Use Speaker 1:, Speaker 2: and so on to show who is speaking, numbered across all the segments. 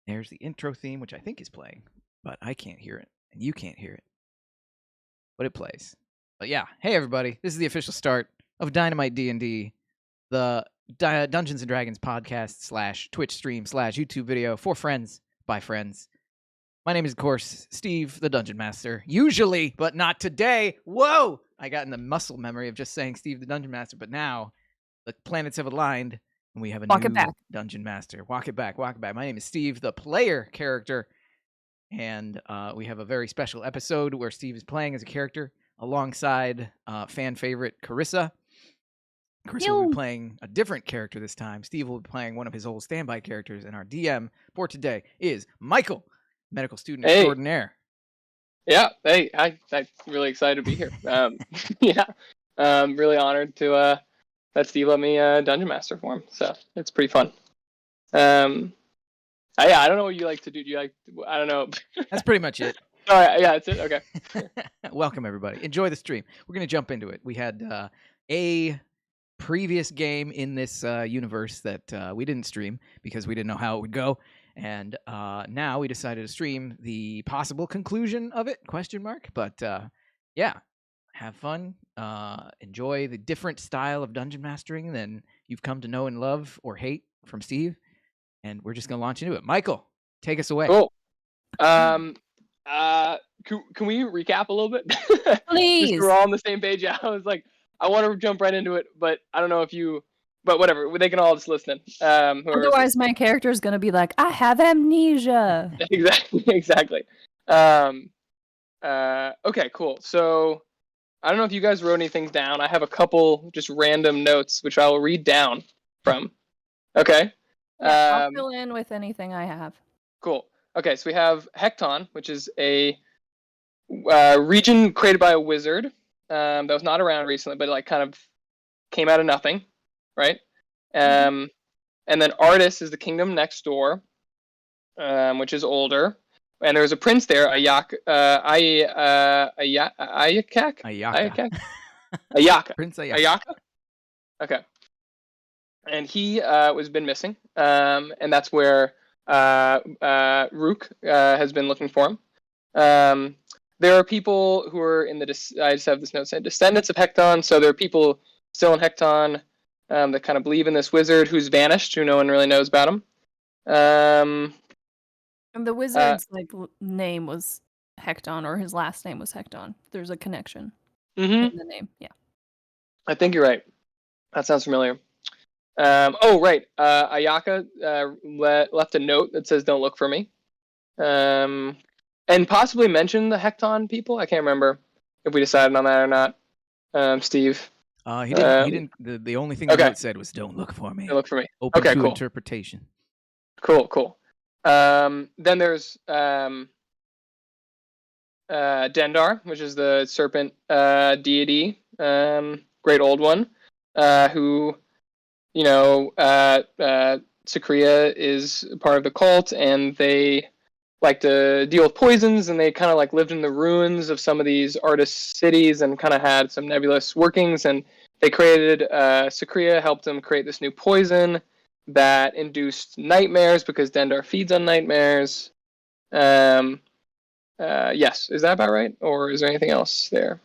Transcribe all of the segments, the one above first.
Speaker 1: There's the intro theme, which I think is playing, but I can't hear it, and you can't hear it. But it plays. But yeah, hey everybody, this is the official start of Dynamite DnD, the Dungeons & Dragons podcast / Twitch stream / YouTube video for friends by friends. My name is, of course, Steve, the Dungeon Master. Usually, but not today. Whoa! I got in the muscle memory of just saying Steve, the Dungeon Master, but now the planets have aligned, and we have a new Dungeon Master. Walk it back. My name is Steve, the player character, and we have a very special episode where Steve is playing as a character alongside fan favorite Carissa. Carissa will be playing a different character this time. Steve will be playing one of his old standby characters, and our DM for today is Michael, medical student extraordinaire.
Speaker 2: Yeah, hey, I'm really excited to be here. Really honored to that Steve let me Dungeon Master for him, so it's pretty fun. I don't know what you like to do. Do you like? I don't know.
Speaker 1: That's pretty much it.
Speaker 2: All right, yeah, that's it. Okay.
Speaker 1: Welcome everybody. Enjoy the stream. We're gonna jump into it. We had a previous game in this universe that we didn't stream because we didn't know how it would go, and now we decided to stream the possible conclusion of it? ? But yeah, have fun. Enjoy the different style of dungeon mastering than you've come to know and love or hate from Steve. And we're just gonna launch into it. Michael, take us away.
Speaker 2: Cool. Can we recap a little bit?
Speaker 3: Please.
Speaker 2: Just we're all on the same page. Yeah, I was like, I want to jump right into it, but I don't know if you. But whatever, they can all just listen.
Speaker 3: Otherwise, my character is gonna be like, I have amnesia.
Speaker 2: Exactly. Okay, cool. So I don't know if you guys wrote anything down. I have a couple just random notes which I will read down from. Okay.
Speaker 3: Yeah, I'll fill in with anything I have.
Speaker 2: Cool. Okay, so we have Hecton, which is a region created by a wizard that was not around recently, but like kind of came out of nothing, right? And then Artis is the kingdom next door, which is older. And there was a prince there, Ayaka.
Speaker 1: Prince Ayaka.
Speaker 2: Okay. And he was been missing, and that's where Rruukk has been looking for him. There are people who are in the. I just have this note saying descendants of Hecton. So there are people still in Hecton that kind of believe in this wizard who's vanished, who no one really knows about him.
Speaker 3: And the wizard's name was Hecton, or his last name was Hecton. There's a connection in the name. Yeah,
Speaker 2: I think you're right. That sounds familiar. Right. Ayaka left a note that says, "Don't look for me," and possibly mentioned the Hecton people. I can't remember if we decided on that or not. Steve.
Speaker 1: He didn't. The only thing the note said was, "Don't look for me."
Speaker 2: Don't look for me.
Speaker 1: Open to
Speaker 2: cool.
Speaker 1: interpretation.
Speaker 2: Cool. Then there's Dendar, which is the serpent deity, great old one, who. Sacria is part of the cult, and they like to deal with poisons, and they kind of like lived in the ruins of some of these artist cities and kind of had some nebulous workings, and they created Sacria helped them create this new poison that induced nightmares because Dendar feeds on nightmares. Yes, is that about right, or is there anything else there?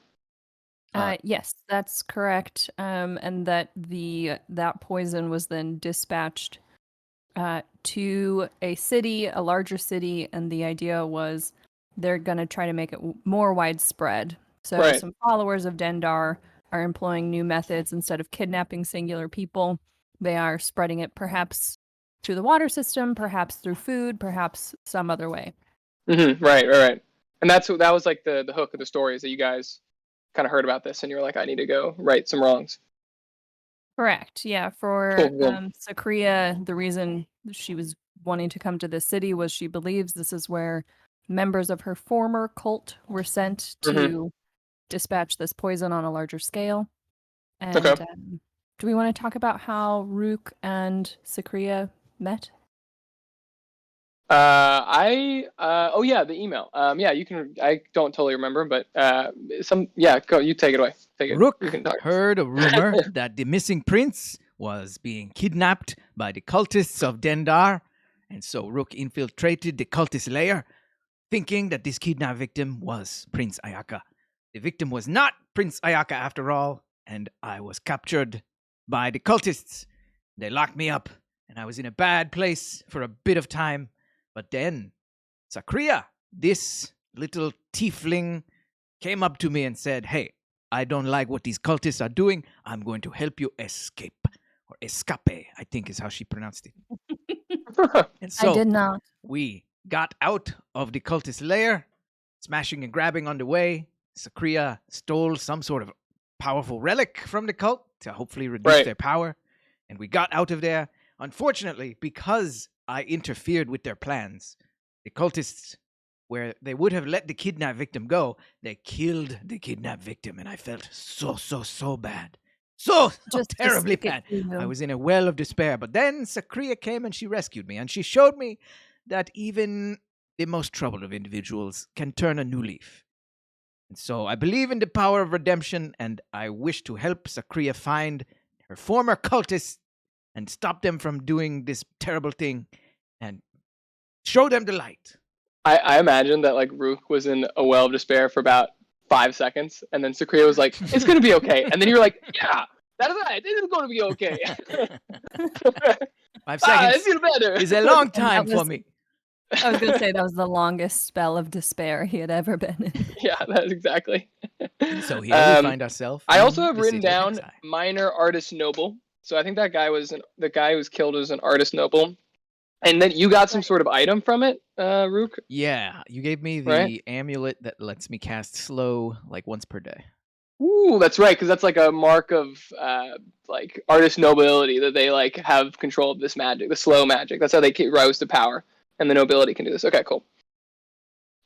Speaker 3: Yes, that's correct. And that that poison was then dispatched to a city, a larger city, and the idea was they're going to try to make it more widespread. So some followers of Dendar are employing new methods. Instead of kidnapping singular people, they are spreading it perhaps through the water system, perhaps through food, perhaps some other way.
Speaker 2: Mm-hmm. Right. And that was like the hook of the story, is that you guys kind of heard about this and you were like, I need to go right some wrongs.
Speaker 3: Correct. Yeah. For Sacria, the reason she was wanting to come to this city was she believes this is where members of her former cult were sent to dispatch this poison on a larger scale. And do we want to talk about how Rruukk and Sacria met?
Speaker 2: The email. You can. I don't totally remember, but go. You take it away.
Speaker 1: Rruukk heard a rumor that the missing prince was being kidnapped by the cultists of Dendar, And so Rruukk infiltrated the cultist lair, thinking that this kidnapped victim was Prince Ayaka. The victim was not Prince Ayaka after all, and I was captured by the cultists. They locked me up, and I was in a bad place for a bit of time. But then, Sacria, this little tiefling, came up to me and said, "Hey, I don't like what these cultists are doing. I'm going to help you escape." Or escape, I think is how she pronounced it. And so
Speaker 3: I did not.
Speaker 1: we got out of the cultist lair, smashing and grabbing on the way. Sacria stole some sort of powerful relic from the cult to hopefully reduce their power. And we got out of there. Unfortunately, because I interfered with their plans, the cultists, where they would have let the kidnapped victim go, they killed the kidnapped victim. And I felt so bad. So terribly bad. I was in a well of despair. But then Sacria came and she rescued me. And she showed me that even the most troubled of individuals can turn a new leaf. And so I believe in the power of redemption, and I wish to help Sacria find her former cultists and stop them from doing this terrible thing and show them the light.
Speaker 2: I imagine that like Rruukk was in a well of despair for about 5 seconds, and then Sacria was like, "It's gonna be okay," and then you're like, "Yeah, that's right, it is gonna be okay."
Speaker 1: 5 seconds
Speaker 2: I feel better.
Speaker 1: is a long time for me.
Speaker 3: I was gonna say that was the longest spell of despair he had ever been in.
Speaker 2: Yeah, that's exactly.
Speaker 1: So here we find ourselves.
Speaker 2: I also have written down minor artist noble. So I think that guy was the guy who was killed was an artist noble. And then you got some sort of item from it, Rruukk?
Speaker 1: Yeah, you gave me the amulet that lets me cast slow like once per day.
Speaker 2: Ooh, that's right, because that's like a mark of like artist nobility that they like have control of this magic, the slow magic. That's how they rise to power, and the nobility can do this. Okay, cool.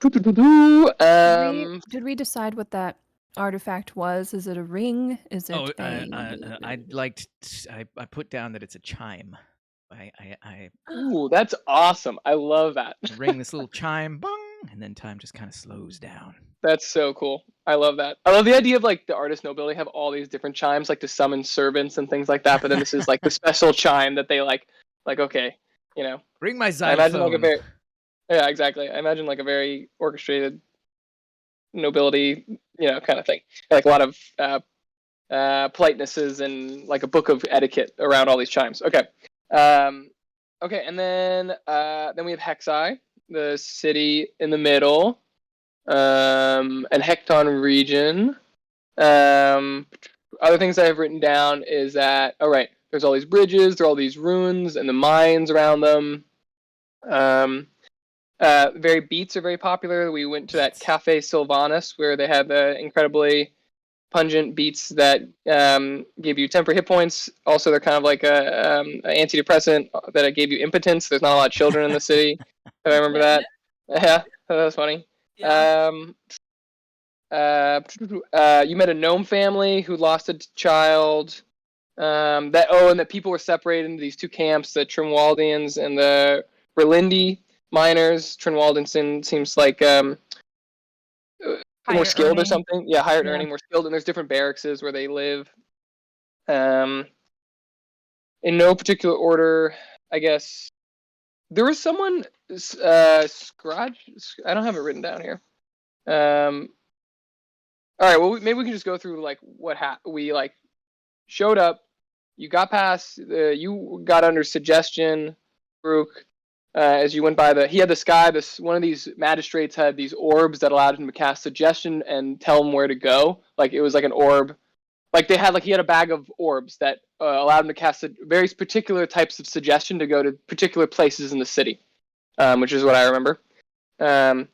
Speaker 3: Did we decide what that artifact was? Is it a ring? Is it?
Speaker 1: I put down that it's a chime.
Speaker 2: Ooh, that's awesome. I love that.
Speaker 1: Ring this little chime, bong, and then time just kind of slows down.
Speaker 2: That's so cool. I love that. I love the idea of like the artist nobility have all these different chimes, like to summon servants and things like that. But then this is like the special chime that they like okay, you know.
Speaker 1: Ring my xylophone.
Speaker 2: I imagine like a very, yeah, exactly. I imagine like a very orchestrated nobility, you know, kind of thing. Like a lot of politenesses and like a book of etiquette around all these chimes. Okay. Okay, and then we have Hecseye, the city in the middle, and Hecton region. Other things I have written down is that there's all these bridges, there are all these ruins, and the mines around them. Very beets are very popular. We went to that Cafe Sylvanus where they had the incredibly pungent beats that give you temporary hit points. Also, they're kind of like a antidepressant that gave you impotence. There's not a lot of children in the city. If I remember that. Yeah, that was funny. Yeah. You met a gnome family who lost a child. And that people were separated into these two camps: the Trinwaldians and the Berlindi miners. Trinwaldian seems like more skilled or something. Yeah, higher earning, more skilled, and there's different barracks where they live. In no particular order, I guess. There was someone, Scratch. I don't have it written down here. All right. Well, maybe we can just go through like what we like showed up. You got past. You got under suggestion, Rruukk. As you went by he had the sky. One of these magistrates had these orbs that allowed him to cast suggestion and tell him where to go. Like it was like an orb. Like he had a bag of orbs that allowed him to cast various particular types of suggestion to go to particular places in the city, which is what I remember. And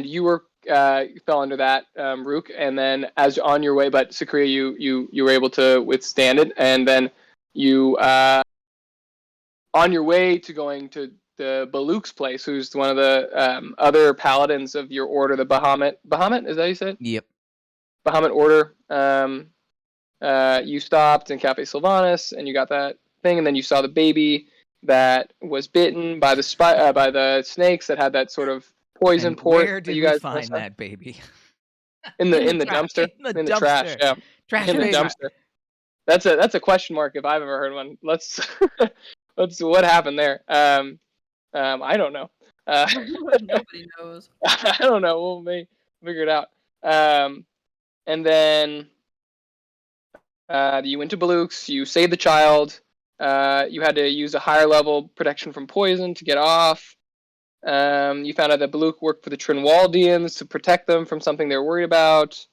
Speaker 2: you fell under that, Rruukk, and then as on your way, but Sacria, you were able to withstand it, and then you on your way to going to the Baluk's place, who's one of the other paladins of your order, the Bahamut. Bahamut, is that how you said?
Speaker 1: Yep.
Speaker 2: Bahamut order. You stopped in Cafe Sylvanus, and you got that thing, and then you saw the baby that was bitten by the by the snakes that had that sort of poison port.
Speaker 1: Where did you find that baby?
Speaker 2: In the dumpster. In the trash. Yeah.
Speaker 1: Trash
Speaker 2: in the dumpster. That's a question mark if I've ever heard one. Let's what happened there. I don't know.
Speaker 3: Nobody knows.
Speaker 2: I don't know. We'll may figure it out. And then you went to Baluk's. You saved the child. You had to use a higher level protection from poison to get off. You found out that Baluk worked for the Trinwaldians to protect them from something they were worried about.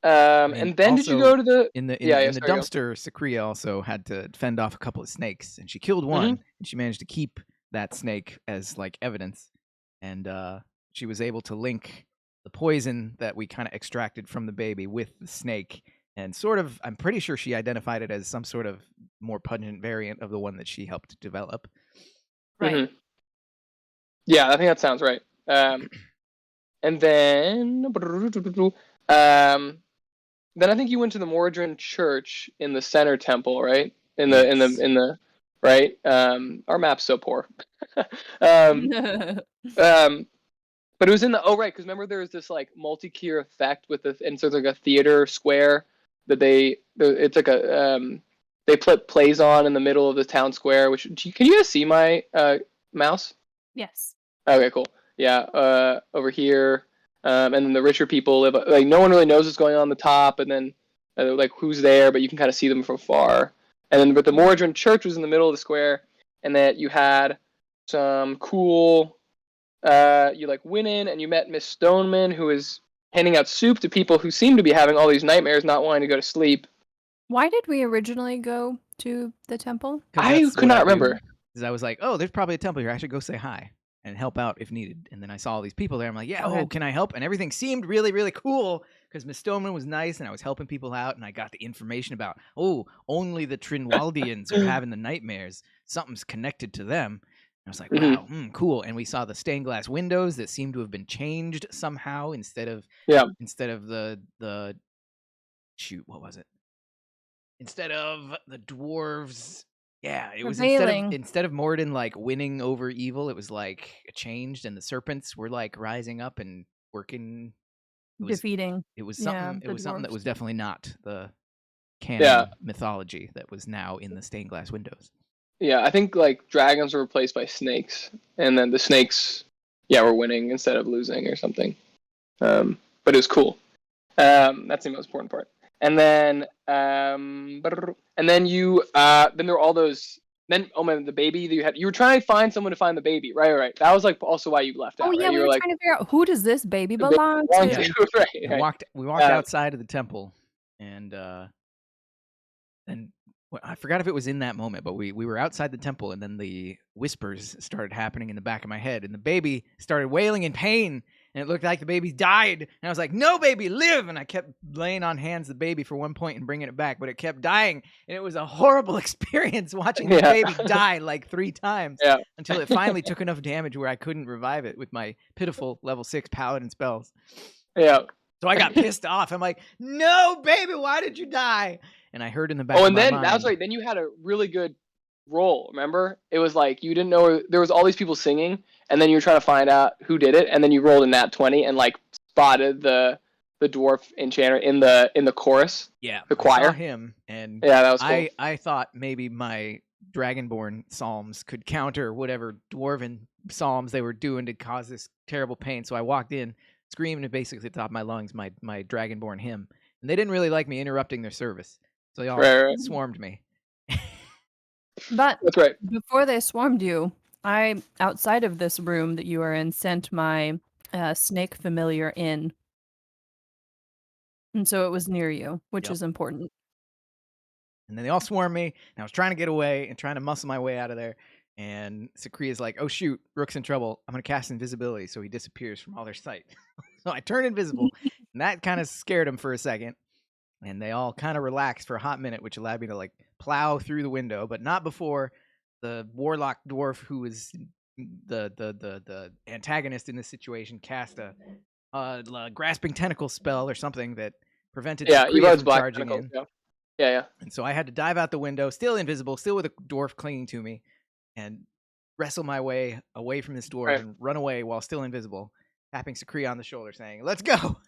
Speaker 2: And then did you go to the
Speaker 1: in the
Speaker 2: sorry,
Speaker 1: dumpster? Sacria also had to fend off a couple of snakes, and she killed one, and she managed to keep that snake as like evidence, and she was able to link the poison that we kind of extracted from the baby with the snake, and sort of, I'm pretty sure she identified it as some sort of more pungent variant of the one that she helped develop.
Speaker 3: Right.
Speaker 2: Mm-hmm. Yeah, I think that sounds right. And then I think you went to the Mordrin Church in the center temple, right? In the right. Our map's so poor. But it was in the right, because remember there was this like multi-tier effect with the, and so it's like a theater square that it's like a they put plays on in the middle of the town square. Which can you guys see my mouse?
Speaker 3: Yes.
Speaker 2: Okay, cool. Yeah, over here. And then the richer people live, like, no one really knows what's going on the top, and then like who's there, but you can kind of see them from far. And then, but the Mordrin Church was in the middle of the square, and that you had some cool. You like went in and you met Miss Stoneman, who is handing out soup to people who seem to be having all these nightmares, not wanting to go to sleep.
Speaker 3: Why did we originally go to the temple?
Speaker 2: I could not remember.
Speaker 1: Because I was like, oh, there's probably a temple here. I should go say hi and help out if needed. And then I saw all these people there. I'm like, yeah,
Speaker 3: Okay.
Speaker 1: oh, can I help? And everything seemed really, really cool because Miss Stoneman was nice and I was helping people out. And I got the information about, oh, only the Trinwaldians are having the nightmares. Something's connected to them. And I was like, wow, cool. And we saw the stained glass windows that seemed to have been changed somehow instead of the shoot, what was it? Instead of the dwarves. Yeah, it was instead of Morden like winning over evil, it was like changed, and the serpents were like rising up and working,
Speaker 3: defeating.
Speaker 1: It was something. It was something that was definitely not the canon mythology that was now in the stained glass windows.
Speaker 2: Yeah, I think like dragons were replaced by snakes, and then the snakes, were winning instead of losing or something. But it was cool. That's the most important part. And then, then there were all those. Then, the baby that you were trying to find someone to find the baby, right? That was like also why you left out.
Speaker 3: Oh yeah,
Speaker 2: right?
Speaker 3: we were
Speaker 2: like,
Speaker 3: trying to figure out who does this baby belong to.
Speaker 2: Right.
Speaker 1: We walked outside of the temple, and I forgot if it was in that moment, but we were outside the temple, and then the whispers started happening in the back of my head, and the baby started wailing in pain. And it looked like the baby died. And I was like, no, baby, live. And I kept laying on hands the baby for one point and bringing it back. But it kept dying. And it was a horrible experience watching the baby die like 3 times. Until it finally took enough damage where I couldn't revive it with my pitiful level 6 paladin spells.
Speaker 2: Yeah.
Speaker 1: So I got pissed off. I'm like, no, baby, why did you die? And I heard in the back of my mind.
Speaker 2: Oh, and then that's right. Then you had a really good roll, remember? It was like you didn't know there was all these people singing, and then you were trying to find out who did it, and then you rolled a nat 20 and like spotted the dwarf enchanter in the chorus.
Speaker 1: Yeah,
Speaker 2: the choir.
Speaker 1: I saw him, and
Speaker 2: that was cool.
Speaker 1: I thought maybe my Dragonborn psalms could counter whatever dwarven psalms they were doing to cause this terrible pain. So I walked in screaming at basically the top of my lungs my Dragonborn hymn, and they didn't really like me interrupting their service, so they all swarmed me.
Speaker 3: But
Speaker 2: that's right.
Speaker 3: Before they swarmed you, I, outside of this room that you are in, sent my snake familiar in. And so it was near you, which is important.
Speaker 1: And then they all swarmed me, and I was trying to get away and trying to muscle my way out of there. And Sacria's like, oh shoot, Rruuk's in trouble. I'm going to cast invisibility so he disappears from all their sight. So I turned invisible, and that kind of scared him for a second. And they all kind of relaxed for a hot minute, which allowed me to like plow through the window, but not before the warlock dwarf, who was the antagonist in this situation, cast a grasping tentacle spell or something that prevented Sacria from charging in.
Speaker 2: Yeah.
Speaker 1: And so I had to dive out the window, still invisible, still with a dwarf clinging to me, and wrestle my way away from this dwarf and run away while still invisible, tapping Sacria on the shoulder, saying, "Let's go."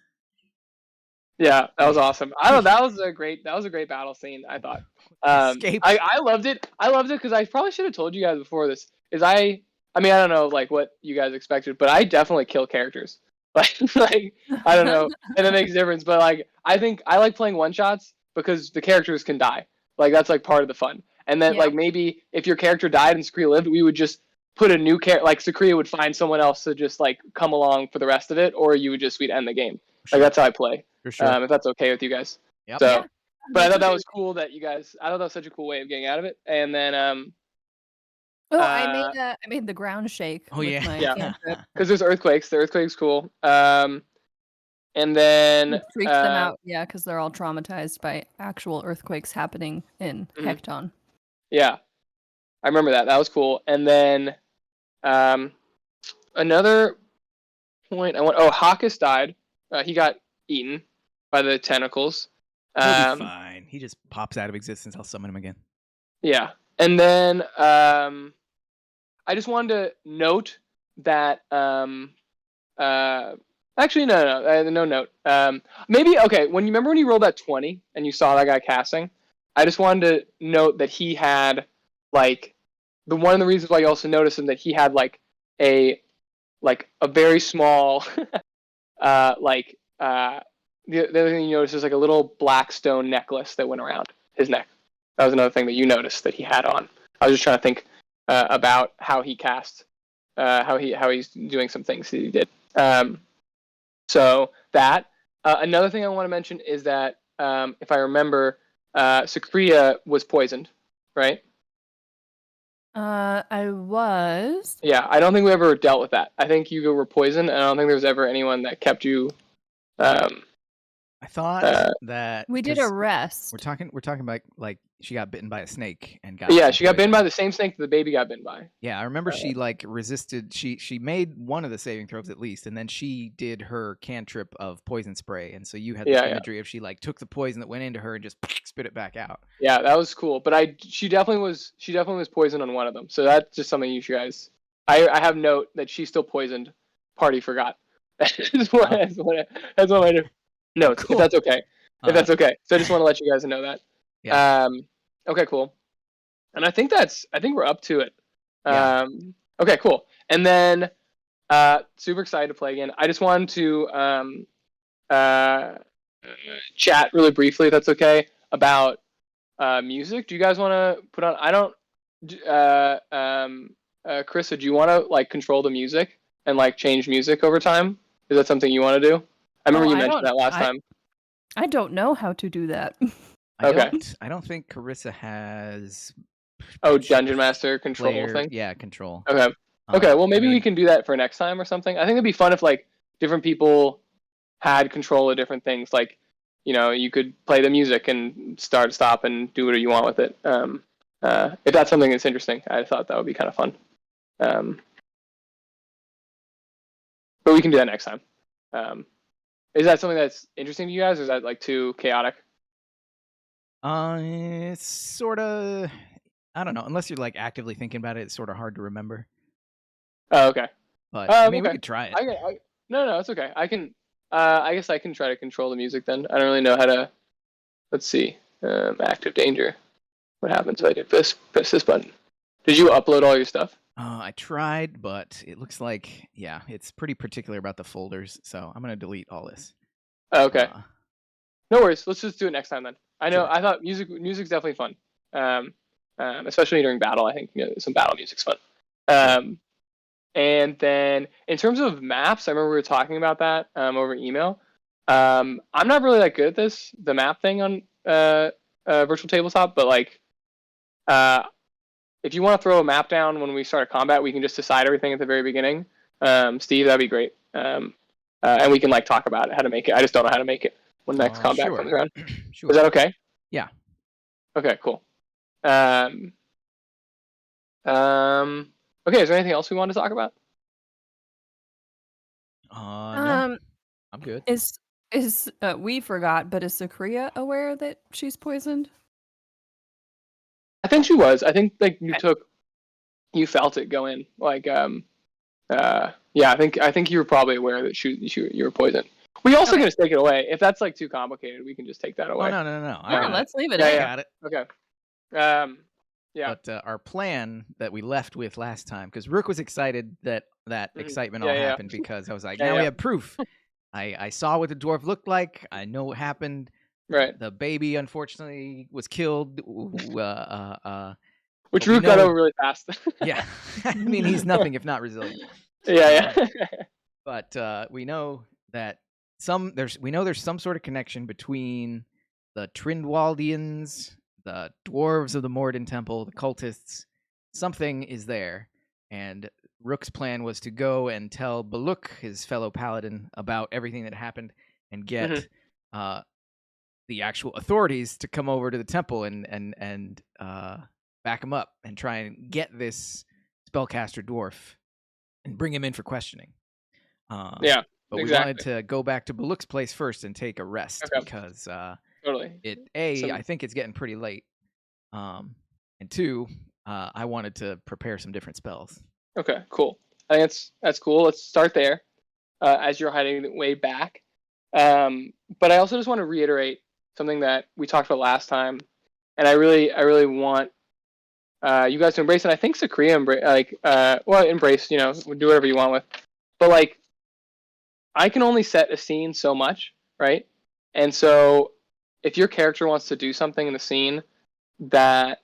Speaker 2: Yeah, that was awesome. I thought that was a great battle scene. I thought. I loved it. I loved it because I probably should have told you guys before this. I I mean, I don't know like what you guys expected, but I definitely kill characters. Like I don't know, and that makes a difference. But like I think I like playing one shots because the characters can die. Like that's like part of the fun. And then like maybe if your character died and Sacria lived, we would just put a new character. Like Sacria would find someone else to just like come along for the rest of it, or we'd end the game.
Speaker 1: Sure.
Speaker 2: Like that's how I play.
Speaker 1: For sure.
Speaker 2: If that's okay with you guys.
Speaker 1: Yep.
Speaker 2: So,
Speaker 3: Yeah.
Speaker 2: but I thought that was cool that you guys. I thought that was such a cool way of getting out of it. And then
Speaker 3: I made the ground shake.
Speaker 1: Oh
Speaker 3: with
Speaker 1: yeah.
Speaker 3: my
Speaker 2: Yeah.
Speaker 3: cantrip.
Speaker 2: because there's earthquakes. The earthquake's cool. And then
Speaker 3: It freaks them out, yeah, because they're all traumatized by actual earthquakes happening in Hecton.
Speaker 2: Yeah, I remember that. That was cool. And then another point Hawkus died. He got eaten by the tentacles.
Speaker 1: He'll be fine. He just pops out of existence. I'll summon him again.
Speaker 2: Yeah. And then I just wanted to note that actually no note. Maybe okay, when you rolled that 20 and you saw that guy casting, I just wanted to note that he had like one of the reasons why you also noticed him that he had like a very small the other thing you noticed is like a little black stone necklace that went around his neck. That was another thing that you noticed that he had on. I was just trying to think about how he cast, how he's doing some things that he did. So that another thing I want to mention is that if I remember, Sacria was poisoned, right?
Speaker 3: I was.
Speaker 2: Yeah, I don't think we ever dealt with that. I think you were poisoned, and I don't think there was ever anyone that kept you.
Speaker 1: I thought that
Speaker 3: we did a rest.
Speaker 1: We're talking about like she got bitten by a snake and got.
Speaker 2: Yeah, she got bitten by the same snake that the baby got bitten by.
Speaker 1: Yeah, I remember she like resisted. She made one of the saving throws at least, and then she did her cantrip of poison spray, and so you had the imagery of she like took the poison that went into her and just spit it back out.
Speaker 2: Yeah, that was cool. But she definitely was poisoned on one of them. So that's just something you guys. I have note that she's still poisoned. Party forgot. That's what I do. No, cool. If that's okay. That's okay. So I just want to let you guys know that.
Speaker 1: Yeah.
Speaker 2: Okay, cool. And I think we're up to it.
Speaker 1: Yeah.
Speaker 2: Okay, cool. And then super excited to play again. I just wanted to chat really briefly, if that's okay, about music. Do you guys want to put on? I don't. Carissa, do you want to like control the music and like change music over time? Is that something you want to do? I remember you mentioned that last time.
Speaker 3: I don't know how to do that.
Speaker 2: Okay.
Speaker 1: I don't think Carissa has.
Speaker 2: Dungeon Master control thing.
Speaker 1: Yeah, control.
Speaker 2: Okay. Okay. Well, maybe we can do that for next time or something. I think it'd be fun if like different people had control of different things. Like, you could play the music and start, stop, and do whatever you want with it. If that's something that's interesting, I thought that would be kind of fun. But we can do that next time. Is that something that's interesting to you guys, or is that like too chaotic?
Speaker 1: It's sort of. I don't know. Unless you're like actively thinking about it, it's sort of hard to remember.
Speaker 2: Oh, okay.
Speaker 1: But I mean, we could try it.
Speaker 2: No, it's okay. I can. I guess I can try to control the music then. I don't really know how to. Let's see. Active danger. What happens if I do this? Press this button. Did you upload all your stuff?
Speaker 1: I tried, but it looks like it's pretty particular about the folders. So I'm gonna delete all this.
Speaker 2: Okay. No worries. Let's just do it next time then. I know.
Speaker 1: Sure.
Speaker 2: I thought music's definitely fun. Especially during battle. I think some battle music's fun. And then in terms of maps, I remember we were talking about that over email. I'm not really that good at this, the map thing on virtual tabletop, but like if you want to throw a map down when we start a combat, we can just decide everything at the very beginning. Steve, that'd be great. And we can like talk about it, how to make it. I just don't know how to make it when the next combat comes around.
Speaker 1: Sure.
Speaker 2: Is that okay?
Speaker 1: Yeah.
Speaker 2: Okay, cool. Okay, is there anything else we want to talk about?
Speaker 1: No. I'm good.
Speaker 3: We forgot, but is Sacria aware that she's poisoned?
Speaker 2: I think she was. I think like you felt it go in. Like I think you were probably aware that you were poisoned. We also can just take it away. If that's like too complicated, we can just take that away.
Speaker 1: Oh, no.
Speaker 3: Let's leave it.
Speaker 1: I got it.
Speaker 2: Okay. Yeah.
Speaker 1: But our plan that we left with last time, because Rruukk was excited that excitement all
Speaker 2: Yeah, yeah.
Speaker 1: happened because I was like,
Speaker 2: Yeah,
Speaker 1: now we
Speaker 2: yeah.
Speaker 1: have proof. I saw what the dwarf looked like. I know what happened.
Speaker 2: Right.
Speaker 1: The baby, unfortunately, was killed.
Speaker 2: Which
Speaker 1: but we
Speaker 2: Rook got
Speaker 1: know-
Speaker 2: over really fast.
Speaker 1: Yeah. I mean, he's nothing if not resilient.
Speaker 2: Yeah, yeah.
Speaker 1: But we know that there's some sort of connection between the Trindwaldians, the dwarves of the Morden Temple, the cultists. Something is there, and Rook's plan was to go and tell Baluk, his fellow paladin, about everything that happened and get the actual authorities to come over to the temple and back him up and try and get this spellcaster dwarf and bring him in for questioning.
Speaker 2: Yeah.
Speaker 1: But we
Speaker 2: exactly.
Speaker 1: wanted to go back to Baluk's place first and take a rest because
Speaker 2: Totally.
Speaker 1: I think it's getting pretty late. And two, I wanted to prepare some different spells.
Speaker 2: Okay, cool. I think that's cool. Let's start there as you're hiding way back. But I also just want to reiterate something that we talked about last time, and I really want you guys to embrace it. I think Sacria embrace. You know, do whatever you want with, but like, I can only set a scene so much, right? And so, if your character wants to do something in the scene that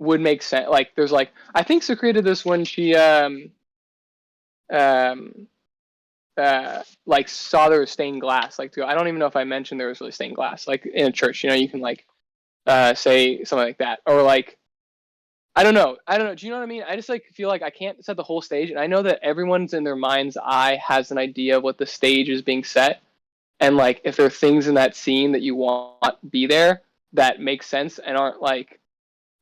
Speaker 2: would make sense, like there's like, I think Sacria did this when she like saw there was stained glass. Like, I don't even know if I mentioned there was really stained glass. Like in a church, you know, you can like say something like that, or like, I don't know. Do you know what I mean? I just like feel like I can't set the whole stage, and I know that everyone's in their mind's eye has an idea of what the stage is being set, and like if there are things in that scene that you want be there that make sense and aren't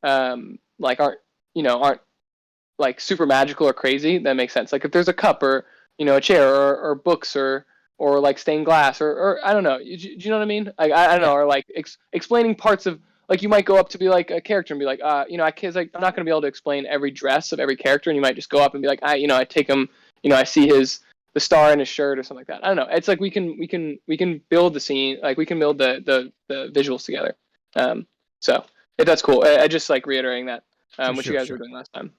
Speaker 2: aren't like super magical or crazy, that makes sense. Like if there's a cup or a chair or books or like stained glass or I don't know. Do you know what I mean? Like I don't know, or like explaining parts of. Like you might go up to be like a character and be like, I'm not going to be able to explain every dress of every character, and you might just go up and be like, I take him, I see the star in his shirt or something like that. I don't know. It's like we can build the scene, like we can build the visuals together. So if that's cool, I just like reiterating that what you guys were doing last time.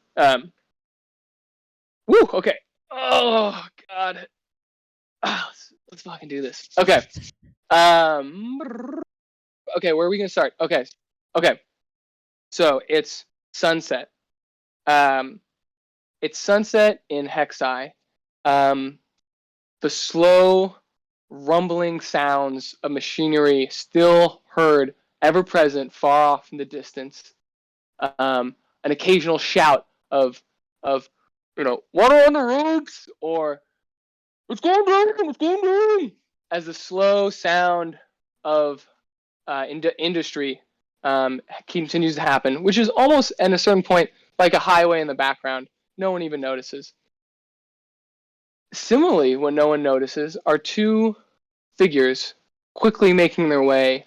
Speaker 2: Woo. Okay. Oh God. Let's fucking do this. Okay. Okay, where are we gonna start? Okay. So it's sunset. It's sunset in Hecseye. The slow, rumbling sounds of machinery still heard, ever present, far off in the distance. An occasional shout of water on the roofs, or it's going down, as the slow sound of industry continues to happen, which is almost at a certain point like a highway in the background. No one even notices. Similarly, what no one notices are two figures quickly making their way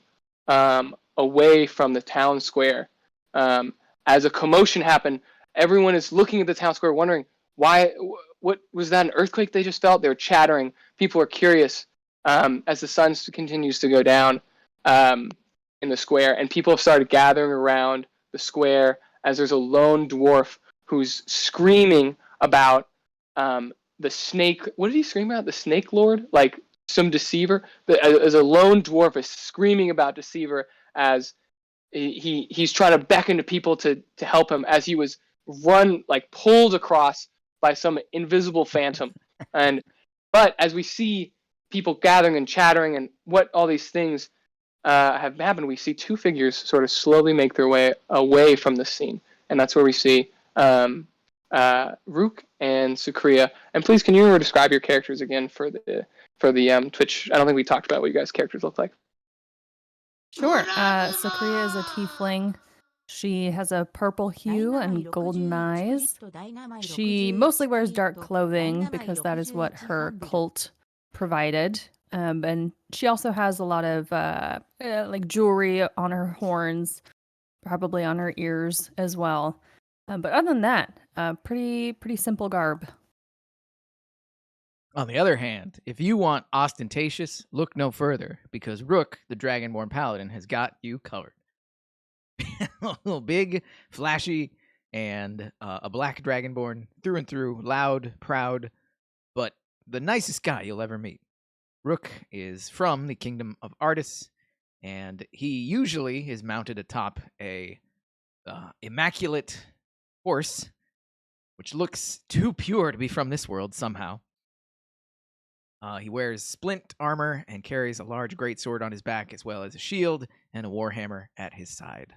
Speaker 2: away from the town square. As a commotion happened, everyone is looking at the town square, wondering why. What was that? An earthquake they just felt? They were chattering. People are curious as the sun continues to go down in the square, and people have started gathering around the square as there's a lone dwarf who's screaming about the snake. What did he scream about? The snake lord? Like some deceiver? As a lone dwarf is screaming about deceiver as he's trying to beckon to people to help him as he was pulled across by some invisible phantom. But as we see people gathering and chattering and what all these things have happened, we see two figures sort of slowly make their way away from the scene, and that's where we see Rruukk and Sacria. And please, can you describe your characters again for the Twitch? I don't think we talked about what you guys' characters look like.
Speaker 3: Sure. Sacria is a tiefling. She has a purple hue and golden eyes. She mostly wears dark clothing because that is what her cult provided. And she also has a lot of like jewelry on her horns, probably on her ears as well. But other than that, pretty simple garb.
Speaker 1: On the other hand, if you want ostentatious, look no further, because Rruukk, the Dragonborn Paladin, has got you covered. big, flashy, and a black dragonborn through and through, loud, proud, but the nicest guy you'll ever meet. Rruukk is from the Kingdom of Artis, and he usually is mounted atop a immaculate horse, which looks too pure to be from this world somehow. He wears splint armor and carries a large greatsword on his back, as well as a shield and a warhammer at his side.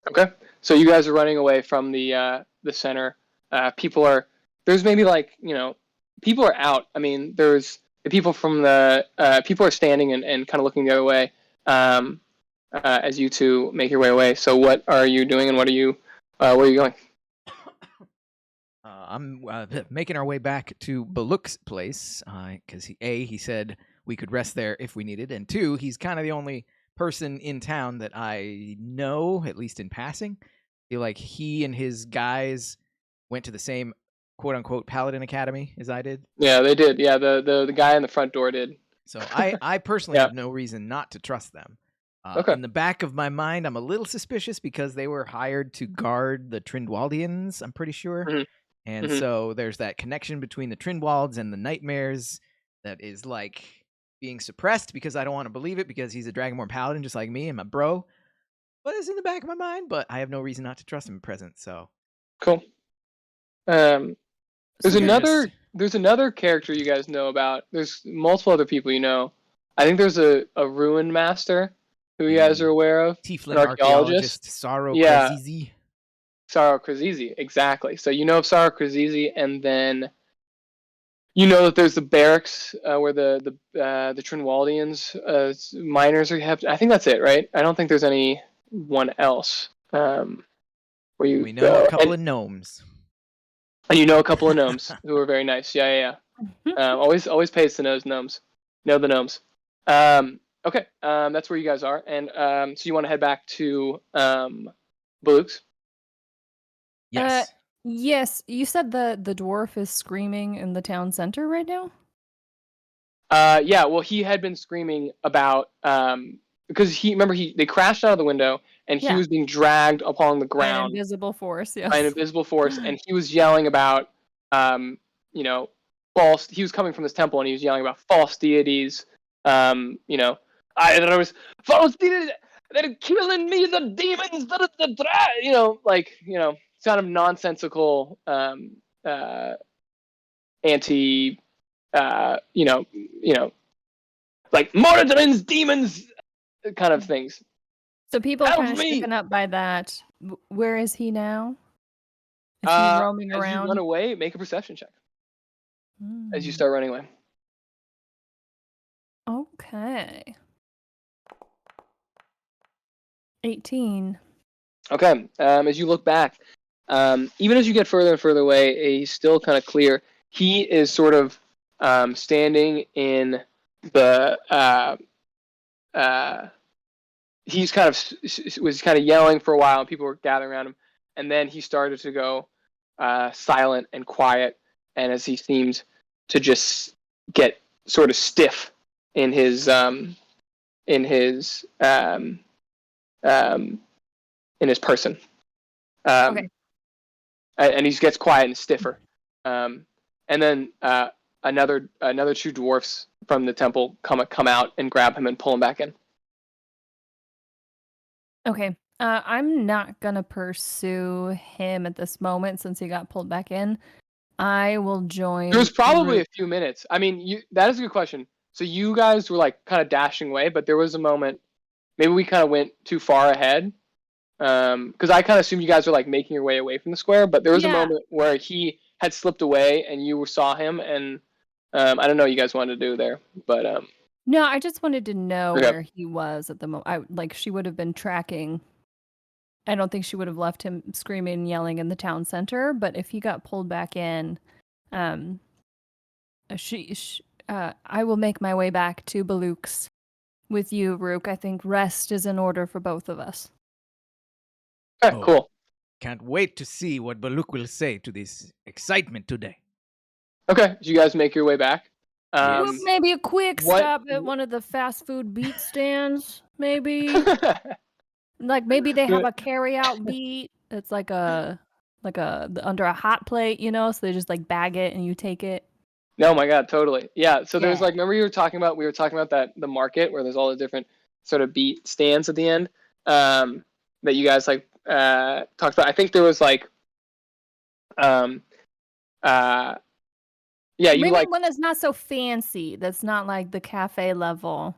Speaker 2: Okay, so you guys are running away from the center. There's maybe people are out. I mean, there's the people from the people are standing and kind of looking the other way as you two make your way away. So what are you doing, and where are you going?
Speaker 1: I'm making our way back to Baluk's place because he said we could rest there if we needed, and 2, he's kind of the only person in town that I know, at least in passing. I feel like he and his guys went to the same quote-unquote Paladin Academy as I did.
Speaker 2: Yeah, they did. Yeah, the guy in the front door did.
Speaker 1: So I personally have no reason not to trust them.
Speaker 2: Okay.
Speaker 1: In the back of my mind, I'm a little suspicious because they were hired to guard the Trindwaldians, I'm pretty sure.
Speaker 2: Mm-hmm.
Speaker 1: And so there's that connection between the Trindwalds and the Nightmares that is like being suppressed because I don't want to believe it because he's a Dragonborn Paladin just like me and my bro. But it's in the back of my mind, but I have no reason not to trust him at present, so.
Speaker 2: Cool. There's another character you guys know about. There's multiple other people you know. I think there's a ruin master who you guys are aware of.
Speaker 1: Tiefling archaeologist Saro Krazizi.
Speaker 2: Saro Krazizi, exactly. So you know of Saro Krazizi, and then you know that there's the barracks where the Trinwaldians miners are kept. I think that's it, right? I don't think there's anyone else.
Speaker 1: We know a couple of gnomes.
Speaker 2: And you know a couple of gnomes who are very nice. Yeah. Always pays to know gnomes. Know the gnomes. Okay, that's where you guys are, and so you want to head back to Baluk's?
Speaker 1: Yes.
Speaker 3: Yes. You said the dwarf is screaming in the town center right now?
Speaker 2: Yeah. Well, he had been screaming about because they crashed out of the window, and he was being dragged along the ground.
Speaker 3: By an invisible force, yes.
Speaker 2: By an invisible force, and he was yelling about false. He was coming from this temple, and he was yelling about false deities. I there was false deities. They're killing me. The demons. Kind of nonsensical, anti, like Moradrin's demons, kind of things.
Speaker 3: So people are kind of shaken up by that. Where is he now? Is he roaming around?
Speaker 2: As you run away, make a perception check. As you start running away.
Speaker 3: Okay. 18.
Speaker 2: Okay. As you look back, even as you get further and further away, he's still kind of clear. He is sort of standing in the. He's was kind of yelling for a while, and people were gathering around him. And then he started to go silent and quiet, and as he seemed to just get sort of stiff in his person.
Speaker 3: Okay.
Speaker 2: And he gets quiet and stiffer. And then another 2 dwarfs from the temple come out and grab him and pull him back in.
Speaker 3: Okay. I'm not gonna pursue him at this moment since he got pulled back in. I will join.
Speaker 2: There was probably a few minutes. I mean, that is a good question. So you guys were like kind of dashing away, but there was a moment. Maybe we kind of went too far ahead. Because I kind of assumed you guys were like making your way away from the square, but there was a moment where he had slipped away and you saw him, and I don't know what you guys wanted to do there, but
Speaker 3: no, I just wanted to know where he was at the moment. She would have been tracking. I don't think she would have left him screaming and yelling in the town center, but if he got pulled back in, I will make my way back to Baluk's with you, Rruukk. I think rest is in order for both of us.
Speaker 2: Okay, cool.
Speaker 1: Can't wait to see what Baluk will say to this excitement today.
Speaker 2: Okay, so you guys make your way back.
Speaker 1: Yes.
Speaker 3: Well, maybe a quick
Speaker 2: what-
Speaker 3: stop at one of the fast food beat stands. Maybe, like maybe they have a carry out beat. It's like a under a hot plate, you know. So they just like bag it and you take it.
Speaker 2: No, my God, totally. Yeah. So there's
Speaker 3: Yeah.
Speaker 2: like, remember we were talking about that the market where there's all the different sort of beat stands at the end, that you guys like talked about. I think there was like, yeah, you
Speaker 3: Maybe
Speaker 2: like
Speaker 3: one that's not so fancy. That's not like the cafe level.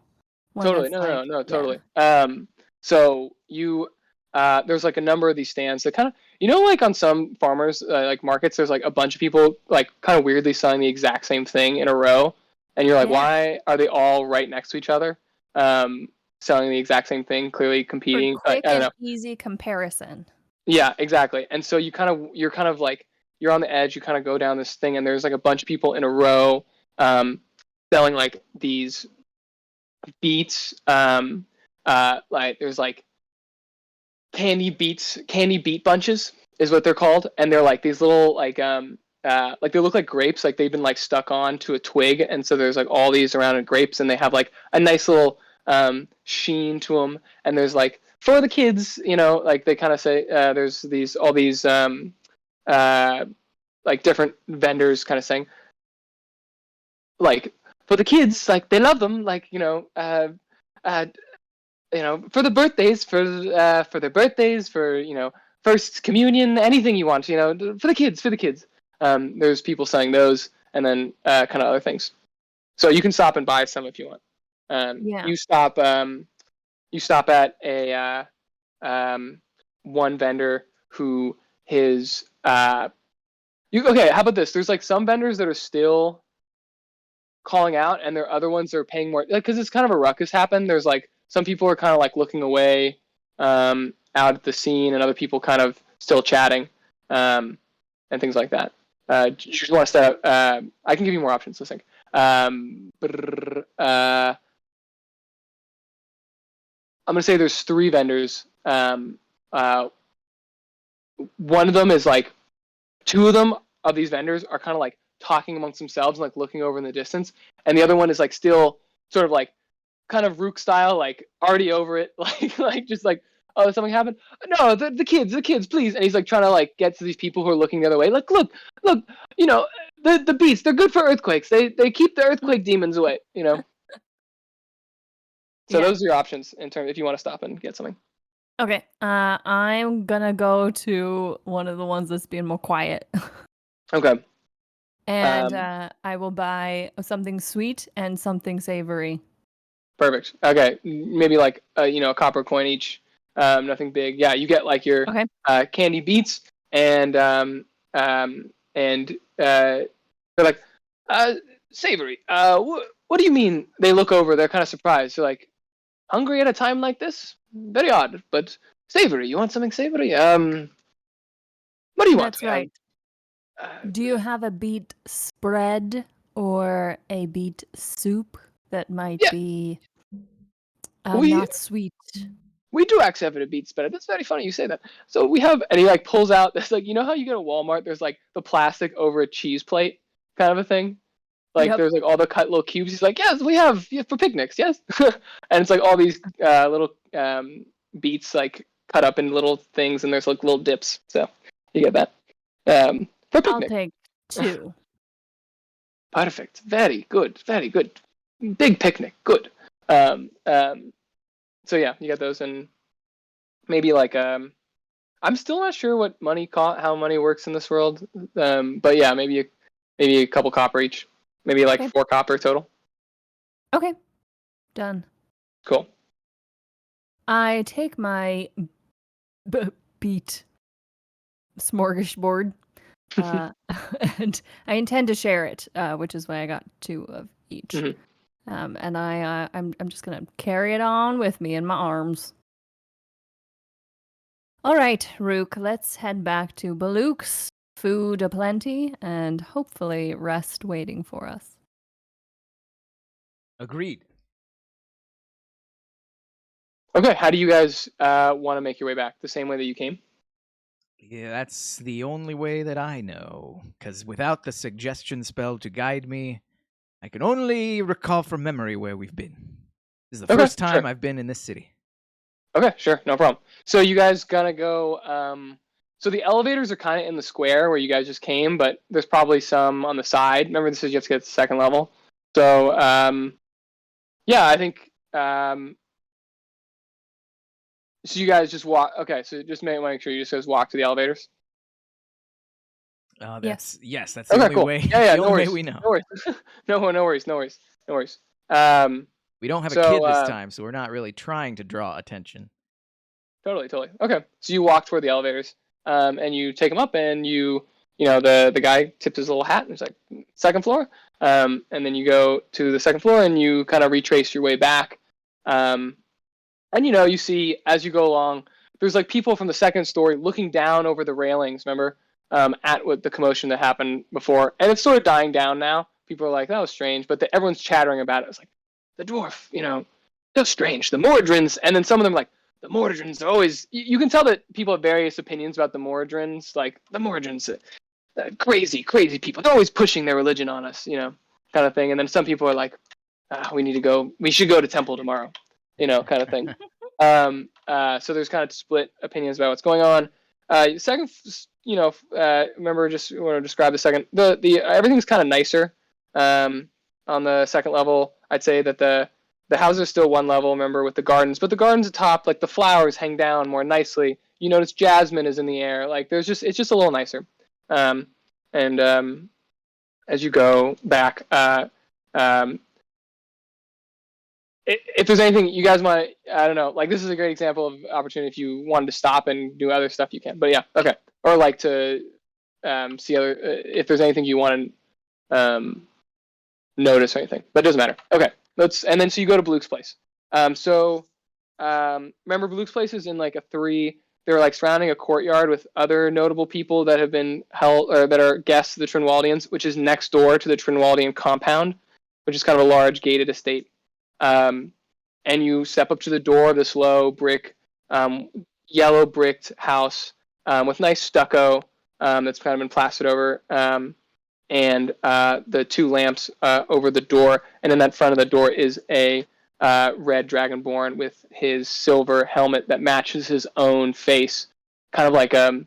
Speaker 3: One
Speaker 2: totally
Speaker 3: that's
Speaker 2: no
Speaker 3: like,
Speaker 2: no
Speaker 3: yeah.
Speaker 2: totally. So you there's like a number of these stands that kind of, you know, like on some farmers like markets, there's like a bunch of people like kind of weirdly selling the exact same thing in a row, and you're like,
Speaker 3: Yeah.
Speaker 2: why are they all right next to each other, selling the exact same thing, clearly
Speaker 3: For
Speaker 2: competing?
Speaker 3: quick
Speaker 2: I don't know.
Speaker 3: and easy comparison.
Speaker 2: Yeah, exactly. And so you're kind of like, you're on the edge. You kind of go down this thing, and there's like a bunch of people in a row, selling like these beats. Like there's like candy beat bunches is what they're called, and they're like these little like they look like grapes, like they've been like stuck on to a twig, and so there's like all these around grapes, and they have like a nice little sheen to them, and there's like for the kids, you know, like they kind of say there's all these like different vendors kind of saying like for the kids, like they love them, like for the birthdays, for their birthdays, for first communion, anything you want, for the kids. There's people selling those, and then kind of other things. So you can stop and buy some if you want.
Speaker 3: Yeah.
Speaker 2: You stop at a one vendor who his okay. How about this? There's like some vendors that are still calling out, and there are other ones that are paying more, like, because it's kind of a ruckus happened. There's like some people are kind of like looking away out at the scene, and other people kind of still chatting, and things like that. You just want to start. I can give you more options. Let's think. I'm gonna say there's 3 vendors. One of them is like 2 of them of these vendors are kind of like talking amongst themselves and like looking over in the distance, and the other one is like still sort of like kind of Rruukk style, like already over it, like just like, oh, something happened. No, the kids, please. And he's like trying to like get to these people who are looking the other way. Like, look, the beasts, they're good for earthquakes. They keep the earthquake demons away. So
Speaker 3: Yeah.
Speaker 2: those are your options in terms if you want to stop and get something.
Speaker 3: Okay. I'm gonna go to one of the ones that's being more quiet.
Speaker 2: Okay.
Speaker 3: And I will buy something sweet and something savory.
Speaker 2: Perfect. Okay, maybe like a copper coin each. Nothing big. Yeah, you get like your candy beets, and they're like savory. What do you mean? They look over. They're kind of surprised. They're like, hungry at a time like this? Very odd, but savory. You want something savory? What do you want?
Speaker 3: That's right. Do you have a beet spread or a beet soup that might be not sweet?
Speaker 2: We do actually have a beet spread. That's very funny you say that. So we have, and he like pulls out this, like, how you get at Walmart, there's like the plastic over a cheese plate kind of a thing. Like there's like all the cut little cubes. He's like, yes, we have for picnics, yes. And it's like all these little beets like cut up in little things, and there's like little dips. So you get that. For picnic.
Speaker 3: I'll take 2.
Speaker 2: Perfect. Very good. Very good. Big picnic. Good. So yeah, you got those, and maybe like I'm still not sure what how money works in this world. But yeah, maybe a couple copper each. Maybe like 4 copper total.
Speaker 3: Okay. Done.
Speaker 2: Cool.
Speaker 3: I take my beet smorgasbord, and I intend to share it, which is why I got 2 of each.
Speaker 2: Mm-hmm.
Speaker 3: And I'm just gonna carry it on with me in my arms. All right, Rruukk, let's head back to Baluk's. Food aplenty, and hopefully rest waiting for us.
Speaker 1: Agreed.
Speaker 2: Okay, how do you guys want to make your way back? The same way that you came?
Speaker 1: Yeah, that's the only way that I know. Because without the suggestion spell to guide me, I can only recall from memory where we've been. This is the
Speaker 2: Okay,
Speaker 1: first time
Speaker 2: sure.
Speaker 1: I've been in this city.
Speaker 2: Okay, sure, no problem. So you guys gonna go? So the elevators are kind of in the square where you guys just came, but there's probably some on the side. Remember, this is you have to get to the second level. So yeah, I think. So you guys just walk. Okay, so just make sure you just guys walk to the elevators.
Speaker 1: That's the
Speaker 2: Okay,
Speaker 1: only
Speaker 2: cool.
Speaker 1: way.
Speaker 2: Yeah,
Speaker 1: the
Speaker 2: no
Speaker 1: only
Speaker 2: worries.
Speaker 1: way we know.
Speaker 2: No worries. No worries.
Speaker 1: We don't have a
Speaker 2: So,
Speaker 1: kid this time, so we're not really trying to draw attention.
Speaker 2: Totally. Okay, so you walk toward the elevators, and you take them up, and the guy tips his little hat, and it's like second floor, and then you go to the second floor, and you kind of retrace your way back, and you see as you go along, there's like people from the second story looking down over the railings. Remember, at what the commotion that happened before, and it's sort of dying down now. People are like, that was strange, but everyone's chattering about it. It's like the dwarf, so strange. The Mordrins, and then some of them like. The Mordrins are always. You can tell that people have various opinions about the Mordrins. Like the Mordrins, crazy people. They're always pushing their religion on us, kind of thing. And then some people are like, we should go to temple tomorrow, kind of thing. So there's kind of split opinions about what's going on. Second, remember, just want to describe the second. The everything's kind of nicer. On the second level, I'd say that the houses are still one level, remember, with the gardens, but the gardens atop, like the flowers hang down more nicely. You notice jasmine is in the air. Like it's just a little nicer. And as you go back, if there's anything you guys want, I don't know, like this is a great example of opportunity. If you wanted to stop and do other stuff, you can. But yeah, okay. Or like to see other, if there's anything you want to notice or anything, but it doesn't matter. Okay. So you go to Bluke's place. Remember Bluke's place is in like they're like surrounding a courtyard with other notable people that have been held or that are guests of the Trinwaldians, which is next door to the Trinwaldian compound, which is kind of a large gated estate. And you step up to the door of this low brick, yellow bricked house with nice stucco that's kind of been plastered over. And the two lamps over the door, and in that front of the door is a red dragonborn with his silver helmet that matches his own face, kind of like a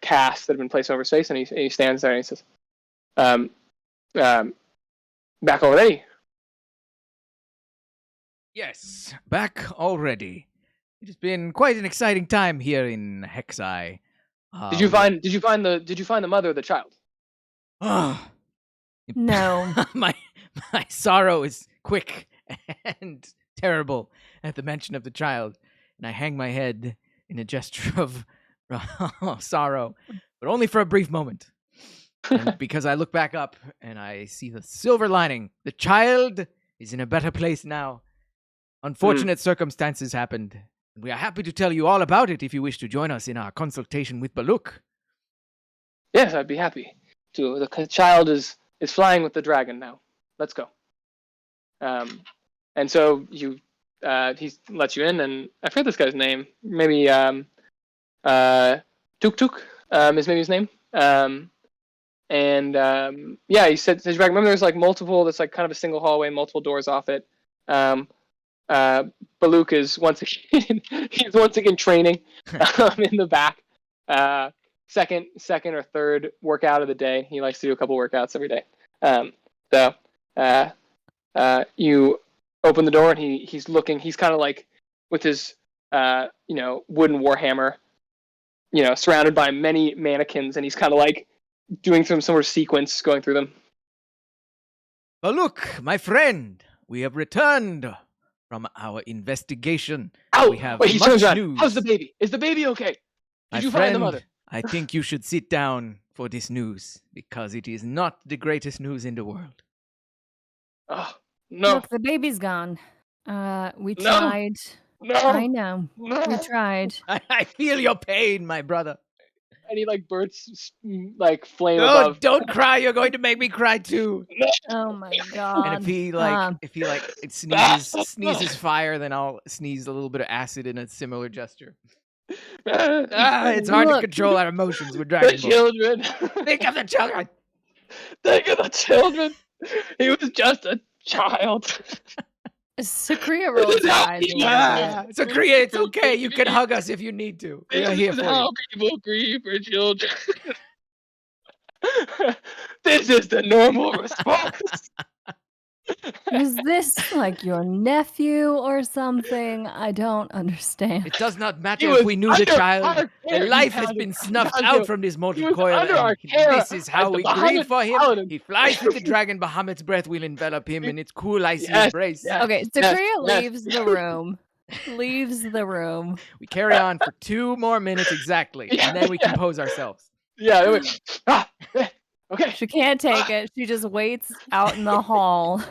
Speaker 2: cast that had been placed over his face, and he stands there and he says, "Back already?"
Speaker 1: Yes, back already. It has been quite an exciting time here in Hecseye.
Speaker 2: Did you find the mother of the child?
Speaker 1: Oh,
Speaker 3: No.
Speaker 1: my sorrow is quick and terrible at the mention of the child, and I hang my head in a gesture of sorrow, but only for a brief moment. And because I look back up and I see the silver lining. The child is in a better place now. Unfortunate circumstances happened. We are happy to tell you all about it if you wish to join us in our consultation with Rruukk.
Speaker 2: Yes, I'd be happy to. The child is flying with the dragon now. Let's go. And so he lets you in, and I forget this guy's name. Maybe Tuk Tuk is maybe his name. He said, remember there's like multiple, that's like kind of a single hallway, multiple doors off it. Rruukk is once again training in the back. Second or third workout of the day. He likes to do a couple workouts every day. You open the door and he's looking. He's kind of like with his wooden warhammer, surrounded by many mannequins, and he's kind of like doing some sort of sequence going through them.
Speaker 1: Rruukk, my friend, we have returned from our investigation.
Speaker 2: Oh,
Speaker 1: we have
Speaker 2: he
Speaker 1: much
Speaker 2: turns around.
Speaker 1: news.
Speaker 2: How's the baby? Is the baby okay? Did you find the mother?
Speaker 1: I think you should sit down for this news, because it is not the greatest news in the world.
Speaker 2: Oh, no.
Speaker 3: Look, the baby's gone. We tried.
Speaker 2: No.
Speaker 3: I know.
Speaker 2: No.
Speaker 3: We tried.
Speaker 1: I feel your pain, my brother.
Speaker 2: And he like bursts like flame
Speaker 1: Oh,
Speaker 2: above.
Speaker 1: don't cry! You're going to make me cry too.
Speaker 3: Oh my god.
Speaker 1: And if he sneezes fire, then I'll sneeze a little bit of acid in a similar gesture. It's hard to control our emotions with
Speaker 2: The
Speaker 1: Dragonborn.
Speaker 2: children.
Speaker 1: Think of the children.
Speaker 2: Think of the children. He was just a child.
Speaker 3: Sacria rolls her eyes a little bit.
Speaker 1: Sacria, it's okay. You can hug us if you need to. We are here
Speaker 2: This is
Speaker 1: for
Speaker 2: how
Speaker 1: you.
Speaker 2: people grieve for children. This is the normal response.
Speaker 3: Is this like your nephew or something? I don't understand.
Speaker 1: It does not matter
Speaker 2: He
Speaker 1: if
Speaker 2: was
Speaker 1: we knew the
Speaker 2: under
Speaker 1: child.
Speaker 2: our
Speaker 1: The
Speaker 2: care. He
Speaker 1: life has
Speaker 2: had
Speaker 1: been
Speaker 2: it.
Speaker 1: snuffed
Speaker 2: He
Speaker 1: out
Speaker 2: was
Speaker 1: from this mortal
Speaker 2: was
Speaker 1: coil.
Speaker 2: under our
Speaker 1: And
Speaker 2: care
Speaker 1: this is how
Speaker 2: as the
Speaker 1: we grieve
Speaker 2: Bahamut
Speaker 1: for him.
Speaker 2: Paladin.
Speaker 1: He flies with the dragon. Bahamut's breath will envelop him in its cool, icy
Speaker 2: Yes,
Speaker 1: embrace.
Speaker 2: yes.
Speaker 3: Okay,
Speaker 2: Yes,
Speaker 3: Sacria
Speaker 2: yes.
Speaker 3: leaves the room. Leaves the room.
Speaker 1: We carry on for 2 more minutes exactly,
Speaker 2: Yeah,
Speaker 1: and then we
Speaker 2: yeah.
Speaker 1: compose ourselves.
Speaker 2: Yeah. They went, okay.
Speaker 3: She can't take it. She just waits out in the hall.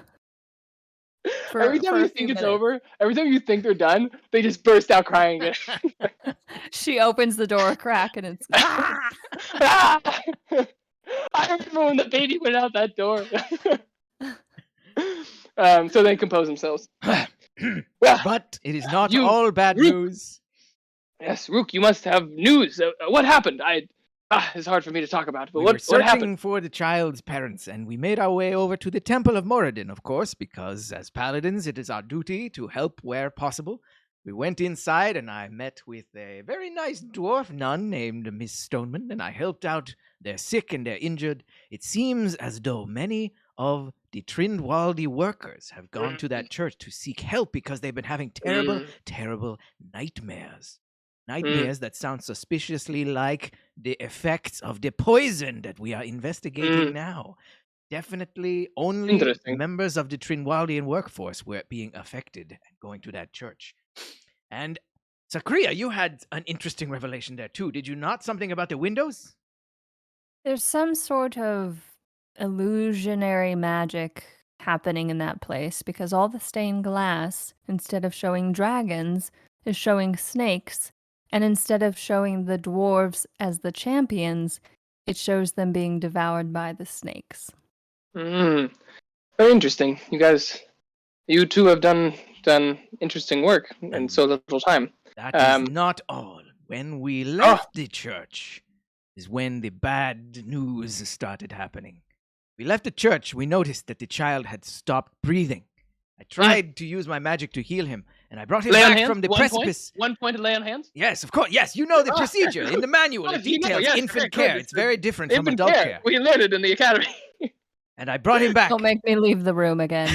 Speaker 2: Every time
Speaker 3: for
Speaker 2: you
Speaker 3: a
Speaker 2: think
Speaker 3: few
Speaker 2: it's
Speaker 3: minutes.
Speaker 2: over, every time you think they're done, they just burst out crying again.
Speaker 3: She opens the door a crack and it's
Speaker 2: Ah! I remember when the baby went out that door. So they compose themselves. Well,
Speaker 1: But it is not
Speaker 2: You-
Speaker 1: all bad
Speaker 2: Rruukk.
Speaker 1: news.
Speaker 2: yes, Rruukk, you must have news. What happened? It's hard for me to talk about. But
Speaker 1: We were
Speaker 2: what
Speaker 1: searching
Speaker 2: happened?
Speaker 1: for the child's parents, and we made our way over to the Temple of Moradin, of course, because as paladins, it is our duty to help where possible. We went inside, and I met with a very nice dwarf nun named Miss Stoneman, and I helped out their sick and their injured. It seems as though many of the Trindwaldi workers have gone to that church to seek help because they've been having terrible, terrible nightmares. Nightmares that sound suspiciously like the effects of the poison that we are investigating now. Definitely only
Speaker 2: Interesting.
Speaker 1: members of the Trinwaldian workforce were being affected and going to that church. And Sacria, you had an interesting revelation there too, did you not? Something about the windows?
Speaker 3: There's some sort of illusionary magic happening in that place because all the stained glass, instead of showing dragons, is showing snakes. And instead of showing the dwarves as the champions, it shows them being devoured by the snakes.
Speaker 2: Very interesting. You two have done interesting work in so little time.
Speaker 1: That is not all. When we left the church is when the bad news started happening. We left the church, we noticed that the child had stopped breathing. I tried to use my magic to heal him, and I brought him
Speaker 2: Lay on
Speaker 1: back
Speaker 2: hands?
Speaker 1: from the
Speaker 2: 1
Speaker 1: precipice.
Speaker 2: point? 1 point to lay on hands?
Speaker 1: Yes, of course. Yes, you know the procedure in the manual. It
Speaker 2: Yes, you know,
Speaker 1: details
Speaker 2: yes,
Speaker 1: infant
Speaker 2: very good.
Speaker 1: care. It's very different from
Speaker 2: Infant
Speaker 1: adult care.
Speaker 2: We learned it in the academy.
Speaker 1: And I brought him back.
Speaker 3: Don't make me leave the room again.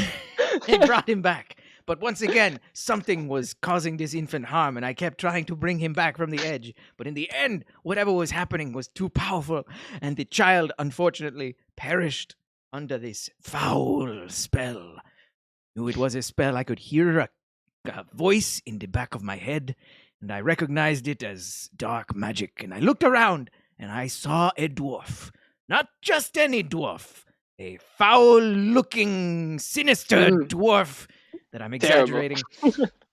Speaker 1: I brought him back. But once again, something was causing this infant harm, and I kept trying to bring him back from the edge. But in the end, whatever was happening was too powerful, and the child, unfortunately, perished under this foul spell. Knew it was a spell. I could hear a voice in the back of my head, and I recognized it as dark magic. And I looked around, and I saw a dwarf. Not just any dwarf. A foul-looking, sinister dwarf that I'm exaggerating.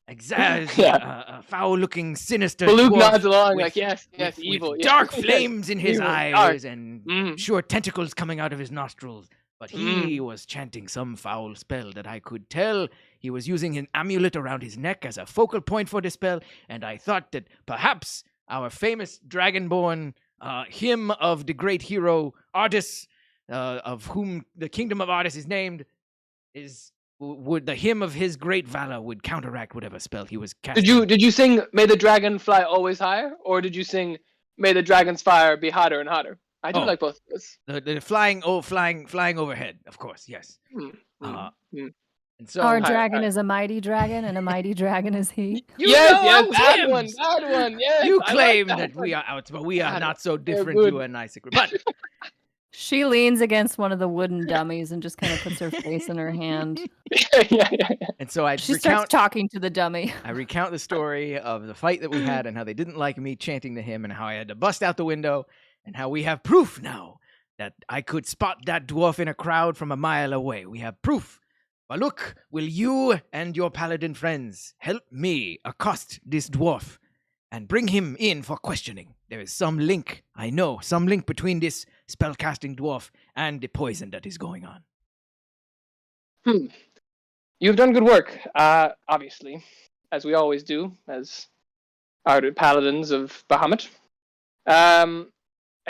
Speaker 1: A foul-looking, sinister
Speaker 2: Baloo
Speaker 1: dwarf
Speaker 2: nods along
Speaker 1: with-
Speaker 2: like, yes,
Speaker 1: with
Speaker 2: evil. yes,
Speaker 1: dark
Speaker 2: yes,
Speaker 1: flames in his
Speaker 2: evil,
Speaker 1: eyes
Speaker 2: dark.
Speaker 1: and sure tentacles coming out of his nostrils. But he was chanting some foul spell that I could tell. He was using an amulet around his neck as a focal point for the spell, and I thought that perhaps our famous Dragonborn, hymn of the great hero Artis, of whom the kingdom of Artis is named, would the hymn of his great valor would counteract whatever spell he was casting.
Speaker 2: Did you sing "May the dragon fly always higher," or did you sing "May the dragon's fire be hotter and hotter"? I do like both of those.
Speaker 1: The flying overhead, of course, yes. And so
Speaker 3: Our dragon is a mighty dragon, and a mighty dragon is he.
Speaker 2: Yes, that
Speaker 1: hymns!
Speaker 2: one. Yes,
Speaker 1: You
Speaker 2: I like
Speaker 1: claim
Speaker 2: that
Speaker 1: that
Speaker 2: one.
Speaker 1: we are out, but we are
Speaker 2: God,
Speaker 1: not so different,
Speaker 2: good.
Speaker 1: you and I, Sacria. But
Speaker 3: She leans against one of the wooden dummies and just kind of puts her face in her hand.
Speaker 2: yeah.
Speaker 1: and so I
Speaker 3: She starts talking to the dummy.
Speaker 1: I recount the story of the fight that we had and how they didn't like me chanting to him and how I had to bust out the window and how we have proof now that I could spot that dwarf in a crowd from a mile away. We have proof. Rruukk, will you and your paladin friends help me accost this dwarf and bring him in for questioning? There is some link, I know, some link between this spellcasting dwarf and the poison that is going on.
Speaker 2: You've done good work, obviously, as we always do, as our paladins of Bahamut. And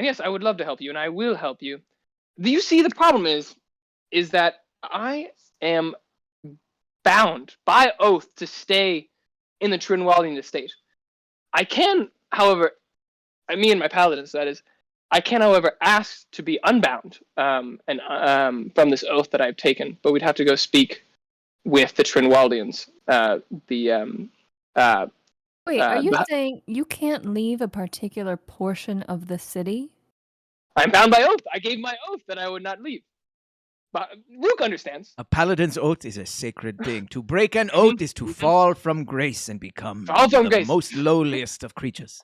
Speaker 2: yes, I would love to help you, and I will help you. you see the problem is that I am bound by oath to stay in the Trinwaldian estate. I can, however, me and my paladins, that is, I can, however, ask to be unbound and from this oath that I've taken, but we'd have to go speak with the Trinwaldians.
Speaker 3: Wait, are you saying you can't leave a particular portion of the city?
Speaker 2: I'm bound by oath. I gave my oath that I would not leave. But Rruukk understands.
Speaker 1: A paladin's oath is a sacred thing. To break an oath is to fall from grace and become the most lowliest of creatures.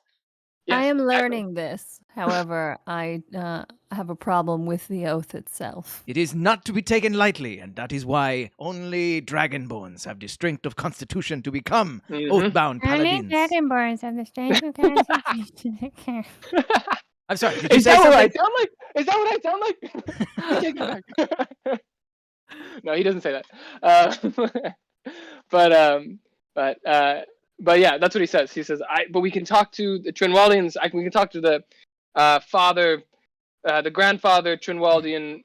Speaker 3: Yes, I am learning this. However, I have a problem with the oath itself.
Speaker 1: It is not to be taken lightly, and that is why only Dragonborns have the strength of constitution to become oath-bound paladins.
Speaker 3: Only Dragonborns have the strength of constitution.
Speaker 1: I'm sorry, did you say something?
Speaker 2: Is that what I sound like? No, he doesn't say that. But yeah, that's what he says. He says, but we can talk to the Trinwaldians. We can talk to the the grandfather Trinwaldian,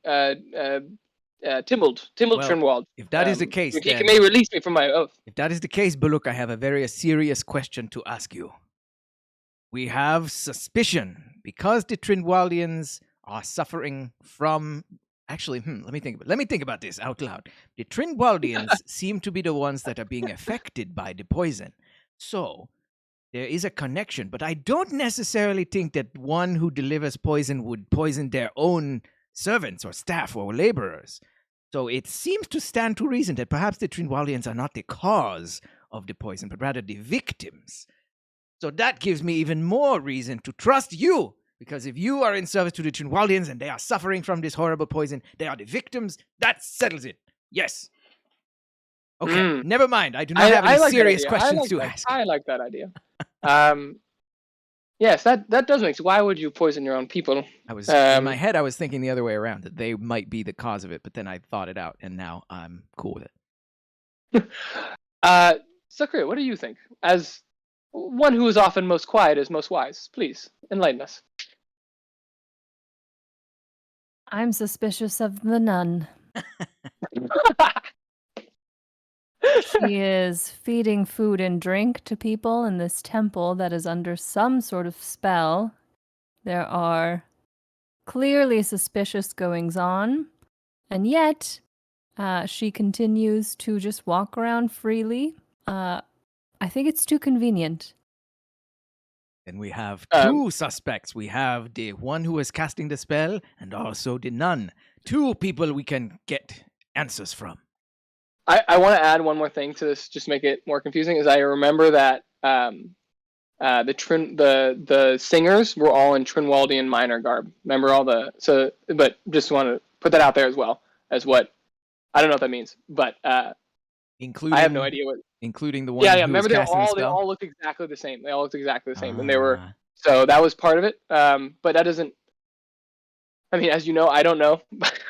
Speaker 2: Timmald Trinwald.
Speaker 1: If that is the case,
Speaker 2: he may release me from my oath.
Speaker 1: If that is the case, Rruukk, I have a very serious question to ask you. We have suspicion because the Trinwaldians are suffering from. Actually, let me think about this out loud. The Trinwaldians seem to be the ones that are being affected by the poison. So, there is a connection, but I don't necessarily think that one who delivers poison would poison their own servants or staff or laborers. So it seems to stand to reason that perhaps the Trinwaldians are not the cause of the poison, but rather the victims. So that gives me even more reason to trust you, because if you are in service to the Trinwaldians and they are suffering from this horrible poison, they are the victims, that settles it. Yes. Okay, never mind. I do not have any serious questions to ask.
Speaker 2: I like that idea. Yes, that does make sense. Why would you poison your own people?
Speaker 1: In my head, I was thinking the other way around, that they might be the cause of it, but then I thought it out, and now I'm cool with
Speaker 2: it. Sacria, what do you think? As one who is often most quiet is most wise. Please, enlighten us.
Speaker 3: I'm suspicious of the nun. She is feeding food and drink to people in this temple that is under some sort of spell. There are clearly suspicious goings on, and yet she continues to just walk around freely. I think it's too convenient.
Speaker 1: And we have two suspects. We have the one who is casting the spell and also the nun. Two people we can get answers from.
Speaker 2: I want to add one more thing to this, just to make it more confusing. Is I remember that the singers were all in Trinwaldian minor garb. Remember but just want to put that out there as well as what I don't know what that means, but
Speaker 1: including
Speaker 2: I have no idea what.
Speaker 1: Including the one.
Speaker 2: Yeah.
Speaker 1: Who
Speaker 2: Remember,
Speaker 1: they
Speaker 2: all looked exactly the same. They all looked exactly the same, and they were. So that was part of it. But that doesn't. I mean, as you know, I don't know.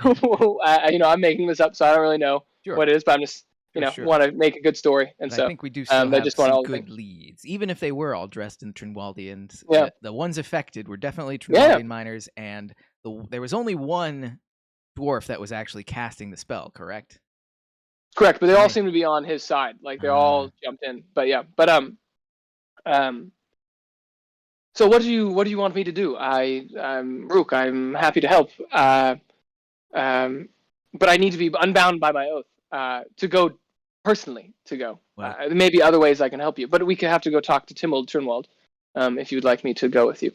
Speaker 2: I'm making this up, so I don't really know what it is. But I'm just, want to make a good story, and so
Speaker 1: I think we do still have
Speaker 2: just
Speaker 1: some good leads, even if they were all dressed in Trinwaldians.
Speaker 2: Yeah.
Speaker 1: The ones affected were definitely Trinwaldian miners, and there was only one dwarf that was actually casting the spell. Correct.
Speaker 2: Correct, but they all seem to be on his side. Like they all jumped in. But yeah, so what do you want me to do? Rruukk, I'm happy to help. But I need to be unbound by my oath to go personally. Wow. There may be other ways I can help you, but we could have to go talk to Timmald Trinwald if you'd like me to go with you.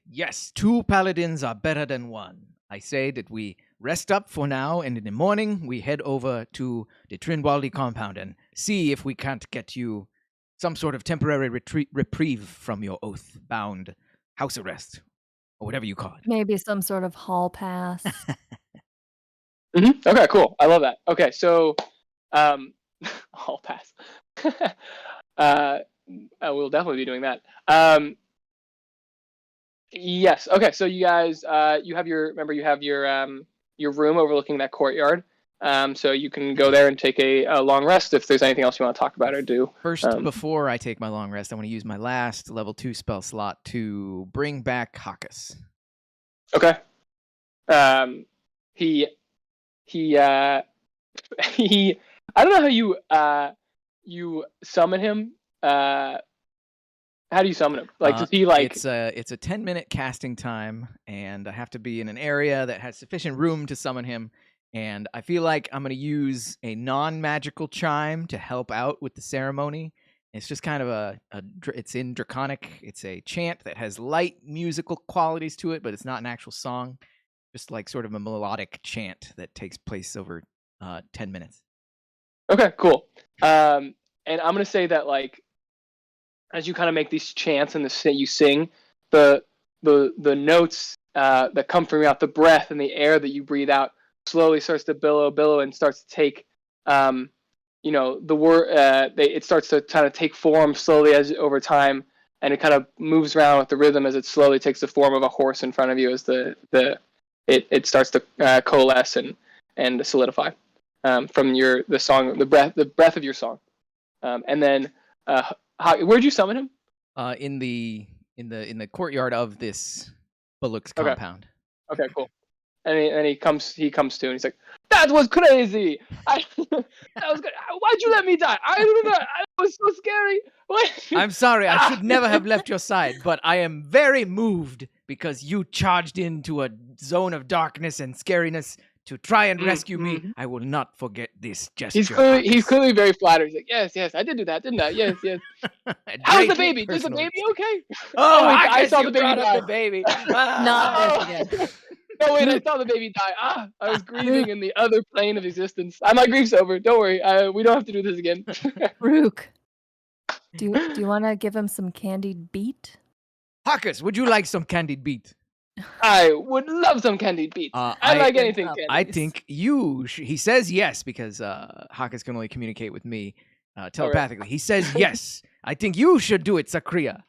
Speaker 1: Yes, two paladins are better than one. I say that we rest up for now, and in the morning we head over to the Trinwaldi compound and see if we can't get you some sort of temporary reprieve from your oath-bound house arrest, or whatever you call it.
Speaker 3: Maybe some sort of hall pass.
Speaker 2: Okay, cool. I love that. Okay, so hall pass. We'll definitely be doing that. Yes. Okay. So you guys, you have your room overlooking that courtyard. So you can go there and take a long rest if there's anything else you want to talk about or do.
Speaker 1: First, before I take my long rest, I want to use my last level 2 spell slot to bring back Hawkus.
Speaker 2: Okay. He I don't know how you summon him. How do you summon him? Like, does he like?
Speaker 1: It's a 10-minute casting time, and I have to be in an area that has sufficient room to summon him. And I feel like I'm going to use a non-magical chime to help out with the ceremony. It's just kind of it's in Draconic. It's a chant that has light musical qualities to it, but it's not an actual song. Just like sort of a melodic chant that takes place over 10 minutes.
Speaker 2: Okay, cool. And I'm gonna say that like, as you kind of make these chants and you sing, the notes that come from your mouth, the breath and the air that you breathe out, slowly starts to billow, and starts to take, the word. It starts to kind of take form slowly over time, and it kind of moves around with the rhythm as it slowly takes the form of a horse in front of you as it starts to coalesce and solidify from the song, the breath of your song, and then where'd you summon him?
Speaker 1: In the courtyard of this Rruuk's compound.
Speaker 2: Okay, cool. And he comes to and he's like, "That was crazy! That was good. Why'd you let me die? I don't know. It was so scary."
Speaker 1: I'm sorry. I should never have left your side, but I am very moved because you charged into a zone of darkness and scariness to try and rescue me. I will not forget this gesture.
Speaker 2: He's clearly very flattered. He's like, yes, I did do that, didn't I? Yes. How's the baby? Is the baby okay?
Speaker 1: Oh,
Speaker 2: I saw the baby die.
Speaker 1: The baby.
Speaker 3: Not this again.
Speaker 2: No, wait, I saw the baby die. I was grieving in the other plane of existence. My grief's over. Don't worry. We don't have to do this again.
Speaker 3: Rruukk, do you want to give him some candied beet?
Speaker 1: Hawkes, would you like some candied beet?
Speaker 2: I would love some candied beet. I like anything candied.
Speaker 1: I think he says yes because Hawkes can only communicate with me telepathically. Right. He says yes. I think you should do it, Sacria.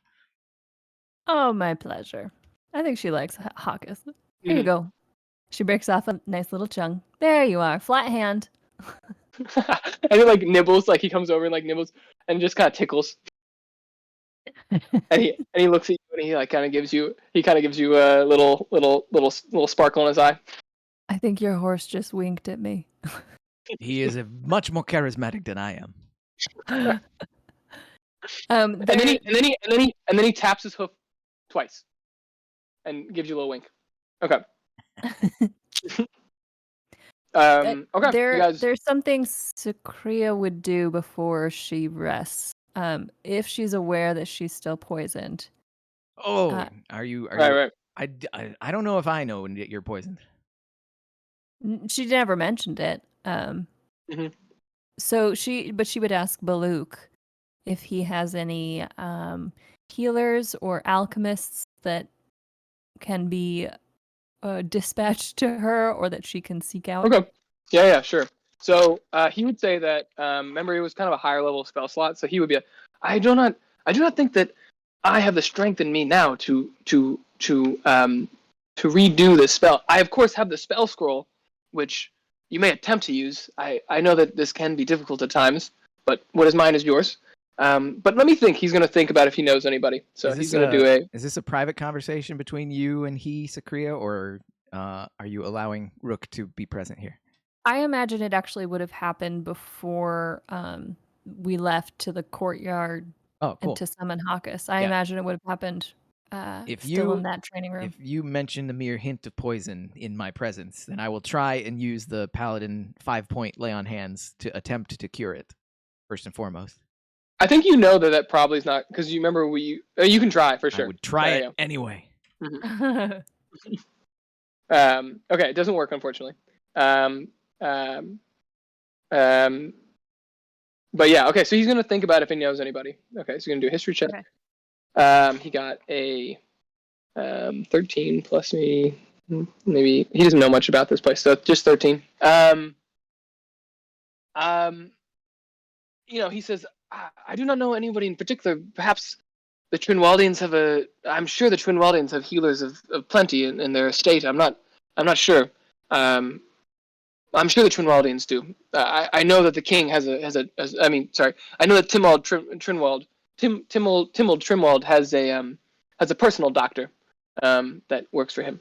Speaker 3: Oh, my pleasure. I think she likes Hawkes. Here you go. She breaks off a nice little chunk. There you are, flat hand.
Speaker 2: And he like nibbles, like he comes over and like nibbles and just kind of tickles. and he looks at you and he like kind of gives you a little sparkle in his eye.
Speaker 3: I think your horse just winked at me.
Speaker 1: He is much more charismatic than I am.
Speaker 2: And then he taps his hoof twice and gives you a little wink. Okay. Okay.
Speaker 3: There's something Sacria would do before she rests. If she's aware that she's still poisoned.
Speaker 1: Oh, are you?
Speaker 2: Right.
Speaker 1: I don't know if I know that you're poisoned.
Speaker 3: She never mentioned it. So she would ask Rruukk if he has any healers or alchemists that can be dispatched to her or that she can seek out.
Speaker 2: Okay. Yeah, sure. So he would say that remember he was kind of a higher level spell slot, so he would be I do not think that I have the strength in me now to redo this spell. I of course have the spell scroll, which you may attempt to use. I know that this can be difficult at times, but what is mine is yours. But let me think. He's going to think about if he knows anybody. So he's going to do
Speaker 1: Is this a private conversation between you and Sacria, or are you allowing Rruukk to be present here?
Speaker 3: I imagine it actually would have happened before we left to the courtyard and to summon Hawkes. I imagine it would have happened still in that training room.
Speaker 1: If you mention the mere hint of poison in my presence, then I will try and use the Paladin 5-point lay on hands to attempt to cure it, first and foremost.
Speaker 2: I think you know that probably is not, because you remember you can try for sure.
Speaker 1: I would try it anyway.
Speaker 2: Mm-hmm. Okay, it doesn't work, unfortunately. But yeah, okay, so he's going to think about if he knows anybody. Okay, so he's going to do a history check. Okay. He got a 13 plus me. Maybe he doesn't know much about this place, so just 13. He says, I do not know anybody in particular. Perhaps the Trinwaldians I'm sure the Trinwaldians have healers of plenty in their estate. I'm not sure. I'm sure the Trinwaldians do. I know that the king I know that Timold Trimwald has a personal doctor that works for him.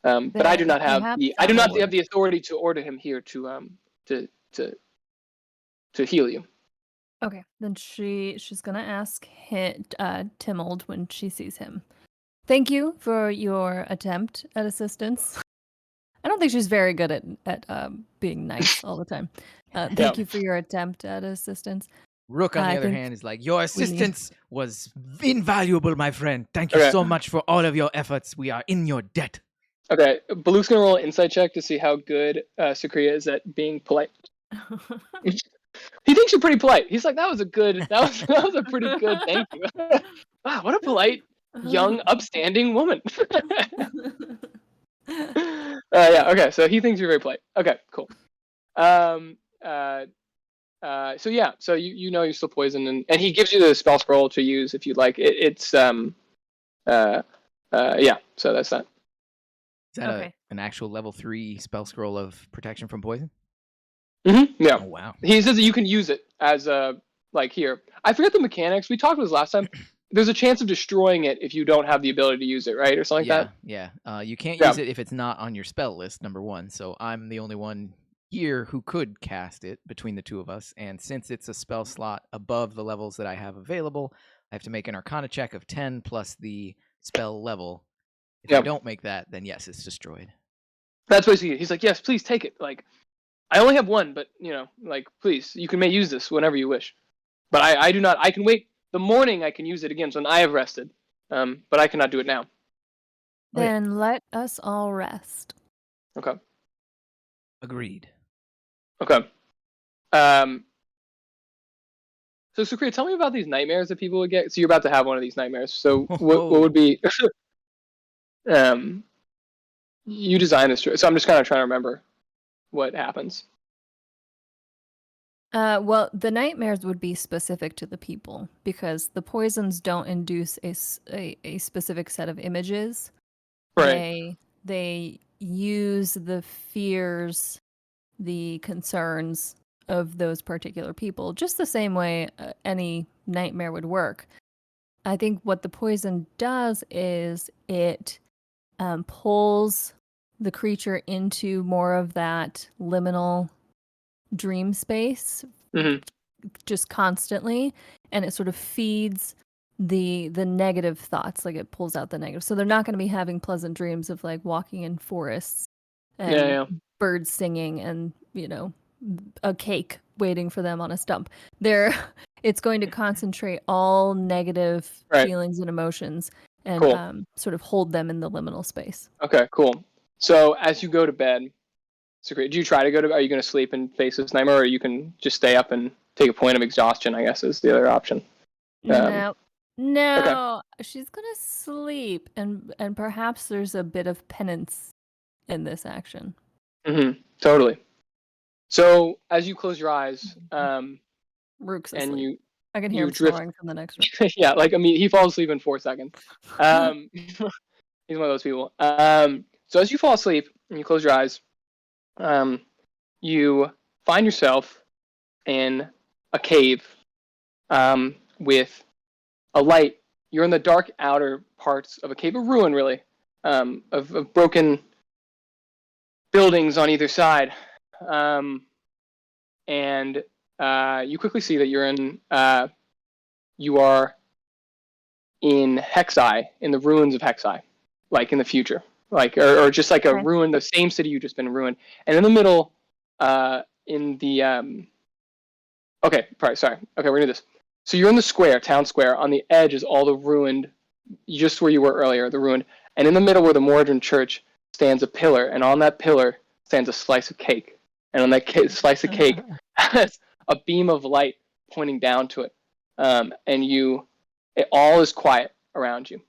Speaker 2: But I do not have
Speaker 3: perhaps
Speaker 2: the authority to order him here to heal you.
Speaker 3: Okay, then she's gonna ask Timold when she sees him. Thank you for your attempt at assistance. I don't think she's very good at being nice all the time. Thank you for your attempt at assistance.
Speaker 1: Rruukk, on the other hand, is like, your assistance was invaluable, my friend. Thank you so much for all of your efforts. We are in your debt.
Speaker 2: Okay, Baluk's gonna roll an insight check to see how good Sacria is at being polite. He thinks you're pretty polite. He's like, that was a pretty good thank you. Wow, what a polite, young, upstanding woman. Yeah, okay, so he thinks you're very polite. Okay, cool. So you're still poisoned, and he gives you the spell scroll to use if you'd like. So that's that.
Speaker 1: Is that an actual level 3 spell scroll of protection from poison?
Speaker 2: Mm-hmm. Yeah.
Speaker 1: Oh, wow.
Speaker 2: He says that you can use it as here. I forget the mechanics. We talked about this last time. There's a chance of destroying it if you don't have the ability to use it, right, or something like that.
Speaker 1: Yeah. You can't use it if it's not on your spell list. Number one. So I'm the only one here who could cast it between the two of us, and since it's a spell slot above the levels that I have available, I have to make an Arcana check of 10 plus the spell level. If I don't make that, then yes, it's destroyed.
Speaker 2: That's basically it. He's like, yes, please take it. Like, I only have one, but please, you can use this whenever you wish. But I do not. I can wait the morning. I can use it again, so I have rested. But I cannot do it now.
Speaker 3: Then let us all rest.
Speaker 2: Okay.
Speaker 1: Agreed.
Speaker 2: Okay. So Sacria, tell me about these nightmares that people would get. So you're about to have one of these nightmares. So what would be? You designed this, so I'm just kind of trying to remember what happens.
Speaker 3: Well, the nightmares would be specific to the people because the poisons don't induce a specific set of images.
Speaker 2: Right.
Speaker 3: They use the fears, the concerns of those particular people, just the same way any nightmare would work. I think what the poison does is it pulls the creature into more of that liminal dream space just constantly, and it sort of feeds the negative thoughts, like it pulls out the negative. So they're not going to be having pleasant dreams of like walking in forests and birds singing and a cake waiting for them on a stump. It's going to concentrate all negative feelings and emotions and sort of hold them in the liminal space.
Speaker 2: Okay, cool. So as you go to bed, Sacria, do you try to go to bed? Are you going to sleep and face this nightmare, or you can just stay up and take a point of exhaustion, I guess, is the other option?
Speaker 3: No, she's going to sleep, and perhaps there's a bit of penance in this action.
Speaker 2: Mm-hmm. Totally. So as you close your eyes,
Speaker 3: Rruuk's
Speaker 2: and
Speaker 3: asleep. I can hear him snoring from the next room.
Speaker 2: Yeah, he falls asleep in 4 seconds. He's one of those people. So as you fall asleep and you close your eyes, you find yourself in a cave with a light. You're in the dark outer parts of a cave, of ruin, really, of broken buildings on either side. And you quickly see that you are in Hecseye, in the ruins of Hecseye, like in the future, or just like a ruin, the same city you've just been ruined. And in the middle, we're gonna do this. So you're in the square, town square. On the edge is all the ruined, just where you were earlier, the ruined. And in the middle, where the Moradin church stands, a pillar, and on that pillar stands a slice of cake. And on that slice of cake has a beam of light pointing down to it. And it all is quiet around you.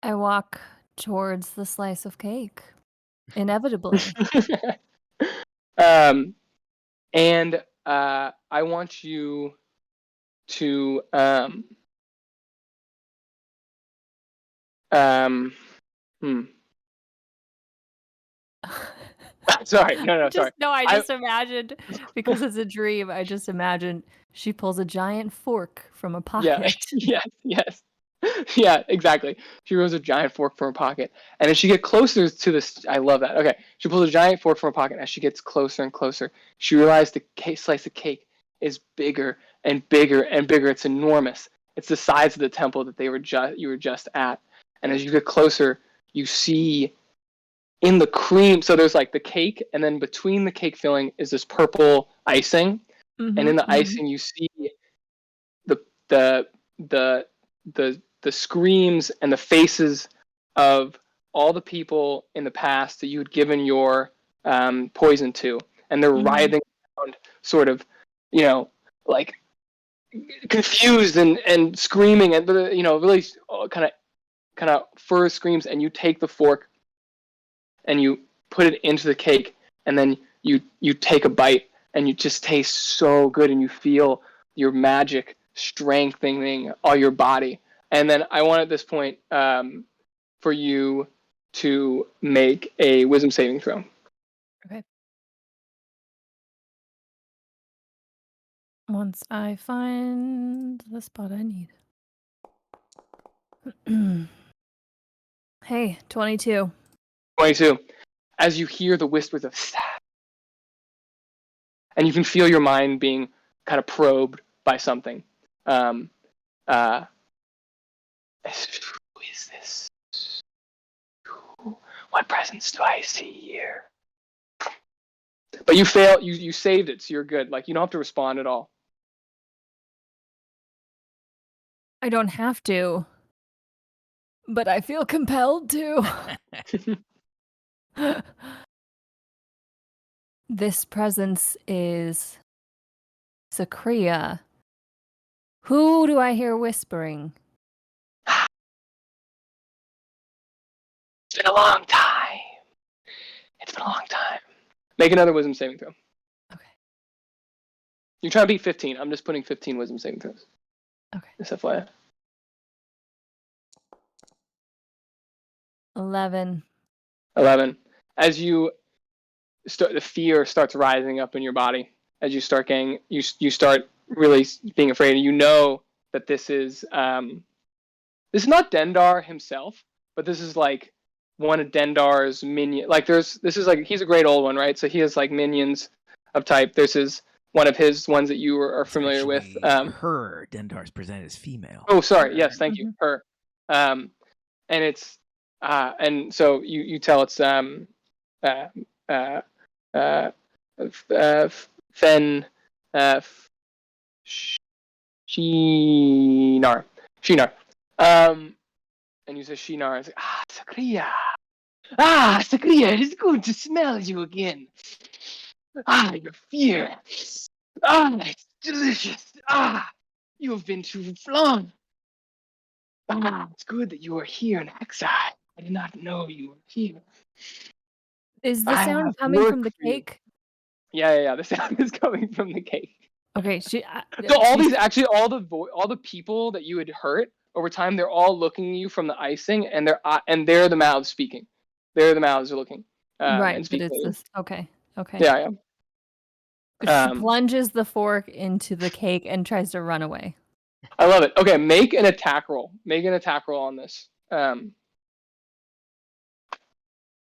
Speaker 3: I walk towards the slice of cake, inevitably.
Speaker 2: And I want you to Sorry, no, sorry.
Speaker 3: I just imagined, because it's a dream, I just imagined she pulls a giant fork from a pocket.
Speaker 2: Yes. Yeah, exactly. She rolls a giant fork from her pocket. And as she gets closer to this, I love that. Okay, she pulls a giant fork from her pocket. As she gets closer and closer, she realizes the slice of cake is bigger and bigger and bigger. It's enormous. It's the size of the temple that you were just at. And as you get closer, you see in the cream, so there's like the cake, and then between the cake filling is this purple icing, and in the icing you see the screams and the faces of all the people in the past that you had given your poison to, and they're writhing around, sort of, like confused and screaming, and really kind of fur screams. And you take the fork and you put it into the cake, and then you take a bite, and you just taste so good, and you feel your magic strengthening all your body. And then I want at this point for you to make a wisdom saving throw.
Speaker 3: Okay. Once I find the spot I need. Hey, 22.
Speaker 2: 22. As you hear the whispers of and you can feel your mind being kind of probed by something. Who is this? What presence do I see here? But you fail. You saved it, so you're good. Like, you don't have to respond at all.
Speaker 3: I don't have to, but I feel compelled to. This presence is Sacria. Who do I hear whispering?
Speaker 2: It's been a long time. It's been a long time. Make another wisdom saving throw.
Speaker 3: Okay.
Speaker 2: You're trying to beat 15. I'm just putting 15 wisdom saving throws.
Speaker 3: Okay.
Speaker 2: Just FYI.
Speaker 3: 11.
Speaker 2: 11. As you start, the fear starts rising up in your body. As you start getting, you start really being afraid. And you know that this is not Dendar himself, but this is like one of Dendar's minions. Like, this is like, he's a great old one, right? So he has like minions of type. This is one of his ones that you are familiar with.
Speaker 1: Her Dendar's presented as female.
Speaker 2: Oh, sorry. Yes, thank you. Her. And it's and so you tell it's Fen Shinar. And you say Shinar. It's like, Sacria, it is good to smell you again. Your fear. It's delicious. You have been too long. It's good that you are here in Hecseye. I did not know you were here.
Speaker 3: Is the sound coming from the cake?
Speaker 2: Yeah. The sound is coming from the cake.
Speaker 3: Okay.
Speaker 2: So all the people that you had hurt over time, they're all looking at you from the icing, and they're the mouths speaking. They're the mouths are looking.
Speaker 3: Right, but it's this. Okay.
Speaker 2: Yeah.
Speaker 3: She plunges the fork into the cake and tries to run away.
Speaker 2: I love it. Okay, make an attack roll. Make an attack roll on this.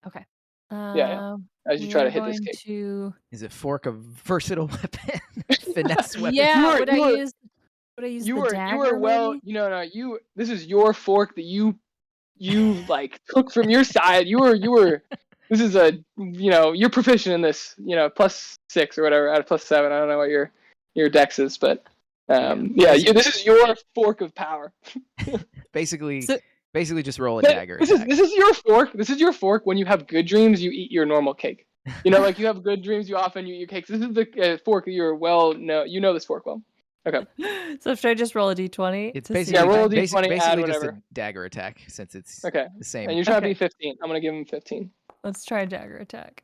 Speaker 3: Okay.
Speaker 2: Yeah. As you try to hit this cake.
Speaker 1: Is it fork a versatile weapon? Finesse weapon?
Speaker 3: Yeah. Would I use the dagger?
Speaker 2: You were well. No. This is your fork that you like took from your side. You were. This is you're proficient in this. +6 or whatever out of +7. I don't know what your dex is, but this is your fork of power.
Speaker 1: Basically just roll a dagger.
Speaker 2: This is your fork. This is your fork. When you have good dreams, you eat your normal cake. Like you have good dreams, you often eat your cakes. This is the fork that you're this fork well. Okay.
Speaker 3: So should I just roll a d20?
Speaker 1: It's basically
Speaker 2: roll a d20,
Speaker 1: basically
Speaker 2: add
Speaker 1: just
Speaker 2: whatever.
Speaker 1: a dagger attack, since it's
Speaker 2: okay.
Speaker 1: The same.
Speaker 2: And you're trying to be 15. I'm gonna give him 15.
Speaker 3: Let's try dagger attack.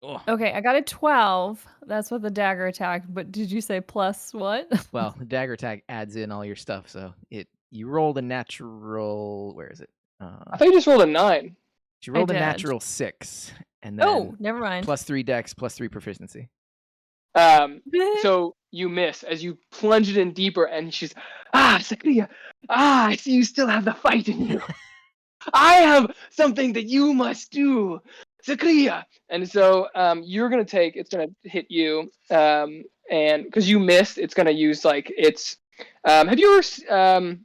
Speaker 1: Oh.
Speaker 3: Okay, I got a 12. That's with the dagger attack. But did you say plus what?
Speaker 1: Well, the dagger attack adds in all your stuff, so you rolled a natural. Where is it?
Speaker 2: I thought you just rolled a 9.
Speaker 1: She rolled a
Speaker 3: did.
Speaker 1: natural 6, and then
Speaker 3: Oh, never mind.
Speaker 1: +3 dex, +3 proficiency.
Speaker 2: So you miss as you plunge it in deeper, and she's, Sacria, I see you still have the fight in you. I have something that you must do, Sacria. And so you're gonna take. It's gonna hit you, and because you missed, it's gonna use like its. Have you ever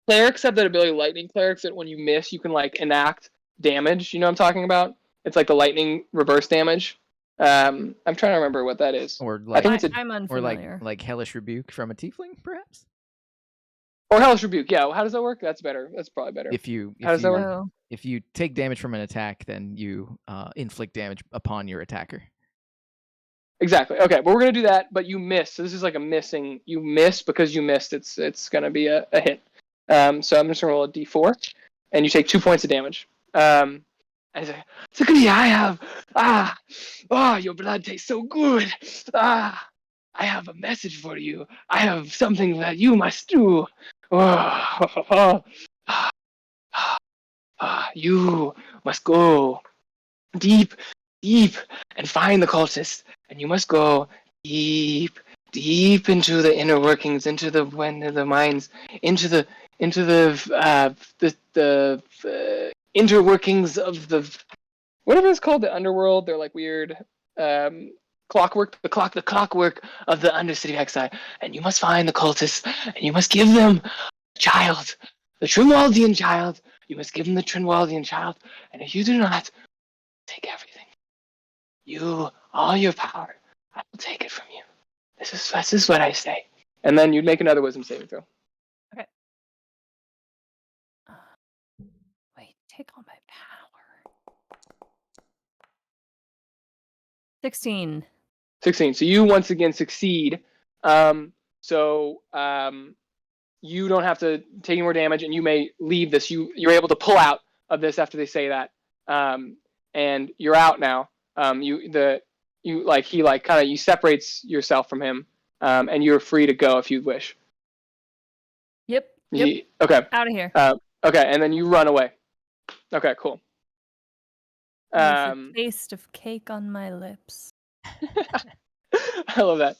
Speaker 2: clerics have that ability, lightning clerics, that when you miss, you can like enact damage. You know what I'm talking about? It's like the lightning reverse damage. I'm trying to remember what that is.
Speaker 1: Or
Speaker 2: I think
Speaker 1: like,
Speaker 2: it's
Speaker 3: I'm
Speaker 1: or
Speaker 3: unfamiliar.
Speaker 1: like hellish rebuke from a tiefling, perhaps.
Speaker 2: or hellish rebuke. Yeah, well, how does that work? That's better. That's probably better. How does that work?
Speaker 3: Oh.
Speaker 1: If you take damage from an attack, then you inflict damage upon your attacker.
Speaker 2: Exactly. Okay, but we're gonna do that. But you miss. So this is like a missing. You miss because you missed. It's gonna be a hit. So I'm just gonna roll a d4, and you take 2 points of damage. And I say, Sacria, I have your blood tastes so good. I have a message for you. I have something that you must do. You must go deep, deep, and find the cultists. And you must go deep, deep into the inner workings, into the minds, into the inner workings of the whatever it's called, the underworld. They're like weird clockwork, the clockwork of the undercity Hecseye. And you must find the cultists, and you must give them a child, the Trinwaldian child. You must give them the Trinwaldian child. And if you do not, take everything. All your power, I will take it from you. This is what I say. And then you'd make another wisdom saving throw.
Speaker 3: Okay. Wait, take all my power. 16.
Speaker 2: 16. So you once again succeed. You don't have to take any more damage, and you may leave this. You're able to pull out of this after they say that, and you're out now. You separates yourself from him, and you're free to go if you wish.
Speaker 3: Yep.
Speaker 2: Okay.
Speaker 3: Out of here.
Speaker 2: Okay, and then you run away. Okay, cool.
Speaker 3: With a taste of cake on my lips.
Speaker 2: I love that.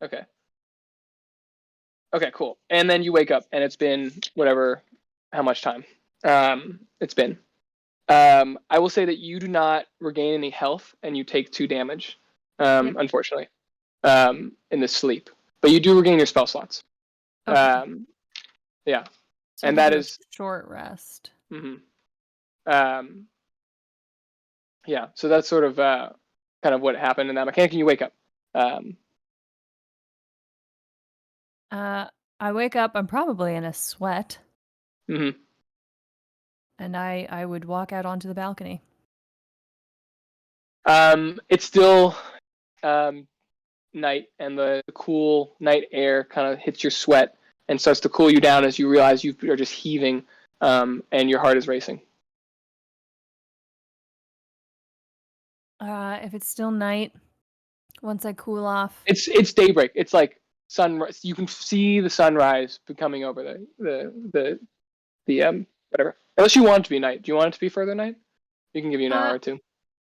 Speaker 2: Okay. Okay, cool. And then you wake up, and it's been how much time it's been. I will say that you do not regain any health, and you take 2 damage, unfortunately, in this sleep. But you do regain your spell slots.
Speaker 3: Okay.
Speaker 2: Yeah.
Speaker 3: So
Speaker 2: and that is
Speaker 3: short rest.
Speaker 2: Mm-hmm. Yeah, so that's sort of kind of what happened in that mechanic, and you wake up.
Speaker 3: I wake up, I'm probably in a sweat.
Speaker 2: Mm-hmm.
Speaker 3: And I would walk out onto the balcony.
Speaker 2: It's still night, and the cool night air kind of hits your sweat and starts to cool you down as you realize you are just heaving, and your heart is racing.
Speaker 3: If it's still night, once I cool off.
Speaker 2: It's daybreak. It's like sunrise. You can see the sunrise coming over the whatever. Unless you want it to be night. Do you want it to be further night? You can give you an hour or two.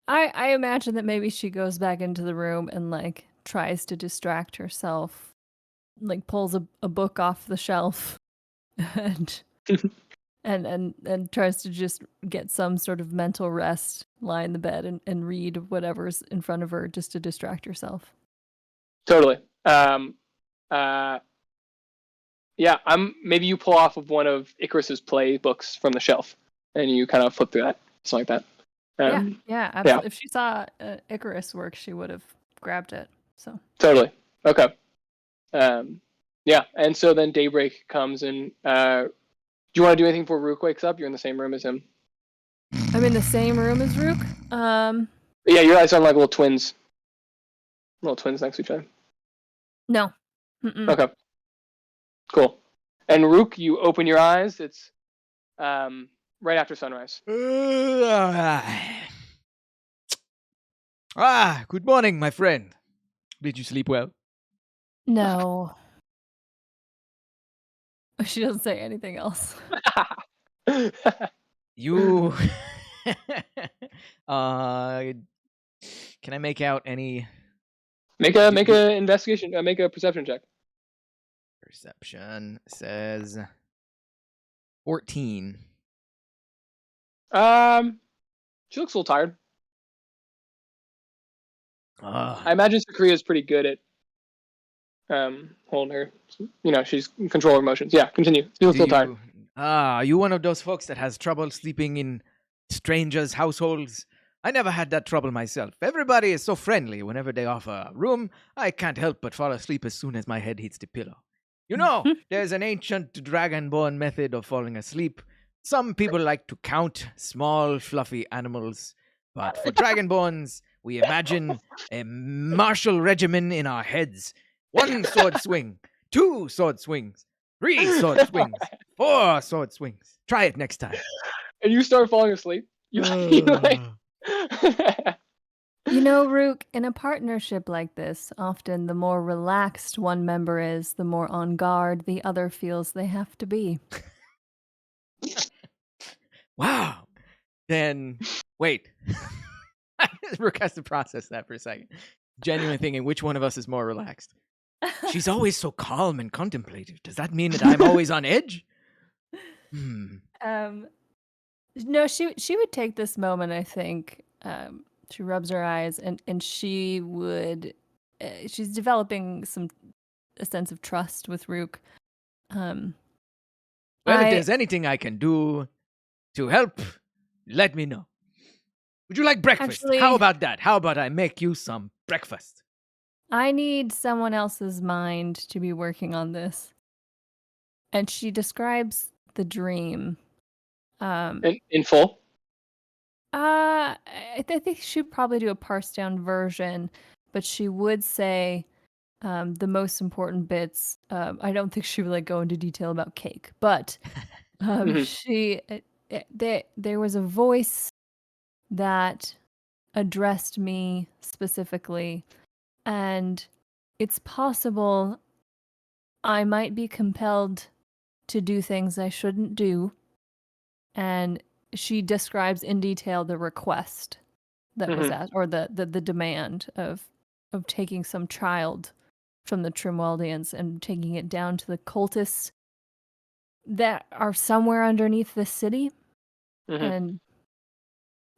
Speaker 3: I imagine that maybe she goes back into the room and like tries to distract herself, like pulls a book off the shelf and and tries to just get some sort of mental rest, lie in the bed and read whatever's in front of her just to distract herself.
Speaker 2: Totally. Yeah, maybe you pull off of one of Icarus's play books from the shelf, and you kind of flip through that, something like that.
Speaker 3: Yeah, absolutely. Yeah. If she saw Icarus work, she would have grabbed it. So
Speaker 2: totally. Okay. Yeah, and so then daybreak comes, and do you want to do anything before Rruukk wakes up? You're in the same room as him.
Speaker 3: I'm in the same room as Rruukk.
Speaker 2: Yeah, your eyes are like little twins next to each other.
Speaker 3: No. Mm-mm.
Speaker 2: Okay. Cool. And Rruukk, you open your eyes. It's right after sunrise.
Speaker 1: Good morning, my friend. Did you sleep well?
Speaker 3: No. She doesn't say anything else.
Speaker 1: You. Can I make out any
Speaker 2: Make a investigation. Make a perception check.
Speaker 1: perception? Says 14.
Speaker 2: She looks a little tired. I imagine Sacria is pretty good at holding her. She's in control of emotions. Yeah, continue. She looks a little tired.
Speaker 1: You one of those folks that has trouble sleeping in strangers' households? I never had that trouble myself. Everybody is so friendly whenever they offer a room. I can't help but fall asleep as soon as my head hits the pillow. You know, there's an ancient Dragonborn method of falling asleep. Some people like to count small, fluffy animals. But for Dragonborns, we imagine a martial regimen in our heads. 1 sword swing, 2 sword swings, 3 sword swings, 4 sword swings. Try it next time.
Speaker 2: And you start falling asleep.
Speaker 3: Rruukk, in a partnership like this, often the more relaxed one member is, the more on guard the other feels they have to be.
Speaker 1: Wow. Then, wait. Rruukk has to process that for a second. Genuinely thinking, which one of us is more relaxed? She's always so calm and contemplative. Does that mean that I'm always on edge?
Speaker 3: No, she would take this moment, I think. She rubs her eyes and she would she's developing a sense of trust with Rruukk.
Speaker 1: Well, if there's anything I can do to help, let me know. Would you like breakfast?
Speaker 3: Actually,
Speaker 1: how about that? How about I make you some breakfast?
Speaker 3: I need someone else's mind to be working on this. And she describes the dream.
Speaker 2: In full?
Speaker 3: I think she'd probably do a parsed down version, but she would say the most important bits. I don't think she would go into detail about cake, but there was a voice that addressed me specifically, and it's possible I might be compelled to do things I shouldn't do. And she describes in detail the request that was asked, or the demand of taking some child from the Trimweldians and taking it down to the cultists that are somewhere underneath the city. And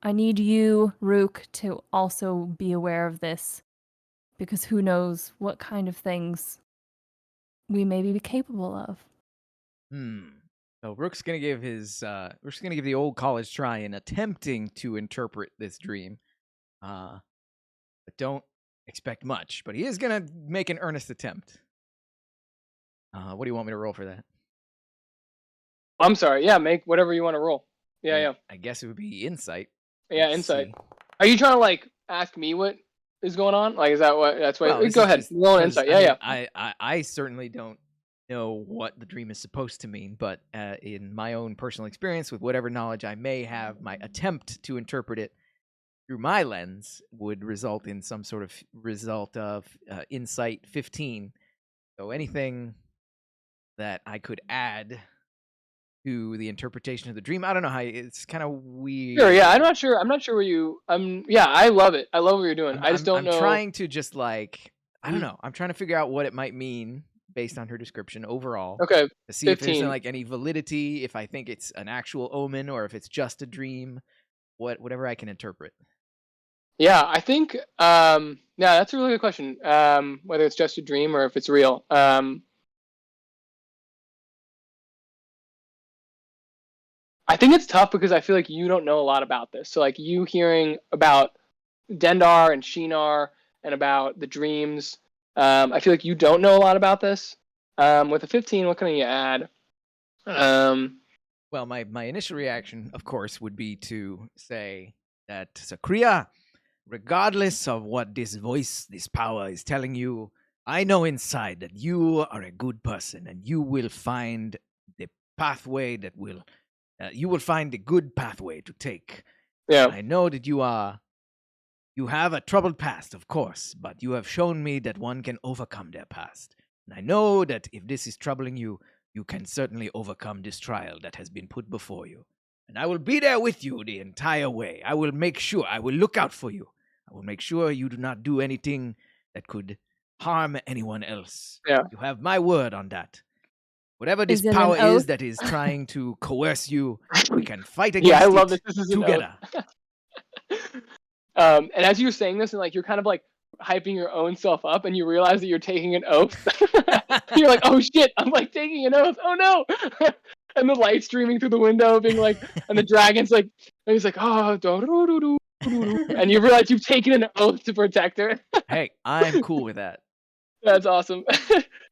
Speaker 3: I need you, Rruukk, to also be aware of this, because who knows what kind of things we may be capable of.
Speaker 1: So Rruuk's gonna give the old college try in attempting to interpret this dream. But don't expect much. But he is gonna make an earnest attempt. What do you want me to roll for that?
Speaker 2: I'm sorry. Yeah, make whatever you want to roll. Yeah.
Speaker 1: I guess it would be insight.
Speaker 2: Yeah, insight. Are you trying to ask me what is going on? Is that what? That's why. Well, go ahead. Roll insight. Yeah.
Speaker 1: I certainly don't know what the dream is supposed to mean, but in my own personal experience, with whatever knowledge I may have, my attempt to interpret it through my lens would result in some sort of result of insight 15. So anything that I could add to the interpretation of the dream, I don't know how. It's kind of weird.
Speaker 2: Sure. Yeah, I'm not sure where you. Yeah, I love it. I love what you're doing. I just don't know.
Speaker 1: I'm trying to just I don't know. I'm trying to figure out what it might mean based on her description overall.
Speaker 2: Okay.
Speaker 1: To see 15. If there's any validity, if I think it's an actual omen or if it's just a dream, whatever I can interpret.
Speaker 2: Yeah, I think that's a really good question. Whether it's just a dream or if it's real. I think it's tough because I feel like you don't know a lot about this. So you hearing about Dendar and Shinar and about the dreams, I feel like you don't know a lot about this. With a 15, what can you add?
Speaker 1: Well, my initial reaction, of course, would be to say that Sacria, regardless of what this voice, this power is telling you, I know inside that you are a good person and you will find the pathway that will... you will find a good pathway to take.
Speaker 2: Yeah.
Speaker 1: I know that you have a troubled past, of course, but you have shown me that one can overcome their past. And I know that if this is troubling you, you can certainly overcome this trial that has been put before you. And I will be there with you the entire way. I will make sure, I will look out for you. I will make sure you do not do anything that could harm anyone else.
Speaker 2: Yeah.
Speaker 1: You have my word on that. Whatever this
Speaker 3: Is it an
Speaker 1: power is
Speaker 3: oath?
Speaker 1: that is trying to coerce you, we can fight against
Speaker 2: Yeah, I love
Speaker 1: it
Speaker 2: this is an
Speaker 1: together.
Speaker 2: And as you're saying this, and like you're kind of like hyping your own self up, and you realize that you're taking an oath. You're like, oh shit, I'm like taking an oath. Oh no! And the light streaming through the window, being like, and the dragon's like, and he's like, oh, and you realize you've taken an oath to protect her.
Speaker 1: Hey, I'm cool with that.
Speaker 2: That's awesome.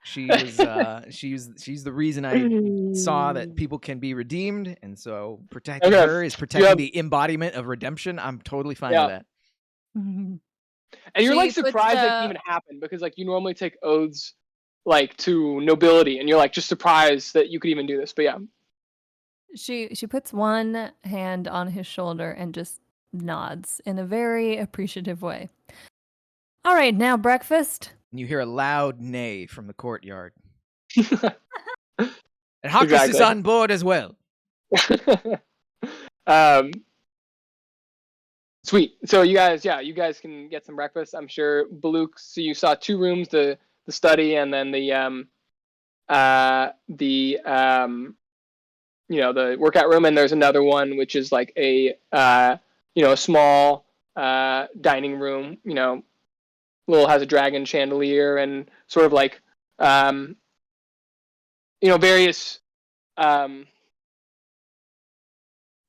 Speaker 1: She's the reason I saw that people can be redeemed, and so protecting
Speaker 2: Okay.
Speaker 1: her is protecting the embodiment of redemption. I'm totally fine with that.
Speaker 3: Mhm.
Speaker 2: And you're like
Speaker 3: She puts
Speaker 2: surprised that
Speaker 3: the-
Speaker 2: it even happened, because like you normally take oaths like to nobility, and you're like just surprised that you could even do this. But yeah.
Speaker 3: She puts one hand on his shoulder and just nods in a very appreciative way. All right, now breakfast.
Speaker 1: And you hear a loud neigh from the courtyard. And Hawkus is
Speaker 2: Exactly.
Speaker 1: on board as well.
Speaker 2: Sweet. So you guys can get some breakfast. I'm sure Baluk. So you saw two rooms: the study, and then the the workout room. And there's another one which is like a a small dining room. Has a dragon chandelier and sort of like various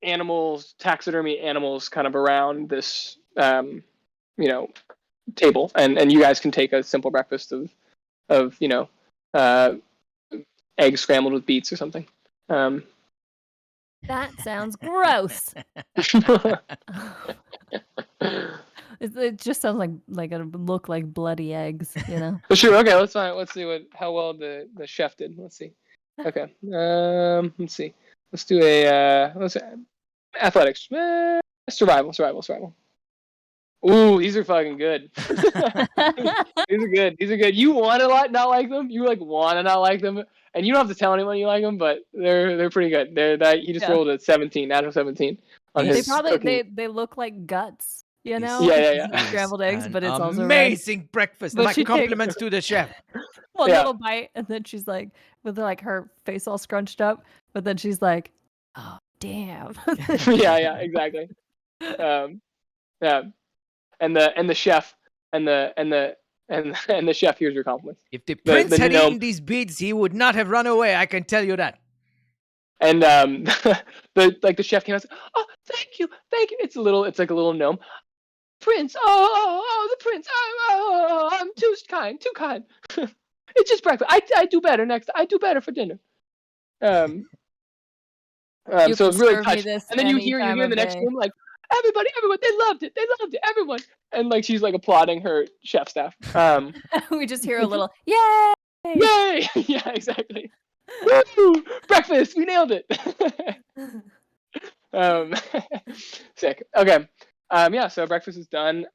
Speaker 2: animals, taxidermy animals, kind of around this table, and you guys can take a simple breakfast of eggs scrambled with beets or something.
Speaker 3: That sounds gross. It just sounds like it would look like bloody eggs, you know.
Speaker 2: Sure. Okay. Let's find. Let's see how well the chef did. Let's see. Okay. Let's see. Let's do athletics. Survival. Ooh, these are fucking good. These are good. You want to not like them. You like want to not like them, and you don't have to tell anyone you like them. But they're pretty good. He just rolled a 17, natural 17 on
Speaker 3: They
Speaker 2: his.
Speaker 3: probably
Speaker 2: cooking.
Speaker 3: they look like guts, you know.
Speaker 2: Yeah.
Speaker 3: It's scrambled eggs,
Speaker 1: An
Speaker 3: but it's also red.
Speaker 1: amazing breakfast.
Speaker 3: But
Speaker 1: My
Speaker 3: she takes-
Speaker 1: compliments to the chef.
Speaker 3: One
Speaker 2: Yeah.
Speaker 3: little bite, and then she's like, with like her face all scrunched up, but then she's like, "Oh, damn."
Speaker 2: yeah, exactly. Yeah, and the chef and the chef hears your compliments.
Speaker 1: If the prince
Speaker 2: the
Speaker 1: had
Speaker 2: gnome-
Speaker 1: eaten these beads, he would not have run away. I can tell you that.
Speaker 2: And the chef came out and said, "Oh, thank you. It's like a little gnome. Prince, the prince. Oh, I'm too kind. It's just breakfast. I do better next. I do better for dinner." So it's really
Speaker 3: serve me
Speaker 2: touched.
Speaker 3: this
Speaker 2: And then you
Speaker 3: any
Speaker 2: hear
Speaker 3: time
Speaker 2: in the
Speaker 3: of
Speaker 2: next
Speaker 3: day.
Speaker 2: room like, everyone, they loved it, everyone. And like she's like applauding her chef staff.
Speaker 3: We just hear a little, "Yay!"
Speaker 2: Yay! Yeah, exactly. Woo! Breakfast, we nailed it. Sick. Okay. Yeah, so breakfast is done.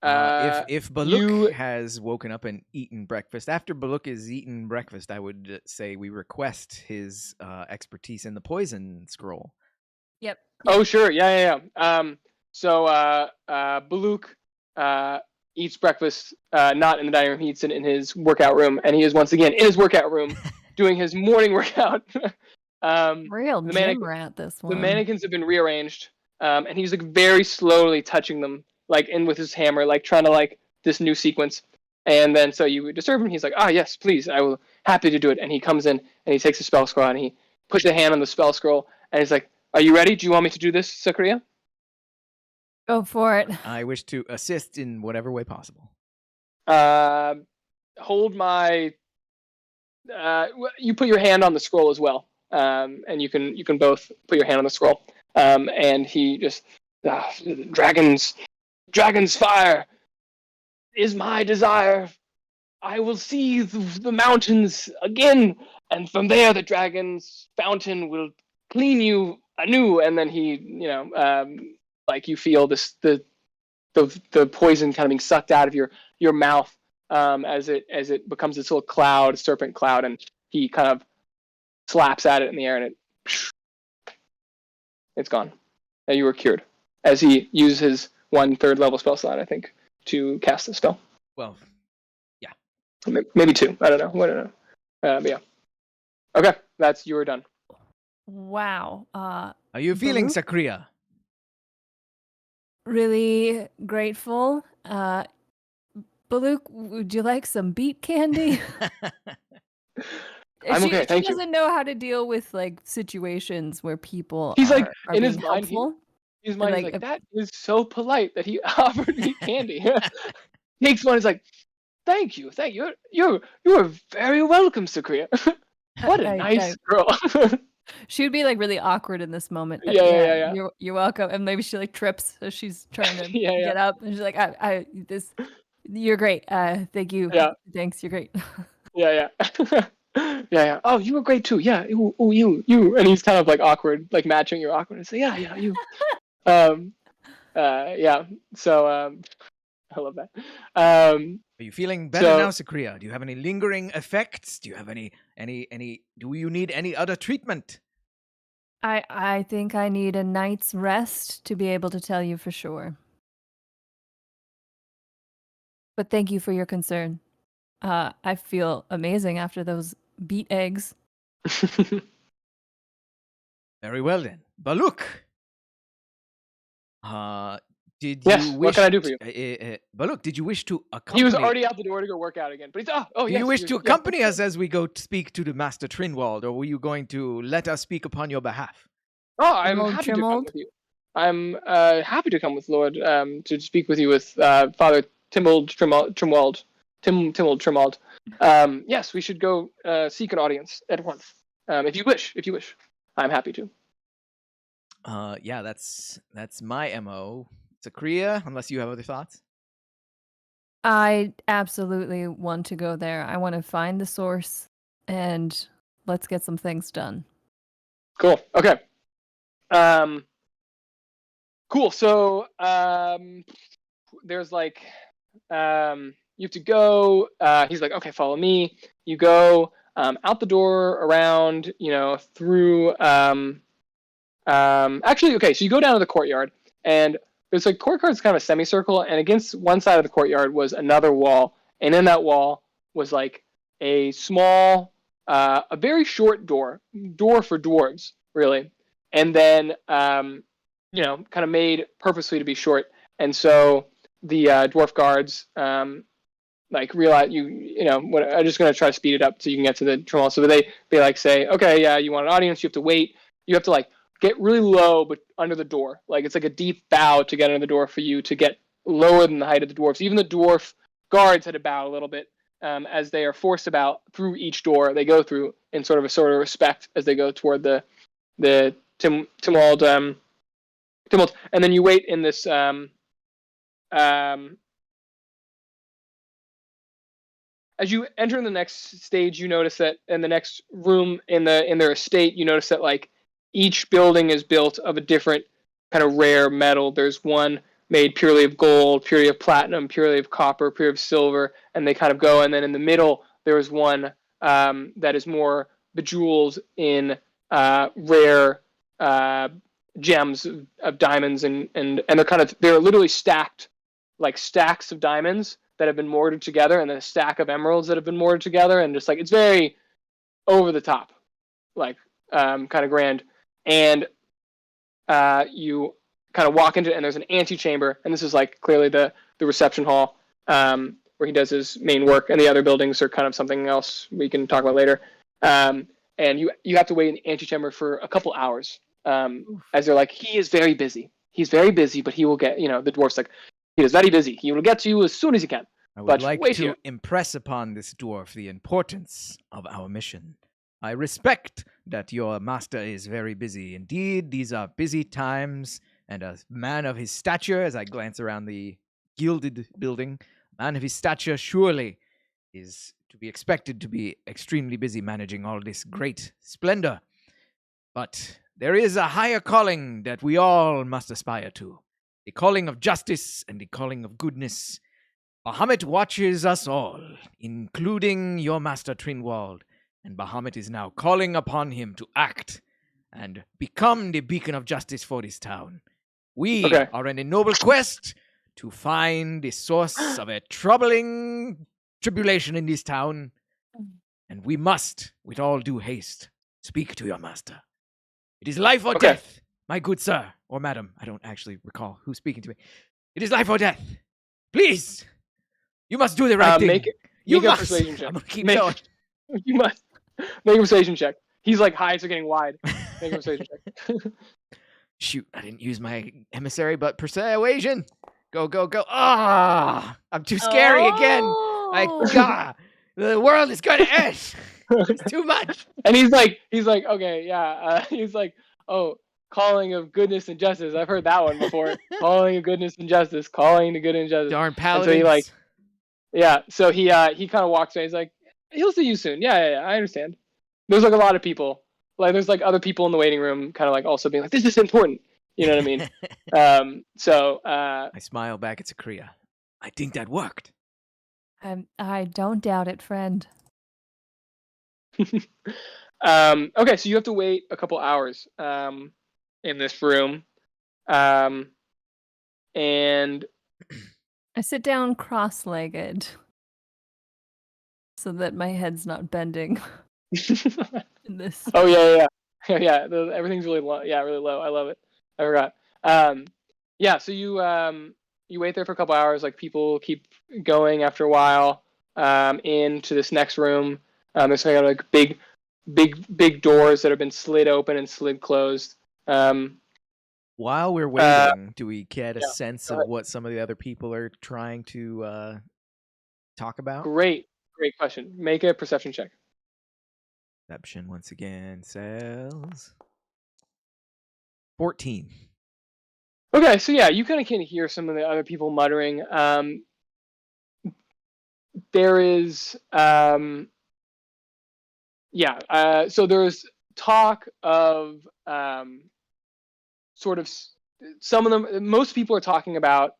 Speaker 1: If Baluk has woken up and eaten breakfast, after Baluk has eaten breakfast, I would say we request his expertise in the poison scroll.
Speaker 3: Yep.
Speaker 2: Oh, sure. Yeah. So Baluk eats breakfast not in the dining room. He eats it in his workout room, and he is once again in his workout room doing his morning workout.
Speaker 3: Real
Speaker 2: the
Speaker 3: gym rat, this one.
Speaker 2: The mannequins have been rearranged, and he's like very slowly touching them, like in with his hammer, like trying to like this new sequence. And then so you disturb him. He's like, yes, please, I will happy to do it. And he comes in and he takes a spell scroll and he pushes a hand on the spell scroll and he's like, "Are you ready? Do you want me to do this, Sacria?"
Speaker 3: Go for it.
Speaker 1: I wish to assist in whatever way possible.
Speaker 2: Hold my. You put your hand on the scroll as well, and you can both put your hand on the scroll. And he just dragons fire is my desire. I will see the mountains again, and from there the dragon's fountain will clean you anew. And then he, like you feel this the poison kind of being sucked out of your mouth as it becomes this little cloud, serpent cloud, and he kind of slaps at it in the air, and it's gone. And you were cured. As he used his 1/3 level spell slot, I think, to cast the spell.
Speaker 1: Well, yeah.
Speaker 2: Maybe 2. I don't know. But yeah. Okay, you were done.
Speaker 3: Wow.
Speaker 1: Are you feeling,
Speaker 3: Rruukk?
Speaker 1: Sacria?
Speaker 3: Really grateful. Baluk, would you like some beet candy?
Speaker 2: I'm okay, thank you.
Speaker 3: She doesn't know how to deal with like situations where people
Speaker 2: He's
Speaker 3: are,
Speaker 2: like,
Speaker 3: are
Speaker 2: in
Speaker 3: being
Speaker 2: his mind,
Speaker 3: helpful.
Speaker 2: He's like, that is so polite that he offered me candy. Takes one, he's like, thank you. You are very welcome, Sacria. What a nice girl.
Speaker 3: She would be like really awkward in this moment.
Speaker 2: Yeah.
Speaker 3: You're welcome. And maybe she like trips as she's trying to get up, and she's like, you're great. Thank you.
Speaker 2: Yeah.
Speaker 3: Thanks. You're great.
Speaker 2: Yeah. Yeah. Oh, you were great too. Yeah. Oh, you. And he's kind of like awkward, like matching your awkwardness. Yeah, you. Yeah. So, I love that.
Speaker 1: Are you feeling better now, Sacria? Do you have any lingering effects? Do you have any? Do you need any other treatment?
Speaker 3: I think I need a night's rest to be able to tell you for sure. But thank you for your concern. I feel amazing after those beet eggs.
Speaker 1: Very well then. Baluk! Did
Speaker 2: yes,
Speaker 1: you wish
Speaker 2: what can I do for you?
Speaker 1: Baluk, did you wish to accompany...
Speaker 2: He was already out the door to go work out again. But he's,
Speaker 1: do you wish to accompany us as we go to speak to the Master Trinwald, or were you going to let us speak upon your behalf?
Speaker 2: Oh, I'm happy to come with you. I'm happy to come with Lord to speak with you with Father Timold Trimwald. Yes, we should go seek an audience at once. If you wish. I'm happy to.
Speaker 1: Yeah, that's my MO. Sacria, unless you have other thoughts?
Speaker 3: I absolutely want to go there. I want to find the source, and let's get some things done.
Speaker 2: Cool. Okay. Cool. So, there's like, you have to go. He's like, okay, follow me. You go out the door, around, through. Actually, okay. So you go down to the courtyard, and there's like courtyard's kind of a semicircle, and against one side of the courtyard was another wall, and in that wall was like a small, a very short door for dwarves, really, and then kind of made purposely to be short, and so the dwarf guards like realize I'm just gonna try to speed it up so you can get to the terminal. So they like say, okay, yeah, you want an audience, you have to wait, you have to like get really low, but under the door. Like it's like a deep bow to get under the door for you to get lower than the height of the dwarfs. Even the dwarf guards had to bow a little bit as they are forced about through each door they go through in sort of respect as they go toward the Timold. And then you wait in this. As you enter in the next stage, you notice that in the next room in their estate, you notice that like each building is built of a different kind of rare metal. There's one made purely of gold, purely of platinum, purely of copper, purely of silver, and they kind of go. And then in the middle, there is one that is more bejeweled in rare gems of diamonds, and they're literally stacked, like stacks of diamonds that have been mortared together, and then a stack of emeralds that have been mortared together, and just like it's very over the top, like kind of grand. And you kind of walk into it, and there's an antechamber, and this is like clearly the reception hall where he does his main work, and the other buildings are kind of something else we can talk about later. And you have to wait in the antechamber for a couple hours as they're like, he is very busy. He's very busy, but he will get, the dwarf's like, he is very busy. He will get to you as soon as he can.
Speaker 1: I would like to impress upon this dwarf the importance of our mission. I respect that your master is very busy. Indeed, these are busy times, and a man of his stature, as I glance around the gilded building, a man of his stature surely is to be expected to be extremely busy managing all this great splendor. But there is a higher calling that we all must aspire to, the calling of justice and the calling of goodness. Bahamut watches us all, including your master Trinwald, and Bahamut is now calling upon him to act and become the beacon of justice for this town. We
Speaker 2: Okay.
Speaker 1: are on a noble quest to find the source of a troubling tribulation in this town, and we must, with all due haste, speak to your master. It is life or
Speaker 2: Okay.
Speaker 1: death, my good sir, or madam. I don't actually recall who's speaking to me. It is life or death. Please, you must do the right thing.
Speaker 2: Make
Speaker 1: you
Speaker 2: a
Speaker 1: must.
Speaker 2: persuasion check.
Speaker 1: I'm gonna keep
Speaker 2: Make-
Speaker 1: going.
Speaker 2: You must make a persuasion check. He's like, eyes are getting wide. Make a persuasion check.
Speaker 1: Shoot, I didn't use my emissary, but persuasion. Go, go, go. Ah, I'm too scary again. The world is going to end. It's too much.
Speaker 2: And he's like, okay, yeah. He's like, oh, calling of goodness and justice. I've heard that one before. Calling of goodness and justice. Calling to good and justice.
Speaker 1: Darn
Speaker 2: And
Speaker 1: paladins.
Speaker 2: so he like, yeah. So he kind of walks away. He's like, he'll see you soon. Yeah. I understand. There's like a lot of people. Like there's like other people in the waiting room, kind of like also being like, this is important. You know what I mean?
Speaker 1: I smile back at Sacria. I think that worked.
Speaker 3: I don't doubt it, friend.
Speaker 2: Okay, so you have to wait a couple hours in this room. And
Speaker 3: I sit down cross-legged so that my head's not bending in this.
Speaker 2: oh yeah. Everything's really low. Yeah, really low. I love it. I forgot. Yeah. So you wait there for a couple hours. Like people keep going after a while. Into this next room. There's like big doors that have been slid open and slid closed.
Speaker 1: While we're waiting, do we get a sense
Speaker 2: go
Speaker 1: of
Speaker 2: ahead.
Speaker 1: what some of the other people are trying to talk about?
Speaker 2: Great question. Make a perception check.
Speaker 1: Perception once again says 14.
Speaker 2: Okay, so yeah, you kind of can hear some of the other people muttering. There is, so there's talk of sort of some of them. Most people are talking about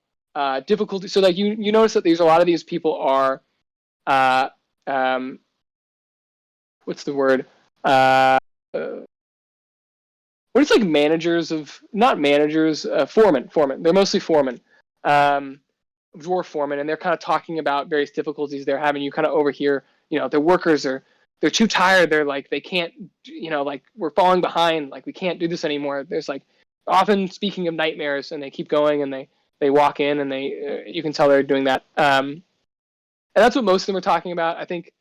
Speaker 2: difficulty. So like you notice that there's a lot of these people are, what's the word? What is like managers of, not managers, foremen. They're mostly foremen, dwarf foremen, and they're kind of talking about various difficulties they're having. You kind of overhear, their workers they're too tired. They're like, they can't, like we're falling behind. Like we can't do this anymore. There's like often speaking of nightmares, and they keep going, and they walk in, and they you can tell they're doing that. And that's what most of them are talking about. I think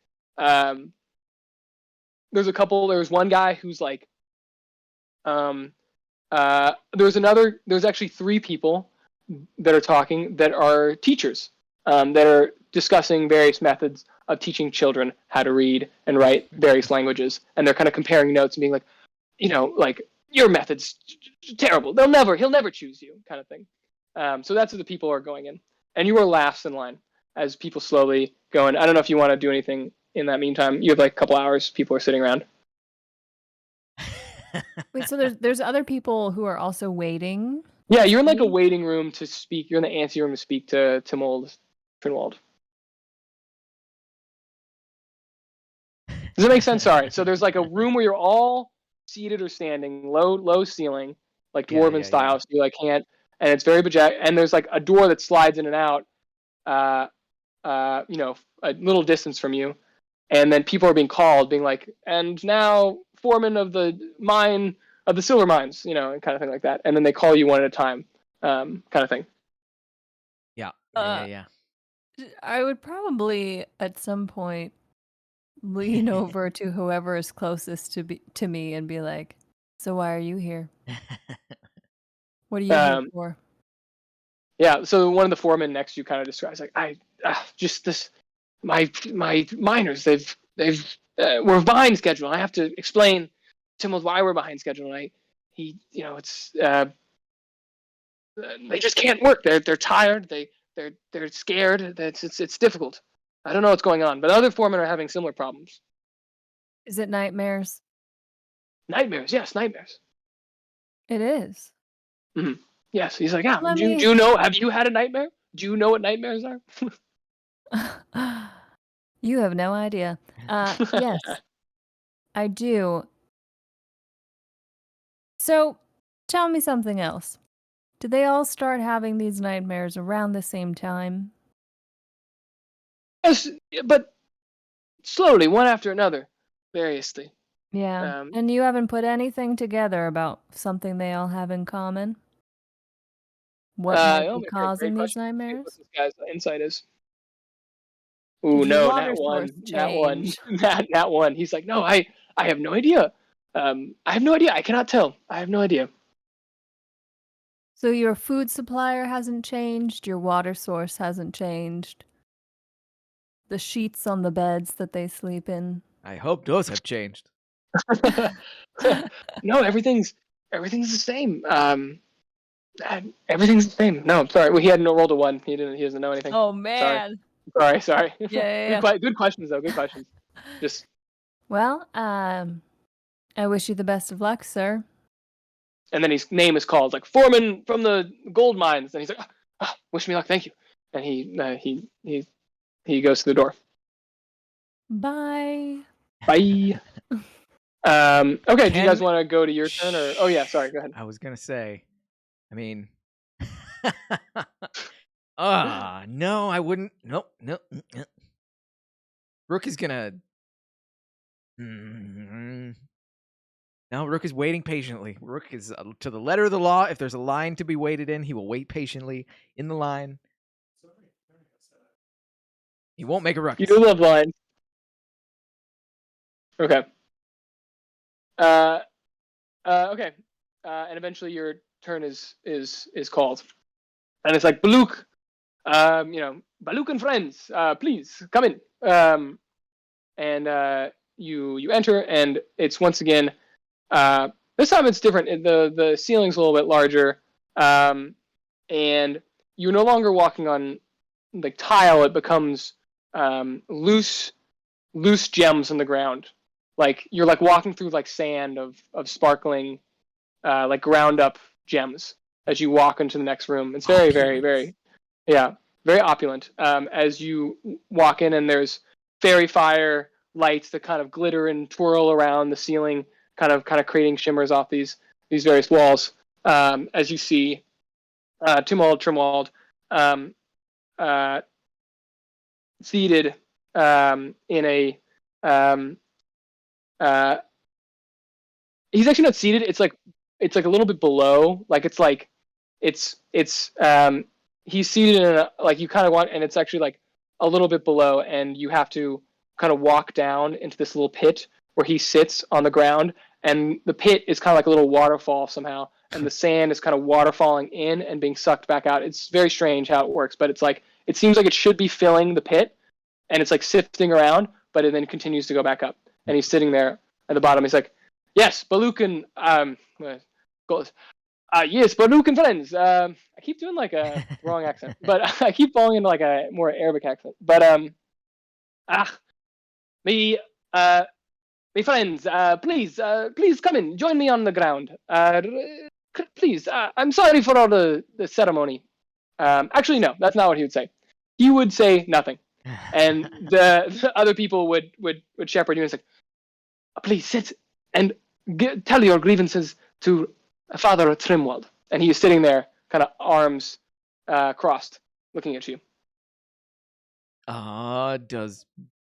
Speaker 2: there's one guy who's like, there's actually 3 people that are talking that are teachers, that are discussing various methods of teaching children how to read and write various languages, and they're kind of comparing notes and being like, like your method's terrible. He'll never choose you, kind of thing. So that's what the people are going in, and you are last in line as people slowly go in. I don't know if you want to do anything in that meantime. You have like a couple hours. People are sitting around.
Speaker 3: Wait, so there's other people who are also waiting?
Speaker 2: Yeah, you're in like a waiting room to speak. You're in the ante room to speak to Timold Finwald. Does that make sense? Sorry. So there's like a room where you're all seated or standing, low ceiling, like dwarven style. So you like can't, and it's very and there's like a door that slides in and out, a little distance from you, and then people are being called, being like, and now foreman of the mine of the silver mines, and kind of thing like that, and then they call you one at a time, kind of thing.
Speaker 1: Yeah.
Speaker 3: I would probably at some point lean over to whoever is closest to me and be like, "So why are you here? What are you here for?"
Speaker 2: Yeah. So one of the foremen next to you kind of describes like, just this, my miners, they've we're behind schedule. I have to explain to him why we're behind schedule. And it's they just can't work. They're tired. They're scared. It's difficult. I don't know what's going on, but other foremen are having similar problems.
Speaker 3: Is it nightmares?
Speaker 2: Nightmares, yes, nightmares.
Speaker 3: It is.
Speaker 2: Mm-hmm. Yes, he's like, yeah.
Speaker 3: Let
Speaker 2: Do you know? Have you had a nightmare? Do you know what nightmares are?
Speaker 3: You have no idea. Yes. I do. So, tell me something else. Did they all start having these nightmares around the same time?
Speaker 2: Yes, but slowly, one after another, variously.
Speaker 3: Yeah. And you haven't put anything together about something they all have in common? What might be causing
Speaker 2: great
Speaker 3: these
Speaker 2: question. See what
Speaker 3: nightmares?
Speaker 2: this guy's insight is. Ooh,
Speaker 3: Did your
Speaker 2: no,
Speaker 3: water
Speaker 2: not
Speaker 3: source
Speaker 2: one, not one,
Speaker 3: change?
Speaker 2: not one. He's like, no, I have no idea. I have no idea. I cannot tell. I have no idea.
Speaker 3: So your food supplier hasn't changed, your water source hasn't changed. The sheets on the beds that they sleep in.
Speaker 1: I hope those have changed.
Speaker 2: No, everything's the same. Everything's the same. No, I'm sorry. Well, he hadn't rolled a 1. He doesn't know anything.
Speaker 3: Oh man.
Speaker 2: Sorry.
Speaker 3: Yeah.
Speaker 2: Good questions though. Good questions. Just
Speaker 3: Well, I wish you the best of luck, sir.
Speaker 2: and then his name is called like Foreman from the gold mines, and he's like, wish me luck, thank you. And he goes to the door.
Speaker 3: Bye.
Speaker 2: Bye. Okay, do you guys want to go to your turn or? Oh yeah, sorry. Go ahead.
Speaker 1: I was gonna say, I mean, no, I wouldn't. Nope. Rruukk is gonna. No, Rruukk is waiting patiently. Rruukk is to the letter of the law. If there's a line to be waited in, he will wait patiently in the line. He won't make a ruckus.
Speaker 2: You do love lines. Okay. Okay. And eventually your turn is called, and it's like Baluk, Baluk and friends, please come in. And you enter, and it's once again. This time it's different. The ceiling's a little bit larger, and you're no longer walking on like tile. It becomes loose gems on the ground. Like you're like walking through like sand of sparkling, like ground up gems as you walk into the next room. It's very, very, very, very opulent. As you walk in, and there's fairy fire lights that kind of glitter and twirl around the ceiling, kind of creating shimmers off these various walls. As you see, Trimwald, seated in a he's actually not seated. It's like a little bit below. Like it's he's seated in a, like you kind of want, and it's actually like a little bit below, and you have to kind of walk down into this little pit where he sits on the ground, and the pit is kind of like a little waterfall somehow, and the sand is kind of waterfalling in and being sucked back out. It's very strange how it works, but it's like it seems like it should be filling the pit, and it's like sifting around, but it then continues to go back up, and he's sitting there at the bottom. He's like, yes, Baluk and yes, Rruukk and friends. I keep doing like a wrong accent, but I keep falling into like a more Arabic accent. But me friends, please come in, join me on the ground. Please, I'm sorry for all the ceremony. Actually, no, that's not what he would say. He would say nothing, and the other people would shepherd you and say, please sit and tell your grievances to Father Trimwald. And he is sitting there, kind of arms crossed, looking at you.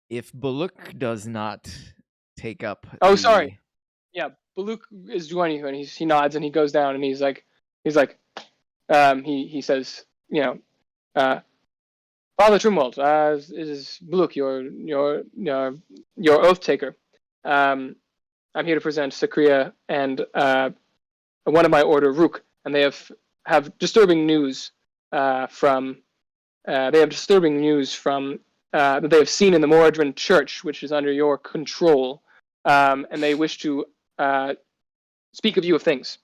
Speaker 1: If Baluk does not take up?
Speaker 2: Sorry. Yeah, Baluk is joining you, and he nods and he goes down, and he says, Father Trimwald, is Baluk your oath taker. I'm here to present Sacria and one of my order, Rruukk, and they have disturbing news from that they have seen in the Moradrin Church, which is under your control, and they wish to speak of you of things.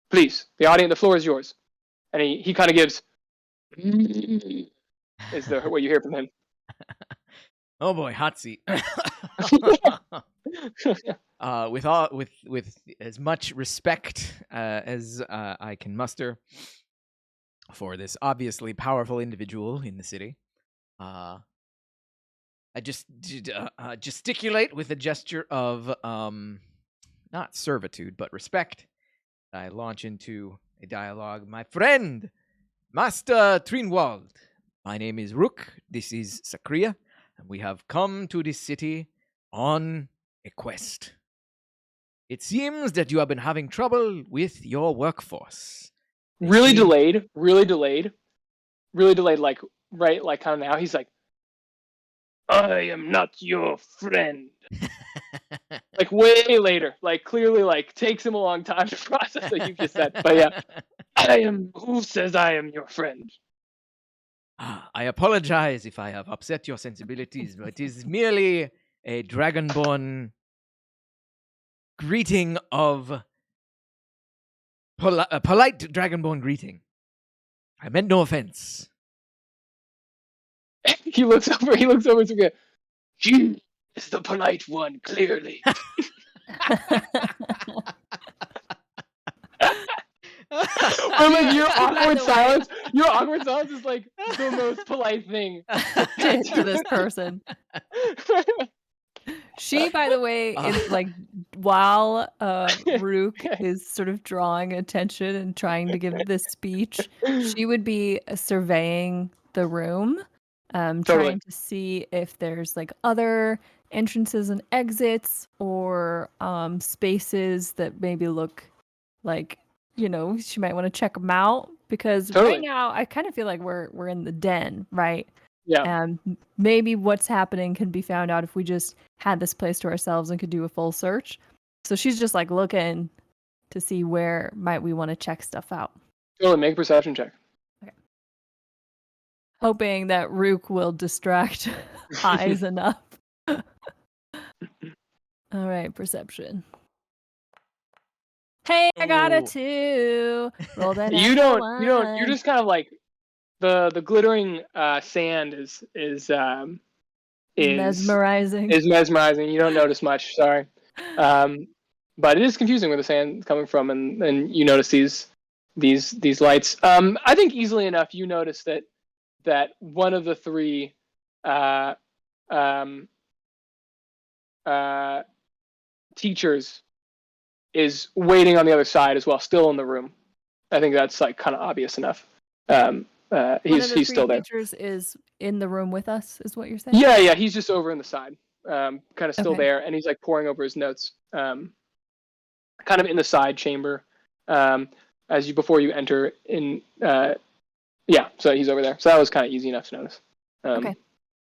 Speaker 2: Please, the floor is yours. And he kind of gives is what you hear from him.
Speaker 1: Oh boy, hot seat. With as much respect as I can muster for this obviously powerful individual in the city, I just gesticulate with a gesture of not servitude but respect. I launch into a dialogue. My friend, Master Trinwald, my name is Rruukk. This is Sacria, and we have come to this city on a quest. It seems that you have been having trouble with your workforce.
Speaker 2: Really delayed, like right, like kind of now. He's like, I am not your friend. Like way later, like clearly, like takes him a long time to process what you just said. But yeah, who says I am your friend?
Speaker 1: I apologize if I have upset your sensibilities, but it is merely a Dragonborn greeting of a polite Dragonborn greeting. I meant no offense.
Speaker 2: He looks over to me. She is the polite one, clearly. Or like your awkward silence is like the most polite thing
Speaker 3: to this person. She, by the way, is like while Rruukk is sort of drawing attention and trying to give this speech, she would be surveying the room, trying to see if there's like other entrances and exits or spaces that maybe look like, you know, she might want to check them out, because right now I kind of feel like we're in the den, right?
Speaker 2: Yeah.
Speaker 3: And maybe what's happening can be found out if we just had this place to ourselves and could do a full search. So she's just like looking to see where might we want to check stuff out.
Speaker 2: Totally, make a perception check.
Speaker 3: Okay. Hoping that Rruukk will distract eyes enough. All right, perception. Hey, I got a 2. Roll that.
Speaker 2: You're just kind of like the glittering sand is
Speaker 3: mesmerizing.
Speaker 2: Is mesmerizing. You don't notice much. Sorry, but it is confusing where the sand coming from, and you notice these lights. I think easily enough you notice that one of the 3 teachers is waiting on the other side as well, still in the room. I think that's like kind of obvious enough. He's still there.
Speaker 3: Teachers is in the room with us, is what you're saying?
Speaker 2: Yeah. He's just over in the side, kind of still there, and he's like poring over his notes, kind of in the side chamber, before you enter in. So he's over there. So that was kind of easy enough to notice.
Speaker 3: Okay.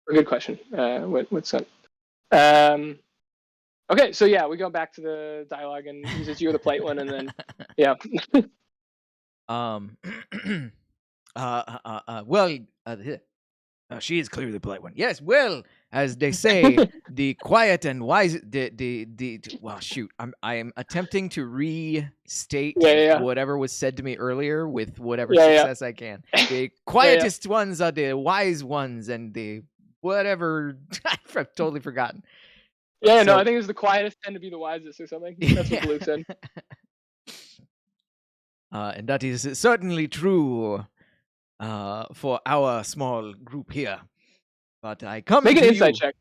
Speaker 2: Good question. What's up? Okay, so yeah, we go back to the dialogue, and he says you're the polite one, and then yeah.
Speaker 1: She is clearly the polite one. Yes, well, as they say, the quiet and wise. Well, shoot, I am attempting to restate whatever was said to me earlier with whatever success I can. The quietest ones are the wise ones, and the whatever I've totally forgotten.
Speaker 2: Yeah, no, I think it's the quietest tend to be the wisest or something. That's what Luke said.
Speaker 1: And that is certainly true for our small group here. But I come
Speaker 2: Make
Speaker 1: to
Speaker 2: an insight check.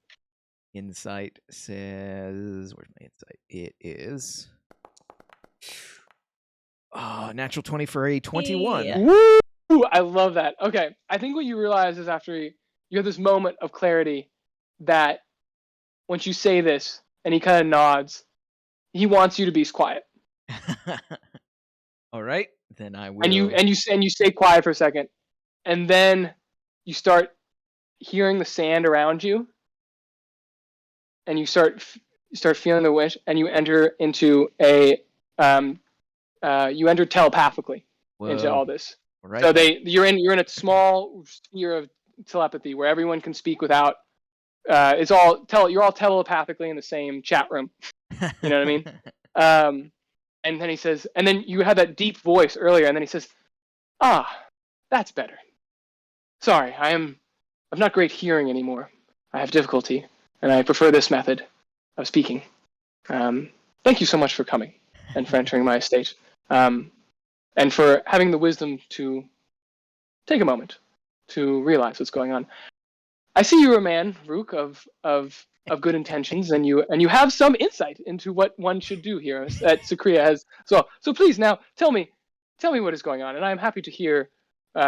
Speaker 1: Insight says, where's my insight? It is natural 20 for a 21.
Speaker 3: Yeah.
Speaker 2: Woo! I love that. Okay, I think what you realize is after you have this moment of clarity that once you say this, and he kind of nods, he wants you to be quiet.
Speaker 1: All right, then I will.
Speaker 2: And you stay quiet for a second, and then you start hearing the sand around you, and you start feeling the wind, and you enter into you enter telepathically into all this.
Speaker 1: Right.
Speaker 2: So you're in a small sphere of telepathy where everyone can speak without. You're all telepathically in the same chat room. You know what I mean? And then he says, and then you had that deep voice earlier, and then he says, that's better. Sorry, I'm not great hearing anymore. I have difficulty, and I prefer this method of speaking. Thank you so much for coming and for entering my estate, and for having the wisdom to take a moment to realize what's going on. I see you're a man, Rruukk, of good intentions, and you have some insight into what one should do here that Sacria has. So please now tell me what is going on, and I'm happy to hear.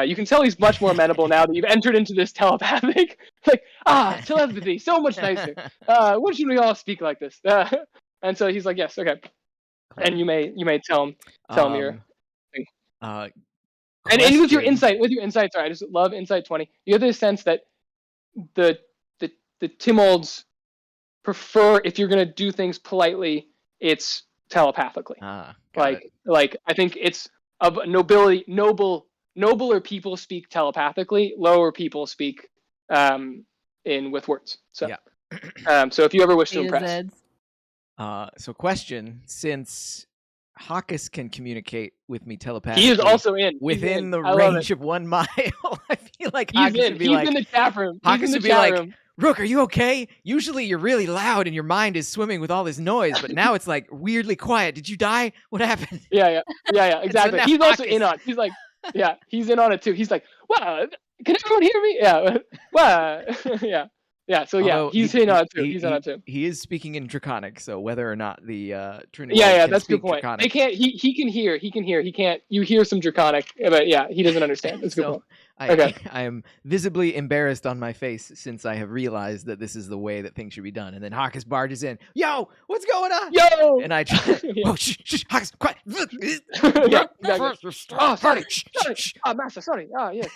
Speaker 2: You can tell he's much more amenable now that you've entered into this telepathic. Like, telepathy, so much nicer. Why should we all speak like this? And so he's like, yes, okay. And you may tell him your thing. And with your insight, sorry, I just love insight 20. You have this sense that the Timolds prefer, if you're gonna do things politely, it's telepathically. Like I think it's of nobility. Nobler people speak telepathically. Lower people speak with words. So so if you ever wish to impress.
Speaker 1: So question, since Hawkus can communicate with me telepathically.
Speaker 2: He is also
Speaker 1: within the range of 1 mile. I feel like Hawkus would be
Speaker 2: he's in the chat room.
Speaker 1: Hawkus would be like, Rruukk, are you okay? Usually you're really loud and your mind is swimming with all this noise, but now it's like weirdly quiet. Did you die? What happened?
Speaker 2: Yeah, exactly. So he's also in on it. He's like, yeah, he's in on it too. He's like, wow, can everyone hear me? Yeah, wow, yeah. Yeah, so yeah, he's in on it too. He's in on it too.
Speaker 1: He is speaking in Draconic, so whether or not the Trinity
Speaker 2: that's a good point. Draconic. They can't. He can hear. He can't. You hear some Draconic, but yeah, he doesn't understand. That's a good point.
Speaker 1: I am visibly embarrassed on my face since I have realized that this is the way that things should be done. And then Hawkus barges in. Yo, what's going on?
Speaker 2: Yo!
Speaker 1: And I try. Oh, shh, Hawkus, quiet.
Speaker 2: Yeah, exactly. Oh, sorry. Oh, master, sorry. Oh, yes.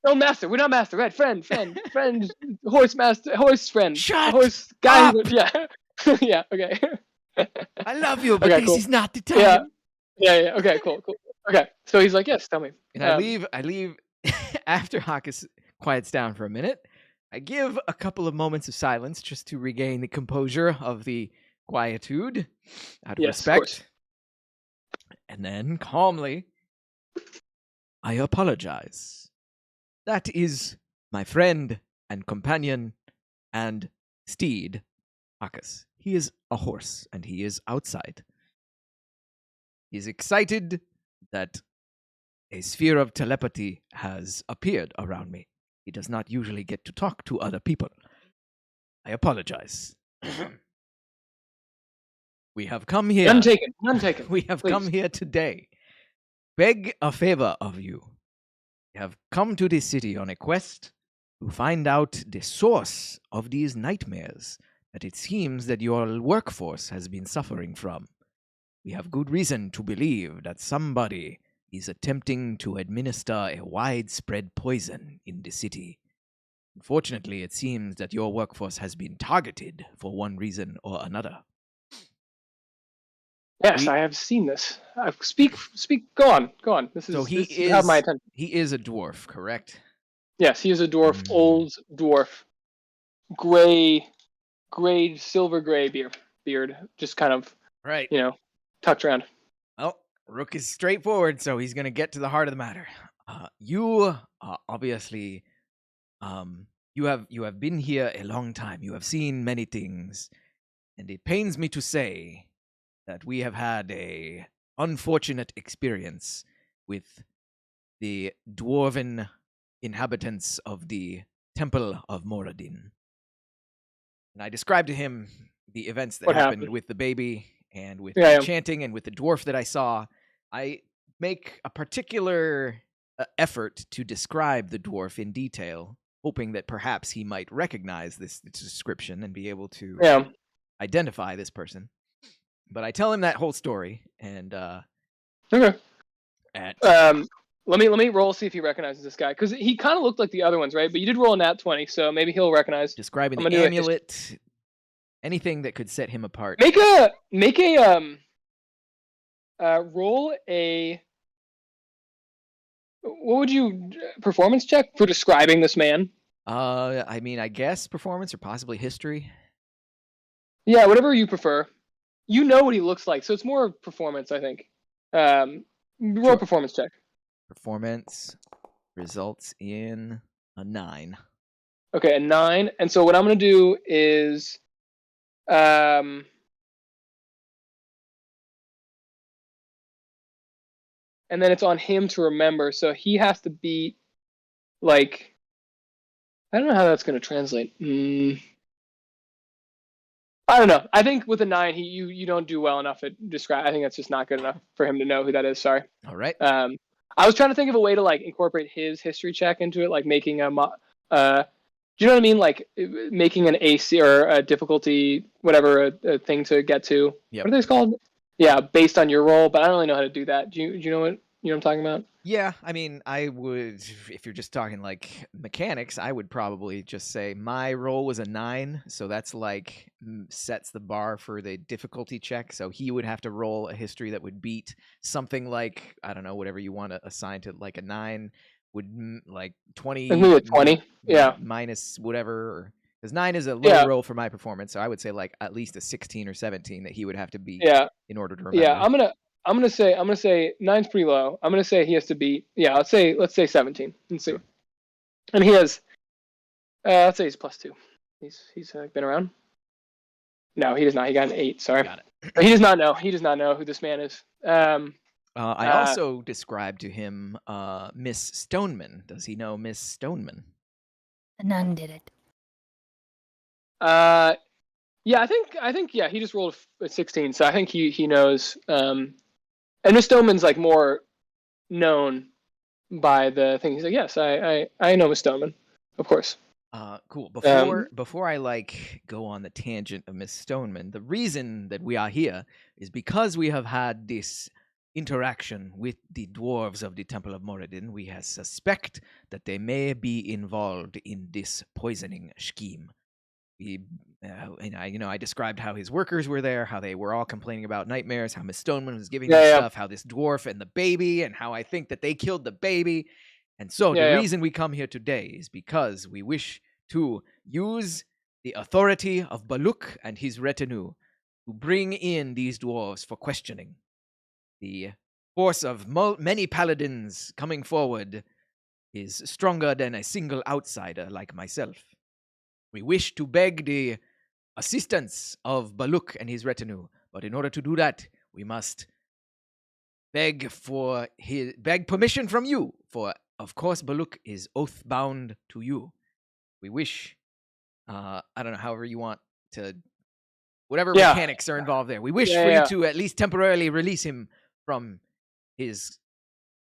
Speaker 2: No, master. We're not master. Right, friend, horse master, horse friend.
Speaker 1: Shut
Speaker 2: horse guy.
Speaker 1: up.
Speaker 2: Yeah, yeah. Okay.
Speaker 1: I love you, but this is not the time.
Speaker 2: Yeah. Okay, cool. Okay, so he's like, yes, tell me.
Speaker 1: And I leave after Hawkus quiets down for a minute. I give a couple of moments of silence just to regain the composure of the quietude out of respect. Of and then calmly, I apologize. That is my friend and companion and steed, Hawkus. He is a horse, and he is outside. He is excited that a sphere of telepathy has appeared around me. He does not usually get to talk to other people. I apologize. We have come here.
Speaker 2: None taken.
Speaker 1: We have come here today. Beg a favor of you. We have come to this city on a quest to find out the source of these nightmares that it seems that your workforce has been suffering from. We have good reason to believe that somebody is attempting to administer a widespread poison in the city. Unfortunately, it seems that your workforce has been targeted for one reason or another.
Speaker 2: Yes, I have seen this. Speak. Go on. This is my attention.
Speaker 1: He is a dwarf, correct?
Speaker 2: Yes, he is a dwarf, old dwarf, gray, silver gray beard, just kind of
Speaker 1: right,
Speaker 2: tucked around.
Speaker 1: Well, Rruukk is straightforward, so he's going to get to the heart of the matter. You obviously, you have been here a long time. You have seen many things, and it pains me to say that we have had a unfortunate experience with the dwarven inhabitants of the Temple of Moradin. And I described to him the events that happened with the baby and with the chanting and with the dwarf that I saw. I make a particular effort to describe the dwarf in detail, hoping that perhaps he might recognize this description and be able to identify this person. But I tell him that whole story, and
Speaker 2: okay. Let me roll, see if he recognizes this guy, because he kind of looked like the other ones, right? But you did roll a nat 20, so maybe he'll recognize.
Speaker 1: Describing the amulet, anything that could set him apart.
Speaker 2: Make a roll a. What would you performance check for describing this man?
Speaker 1: I mean, I guess performance or possibly history.
Speaker 2: Yeah, whatever you prefer. You know what he looks like, so it's more performance, I think. Roll performance check.
Speaker 1: Performance results in a 9.
Speaker 2: Okay, a 9. And so what I'm going to do is... and then it's on him to remember, so he has to beat, like... I don't know how that's going to translate. I don't know. I think with a 9, you don't do well enough at describe. I think that's just not good enough for him to know who that is. Sorry.
Speaker 1: All right.
Speaker 2: I was trying to think of a way to like incorporate his history check into it, like making a do you know what I mean? Like making an AC or a difficulty, whatever a thing to get to.
Speaker 1: Yep.
Speaker 2: What are these called? Yeah, based on your role, but I don't really know how to do that. Do you know what I'm talking about?
Speaker 1: Yeah, I mean, I would, if you're just talking like mechanics, I would probably just say my roll was a 9, so that's like sets the bar for the difficulty check. So he would have to roll a history that would beat something like, I don't know, whatever you want to assign to like a 9 would like 20.
Speaker 2: Maybe a 20. Yeah.
Speaker 1: Minus whatever. Because 9 is a low roll for my performance, so I would say like at least a 16 or 17 that he would have to beat in order to remember.
Speaker 2: Yeah, I'm gonna say 9's pretty low. I'm gonna say he has to beat. Yeah, let's say 17. Let's see. And he has. Let's say he's +2. He's been around. No, he does not. He got an 8. Sorry.
Speaker 1: Got it.
Speaker 2: He does not know. He does not know who this man is.
Speaker 1: I also described to him Miss Stoneman. Does he know Miss Stoneman?
Speaker 3: None did it.
Speaker 2: Yeah, I think he just rolled a 16, so I think he knows. And Miss Stoneman's like more known by the thing. He's like, yes, I know Miss Stoneman, of course.
Speaker 1: Cool. Before I like go on the tangent of Miss Stoneman, the reason that we are here is because we have had this interaction with the dwarves of the Temple of Moradin. We have suspect that they may be involved in this poisoning scheme. I described how his workers were there, how they were all complaining about nightmares, how Miss Stoneman was giving them stuff, how this dwarf and the baby, and how I think that they killed the baby. And so the reason we come here today is because we wish to use the authority of Baluk and his retinue to bring in these dwarves for questioning. The force of many paladins coming forward is stronger than a single outsider like myself. We wish to beg the assistance of Baluk and his retinue, but in order to do that, we must beg permission from you, for of course Baluk is oath bound to you. We wish, I don't know, however you want to, whatever mechanics are involved there. We wish for you to at least temporarily release him from his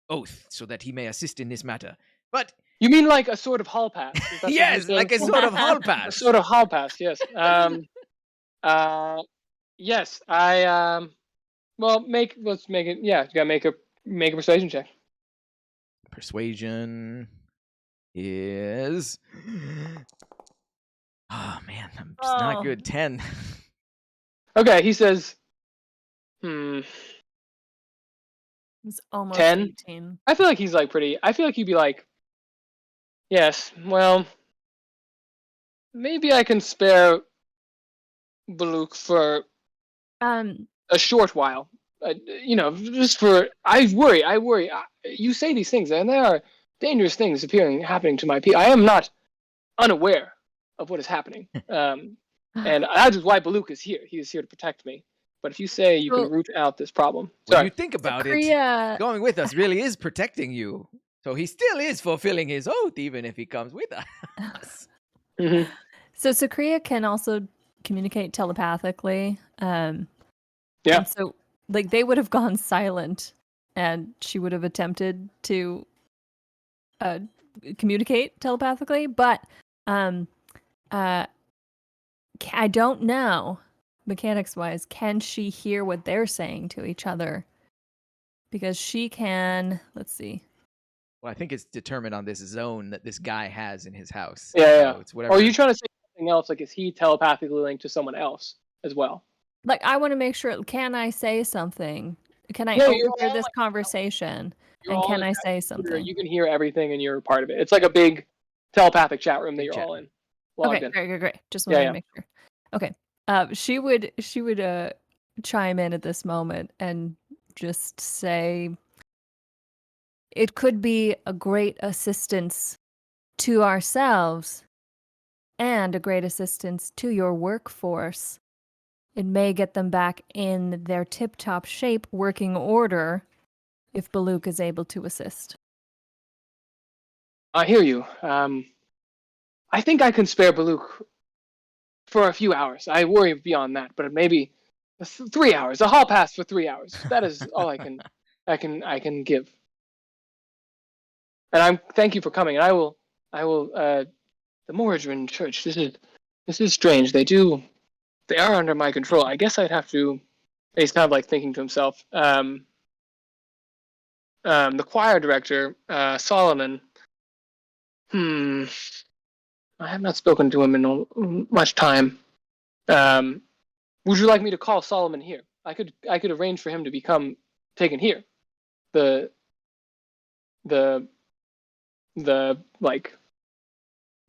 Speaker 1: oath, so that he may assist in this matter. But
Speaker 2: you mean like a sort of hall pass?
Speaker 1: Yes, like a sort of hall pass.
Speaker 2: A sort of hall pass, yes. Yes, well, let's make it. Yeah, you gotta make a persuasion check.
Speaker 1: Persuasion is. Oh man, I'm just not good. 10.
Speaker 2: Okay, he says.
Speaker 3: It's almost
Speaker 2: 10.
Speaker 3: 18.
Speaker 2: I feel like he's like pretty. I feel like he'd be like, yes, well, maybe I can spare Baluk for a short while. Just for I worry. You say these things, and there are dangerous things happening to my people. I am not unaware of what is happening, and that is why Baluk is here. He is here to protect me. But if you say you can root out this problem,
Speaker 1: when you think about it, going with us really is protecting you. So he still is fulfilling his oath, even if he comes with us.
Speaker 2: Mm-hmm.
Speaker 3: So Sacria can also communicate telepathically. And so, like, they would have gone silent, and she would have attempted to communicate telepathically. But I don't know, mechanics-wise, can she hear what they're saying to each other? Because she can. Let's see.
Speaker 1: Well, I think it's determined on this zone that this guy has in his house.
Speaker 2: Yeah.
Speaker 1: So it's whatever.
Speaker 2: Or are you trying to say something else? Like, is he telepathically linked to someone else as well?
Speaker 3: Like, I want to make sure. Can I say something? Can I overhear this conversation? And can I say something?
Speaker 2: You can hear everything, and you're part of it. It's like a big telepathic chat room that you're all in.
Speaker 3: Okay, great. Just wanted to make sure. Okay. She would chime in at this moment and just say, it could be a great assistance to ourselves and a great assistance to your workforce. It may get them back in their tip-top shape, working order, if Baluk is able to assist.
Speaker 2: I hear you. I think I can spare Baluk for a few hours. I worry beyond that, but maybe 3 hours. A hall pass for 3 hours. That is all I can give. And thank you for coming. And I will. The Moradrin Church. This is strange. They are under my control. I guess I'd have to. He's kind of like thinking to himself. The choir director, Solomon. I have not spoken to him in much time. Would you like me to call Solomon here? I could arrange for him to become taken here. The like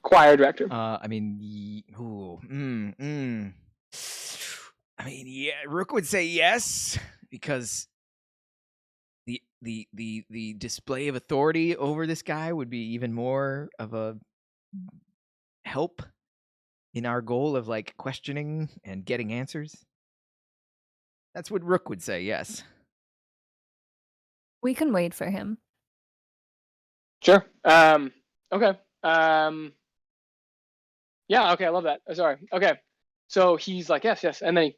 Speaker 2: choir director.
Speaker 1: I mean, I mean, yeah, Rruukk would say yes because the display of authority over this guy would be even more of a help in our goal of like questioning and getting answers. That's what Rruukk would say, yes.
Speaker 3: We can wait for him.
Speaker 2: Sure. Okay. Yeah, okay, I love that. Sorry. Okay. So he's like, yes. And then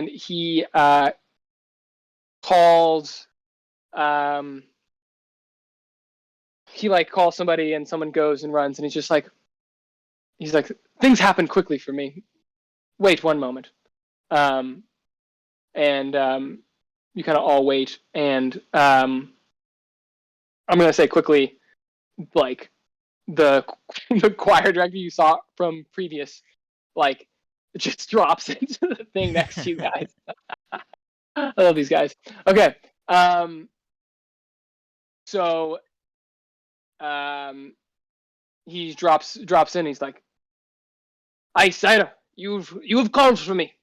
Speaker 2: he calls he like calls somebody and someone goes and runs and he's like things happen quickly for me. Wait one moment. And you kind of all wait and I'm going to say quickly, like the choir director you saw from previous, like just drops into the thing next to you guys. I love these guys. Okay. So he drops in. He's like, "Aye, Sire, you've called for me."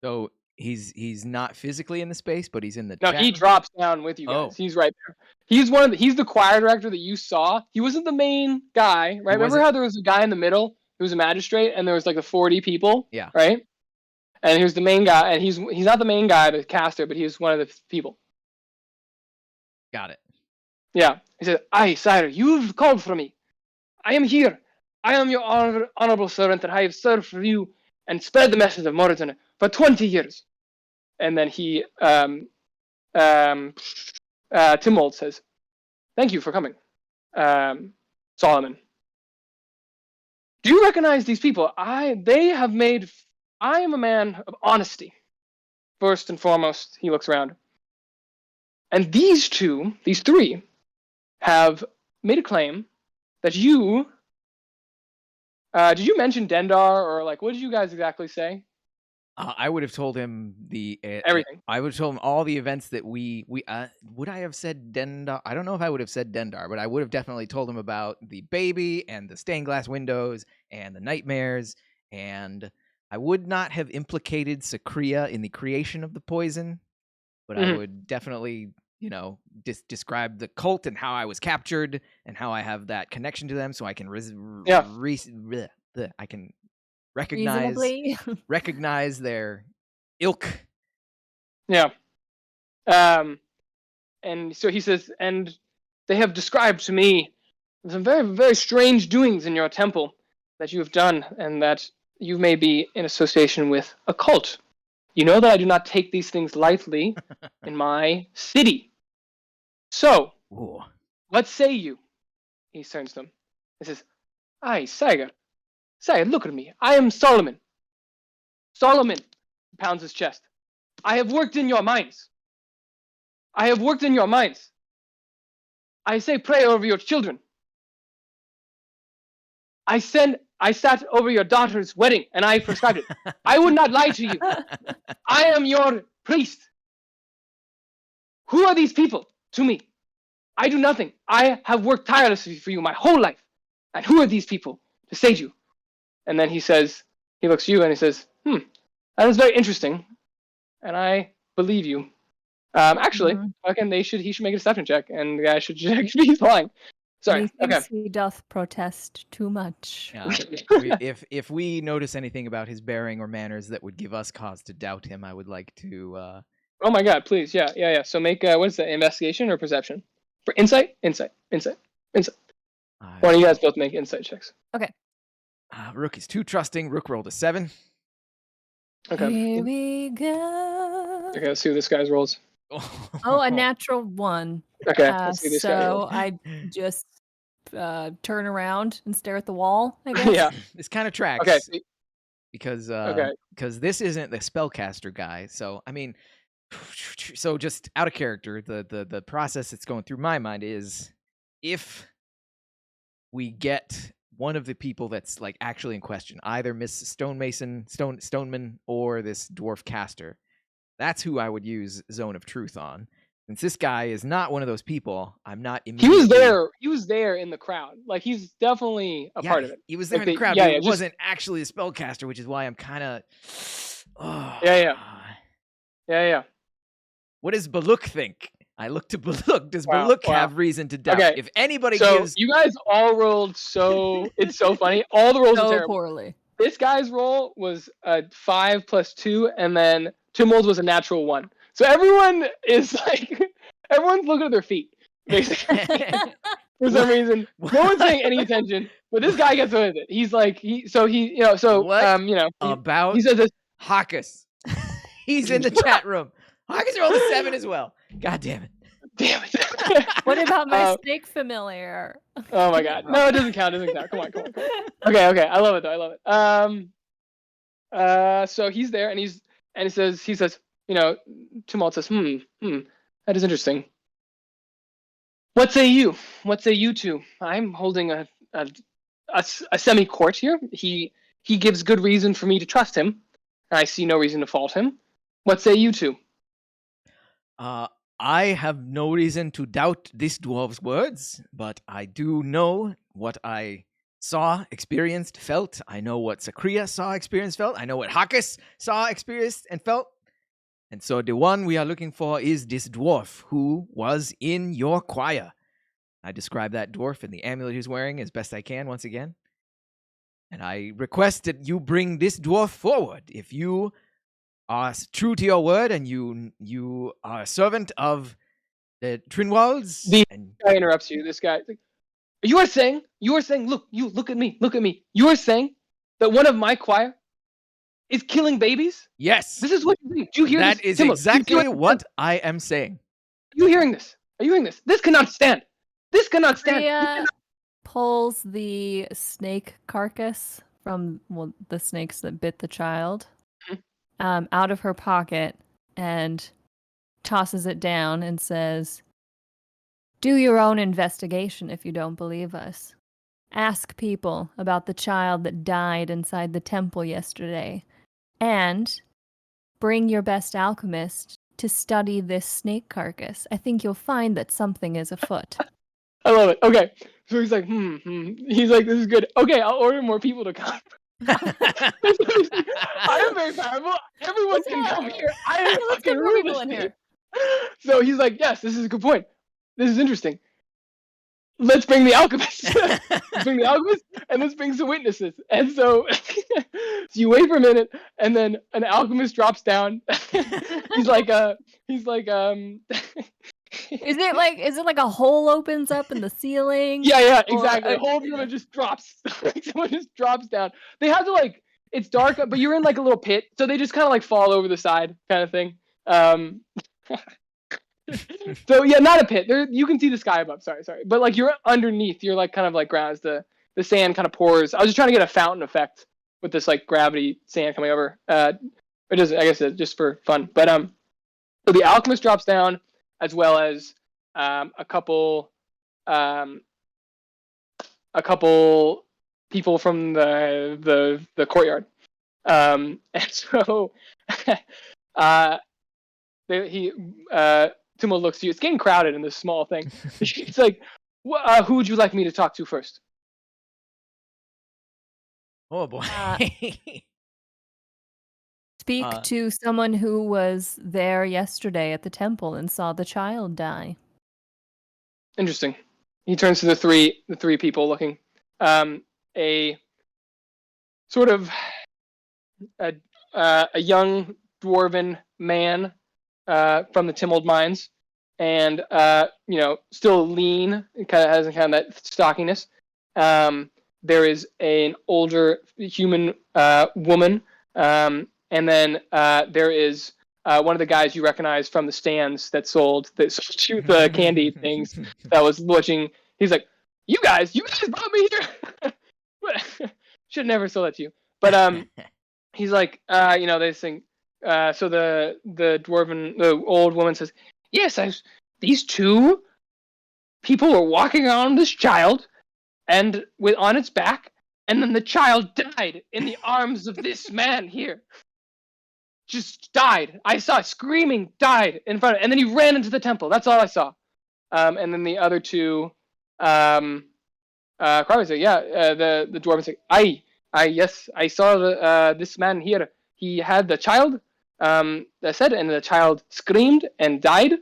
Speaker 1: So he's not physically in the space, but he's in the
Speaker 2: No,
Speaker 1: chat.
Speaker 2: he drops down with you guys.
Speaker 1: Oh.
Speaker 2: He's right there. He's the choir director that you saw. He wasn't the main guy, right? Remember how there was a guy in the middle who was a magistrate, and there was like the 40 people,
Speaker 1: yeah,
Speaker 2: right? And he was the main guy, and he's not the main guy, the caster, but he was one of the people.
Speaker 1: Got it.
Speaker 2: Yeah. He said, "Aye, sire, you've called for me. I am here. I am your honorable servant, and I have served for you and spread the message of Moradin for 20 years. And then he, Timold says, "Thank you for coming, Solomon. Do you recognize these people? I am a man of honesty. First and foremost," he looks around. "And these three, have made a claim that you, did you mention Dendar, or like, what did you guys exactly say?"
Speaker 1: I would have told him
Speaker 2: everything.
Speaker 1: I would have told him all the events that we would I have said Dendar? I don't know if I would have said Dendar, but I would have definitely told him about the baby and the stained glass windows and the nightmares, and I would not have implicated Sacria in the creation of the poison, but I would definitely, describe the cult and how I was captured and how I have that connection to them, so I can I can recognize their ilk.
Speaker 2: Yeah. And so he says, "And they have described to me some very, very strange doings in your temple that you have done, and that you may be in association with a cult. You know that I do not take these things lightly in my city. So, what say you?" He turns to them. He says, "Aye, Sire, look at me. I am Solomon. Solomon," pounds his chest. "I have worked in your mines. I say pray over your children. I sat over your daughter's wedding, and I prescribed it. I would not lie to you. I am your priest. Who are these people to me? I do nothing. I have worked tirelessly for you my whole life. And who are these people to say to you?" And then he looks at you and he says, "That is very interesting. And I believe you. Actually, he should make a deception check, and the guy should be lying." Sorry.
Speaker 3: Methinks he doth protest too much.
Speaker 1: If we notice anything about his bearing or manners that would give us cause to doubt him, I would like to.
Speaker 2: Oh my God! Please, yeah. So make what is that? Investigation or perception? For insight. Why don't you guys both make insight checks?
Speaker 1: Rruukk is too trusting. Rruukk rolled a 7.
Speaker 2: Okay.
Speaker 3: Here we go.
Speaker 2: Okay, let's see what this guy's rolls.
Speaker 3: Oh, a natural 1.
Speaker 2: Okay, let's see this guy rolls.
Speaker 3: So I just turn around and stare at the wall, I guess.
Speaker 2: Yeah.
Speaker 1: This kind of tracks.
Speaker 2: Okay.
Speaker 1: Because
Speaker 2: Okay.
Speaker 1: this isn't the spellcaster guy. So I mean, so just out of character, the process that's going through my mind is if we get one of the people that's like actually in question, either Miss Stoneman or this dwarf caster, that's who I would use Zone of Truth on. Since this guy is not one of those people, I'm not immediately...
Speaker 2: He was there in the crowd. Like, he's definitely a part of it.
Speaker 1: He was there
Speaker 2: like
Speaker 1: in the crowd, but he wasn't actually a spellcaster, which is why I'm kind of...
Speaker 2: Yeah.
Speaker 1: What does Baluk think? I look to Baluk. Does Baluk have reason to doubt?
Speaker 2: Okay.
Speaker 1: If anybody
Speaker 2: so you guys all rolled so... It's so funny. All the rolls are terrible.
Speaker 3: Poorly.
Speaker 2: This guy's roll was a 5 + 2, and then Tumult was a natural 1. So everyone is like... Everyone's looking at their feet, basically. For some reason. No one's paying any attention, but this guy gets away with it. He's like... He says this...
Speaker 1: Hawkus. He's in the chat room. Hawkus rolled a 7 as well. God damn it.
Speaker 2: Damn it.
Speaker 3: What about my snake familiar?
Speaker 2: Oh my god. No, it doesn't count. Come on. Okay. I love it though. So he's there and he says, Tumult says, that is interesting. What say you? What say you two? I'm holding a semi-court here. He gives good reason for me to trust him. I see no reason to fault him. What say you two?
Speaker 1: I have no reason to doubt this dwarf's words, but I do know what I saw, experienced, felt. I know what Sacria saw, experienced, felt. I know what Hawkus saw, experienced, and felt. And so the one we are looking for is this dwarf who was in your choir. I describe that dwarf and the amulet he's wearing as best I can once again. And I request that you bring this dwarf forward. If you are true to your word and you are a servant of the Trinwalds.
Speaker 2: The guy interrupts you. This guy, you are saying, look at me. You are saying that one of my choir is killing babies?
Speaker 1: Yes.
Speaker 2: This is what you think. Do you hear this?
Speaker 1: That is exactly what I am saying.
Speaker 2: Are you hearing this? This cannot stand.
Speaker 3: Rhea pulls the snake carcass from the snakes that bit the child out of her pocket and tosses it down and says, "Do your own investigation if you don't believe us. Ask people about the child that died inside the temple yesterday. And bring your best alchemist to study this snake carcass. I think you'll find that something is afoot."
Speaker 2: I love it. Okay. So he's like, He's like, this is good. Okay, I'll order more people to come. I am very powerful. Everyone can come here. I am fucking
Speaker 3: people in here.
Speaker 2: So he's like, yes, this is a good point. This is interesting. Let's bring the alchemist. And let's bring some witnesses. And so, you wait for a minute, and then an alchemist drops down. Is
Speaker 3: it like a hole opens up in the ceiling?
Speaker 2: Yeah, exactly. The whole people just drops. Someone just drops down. They have to it's dark, but you're in like a little pit, so they just kind of like fall over the side, kind of thing. So yeah, not a pit. There you can see the sky above. Sorry, but like you're underneath. You're like kind of like ground as the sand kind of pours. I was just trying to get a fountain effect with this like gravity sand coming over. It doesn't. I guess it's just for fun. But so the alchemist drops down, as well as a couple people from the courtyard. And so Tumo looks to you. It's getting crowded in this small thing. It's like, who would you like me to talk to first?
Speaker 1: Oh boy.
Speaker 3: Speak to someone who was there yesterday at the temple and saw the child die.
Speaker 2: Interesting. He turns to the three people looking. A sort of a young dwarven man from the Timold mines, and still lean. It kind of has that stockiness. There is an older human woman, and then there is one of the guys you recognize from the stands that sold you the candy things that was watching. He's like, you guys brought me here. Should never sold that to you. But he's like, they sing. So the old woman says, yes, these two people were walking around this child, and on its back, and then the child died in the arms of this man here. Just died. I saw it screaming, died in front of, and then he ran into the temple. That's all I saw. And then the other two, Crowley said, the dwarf said, yes, I saw this man here. He had the child, and the child screamed and died.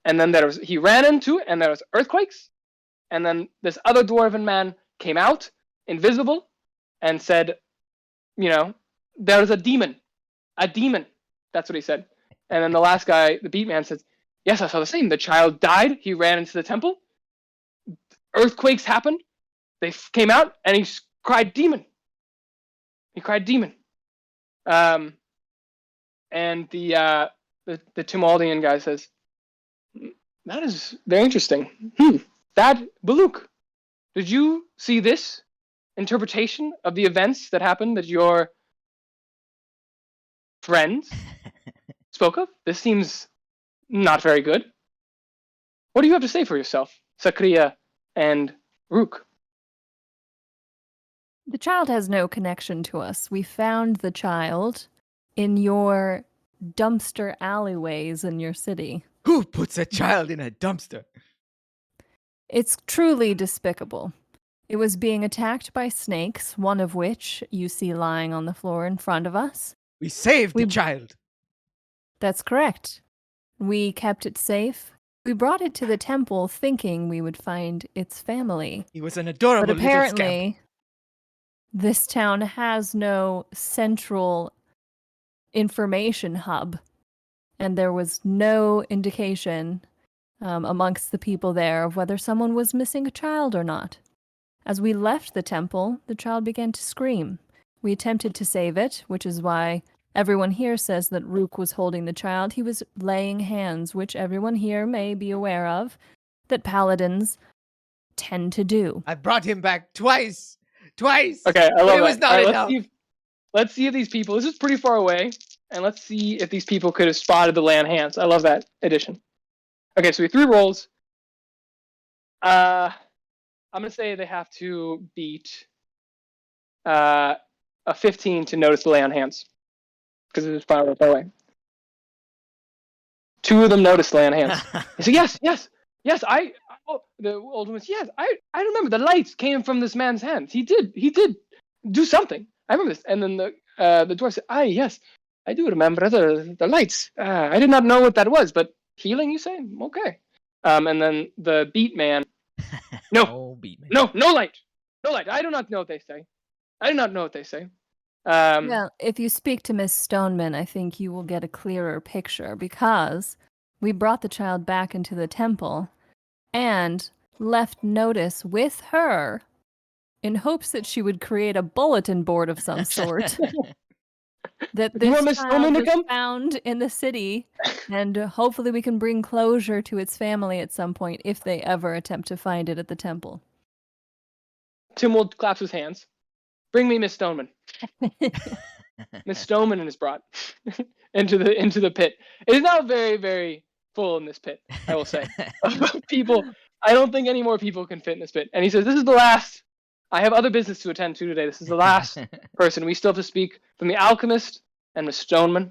Speaker 2: And then he ran into, and there was earthquakes. And then this other dwarven man came out, invisible, and said, there was a demon. A demon. That's what he said. And then the last guy, the beat man, says, yes, I saw the same. The child died. He ran into the temple. Earthquakes happened. They came out, and he cried demon. He cried demon. And the Tumuldian guy says, that is very interesting. That, Rruukk, did you see this interpretation of the events that happened that your friends spoke of? This seems not very good. What do you have to say for yourself, Sacria and Rruukk?
Speaker 3: The child has no connection to us. We found the child in your dumpster alleyways in your city.
Speaker 1: Who puts a child in a dumpster?
Speaker 3: It's truly despicable. It was being attacked by snakes, one of which you see lying on the floor in front of us.
Speaker 1: We saved the child.
Speaker 3: That's correct. We kept it safe. We brought it to the temple thinking we would find its family.
Speaker 1: He was an adorable
Speaker 3: but
Speaker 1: little scamp.
Speaker 3: apparently, this town has no central information hub, and there was no indication amongst the people there of whether someone was missing a child or not. As we left the temple, the child began to scream. We attempted to save it, which is why everyone here says that Rruukk was holding the child. He was laying hands, which everyone here may be aware of, that paladins tend to do.
Speaker 1: I brought him back twice. Okay,
Speaker 2: I love
Speaker 1: it. Was not enough.
Speaker 2: Let's see if these people, this is pretty far away, and let's see if these people could have spotted the land hands. I love that addition. Okay, so we have 3 rolls. I'm going to say they have to beat a 15 to notice the lay on hands, because it is far away. 2 of them noticed the lay on hands. They say, yes. The old woman says, yes, I remember the lights came from this man's hands. He did do something. I remember this. And then the dwarf said, yes, I do remember the lights. I did not know what that was, but healing, you say? Okay. And then the beat man, no light. I do not know what they say.
Speaker 3: Well, if you speak to Miss Stoneman, I think you will get a clearer picture, because we brought the child back into the temple and left notice with her in hopes that she would create a bulletin board of some sort that this child was found in the city, and hopefully we can bring closure to its family at some point if they ever attempt to find it at the temple.
Speaker 2: Timwald claps his hands. Bring me Miss Stoneman. Miss Stoneman is brought into the pit. It is now very, very full in this pit, I will say. People, I don't think any more people can fit in this pit. And he says, this is the last. I have other business to attend to today. This is the last person. We still have to speak from the alchemist and Miss Stoneman.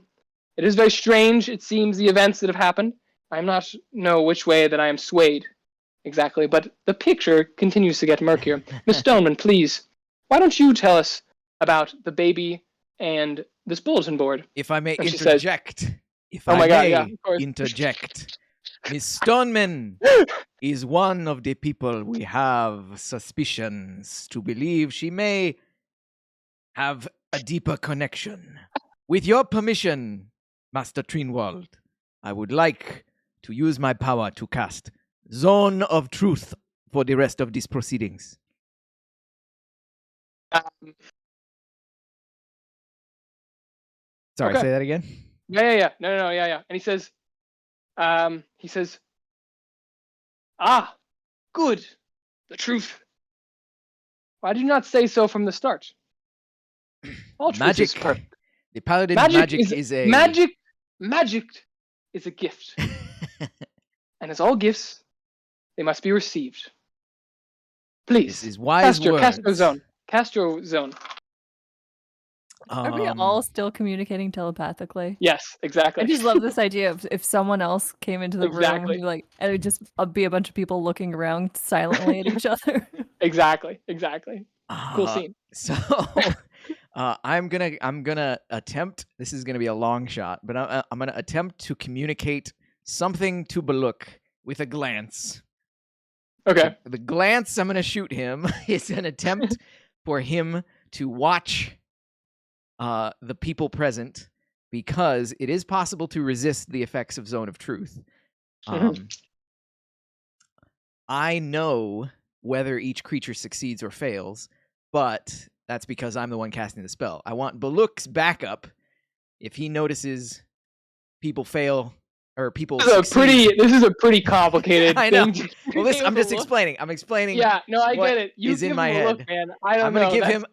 Speaker 2: It is very strange, it seems, the events that have happened. I am not know which way that I am swayed exactly, but the picture continues to get murkier. Miss Stoneman, please, why don't you tell us about the baby and this bulletin board?
Speaker 1: If I may
Speaker 2: interject.
Speaker 1: Interject. Miss Stoneman is one of the people we have suspicions to believe she may have a deeper connection. With your permission, Master Trinwald, I would like to use my power to cast Zone of Truth for the rest of these proceedings.
Speaker 2: Um,
Speaker 1: Sorry,
Speaker 2: Okay.
Speaker 1: say that again.
Speaker 2: yeah. No, yeah. And he says, ah, good, the truth. Why did you not say so from the start? All truth is
Speaker 1: Magic.
Speaker 2: perfect.
Speaker 1: The paladin's
Speaker 2: Magic
Speaker 1: magic is a
Speaker 2: Magic is a gift, and as all gifts, they must be received. Please,
Speaker 1: This is wise words.
Speaker 2: cast your zone. Cast your zone.
Speaker 3: Are we all still communicating telepathically?
Speaker 2: Yes, exactly.
Speaker 3: I just love this idea of if someone else came into the room,
Speaker 2: Exactly.
Speaker 3: and like, and it would just be a bunch of people looking around silently at each other.
Speaker 2: Exactly. Cool scene.
Speaker 1: So, I'm gonna attempt. This is gonna be a long shot, but I'm gonna attempt to communicate something to Rruukk with a glance.
Speaker 2: Okay.
Speaker 1: The glance I'm gonna shoot him is an attempt for him to watch the people present, because it is possible to resist the effects of Zone of Truth. I know whether each creature succeeds or fails, but that's because I'm the one casting the spell. I want Rruukk's backup if he notices people fail or people succeed.
Speaker 2: This is a pretty complicated
Speaker 1: I know.
Speaker 2: thing.
Speaker 1: Well, I'm just explaining. I'm explaining.
Speaker 2: Yeah, no, I
Speaker 1: what
Speaker 2: get it. You
Speaker 1: is in
Speaker 2: give
Speaker 1: my
Speaker 2: him a
Speaker 1: head.
Speaker 2: look, man. I don't
Speaker 1: I'm
Speaker 2: know.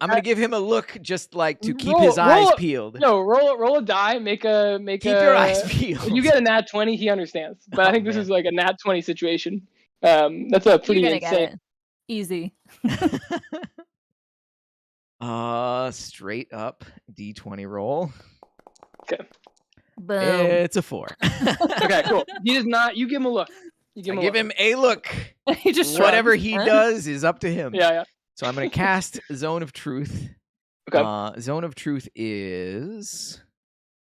Speaker 1: gonna give him a look, just like to keep
Speaker 2: Roll-
Speaker 1: his eyes
Speaker 2: roll-
Speaker 1: peeled.
Speaker 2: No, roll a die. Keep
Speaker 1: Keep your eyes peeled.
Speaker 2: If you get a nat 20, he understands. But I think this
Speaker 1: man.
Speaker 2: is like a nat 20 situation. That's a pretty
Speaker 3: You're gonna
Speaker 2: insane.
Speaker 3: get it. Easy.
Speaker 1: Straight up D20 roll.
Speaker 2: Okay.
Speaker 3: Boom.
Speaker 1: It's a 4.
Speaker 2: Okay, cool. He does not. You give him a look. You
Speaker 1: I give him a look.
Speaker 3: He just
Speaker 1: Whatever
Speaker 3: shrugs.
Speaker 1: he does is up to him.
Speaker 2: Yeah.
Speaker 1: So I'm going to cast Zone of Truth.
Speaker 2: Okay.
Speaker 1: Zone of Truth is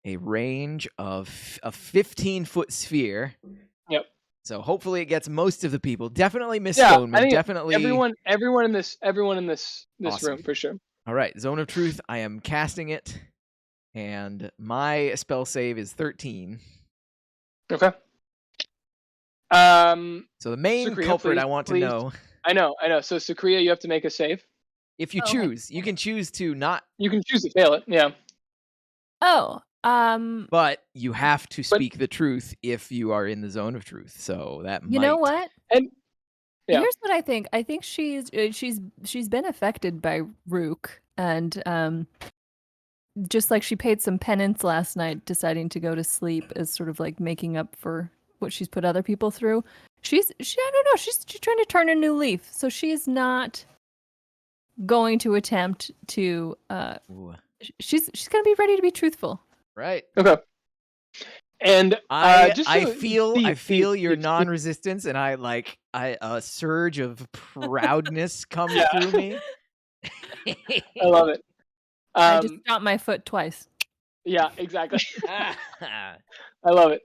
Speaker 1: a range of a 15-foot sphere.
Speaker 2: Yep.
Speaker 1: So hopefully it gets most of the people. Definitely Miss
Speaker 2: Yeah,
Speaker 1: Stoneman.
Speaker 2: I think
Speaker 1: Definitely
Speaker 2: everyone in this
Speaker 1: Awesome.
Speaker 2: room for sure.
Speaker 1: All right, Zone of Truth. I am casting it, and my spell save is 13.
Speaker 2: Okay.
Speaker 1: So the main
Speaker 2: Sacria,
Speaker 1: culprit
Speaker 2: please,
Speaker 1: I want to
Speaker 2: please.
Speaker 1: know.
Speaker 2: I know. So Sacria, you have to make a save.
Speaker 1: If you
Speaker 3: Oh, okay.
Speaker 1: choose, you can choose to not,
Speaker 2: You can choose to fail it. Yeah.
Speaker 3: Oh,
Speaker 1: but you have to speak the truth if you are in the Zone of Truth. So that
Speaker 3: you know what?
Speaker 2: And yeah.
Speaker 3: Here's what I think. I think she's been affected by Rruukk, and just like she paid some penance last night, deciding to go to sleep as sort of like making up for what she's put other people through. I don't know. She's trying to turn a new leaf, so she's not going to attempt to.
Speaker 1: Ooh,
Speaker 3: She's gonna be ready to be truthful.
Speaker 1: right.
Speaker 2: Okay. And
Speaker 1: I
Speaker 2: Steve,
Speaker 1: feel your
Speaker 2: Steve.
Speaker 1: non-resistance, and a surge of proudness comes through me.
Speaker 2: I love it.
Speaker 3: I just dropped my foot twice.
Speaker 2: Yeah, exactly. I love it.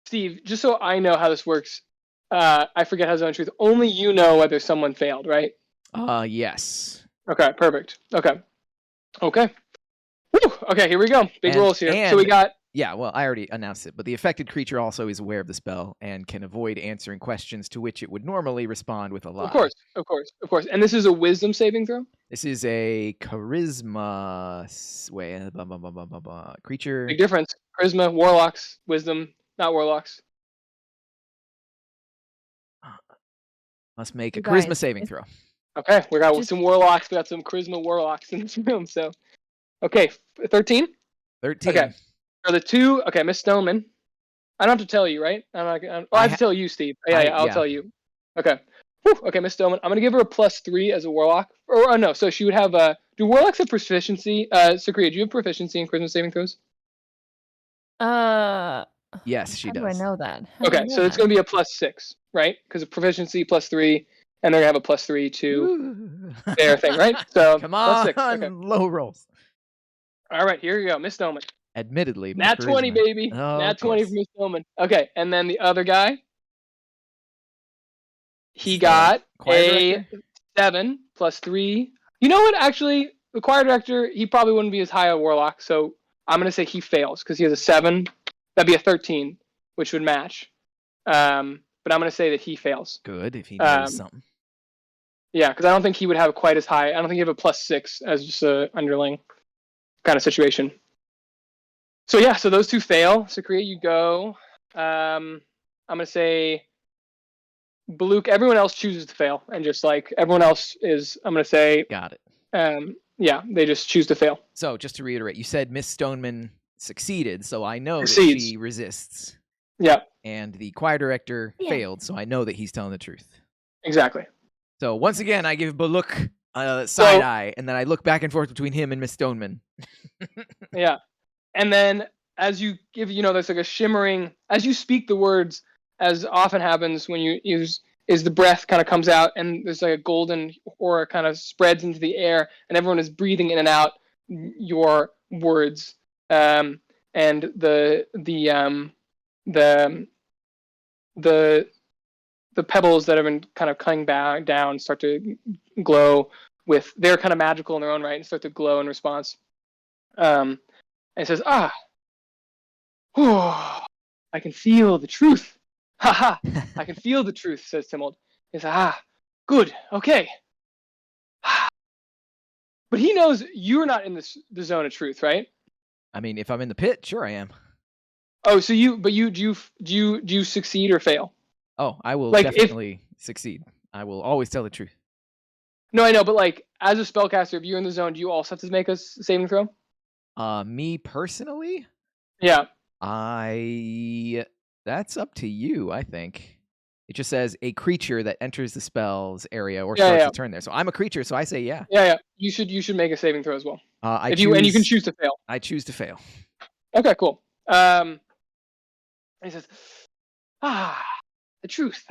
Speaker 2: Steve, just so I know how this works, I forget how Zone of Truth. Only you know whether someone failed, right?
Speaker 1: Yes.
Speaker 2: Okay, perfect. Okay. Woo! Okay, here we go. Big rolls here. So we got.
Speaker 1: Yeah, well, I already announced it, but the affected creature also is aware of the spell and can avoid answering questions to which it would normally respond with a lie.
Speaker 2: Of course. And this is a wisdom saving throw?
Speaker 1: This is a charisma creature.
Speaker 2: Big difference. Charisma, warlocks, wisdom, not warlocks.
Speaker 1: Must make a
Speaker 3: You
Speaker 1: charisma
Speaker 3: guys,
Speaker 1: saving throw.
Speaker 2: Okay, we got
Speaker 3: Just-
Speaker 2: some warlocks. We got some charisma warlocks in this room. So, okay, 13?
Speaker 1: 13.
Speaker 2: Okay. For the two, okay, Miss Stoneman. I don't have to tell you, right? I have to tell you, Steve. I'll tell you. Okay. Whew, okay, Miss Stoneman. I'm gonna give her a +3 as a warlock. Or no, so she would have do warlocks have proficiency? Sacria, do you have proficiency in charisma saving throws?
Speaker 1: Yes, she
Speaker 3: how
Speaker 1: does.
Speaker 3: do I know that? How do I
Speaker 2: Okay,
Speaker 3: know
Speaker 2: so it's
Speaker 3: that?
Speaker 2: gonna be a +6, right? Because of proficiency +3, and they're gonna have a +3 to their thing, right? So
Speaker 1: Come on,
Speaker 2: +6. Okay.
Speaker 1: low rolls.
Speaker 2: All right, here you go, Miss Stoneman.
Speaker 1: Admittedly, my
Speaker 2: Nat 20,
Speaker 1: charisma.
Speaker 2: baby.
Speaker 1: Oh,
Speaker 2: Nat
Speaker 1: of
Speaker 2: 20
Speaker 1: course.
Speaker 2: from Miss Stoneman. Okay, and then the other guy, he
Speaker 1: So,
Speaker 2: got
Speaker 1: choir
Speaker 2: a
Speaker 1: director?
Speaker 2: 7 +3. You know what? Actually, the choir director, he probably wouldn't be as high a warlock, so I'm gonna say he fails because he has a 7. That'd be a 13, which would match. But I'm gonna say that he fails.
Speaker 1: Good if he knows something.
Speaker 2: Yeah, because I don't think he would have quite as high. I don't think he have a +6 as just a underling kind of situation. So yeah, so those two fail. Sacria, you go. I'm gonna say Baluk. Everyone else chooses to fail, and just like everyone else is, I'm gonna say,
Speaker 1: Got it.
Speaker 2: yeah, they just choose to fail.
Speaker 1: So just to reiterate, you said Miss Stoneman succeeded, so I know that
Speaker 2: Succeeds.
Speaker 1: she resists.
Speaker 2: Yeah,
Speaker 1: And the choir director
Speaker 3: Yeah.
Speaker 1: failed, so I know that he's telling the truth.
Speaker 2: exactly.
Speaker 1: So once again, I give Baluk a side eye, and then I look back and forth between him and Miss Stoneman.
Speaker 2: Yeah, and then as you give, there's like a shimmering as you speak the words, as often happens when you use, is the breath kind of comes out, and there's like a golden aura kind of spreads into the air, and everyone is breathing in and out your words, and the pebbles that have been kind of coming back down start to glow with, they're kind of magical in their own right, and start to glow in response. And it says, I can feel the truth. Ha ha! I can feel the truth, says Timold. He says, good, okay. But he knows you're not in the zone of truth, right?
Speaker 1: I mean, if I'm in the pit, sure I am.
Speaker 2: Oh, so do you succeed or fail?
Speaker 1: Oh, I will
Speaker 2: Like,
Speaker 1: definitely succeed. I will always tell the truth.
Speaker 2: No, I know, but like as a spellcaster, if you're in the zone, do you also have to make a saving throw?
Speaker 1: Me personally,
Speaker 2: Yeah.
Speaker 1: that's up to you, I think. It just says a creature that enters the spell's area or
Speaker 2: Yeah,
Speaker 1: starts
Speaker 2: yeah.
Speaker 1: a turn there. So I'm a creature, so I say yeah.
Speaker 2: Yeah. You should make a saving throw as well.
Speaker 1: And
Speaker 2: you can choose to fail.
Speaker 1: I choose to fail.
Speaker 2: Okay, cool. He says, the truth.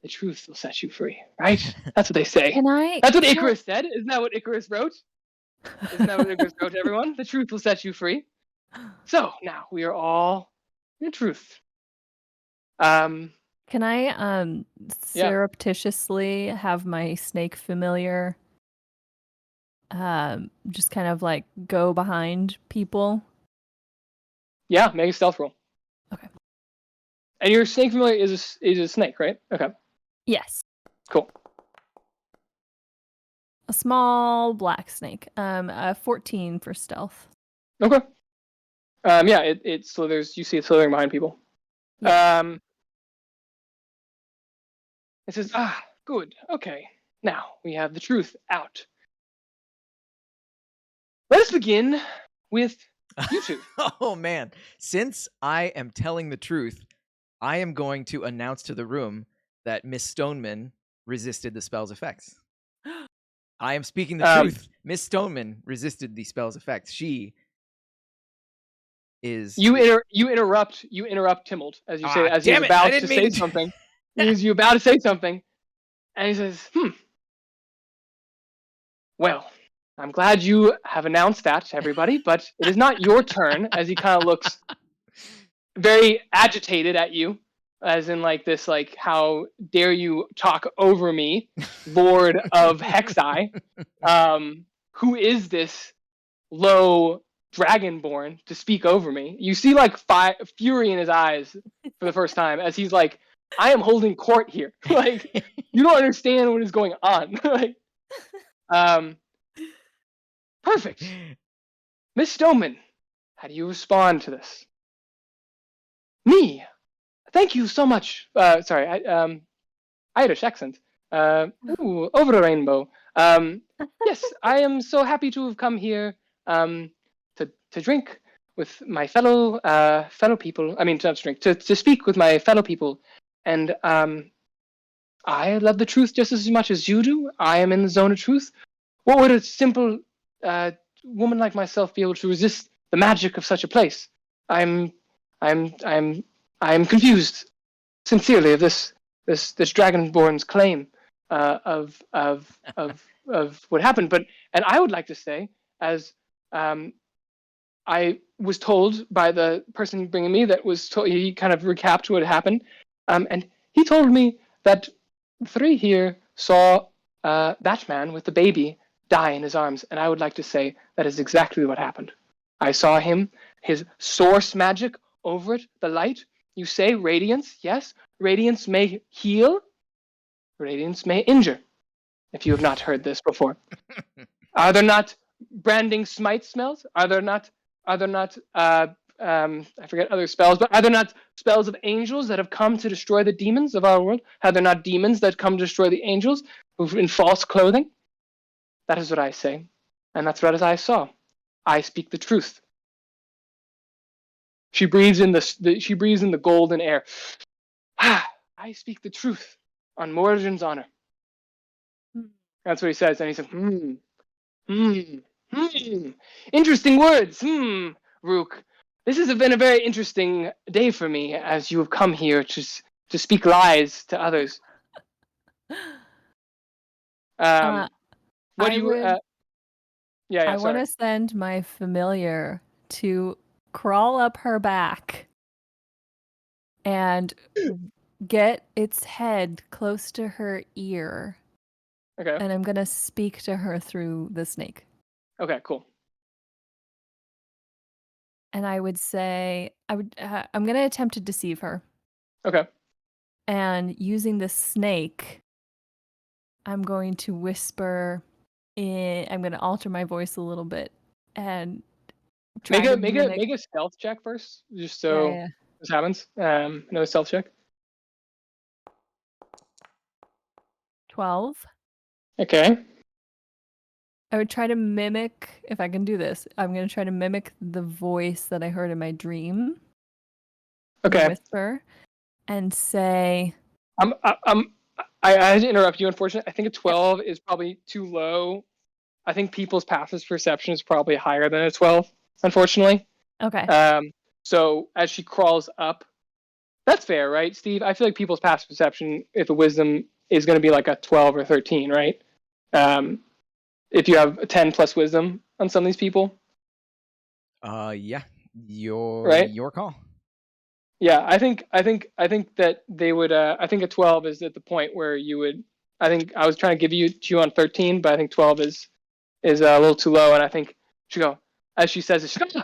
Speaker 2: The truth will set you free, right? That's what they say. That's what Icarus said. Isn't that what Icarus wrote? Everyone? The truth will set you free. So now we are all in the truth.
Speaker 3: Can I surreptitiously have my snake familiar just kind of like go behind people?
Speaker 2: Yeah, make a stealth roll.
Speaker 3: Okay.
Speaker 2: And your snake familiar is a snake, right? Okay.
Speaker 3: Yes.
Speaker 2: Cool.
Speaker 3: A small black snake. 14 for stealth.
Speaker 2: Okay. Yeah, it slithers. You see it slithering behind people.
Speaker 3: Yeah.
Speaker 2: It says, good. Okay. Now we have the truth out. Let us begin with you two.
Speaker 1: Oh man, since I am telling the truth, I am going to announce to the room that Miss Stoneman resisted the spell's effects. I am speaking the truth. Miss Stoneman resisted the spell's effects. She is.
Speaker 2: You interrupt Timold as you say, as he's about to say something. He's about to say something, and he says, Well, I'm glad you have announced that to everybody, but it is not your turn. As he kind of looks very agitated at you, as in like this, like, how dare you talk over me, Lord of Hecseye? Who is this low Dragonborn to speak over me? You see like fury in his eyes for the first time as he's like, I am holding court here. Like, you don't understand what is going on. Like, perfect. Miss Stoneman, how do you respond to this? Me? Thank you so much. Sorry, Irish accent. Over the rainbow. Yes, I am so happy to have come here to drink with my fellow people. I mean, not to drink, to speak with my fellow people. And I love the truth just as much as you do. I am in the zone of truth. What would a simple woman like myself be able to resist the magic of such a place? I'm confused, sincerely, of this Dragonborn's claim of what happened. And I would like to say, as I was told by the person bringing me, he kind of recapped what happened, and he told me that three here saw that man with the baby die in his arms, and I would like to say that is exactly what happened. I saw him, his source magic over it, the light. You say radiance, yes, radiance may heal. radiance may injure, if you have not heard this before. Are there not branding smite smells? Are there not I forget other spells, but are there not spells of angels that have come to destroy the demons of our world? Are there not demons that come to destroy the angels in false clothing? That is what I say, and that's what I saw. I speak the truth. She breathes in she breathes in the golden air. I speak the truth on Morrigan's honor. That's what he says, and he says, interesting words, Rruukk. This has been a very interesting day for me, as you have come here to speak lies to others. What do you?
Speaker 3: I want to send my familiar to crawl up her back and get its head close to her ear.
Speaker 2: Okay.
Speaker 3: And I'm gonna speak to her through the snake.
Speaker 2: Okay, cool.
Speaker 3: And I would say I'm gonna attempt to deceive her.
Speaker 2: Okay.
Speaker 3: And using the snake, I'm going to whisper. I'm gonna alter my voice a little bit and
Speaker 2: make a stealth check first, just so this happens. Another stealth check.
Speaker 3: 12.
Speaker 2: Okay.
Speaker 3: I would try to mimic, if I can do this, I'm going to try to mimic the voice that I heard in my dream.
Speaker 2: Okay.
Speaker 3: Whisper and say...
Speaker 2: I had to interrupt you, unfortunately. I think a 12 is probably too low. I think people's passive perception is probably higher than a 12, unfortunately.
Speaker 3: Okay.
Speaker 2: So as she crawls up, that's fair, right, Steve? I feel like people's passive perception, if a wisdom, is going to be like a 12 or 13, right? If you have a 10 plus wisdom on some of these people.
Speaker 1: Yeah, your call.
Speaker 2: Yeah, I think that they would. I think a 12 is at the point where you would. I think I was trying to give you on 13, but I think 12 is a little too low, and I think she go as she says it, she goes,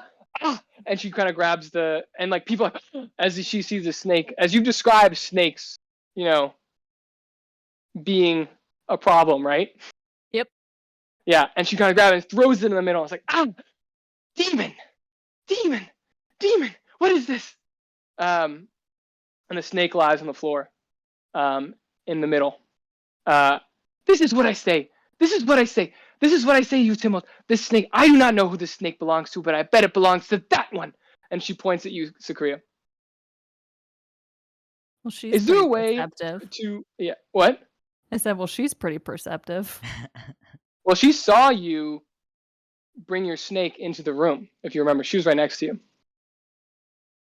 Speaker 2: and she kind of grabs and like people as she sees the snake, as you describe snakes, being a problem, right?
Speaker 3: Yep.
Speaker 2: Yeah, and she kind of grabs it and throws it in the middle. It's like, demon, what is this? And the snake lies on the floor, in the middle. This is what I say. This is what I say, you Timoth. This snake, I do not know who this snake belongs to, but I bet it belongs to that one. And she points at you, Sacria.
Speaker 3: Well, she's
Speaker 2: is there a way
Speaker 3: perceptive.
Speaker 2: to... Yeah, what?
Speaker 3: I said, well, she's pretty perceptive.
Speaker 2: Well, she saw you bring your snake into the room, if you remember. She was right next to you.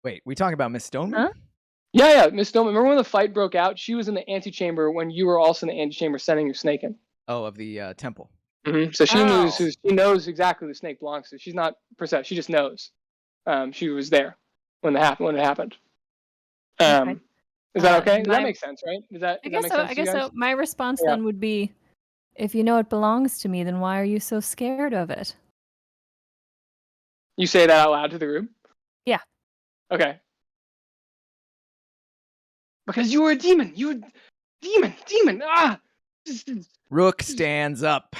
Speaker 1: Wait, we talking about Miss Stoneman?
Speaker 2: Huh? Yeah, Miss Stoneman. Remember when the fight broke out? She was in the antechamber when you were also in the antechamber sending your snake in.
Speaker 1: Oh, of the temple.
Speaker 2: Mm-hmm. So she knows exactly who the snake belongs to. She's not perceptive. She just knows. She was there when it happened.
Speaker 3: Okay.
Speaker 2: Is that okay? That makes sense, right?
Speaker 3: I guess so. My response then would be, if you know it belongs to me, then why are you so scared of it?
Speaker 2: You say that out loud to the group?
Speaker 3: Yeah.
Speaker 2: Okay. Because you were a demon. Demon.
Speaker 1: Rruukk stands up.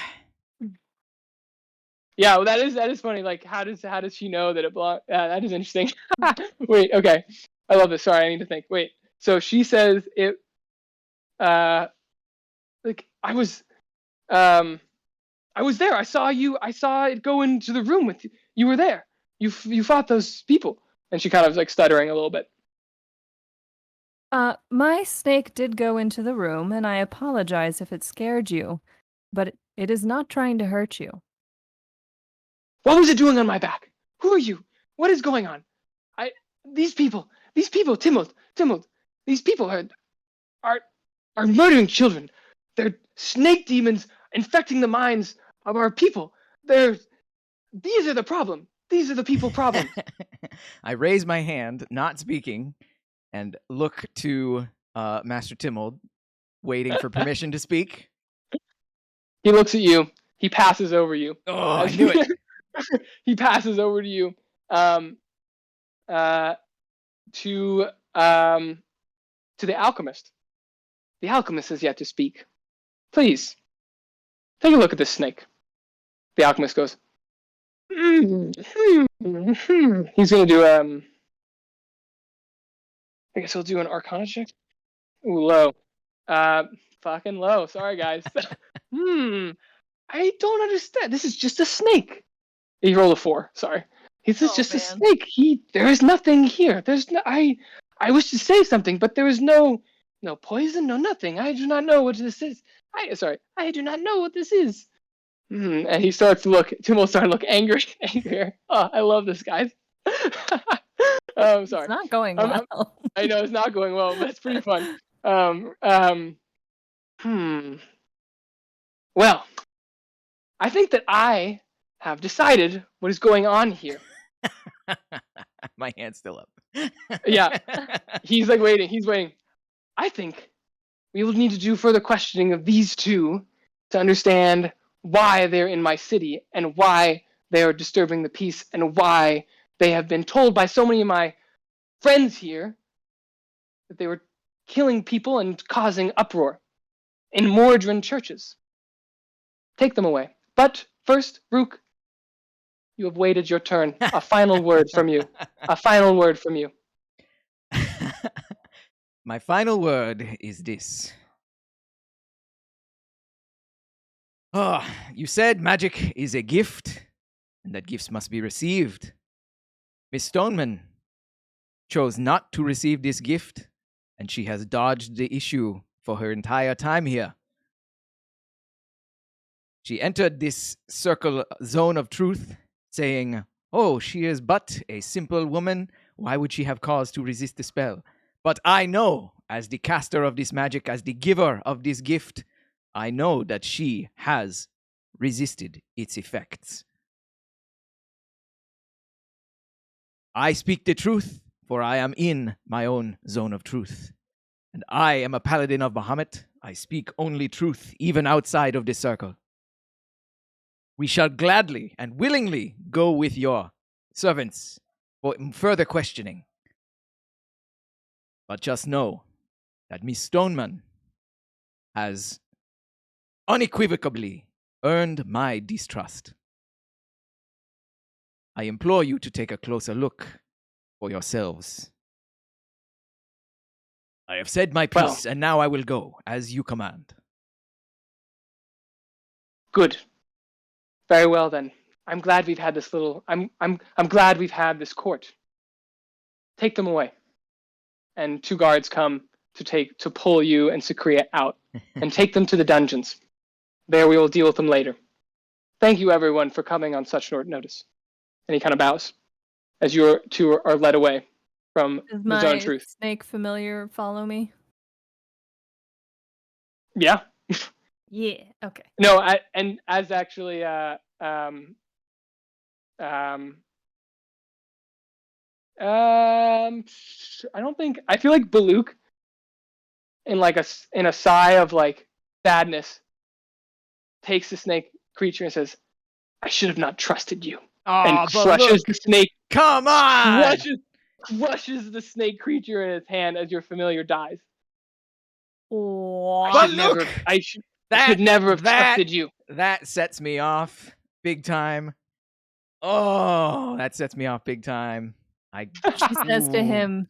Speaker 2: Yeah, well, that is funny. Like, how does she know that it belongs? That is interesting. Wait, okay. I love this. Sorry, I need to think. Wait. So she says it. Like I was there. I saw you. I saw it go into the room with you. You were there. You fought those people. And she kind of like stuttering a little bit.
Speaker 3: My snake did go into the room, and I apologize if it scared you, but it is not trying to hurt you.
Speaker 2: What was it doing on my back? Who are you? What is going on? These people, Timoth, these people are murdering children. They're snake demons infecting the minds of our people. These are the problem. These are the people problem.
Speaker 1: I raise my hand, not speaking, and look to Master Timold, waiting for permission to speak.
Speaker 2: He looks at you. He passes over you.
Speaker 1: Oh, I knew it.
Speaker 2: He passes over to you. To the alchemist. The alchemist has yet to speak. please, take a look at this snake. The alchemist goes, He's going to do, I guess he'll do an Arcana check. Ooh, low. Fucking low. Sorry, guys. I don't understand. This is just a snake. He rolled a 4. Sorry. This is just a snake. There is nothing here. There's no. I wish to say something, but there is no poison, no nothing. I do not know what this is. I do not know what this is. And he starts to look. Tumul starts to look angrier. Oh, I love this, guys. Sorry.
Speaker 3: It's not going well.
Speaker 2: I know it's not going well, but it's pretty fun. Well, I think that I have decided what is going on here.
Speaker 1: My hand's still up.
Speaker 2: Yeah. He's like waiting. He's waiting. I think we will need to do further questioning of these two to understand why they're in my city and why they are disturbing the peace and why they have been told by so many of my friends here that they were killing people and causing uproar in Mordrin churches. Take them away. But first, Rruukk, you have waited your turn. A final word from you. A final word from you.
Speaker 1: My final word is this. You said magic is a gift, and that gifts must be received. Miss Stoneman chose not to receive this gift, and she has dodged the issue for her entire time here. She entered this zone of truth, saying, "Oh, she is but a simple woman. Why would she have cause to resist the spell?" But I know, as the caster of this magic, as the giver of this gift, I know that she has resisted its effects. I speak the truth, for I am in my own zone of truth. And I am a paladin of Bahamut. I speak only truth, even outside of this circle. We shall gladly and willingly go with your servants for further questioning. But just know that Miss Stoneman has unequivocally earned my distrust. I implore you to take a closer look for yourselves. I have said my piece, and now I will go, as you command.
Speaker 2: Good. Very well then. I'm glad we've had this little. I'm glad we've had this court. Take them away. And 2 guards come to pull you and Sacria out and take them to the dungeons. There we will deal with them later. Thank you everyone for coming on such short notice. And he kind of bows as you two are led away from the zone of truth.
Speaker 3: Does my snake familiar follow me?
Speaker 2: Yeah.
Speaker 3: Yeah. Okay.
Speaker 2: No, and as actually, I don't think. I feel like Baluk, in a sigh of like sadness, takes the snake creature and says, "I should have not trusted you." And crushes the snake.
Speaker 1: Come on!
Speaker 2: Crushes the snake creature in his hand as your familiar dies.
Speaker 3: What?
Speaker 2: I should never have trusted you.
Speaker 1: That sets me off big time. Oh, that sets me off big time.
Speaker 3: She says to him,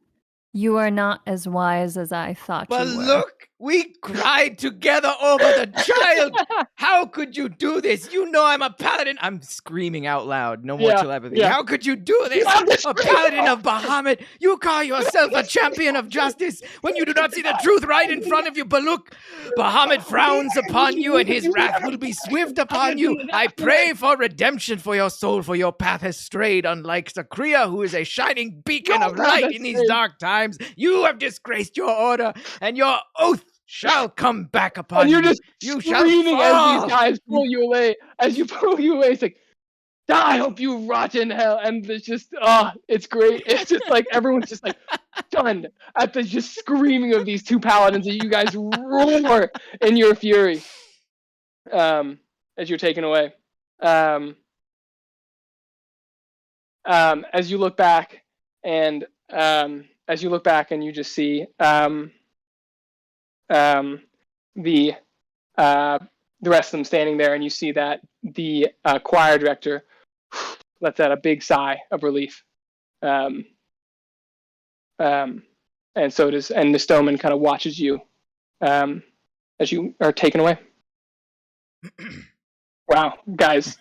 Speaker 3: "You are not as wise as I thought you were."
Speaker 1: But look, we cried together over the child. How could you do this? You know I'm a paladin. I'm screaming out loud. No more telepathy. Yeah. How could you do this? A paladin of Bahamut. You call yourself a champion of justice when you do not see the truth right in front of you, Baluk. Bahamut frowns upon you and his wrath will be swift upon you. I pray for redemption for your soul, for your path has strayed, unlike Sacria, who is a shining beacon of light in these dark times. You have disgraced your order, and your oath shall come back upon you.
Speaker 2: And you're just
Speaker 1: you
Speaker 2: screaming as these guys pull you away. As you pull you away, it's like, I hope you rot in hell. And it's just, it's great. It's just like everyone's just like stunned at the just screaming of these 2 paladins, and you guys roar in your fury as you're taken away. As you look back and you just see the the rest of them standing there, and you see that the choir director lets out a big sigh of relief. And so does, and the Stoneman kind of watches you as you are taken away. Wow, guys,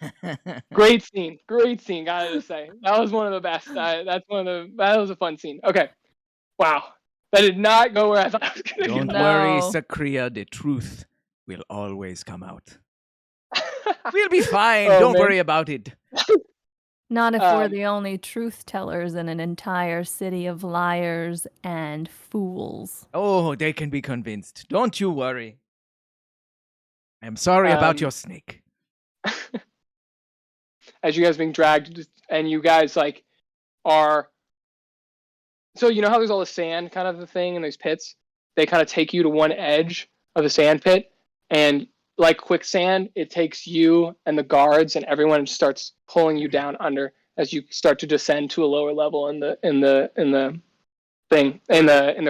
Speaker 2: great scene, gotta say. That was one of the best. That was a fun scene. Okay, wow, that did not go where I thought I was gonna
Speaker 1: Don't
Speaker 2: go.
Speaker 1: worry,
Speaker 3: No.
Speaker 1: Sacria, the truth will always come out. We'll be fine,
Speaker 2: Oh,
Speaker 1: don't
Speaker 2: man.
Speaker 1: worry about it.
Speaker 3: Not if we're
Speaker 2: Um,
Speaker 3: the only truth tellers in an entire city of liars and fools.
Speaker 1: Oh, they can be convinced. Don't you worry. I'm sorry about your snake.
Speaker 2: as you guys being dragged, and you guys like are. So you know how there's all the sand kind of the thing in these pits? They kind of take you to one edge of the sand pit, and like quicksand, it takes you and the guards and everyone starts pulling you down under as you start to descend to a lower level in their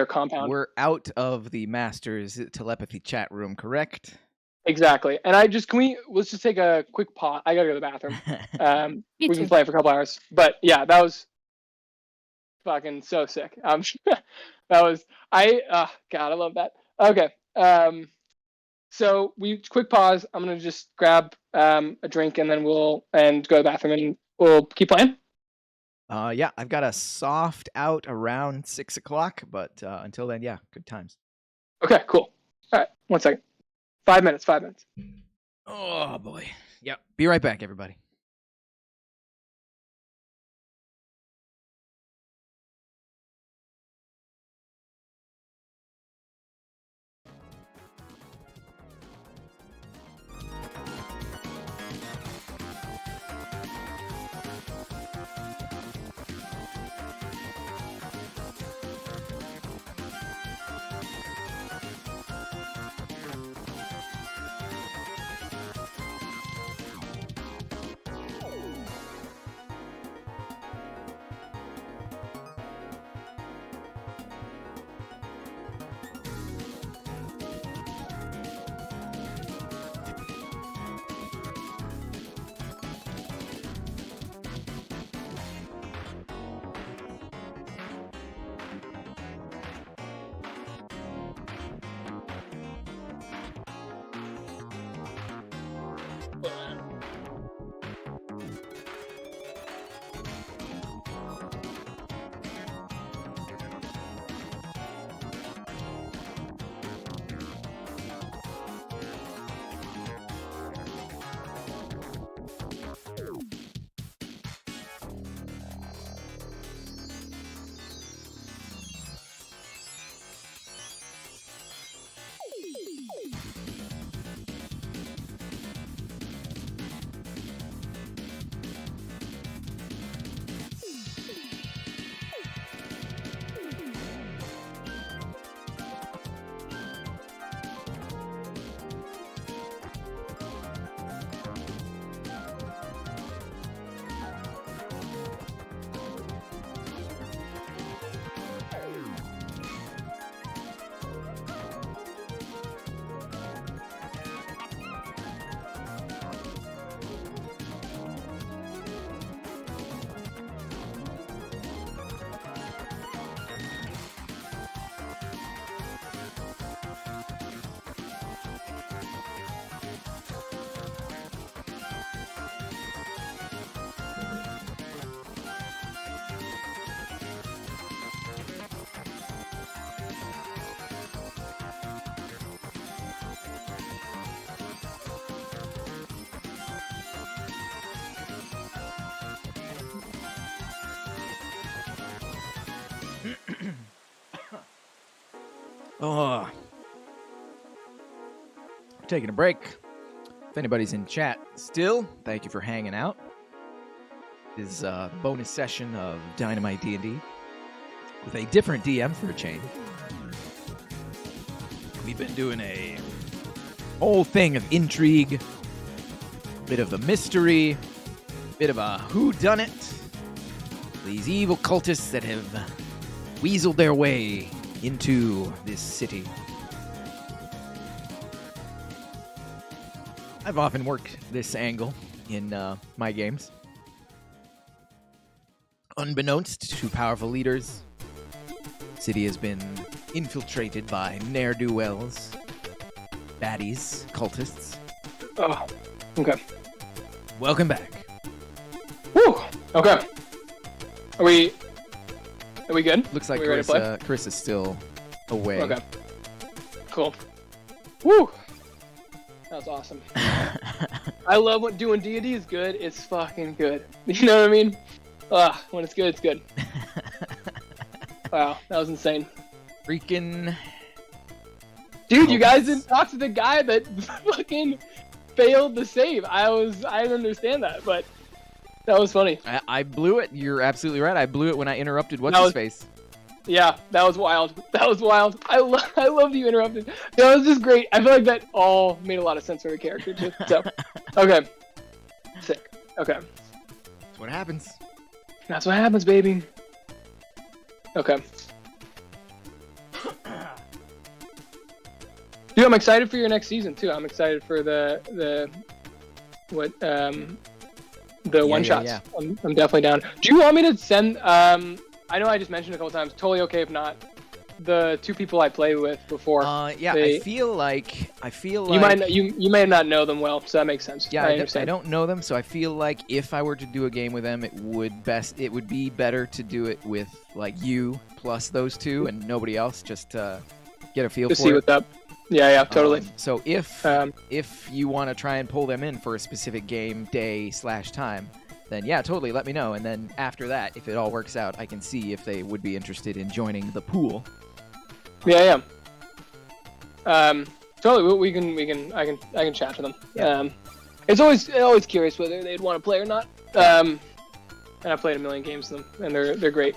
Speaker 2: compound.
Speaker 1: We're out of the master's telepathy chat room, correct?
Speaker 2: Exactly. And let's just take a quick pause. I gotta go to the bathroom.
Speaker 3: Me
Speaker 2: We
Speaker 3: too.
Speaker 2: can play for a couple hours. But yeah, that was fucking so sick. God, I love that. Okay. So we quick pause. I'm gonna just grab a drink and then go to the bathroom and we'll keep playing.
Speaker 1: Yeah, I've got a soft out around 6 o'clock, but until then, yeah, good times.
Speaker 2: Okay, cool. All right, 1 second. 5 minutes.
Speaker 1: Oh boy. Yep. Be right back, everybody. Oh, taking a break. If anybody's in chat still, thank you for hanging out. This is a bonus session of Dynamite D&D with a different DM for a change. We've been doing a whole thing of intrigue, bit of a mystery, bit of a whodunit. These evil cultists that have weaseled their way into this city. I've often worked this angle in my games. Unbeknownst to powerful leaders, the city has been infiltrated by ne'er-do-wells, baddies, cultists.
Speaker 2: Oh, okay.
Speaker 1: Welcome back.
Speaker 2: Woo! Okay. Are we good?
Speaker 1: Looks like
Speaker 2: Are we ready to play?
Speaker 1: Carissa's still away.
Speaker 2: Okay. Cool. Woo! That was awesome. I love what doing D&D is good. It's fucking good. You know what I mean? When it's good, it's good. Wow, that was insane.
Speaker 1: Freaking...
Speaker 2: Dude, you guys didn't talk to the guy that fucking failed the save. I didn't understand that, but that was funny.
Speaker 1: I blew it. You're absolutely right. I blew it when I interrupted what's-his-face.
Speaker 2: Yeah, that was wild. That was wild. I love you interrupted. That was just great. I feel like that all made a lot of sense for the character too. So, okay. Sick. Okay.
Speaker 1: That's what happens.
Speaker 2: That's what happens, baby. Okay. Dude, I'm excited for your next season too. I'm excited for the one shots.
Speaker 1: Yeah.
Speaker 2: I'm definitely down. Do you want me to send? I know I just mentioned a couple times. Totally okay if not. The two people I played with before.
Speaker 1: Yeah, I feel like
Speaker 2: you may not know them well, so that makes sense.
Speaker 1: Yeah,
Speaker 2: I understand.
Speaker 1: I don't know them, so I feel like if I were to do a game with them, it would be better to do it with like you plus those two and nobody else, just to get a feel
Speaker 2: to
Speaker 1: for
Speaker 2: see
Speaker 1: it.
Speaker 2: what's up. Yeah, totally.
Speaker 1: So if you want to try and pull them in for a specific game day/time, then yeah, totally let me know. And then after that, if it all works out, I can see if they would be interested in joining the pool.
Speaker 2: Yeah. Totally. I can chat to them.
Speaker 1: Yeah.
Speaker 2: It's always curious whether they'd want to play or not. And I've played a million games with them, and they're great.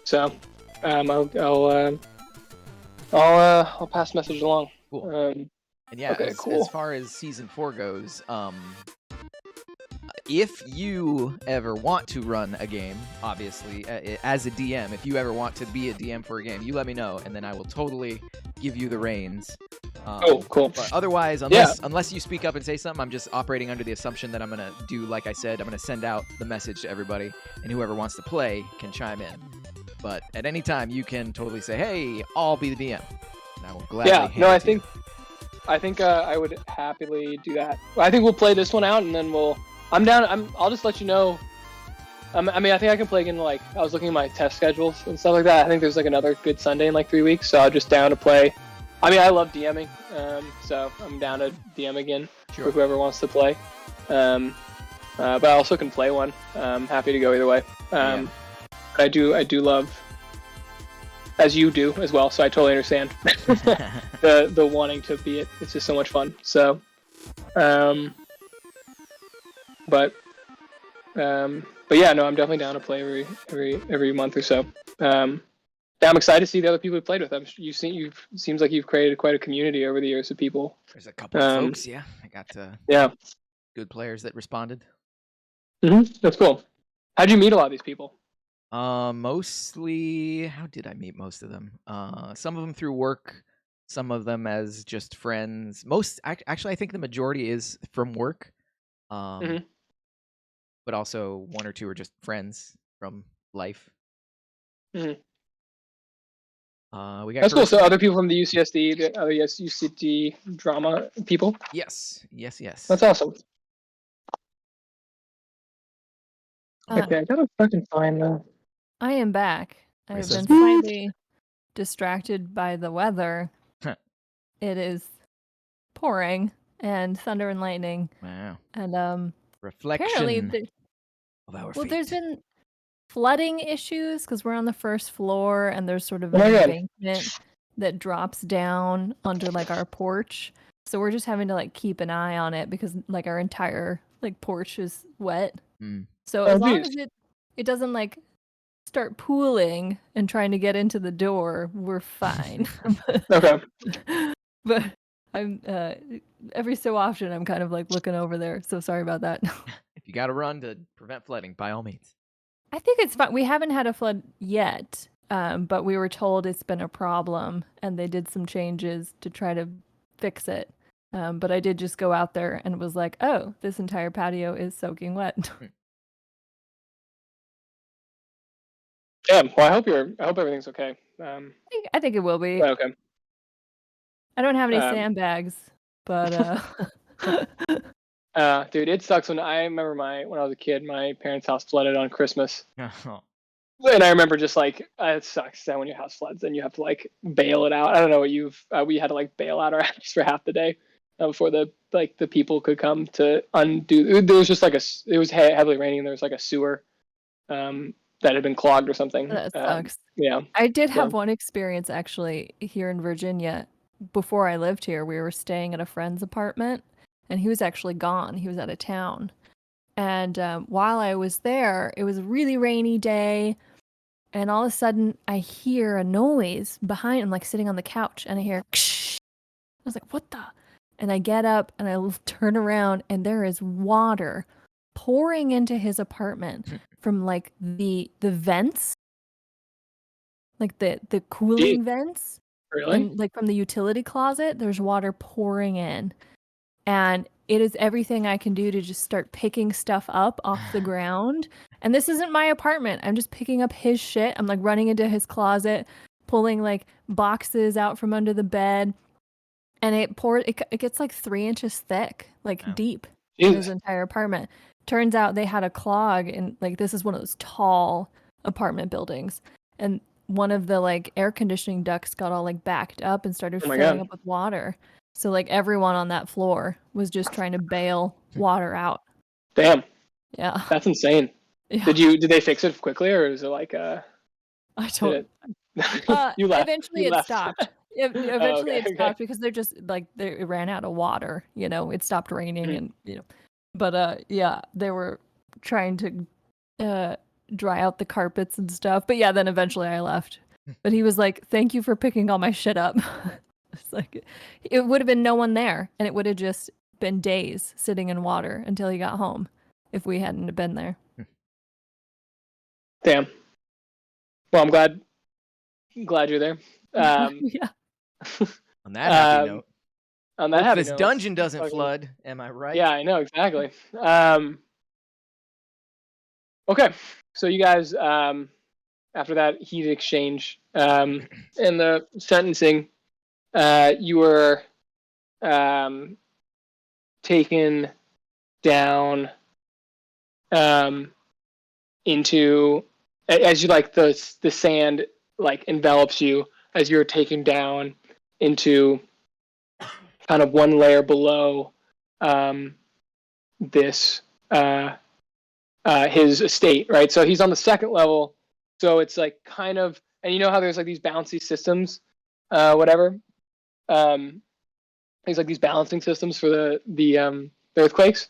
Speaker 2: So I'll pass the message along.
Speaker 1: Cool. And yeah,
Speaker 2: okay,
Speaker 1: as far as season 4 goes, if you ever want to run a game, obviously, as a DM, if you ever want to be a DM for a game, you let me know, and then I will totally give you the reins.
Speaker 2: Cool.
Speaker 1: But otherwise, unless you speak up and say something, I'm just operating under the assumption that I'm going to do, like I said, I'm going to send out the message to everybody, and whoever wants to play can chime in. But at any time, you can totally say, hey, I'll be the DM. And I will gladly hand it to you.
Speaker 2: I think I would happily do that. I think we'll play this one out, and then I'm down. I'll just let you know. I think I can play again. Like, I was looking at my test schedules and stuff like that. I think there's like another good Sunday in like 3 weeks, so I'm just down to play. I love DMing, so I'm down to DM again for whoever wants to play. But I also can play one. I'm happy to go either way. I do love, as you do as well. So I totally understand the wanting to be it. It's just so much fun. So, But yeah, no, I'm definitely down to play every month or so. I'm excited to see the other people you played with. Seems like you've created quite a community over the years of people.
Speaker 1: There's a couple of folks, yeah. I got good players that responded.
Speaker 2: That's cool. How'd you meet a lot of these people?
Speaker 1: Mostly, how did I meet most of them? Some of them through work, some of them as just friends. Actually, I think the majority is from work. But also one or two are just friends from life. We got
Speaker 2: That's cool. So other people from the UCSD, the other UCD drama people?
Speaker 1: Yes.
Speaker 2: That's awesome. Okay, I gotta fucking find that.
Speaker 3: I am back. I have
Speaker 1: Racist.
Speaker 3: been slightly distracted by the weather. It is pouring and thunder and lightning.
Speaker 1: Wow.
Speaker 3: And
Speaker 1: Reflection
Speaker 3: apparently
Speaker 1: of our fate.
Speaker 3: there's been flooding issues because we're on the first floor and there's sort of
Speaker 2: Oh my
Speaker 3: an
Speaker 2: God.
Speaker 3: embankment that drops down under like our porch. So we're just having to like keep an eye on it because like our entire like porch is wet. So as long as it doesn't like start pooling and trying to get into the door, we're fine.
Speaker 2: Okay.
Speaker 3: But I'm every so often I'm kind of like looking over there. So sorry about that.
Speaker 1: If you got to run to prevent flooding, by all means.
Speaker 3: I think it's fine. We haven't had a flood yet, but we were told it's been a problem, and they did some changes to try to fix it. But I did just go out there and was like, oh, this entire patio is soaking wet.
Speaker 2: Damn. Well, I hope everything's okay.
Speaker 3: I think it will be.
Speaker 2: Okay.
Speaker 3: I don't have any sandbags, but
Speaker 2: dude, it sucks when I remember when I was a kid, my parents' house flooded on Christmas.
Speaker 1: Oh.
Speaker 2: And I remember just like it sucks that when your house floods and you have to like bail it out. I don't know what we had to like bail out our house for half the day before the people could come to undo. There was just like it was heavily raining. And there was like a sewer that had been clogged or something.
Speaker 3: That sucks.
Speaker 2: Yeah,
Speaker 3: I did have one experience actually here in Virginia. Before I lived here, we were staying at a friend's apartment, and he was actually gone. He was out of town. And while I was there, it was a really rainy day, and all of a sudden, I hear a noise behind him, like sitting on the couch, and I hear, ksh. I was like, what the? And I get up, and I turn around, and there is water pouring into his apartment from, like, the vents, like the cooling vents.
Speaker 2: Really?
Speaker 3: And, like, from the utility closet, there's water pouring in. And it is everything I can do to just start picking stuff up off the ground. And this isn't my apartment. I'm just picking up his shit. I'm like running into his closet, pulling like boxes out from under the bed. And it gets like 3 inches thick, like deep in his entire apartment. Turns out they had a clog, and like this is one of those tall apartment buildings. And one of the like air conditioning ducts got all like backed up and started filling up with water. So like everyone on that floor was just trying to bail water out.
Speaker 2: Damn.
Speaker 3: Yeah.
Speaker 2: That's insane.
Speaker 3: Yeah.
Speaker 2: Did they fix it quickly, or is it like
Speaker 3: I don't.
Speaker 2: You left.
Speaker 3: Eventually it stopped. Eventually it stopped because they're just like it ran out of water. You know, it stopped raining and you know, but yeah, they were trying to dry out the carpets and stuff. But yeah, then eventually I left. But he was like, "Thank you for picking all my shit up." It's like it would have been no one there, and it would have just been days sitting in water until he got home if we hadn't been there.
Speaker 2: Damn. Well, I'm glad you're there.
Speaker 3: Yeah.
Speaker 1: On that happy note.
Speaker 2: On that happy
Speaker 1: note. This dungeon doesn't flood, am I right?
Speaker 2: Yeah, I know, exactly. Okay, so you guys, after that heated exchange and the sentencing, you were taken down into, as you like the sand like envelops you as you're taken down into kind of one layer below this his estate, right? So he's on the second level, so it's like kind of, and you know how there's like these bouncy systems, whatever. There's like these balancing systems for the earthquakes.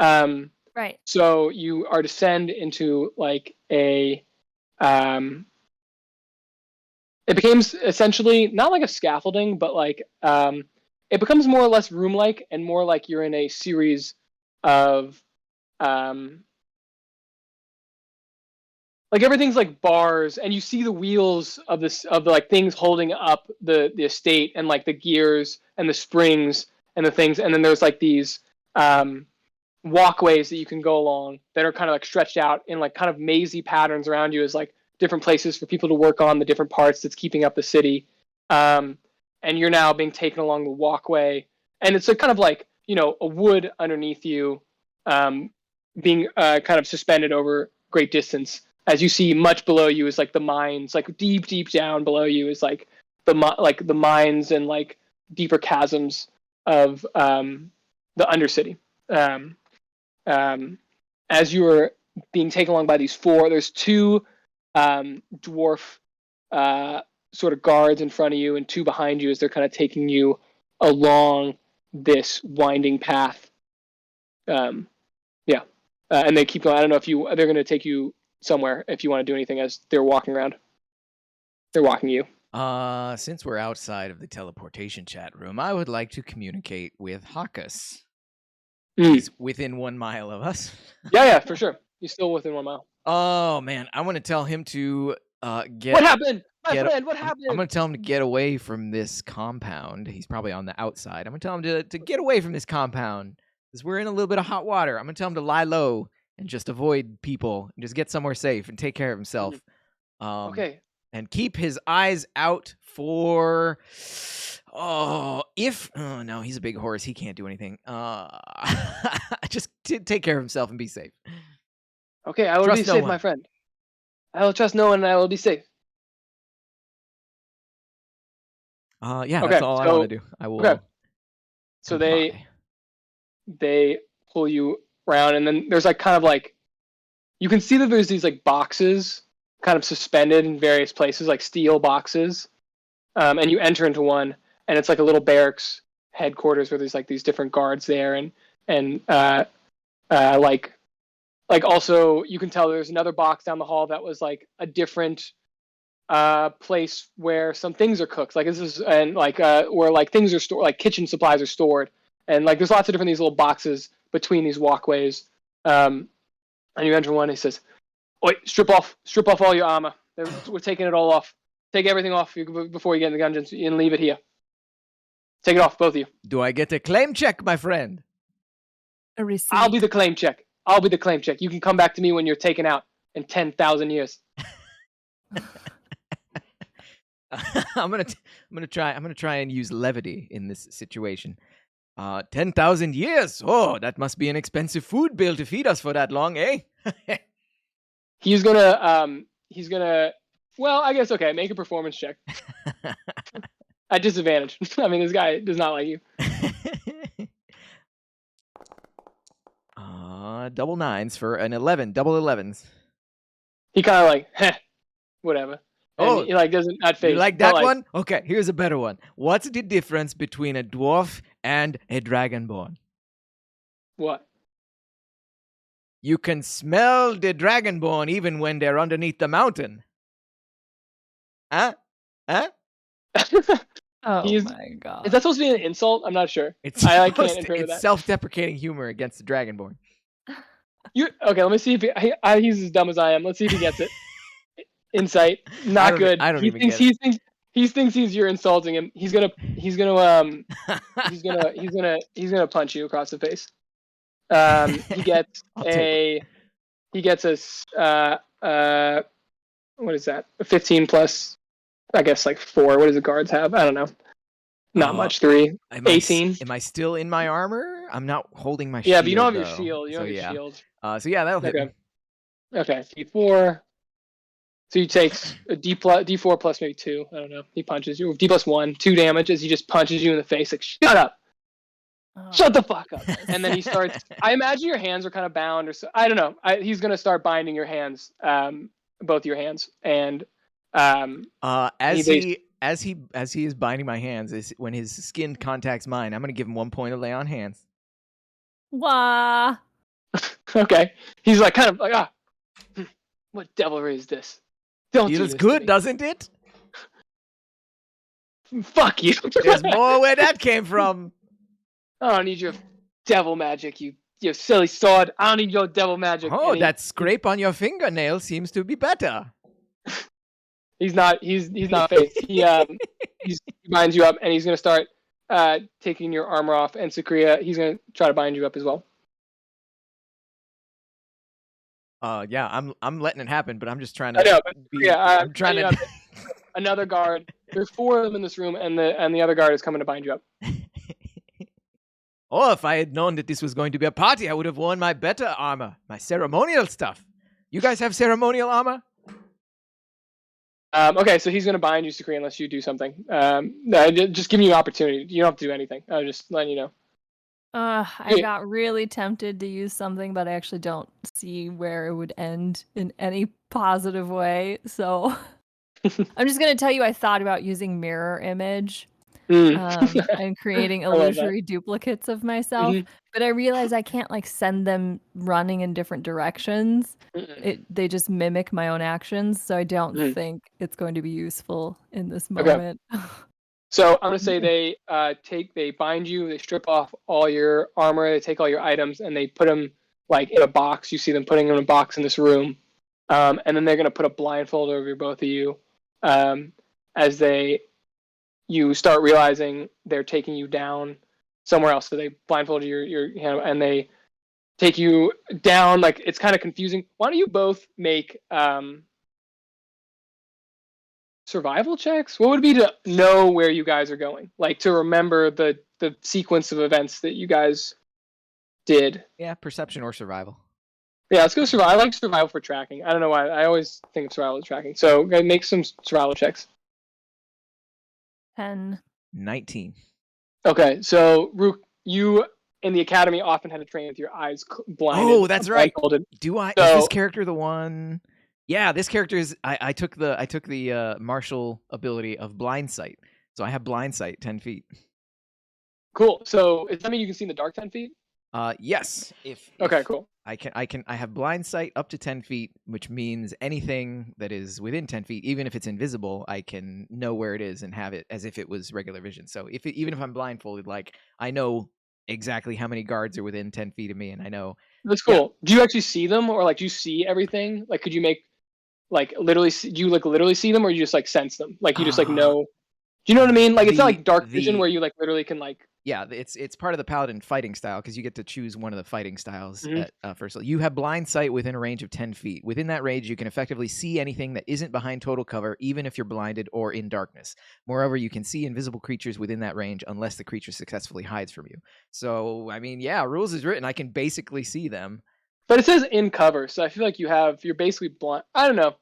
Speaker 3: Right.
Speaker 2: So you are descend into like a it becomes essentially not like a scaffolding, but like it becomes more or less room-like and more like you're in a series of like everything's like bars, and you see the wheels of the like things holding up the estate, and like the gears and the springs and the things, and then there's like these walkways that you can go along that are kind of like stretched out in like kind of mazy patterns around you as like different places for people to work on the different parts that's keeping up the city. And you're now being taken along the walkway, and it's a kind of like, you know, a wood underneath you, being kind of suspended over great distance. As you see, much below you is like the mines, like deep down below you is like the mines and like deeper chasms of the Undercity. As you are being taken along by these there's two dwarf sort of guards in front of you and two behind you as they're kind of taking you along this winding path. And they keep going. I don't know if they're going to take you somewhere if you want to do anything as they're walking around. They're walking you.
Speaker 1: Since we're outside of the teleportation chat room, I would like to communicate with Hakas. He's within 1 mile of us.
Speaker 2: Yeah, for sure. He's still within 1 mile.
Speaker 1: Oh man, I want to tell him to get.
Speaker 2: What happened? My
Speaker 1: get.
Speaker 2: friend, what happened?
Speaker 1: I'm gonna tell him to get away from this compound. He's probably on the outside. I'm gonna tell him to get away from this compound because we're in a little bit of hot water. I'm gonna tell him to lie low and just avoid people and just get somewhere safe and take care of himself.
Speaker 2: Okay.
Speaker 1: And keep his eyes out for. Oh no, he's a big horse. He can't do anything. Just take care of himself and be safe.
Speaker 2: Okay, I will
Speaker 1: Trust
Speaker 2: be
Speaker 1: no
Speaker 2: safe,
Speaker 1: one.
Speaker 2: my friend. I will trust no one, and I will be safe.
Speaker 1: Yeah,
Speaker 2: Okay,
Speaker 1: that's all I
Speaker 2: so-
Speaker 1: want to do. I will.
Speaker 2: okay. So
Speaker 1: comply.
Speaker 2: they pull you around, and then there's like kind of like you can see that there's these like boxes kind of suspended in various places, like steel boxes. And you enter into one, and it's like a little barracks headquarters where there's like these different guards there, and like also you can tell there's another box down the hall that was like a different place where some things are cooked, like this is, and like where like things are stored, like kitchen supplies are stored, and like there's lots of different these little boxes between these walkways. And you enter one, and he says, "Oi, strip off all your armor. We're taking it all off. Take everything off before you get in the dungeons and leave it here. Take it off, both of you."
Speaker 1: Do I get a claim check, my friend?
Speaker 3: A receipt.
Speaker 2: I'll be the claim check. You can come back to me when you're taken out in 10,000 years.
Speaker 1: I'm gonna try and use levity in this situation. 10,000 years. Oh, that must be an expensive food bill to feed us for that long, eh?
Speaker 2: He's gonna well, I guess, okay, make a performance check. At disadvantage. I mean, this guy does not like you.
Speaker 1: Double nines for an 11. Double 11s.
Speaker 2: He kind of like, whatever. And he like doesn't not face.
Speaker 1: You like that one? Okay, here's a better one. What's the difference between a dwarf and a dragonborn?
Speaker 2: What?
Speaker 1: You can smell the dragonborn even when they're underneath the mountain. Huh?
Speaker 3: Oh
Speaker 2: He's-
Speaker 3: my god.
Speaker 2: Is that supposed to be an insult? I'm not sure.
Speaker 1: It's
Speaker 2: I can't
Speaker 1: supposed to-
Speaker 2: interpret
Speaker 1: it's
Speaker 2: that.
Speaker 1: self-deprecating humor against the dragonborn.
Speaker 2: Okay, let me see if he's as dumb as I am. Let's see if he gets it. Insight, not good.
Speaker 1: I don't
Speaker 2: he
Speaker 1: even
Speaker 2: thinks
Speaker 1: get
Speaker 2: he thinks you're insulting him. He's gonna punch you across the face. He gets
Speaker 1: I'll take
Speaker 2: what is that? A 15 plus, I guess like 4. What does the guards have? I don't know. Not much. 3. 18.
Speaker 1: Am I still in my armor? I'm not holding my shield.
Speaker 2: Yeah, but you don't have your
Speaker 1: though.
Speaker 2: shield. You don't
Speaker 1: So,
Speaker 2: have your
Speaker 1: yeah.
Speaker 2: shield.
Speaker 1: So yeah, that'll hit
Speaker 2: Okay.
Speaker 1: me.
Speaker 2: Okay, D4. So he takes a D4 plus maybe 2. I don't know. He punches you. D plus 1, 2 damage as he just punches you in the face. Like, shut up!
Speaker 3: Oh.
Speaker 2: Shut the fuck up! And then he starts. I imagine your hands are kind of bound, or so. I don't know. He's gonna start binding your hands, both your hands, and
Speaker 1: As
Speaker 2: he
Speaker 1: he is binding my hands, is when his skin contacts mine, I'm gonna give him 1 point of lay on hands.
Speaker 3: Wah.
Speaker 2: okay. He's like kind of like what devilry is this? Don't do
Speaker 1: Feels
Speaker 2: this
Speaker 1: good,
Speaker 2: to
Speaker 1: doesn't it?
Speaker 2: me. Fuck you.
Speaker 1: There's more where that came from.
Speaker 2: I don't need your devil magic, you silly sword. I don't need your devil magic.
Speaker 1: Oh,
Speaker 2: And
Speaker 1: that scrape on your fingernail seems to be better.
Speaker 2: he's not phased. He binds you up, and he's gonna start taking your armor off. And Sacria, he's gonna try to bind you up as well.
Speaker 1: Yeah, I'm letting it happen, but I'm just trying to.
Speaker 2: I know, but
Speaker 1: I'm trying to.
Speaker 2: Another guard. There's 4 of them in this room, and the other guard is coming to bind you up.
Speaker 1: Oh, if I had known that this was going to be a party, I would have worn my better armor, my ceremonial stuff. You guys have ceremonial armor?
Speaker 2: Okay, so he's gonna bind you, Sacria, unless you do something. Just giving you an opportunity. You don't have to do anything. I'm just letting you know.
Speaker 3: I got really tempted to use something, but I actually don't see where it would end in any positive way. So I'm just gonna tell you I thought about using mirror image and creating
Speaker 2: I love that.
Speaker 3: illusory duplicates of myself, but I realize I can't like send them running in different directions. They just mimic my own actions, so I don't think it's going to be useful in this moment.
Speaker 2: So I'm gonna say they bind you, they strip off all your armor, they take all your items, and they put them like in a box. You see them putting them in a box in this room, and then they're gonna put a blindfold over both of you, as you start realizing they're taking you down somewhere else. So they blindfold your hand and they take you down. Like, it's kind of confusing. Why don't you both make survival checks? What would it be to know where you guys are going? Like, to remember the sequence of events that you guys did.
Speaker 1: Yeah, perception or survival.
Speaker 2: Yeah, let's go survival. I like survival for tracking. I don't know why. I always think of survival as tracking. So make some survival checks.
Speaker 3: 10.
Speaker 1: 19.
Speaker 2: Okay, so Rruukk, you in the academy often had to train with your eyes blinded.
Speaker 1: Oh, that's right.
Speaker 2: blindfolded.
Speaker 1: Do I?
Speaker 2: So-
Speaker 1: is this character the one? Yeah, this character is. I took the martial ability of blind sight, so I have blind sight 10 feet.
Speaker 2: Cool. So does that mean you can see in the dark 10 feet?
Speaker 1: Yes. If
Speaker 2: Okay, cool.
Speaker 1: I have blind sight up to 10 feet, which means anything that is within 10 feet, even if it's invisible, I can know where it is and have it as if it was regular vision. So even if I'm blindfolded, like, I know exactly how many guards are within 10 feet of me, and I know.
Speaker 2: That's cool. Yeah. Do you actually see them, or like do you see everything? Like, could you make like literally? Do you like literally see them, or you just like sense them? Like you just like know. Do you know what I mean? Like it's not like dark vision where you like literally can like.
Speaker 1: Yeah, it's part of the Paladin fighting style because you get to choose one of the fighting styles at first. You have blind sight within a range of 10 feet. Within that range, you can effectively see anything that isn't behind total cover, even if you're blinded or in darkness. Moreover, you can see invisible creatures within that range unless the creature successfully hides from you. So, I mean, yeah, rules is written. I can basically see them.
Speaker 2: But it says in cover, so I feel like you're basically blind. I don't know.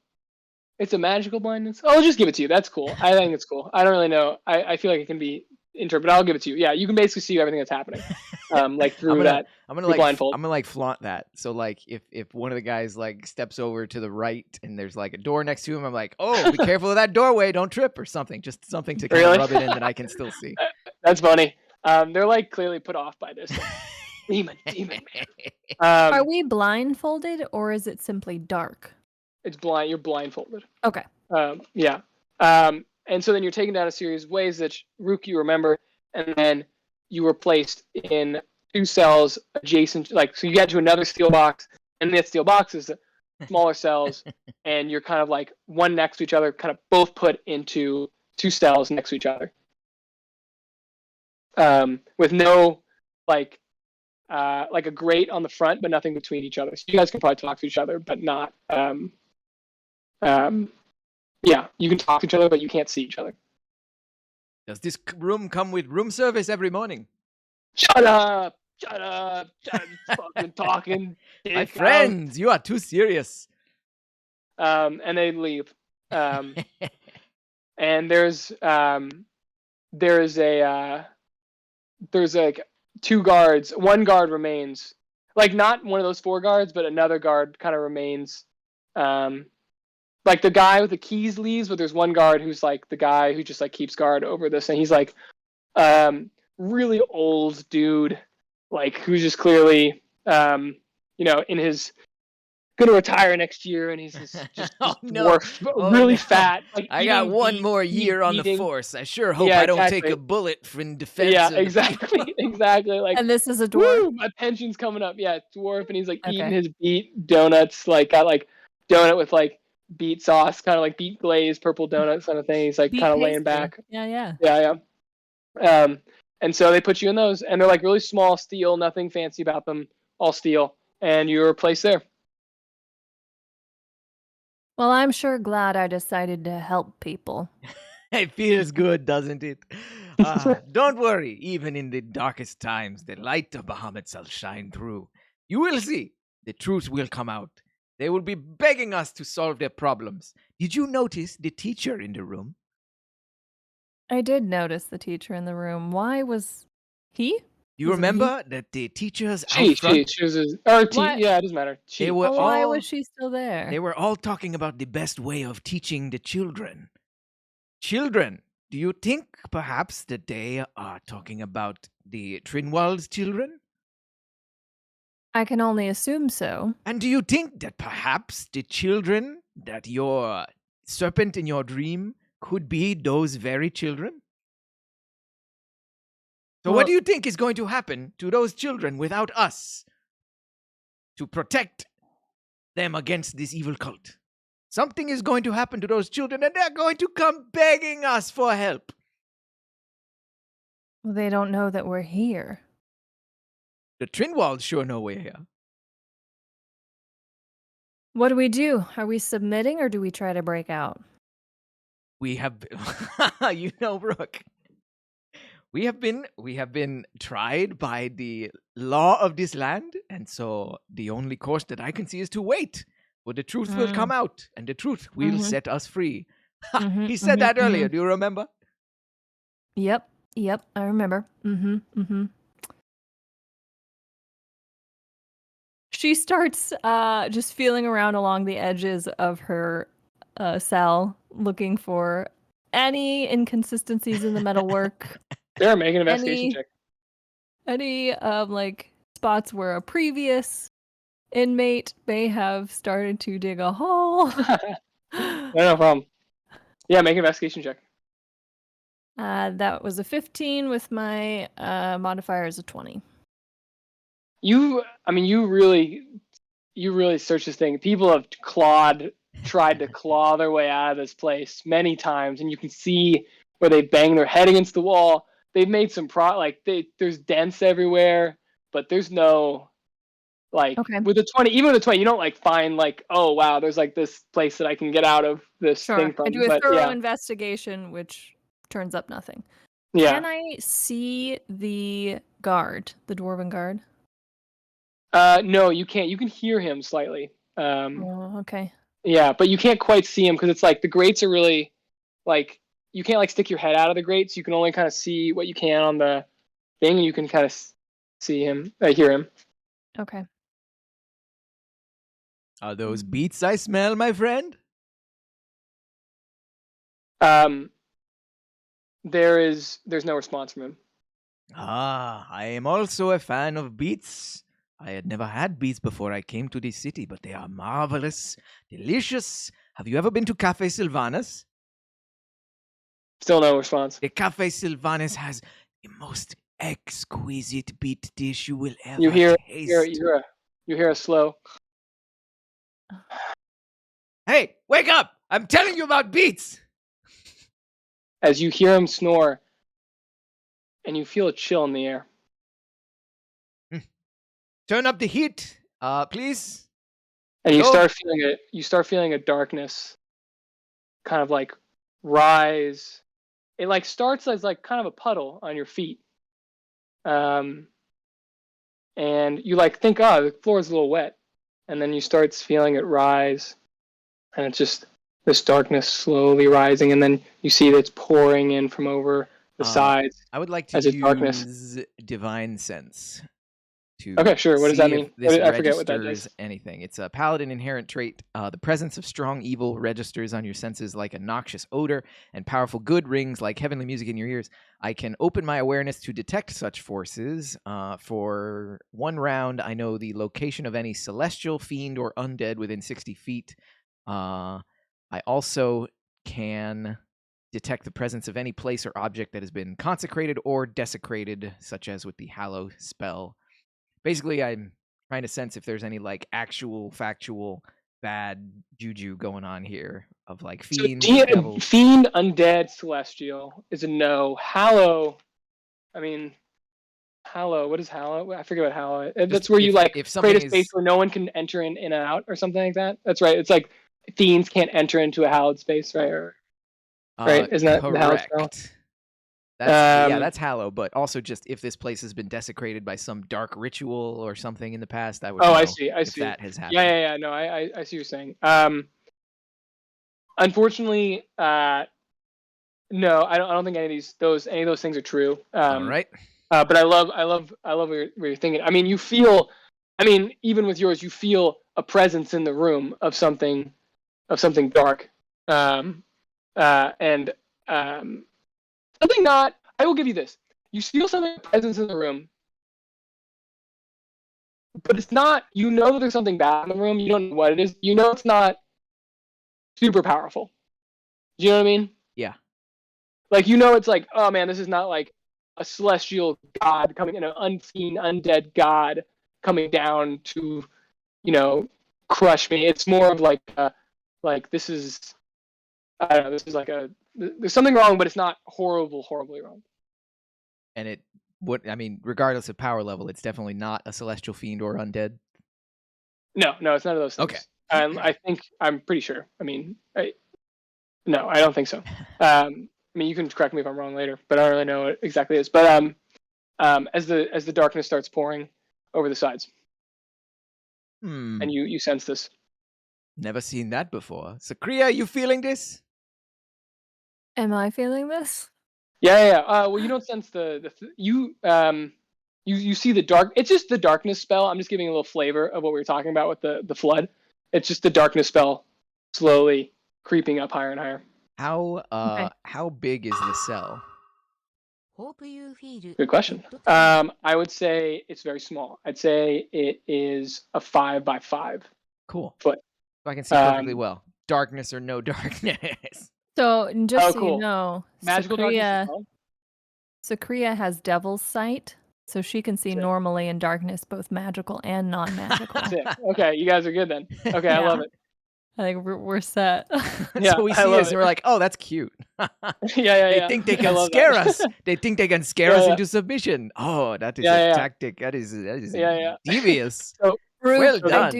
Speaker 2: It's a magical blindness. Oh, I'll just give it to you. That's cool. I think it's cool. I don't really know. I feel like it can be interpret. I'll give it to you. Yeah, you can basically see everything that's happening, like through
Speaker 1: I'm gonna
Speaker 2: blindfold.
Speaker 1: I'm gonna like flaunt that. So like if one of the guys like steps over to the right and there's like a door next to him, I'm like, oh, be careful of that doorway, don't trip or something. Just something to kind of rub it in that I can still see.
Speaker 2: That's funny. They're like clearly put off by this. Demon.
Speaker 3: Are we blindfolded or is it simply dark?
Speaker 2: It's blind. You're blindfolded.
Speaker 3: Okay.
Speaker 2: Yeah. And so then you're taken down a series of ways that Rruukk you remember, and then you were placed in 2 cells adjacent. Like, so you get to another steel box, and that steel box is smaller cells, and you're kind of like one next to each other, kind of both put into 2 cells next to each other, with no like a grate on the front, but nothing between each other. So you guys can probably talk to each other, but not. Yeah, you can talk to each other, but you can't see each other.
Speaker 1: Does this room come with room service every morning?
Speaker 2: Shut up! Fucking talking.
Speaker 1: My friends, you are too serious.
Speaker 2: And they leave. And there's like 2 guards. One guard remains, like not one of those 4 guards, but another guard kind of remains. Like the guy with the keys leaves, but there's one guard who's like the guy who just like keeps guard over this, and he's like really old dude, like who's just clearly in his gonna retire next year, and he's just really fat. Like,
Speaker 1: I got one more year on the force. I sure hope I don't take a bullet in defense.
Speaker 2: Yeah, exactly. Like,
Speaker 3: and this is a dwarf.
Speaker 2: Woo, my pension's coming up. Yeah, dwarf, and he's like eating his beet donuts. Like got like donut with like beet sauce, kind of like beet glazed purple donuts kind of thing. He's like kind of laying back.
Speaker 3: Yeah.
Speaker 2: And so they put you in those, and they're like really small steel, nothing fancy about them, all steel, and you were placed there.
Speaker 3: Well, I'm sure glad I decided to help people.
Speaker 1: It feels good, doesn't it? Don't worry, even in the darkest times, the light of Bahamut shall shine through. You will see. The truth will come out. They will be begging us to solve their problems. Did you notice the teacher in the room?
Speaker 3: I did notice the teacher in the room. Why was he?
Speaker 1: You remember that the teachers
Speaker 2: out front? She was yeah, it doesn't matter.
Speaker 3: Why was she still there?
Speaker 1: They were all talking about the best way of teaching the children. Children, do you think perhaps that they are talking about the Trinwald's children?
Speaker 3: I can only assume so.
Speaker 1: And do you think that perhaps the children that your serpent in your dream could be those very children? So what do you think is going to happen to those children without us to protect them against this evil cult? Something is going to happen to those children, and they're going to come begging us for help.
Speaker 3: Well, they don't know that we're here.
Speaker 1: The Trinwalds sure know we're here.
Speaker 3: What do we do? Are we submitting or do we try to break out?
Speaker 1: We have, Rruukk. We have been tried by the law of this land, and so the only course that I can see is to wait. For the truth will come out, and the truth will set us free. He said that earlier. Do you remember?
Speaker 3: Yep, I remember. She starts just feeling around along the edges of her cell, looking for any inconsistencies in the metalwork.
Speaker 2: They're making an investigation check.
Speaker 3: Any like spots where a previous inmate may have started to dig a hole.
Speaker 2: No problem. Yeah, make an investigation check.
Speaker 3: That was a 15 with my modifier as a 20.
Speaker 2: You really search this thing. People have tried to claw their way out of this place many times, and you can see where they bang their head against the wall. They've made some there's dents everywhere, but there's no with the 20, even with the 20, you don't find oh wow, there's this place that I can get out of this thing from.
Speaker 3: I do a thorough investigation, which turns up nothing.
Speaker 2: Yeah.
Speaker 3: Can I see the guard, the dwarven guard?
Speaker 2: No, you can't. You can hear him slightly.
Speaker 3: Okay.
Speaker 2: Yeah, but you can't quite see him because it's the grates are really you can't stick your head out of the grates. You can only kind of see what you can on the thing, and you can kind of see him, hear him.
Speaker 3: Okay.
Speaker 1: Are those beets I smell, my friend?
Speaker 2: There's no response from him.
Speaker 1: I am also a fan of beets. I had never had beets before I came to this city, but they are marvelous, delicious. Have you ever been to Cafe Sylvanas?
Speaker 2: Still no response.
Speaker 1: The Cafe Sylvanas has the most exquisite beet dish you will ever taste.
Speaker 2: You hear a slow.
Speaker 1: Hey, wake up! I'm telling you about beets!
Speaker 2: As you hear him snore, and you feel a chill in the air.
Speaker 1: Turn up the heat, please.
Speaker 2: And you start feeling a darkness kind of rise. It starts as kind of a puddle on your feet. And you think, oh, the floor is a little wet. And then you start feeling it rise. And it's just this darkness slowly rising, and then you see that it's pouring in from over the sides.
Speaker 1: I would like to use Divine Sense.
Speaker 2: Okay, sure. What does that mean?
Speaker 1: I forget what that does. Anything. It's a paladin inherent trait. The presence of strong evil registers on your senses like a noxious odor, and powerful good rings like heavenly music in your ears. I can open my awareness to detect such forces. For 1 round, I know the location of any celestial, fiend, or undead within 60 feet. I also can detect the presence of any place or object that has been consecrated or desecrated, such as with the Hallow spell. Basically, I'm trying to sense if there's any actual, factual, bad juju going on here of fiend,
Speaker 2: so fiend, undead, celestial is a no. Hallow, Hallow. What is Hallow? I forget what Hallow is. That's where you create a space where no one can enter in and out, or something like that. That's right. It's fiends can't enter into a hallowed space, right? Right? Isn't that the Hallow spell?
Speaker 1: That's Hallow, but also just if this place has been desecrated by some dark ritual or something in the past, I would know
Speaker 2: I see.
Speaker 1: if that has happened.
Speaker 2: Yeah. No, I see what you're saying. Unfortunately, no, I don't think any of those things are true.
Speaker 1: All right.
Speaker 2: But I love what you're thinking. You feel, even with yours, you feel a presence in the room of something dark, and something not. I will give you this. You feel something presence in the room, but it's not. You know that there's something bad in the room. You don't know what it is. You know it's not super powerful. Do you know what I mean?
Speaker 1: Yeah.
Speaker 2: It's oh man, this is not a celestial god coming in, an unseen undead god coming down to, crush me. It's more of like this is, I don't know, this is like there's something wrong, but it's not horribly wrong.
Speaker 1: And regardless of power level, it's definitely not a celestial fiend or undead.
Speaker 2: No, it's none of those things.
Speaker 1: Okay.
Speaker 2: I'm pretty sure. I don't think so. You can correct me if I'm wrong later, but I don't really know what exactly it is. But as the darkness starts pouring over the sides, and you sense this.
Speaker 1: Never seen that before. Sacria, you feeling this?
Speaker 3: Am I feeling this?
Speaker 2: Yeah. Well, you don't sense you see the dark. It's just the darkness spell. I'm just giving a little flavor of what we were talking about with the flood. It's just the darkness spell slowly creeping up higher and higher.
Speaker 1: How big is the cell?
Speaker 2: Good question. I would say it's very small. I'd say it is a 5 by 5.
Speaker 1: Cool.
Speaker 2: Foot.
Speaker 1: So I can see perfectly well. Darkness or no darkness.
Speaker 3: So just so
Speaker 2: cool.
Speaker 3: you know,
Speaker 2: Magical darkness.
Speaker 3: Sacria has devil's sight, so she can see normally in darkness, both magical and non-magical.
Speaker 2: Okay, you guys are good then. Okay, yeah. I love it.
Speaker 3: I think we're set.
Speaker 1: Yeah, so we see this and we're like, oh, that's cute. They think they can scare us. They think they can scare us into submission. Oh, that is a tactic. That is devious.
Speaker 2: So,
Speaker 1: well done.
Speaker 3: I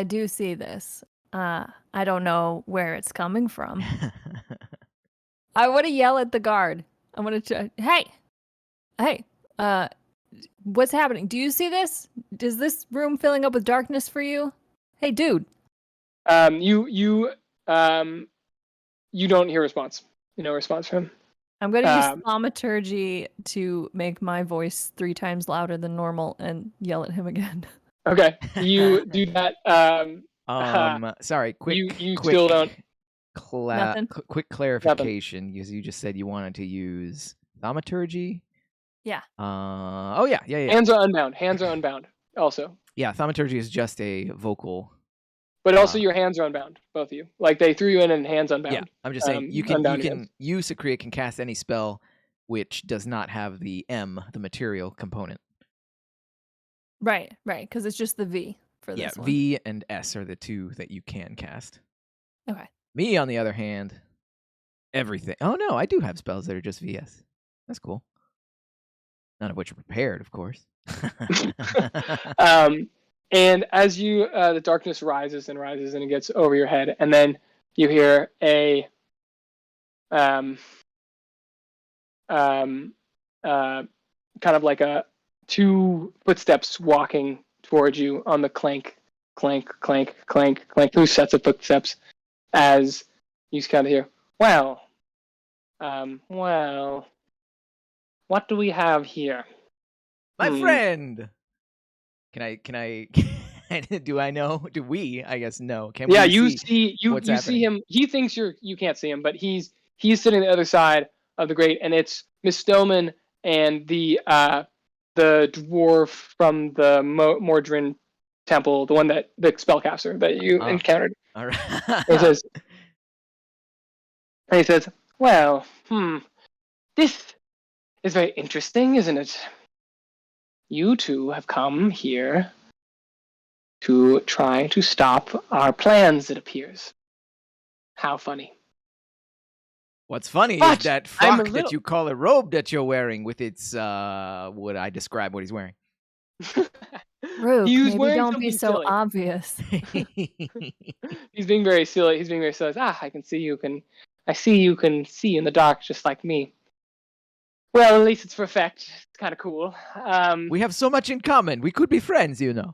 Speaker 3: do see this. I don't know where it's coming from. I want to yell at the guard. I want to, hey, what's happening? Do you see this? Is this room filling up with darkness for you? Hey, dude.
Speaker 2: You don't hear response. No response from him.
Speaker 3: I'm going to use thaumaturgy to make my voice 3 times louder than normal and yell at him again.
Speaker 2: Okay, you do that.
Speaker 1: Sorry, quick.
Speaker 2: You still don't.
Speaker 1: Quick clarification, because you just said you wanted to use thaumaturgy.
Speaker 3: Yeah.
Speaker 1: Yeah.
Speaker 2: Hands are unbound. Also.
Speaker 1: Yeah, thaumaturgy is just a vocal.
Speaker 2: But also your hands are unbound, both of you. Like they threw you in and hands unbound.
Speaker 1: Yeah, I'm just saying you Sacria can cast any spell which does not have the the material component.
Speaker 3: Right, because it's just the V for this one.
Speaker 1: V and S are the 2 that you can cast.
Speaker 3: Okay.
Speaker 1: Me, on the other hand, everything. Oh no, I do have spells that are just VS. That's cool. None of which are prepared, of course.
Speaker 2: And as the darkness rises and it gets over your head, and then you hear a kind of like 2 footsteps walking towards you on the clank, 2 sets of footsteps, as you kind of hear, well, what do we have here?
Speaker 1: My friend. Can I do I know? Do we, I guess, know? Can we
Speaker 2: you
Speaker 1: see
Speaker 2: him. He thinks you can't see him, but he's sitting on the other side of the grate, and it's Miss Stoneman and the dwarf from the Mordrin temple, the one the spellcaster that you encountered.
Speaker 1: All right.
Speaker 2: He says, well, this is very interesting, isn't it? You 2 have come here to try to stop our plans, it appears. How funny.
Speaker 1: What's funny is that frock that you call a robe that you're wearing with its, would I describe what he's wearing?
Speaker 3: Rruukk, maybe don't be so obvious.
Speaker 2: He's being very silly. I see you can see in the dark just like me. Well, at least it's for effect. It's kind of cool.
Speaker 1: We have so much in common. We could be friends, you know.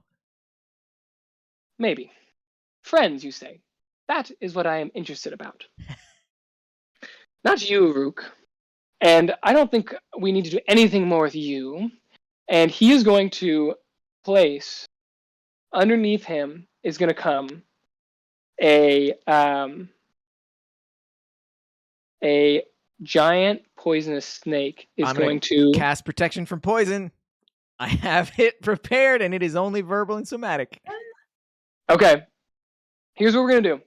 Speaker 2: Maybe. Friends, you say. That is what I am interested about. Not you, Rruukk. And I don't think we need to do anything more with you. And he is going to place, underneath him is going to come a giant poisonous snake is going to
Speaker 1: cast protection from poison. I have it prepared, and it is only verbal and somatic.
Speaker 2: Okay. Here's what we're going to do.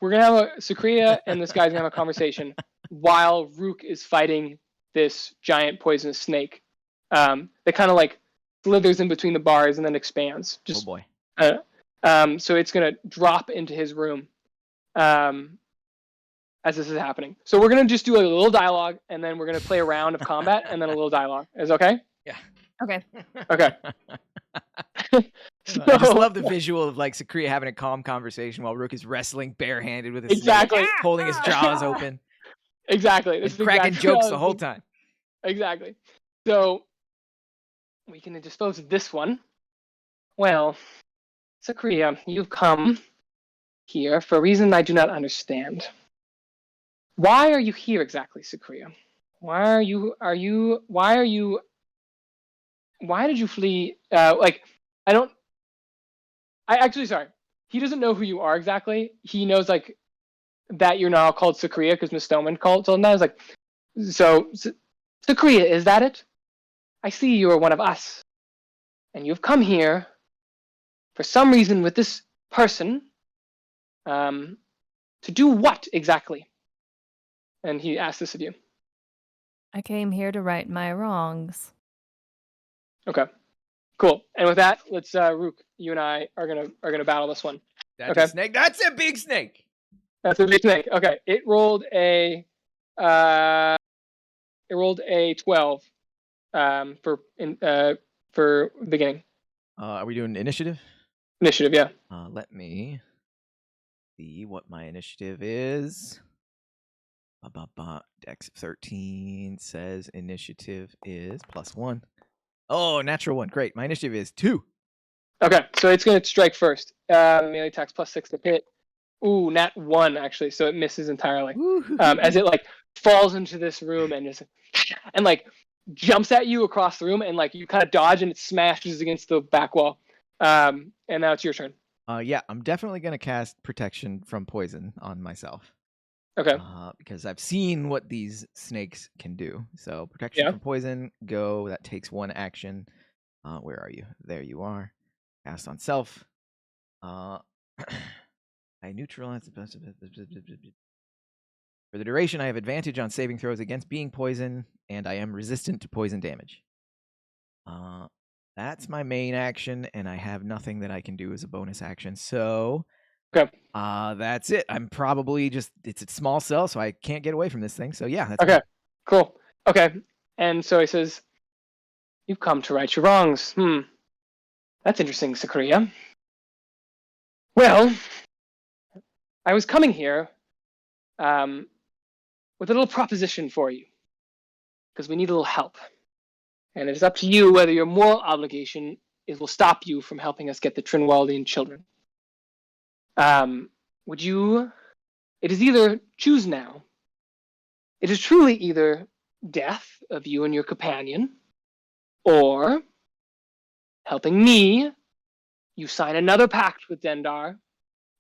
Speaker 2: We're going to have Sacria and this guy's going to have a conversation while Rruukk is fighting this giant poisonous snake that kind of like slithers in between the bars and then expands.
Speaker 1: Oh boy.
Speaker 2: So it's going to drop into his room as this is happening. So we're going to just do a little dialogue, and then we're going to play a round of combat, and then a little dialogue. Is okay?
Speaker 1: Yeah.
Speaker 3: Okay.
Speaker 2: Okay.
Speaker 1: I just love the visual of like Sacria having a calm conversation while Rruukk is wrestling barehanded with a
Speaker 2: Exactly.
Speaker 1: snake, holding his jaws open,
Speaker 2: Exactly.
Speaker 1: and
Speaker 2: This is
Speaker 1: cracking
Speaker 2: exactly
Speaker 1: jokes the whole time.
Speaker 2: Exactly. So we can dispose of this one. Well, Sacria, you've come here for a reason I do not understand. Why are you here exactly, Sacria? Why did you flee? Sorry. He doesn't know who you are exactly. He knows like that you're now called Sacria because Miss Stoneman called. So now he's like, so Sacria, is that it? I see you are one of us, and you've come here for some reason with this person. To do what exactly? And he asked this of you.
Speaker 3: I came here to right my wrongs.
Speaker 2: Okay, cool. And with that, let's Rruukk, you and I are gonna battle this one.
Speaker 1: That's a snake. That's a big snake.
Speaker 2: That's a big snake. Okay, it rolled a 12 for beginning.
Speaker 1: Are we doing initiative?
Speaker 2: Initiative, yeah.
Speaker 1: Let me see what my initiative is. Dex 13 says initiative is +1. Oh, natural 1. Great. My initiative is 2.
Speaker 2: Okay, so it's going to strike first. Melee attacks +6 to hit. Ooh, nat 1 actually, so it misses entirely. As it like falls into this room and just like jumps at you across the room, and like you kind of dodge and it smashes against the back wall. And now it's your turn.
Speaker 1: Yeah, I'm definitely going to cast protection from poison on myself.
Speaker 2: Okay.
Speaker 1: Because I've seen what these snakes can do. So protection from poison, go. That takes 1 action. Where are you? There you are. Cast on self. I neutralize the best of it. For the duration, I have advantage on saving throws against being poison, and I am resistant to poison damage. That's my main action, and I have nothing that I can do as a bonus action. So
Speaker 2: okay.
Speaker 1: That's it. I'm probably just, it's a small cell, so I can't get away from this thing. So yeah, that's
Speaker 2: okay.
Speaker 1: me.
Speaker 2: Cool. Okay. And so he says, you've come to right your wrongs. That's interesting, Sacria. Well, I was coming here with a little proposition for you, because we need a little help. And it is up to you whether your moral obligation will stop you from helping us get the Trinwaldian children. Would you... It is either... Choose now. It is truly either death of you and your companion, or helping me, you sign another pact with Dendar,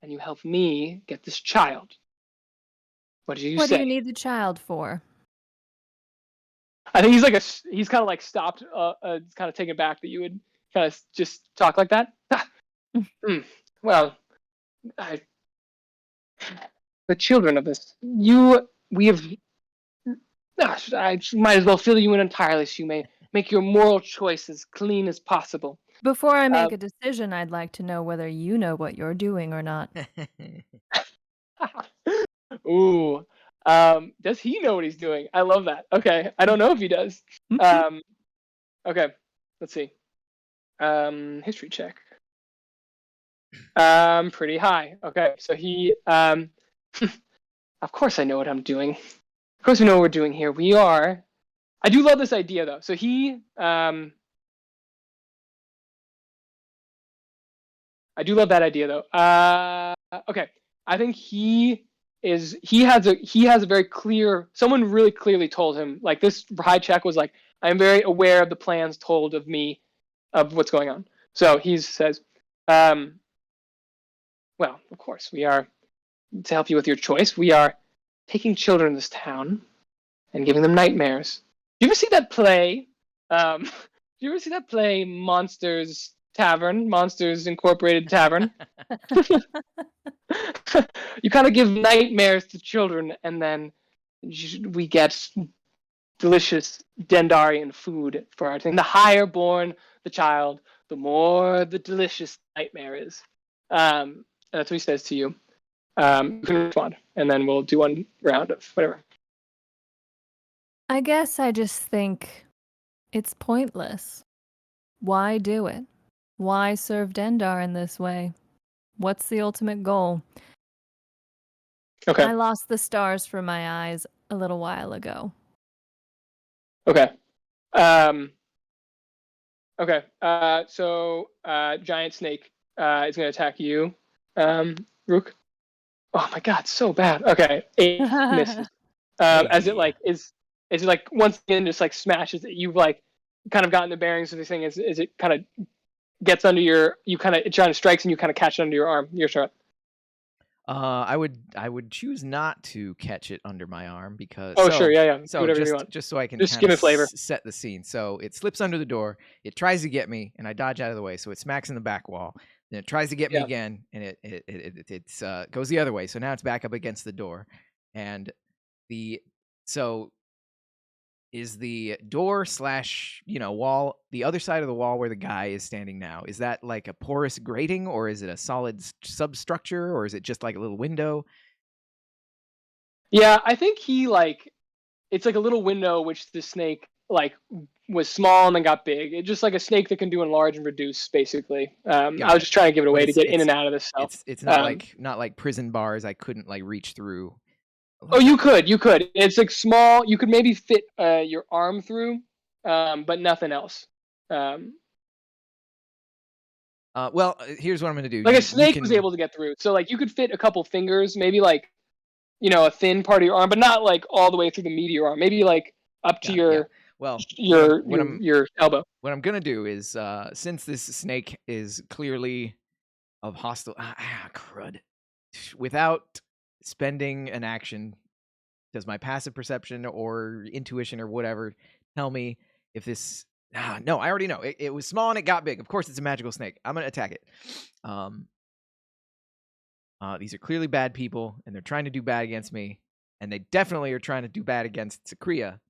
Speaker 2: and you help me get this child. What do you say?
Speaker 3: What do you need the child for?
Speaker 2: I think he's kind of like stopped, kind of taken back that you would kind of just talk like that. Well, the children of this, we have. I might as well fill you in entirely, so you may make your moral choice as clean as possible.
Speaker 3: Before I make a decision, I'd like to know whether you know what you're doing or not.
Speaker 2: Ooh. Does he know what he's doing? I love that. Okay. I don't know if he does. Okay. Let's see. History check. Pretty high. Okay. So he, of course I know what I'm doing. Of course we know what we're doing here. I do love this idea though. So he, I do love that idea though. Okay. I think he has a very clear, someone really clearly told him, like this high check was like, I'm very aware of the plans told of me of what's going on. So he says, well, of course, we are, to help you with your choice, we are taking children in this town and giving them nightmares. Do you ever see that play? Monsters Incorporated Tavern? You kind of give nightmares to children, and then we get delicious Dendarian food for our thing. The higher born the child, the more the delicious nightmare is. And that's what he says to you. You can respond, and then we'll do one round of whatever.
Speaker 3: I guess I just think it's pointless. Why do it? Why serve Dendar in this way? What's the ultimate goal?
Speaker 2: Okay.
Speaker 3: I lost the stars from my eyes a little while ago.
Speaker 2: Okay. Okay. So giant snake is going to attack you, Rruukk. Oh my god, so bad. Okay, 8 misses. As it like is it like once again just like smashes it. You've like kind of gotten the bearings of this thing as it kind of gets under your, you kind of, it trying to strikes and you kind of catch it under your arm. Your turn.
Speaker 1: I would choose not to catch it under my arm because.
Speaker 2: Oh sure, yeah.
Speaker 1: So
Speaker 2: whatever you want.
Speaker 1: just so I can
Speaker 2: Just
Speaker 1: kind
Speaker 2: give
Speaker 1: of
Speaker 2: it flavor.
Speaker 1: set the scene. So it slips under the door. It tries to get me, and I dodge out of the way. So it smacks in the back wall. Then it tries to get me again, and it goes the other way. So now it's back up against the door, and is the door / wall, the other side of the wall where the guy is standing now, is that like a porous grating, or is it a solid substructure, or is it just like a little window?
Speaker 2: Yeah, I think he like, it's like a little window which the snake like was small and then got big. It's just like a snake that can do enlarge and reduce, basically. I was just trying to give it away to get in and out of this cell.
Speaker 1: It's not like prison bars I couldn't like reach through.
Speaker 2: Oh, you could. It's like small. You could maybe fit your arm through, but nothing else.
Speaker 1: Well, here's what I'm gonna do.
Speaker 2: Like a snake was able to get through, so like you could fit a couple fingers, maybe like, a thin part of your arm, but not like all the way through the meat of your arm. Maybe like up to your elbow.
Speaker 1: What I'm gonna do is, since this snake is clearly of hostile, crud, without spending an action, does my passive perception or intuition or whatever tell me if this? No, I already know. It was small and it got big. Of course, it's a magical snake. I'm gonna attack it. These are clearly bad people, and they're trying to do bad against me, and they definitely are trying to do bad against Sacria.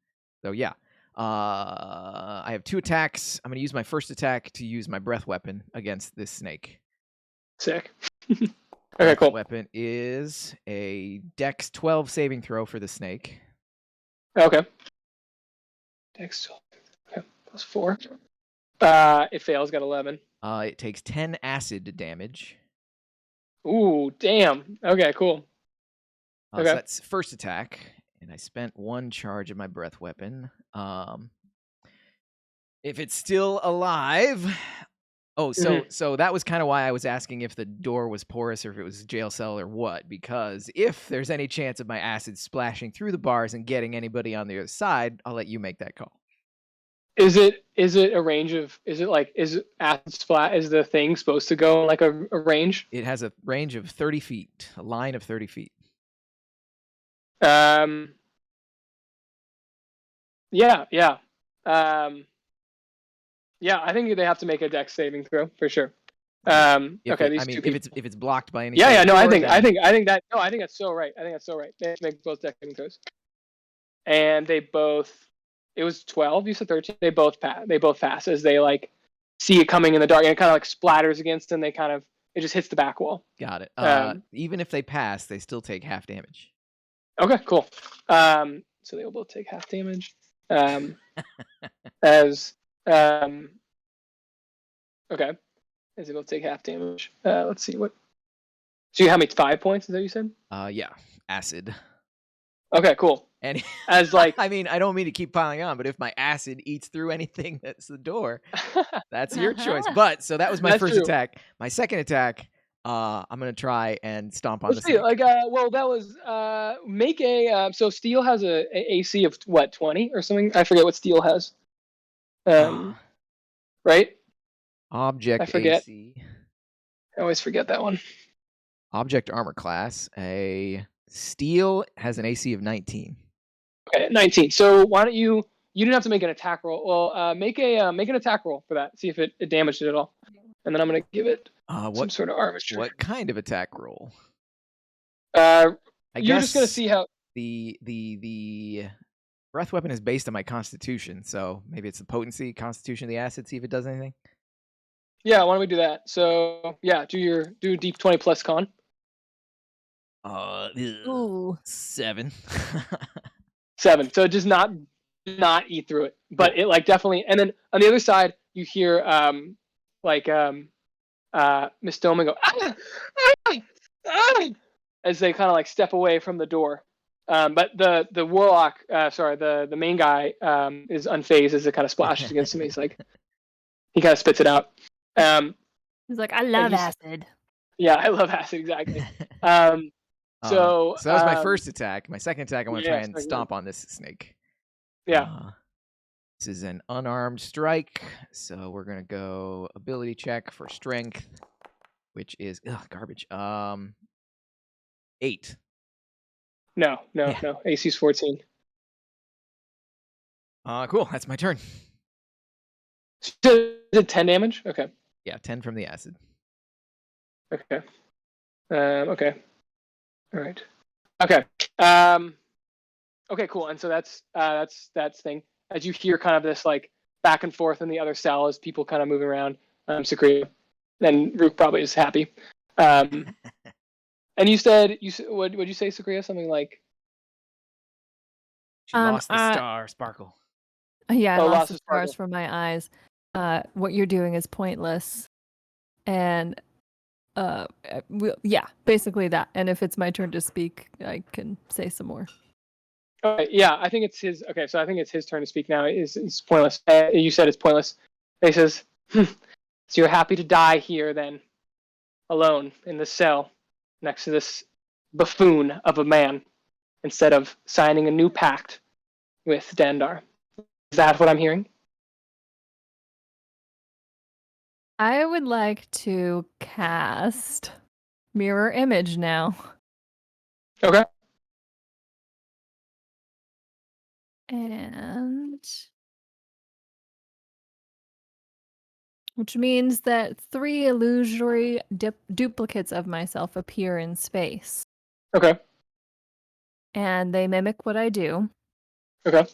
Speaker 1: So yeah, I have 2 attacks. I'm gonna use my first attack to use my breath weapon against this snake.
Speaker 2: Sick. Okay, cool.
Speaker 1: Weapon is a Dex 12 saving throw for the snake.
Speaker 2: Okay. Dex 12. Okay, +4. It fails. Got 11.
Speaker 1: It takes 10 acid damage.
Speaker 2: Ooh, damn. Okay, cool.
Speaker 1: So that's first attack, and I spent 1 charge of my breath weapon. If it's still alive. Oh, so that was kind of why I was asking if the door was porous or if it was a jail cell or what, because if there's any chance of my acid splashing through the bars and getting anybody on the other side, I'll let you make that call.
Speaker 2: Is it a range of, is acid splat, is the thing supposed to go like a range?
Speaker 1: It has a range of 30 feet, a line of 30 feet.
Speaker 2: Yeah. Yeah, I think they have to make a Dex saving throw for sure. Okay,
Speaker 1: if it's blocked by any.
Speaker 2: Yeah. No, I think that's so right. They have to make both Dex saving throws. And they both. It was 12. You said 13. They both pass as they like see it coming in the dark, and it kind of like splatters against, and it just hits the back wall.
Speaker 1: Got it. Even if they pass, they still take half damage.
Speaker 2: Okay, cool. So they will both take half damage. Okay. As they both take half damage. Let's see what. So you have me 5 points? Is that what you said?
Speaker 1: Yeah, acid.
Speaker 2: Okay, cool.
Speaker 1: And
Speaker 2: as like,
Speaker 1: I mean, I don't mean to keep piling on, but if my acid eats through anything that's the door, that's your choice. But so that was my first attack. My second attack, I'm gonna try and stomp on the snake.
Speaker 2: Like, well, that was make a. So steel has a AC of what, 20 or something? I forget what steel has. Right?
Speaker 1: Object
Speaker 2: I forget.
Speaker 1: AC.
Speaker 2: I always forget that one.
Speaker 1: Object armor class. A steel has an AC of 19.
Speaker 2: Okay, 19. So why don't you didn't have to make an attack roll. Well, make an attack roll for that. See if it damaged it at all. And then I'm gonna give it some sort of armature.
Speaker 1: What kind of attack roll?
Speaker 2: You're just gonna see how
Speaker 1: the breath weapon is based on my constitution, so maybe it's the potency, constitution of the acid. See if it does anything.
Speaker 2: Yeah, why don't we do that? So yeah, do a deep 20 plus con.
Speaker 3: Ooh.
Speaker 1: 7.
Speaker 2: 7. So just not eat through it, but
Speaker 1: Cool.
Speaker 2: it like definitely. And then on the other side, you hear Miss Doman go as they kind of like step away from the door. But the warlock, the main guy, is unfazed as it kind of splashes against him. He's like, he kind of spits it out.
Speaker 3: He's like, I love acid.
Speaker 2: Yeah, I love acid, exactly.
Speaker 1: So that was my first attack. My second attack, I want to try and stomp on this snake.
Speaker 2: Yeah.
Speaker 1: This is an unarmed strike, so we're gonna go ability check for strength, which is garbage. 8.
Speaker 2: No. AC's 14.
Speaker 1: Cool. That's my turn.
Speaker 2: Did 10 damage? Okay.
Speaker 1: Yeah, 10 from the acid.
Speaker 2: Okay. Okay. All right. Okay. Okay, cool. And so that's thing. As you hear kind of this like back and forth in the other cell as people kind of moving around, Sacria, and Rruukk probably is happy. And you said what'd you say, Sacria? Something like
Speaker 1: she lost the star sparkle.
Speaker 3: Yeah, I lost the stars from my eyes. What you're doing is pointless, and yeah, basically that. And if it's my turn to speak, I can say some more.
Speaker 2: Yeah, I think it's his. Okay, so I think it's his turn to speak now. It's pointless. You said it's pointless. He says, so you're happy to die here then, alone in the cell, next to this buffoon of a man, instead of signing a new pact with Dandar. Is that what I'm hearing?
Speaker 3: I would like to cast Mirror Image now.
Speaker 2: Okay.
Speaker 3: And which means that 3 illusory duplicates of myself appear in space.
Speaker 2: Okay.
Speaker 3: And they mimic what I do.
Speaker 2: Okay.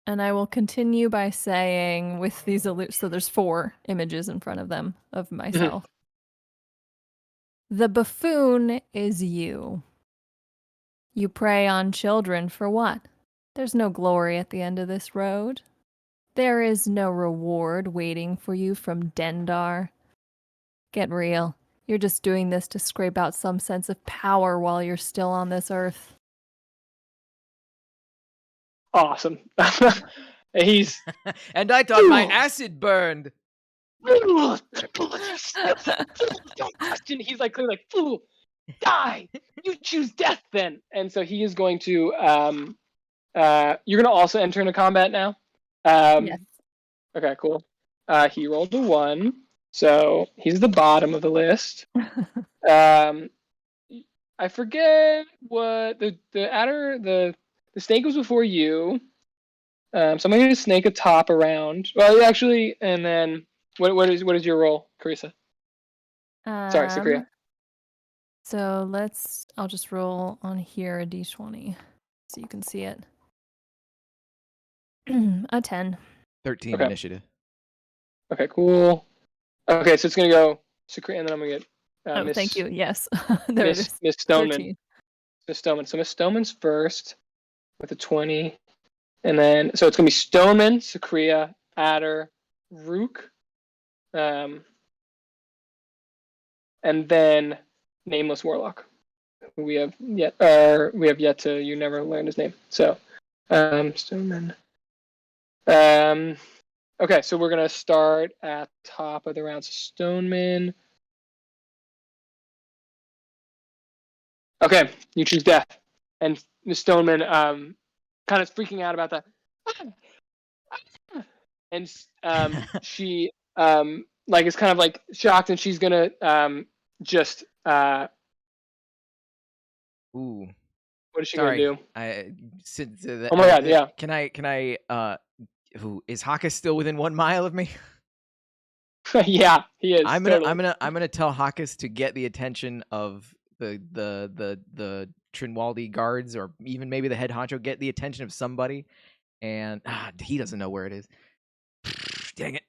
Speaker 3: And I will continue by saying with these so there's 4 images in front of them of myself. The buffoon is you. You prey on children for what? There's no glory at the end of this road. There is no reward waiting for you from Dendar. Get real. You're just doing this to scrape out some sense of power while you're still on this earth.
Speaker 2: Awesome. He's
Speaker 1: and I thought my acid burned.
Speaker 2: Don't question. He's like clearly like, fool, die. You choose death then. And so he is going to you're gonna also enter into combat now.
Speaker 3: Yes.
Speaker 2: Okay, cool. He rolled a 1, so he's the bottom of the list. I forget what the adder the snake was before you. So I'm gonna snake a top around. Well, actually, and then what is your roll, Carissa? Sorry, Sacria.
Speaker 3: So I'll just roll on here a d20 so you can see it. A 10.
Speaker 1: 13 initiative.
Speaker 2: Okay, cool. Okay, so it's gonna go Sacria, and then I'm gonna get
Speaker 3: thank you. Yes,
Speaker 2: there it is. Miss Stoneman.
Speaker 3: 13.
Speaker 2: Miss Stoneman. So Miss Stoneman's first with a 20, and then so it's gonna be Stoneman, Sacria, Adder, Rruukk, and then Nameless Warlock. We have yet to. You never learned his name. So, Stoneman. Okay, so we're gonna start at top of the round. So Stoneman. Okay, you choose death, and Miss Stoneman kind of freaking out about that, and she like is kind of like shocked, and she's gonna just
Speaker 1: Ooh.
Speaker 2: What is she gonna do?
Speaker 1: Oh
Speaker 2: my god, yeah.
Speaker 1: Can I is Hawkus still within 1 mile of me?
Speaker 2: Yeah, he is.
Speaker 1: I'm gonna tell Hawkus to get the attention of the Trinwaldi guards, or even maybe the head honcho, get the attention of somebody, and he doesn't know where it is. Dang it.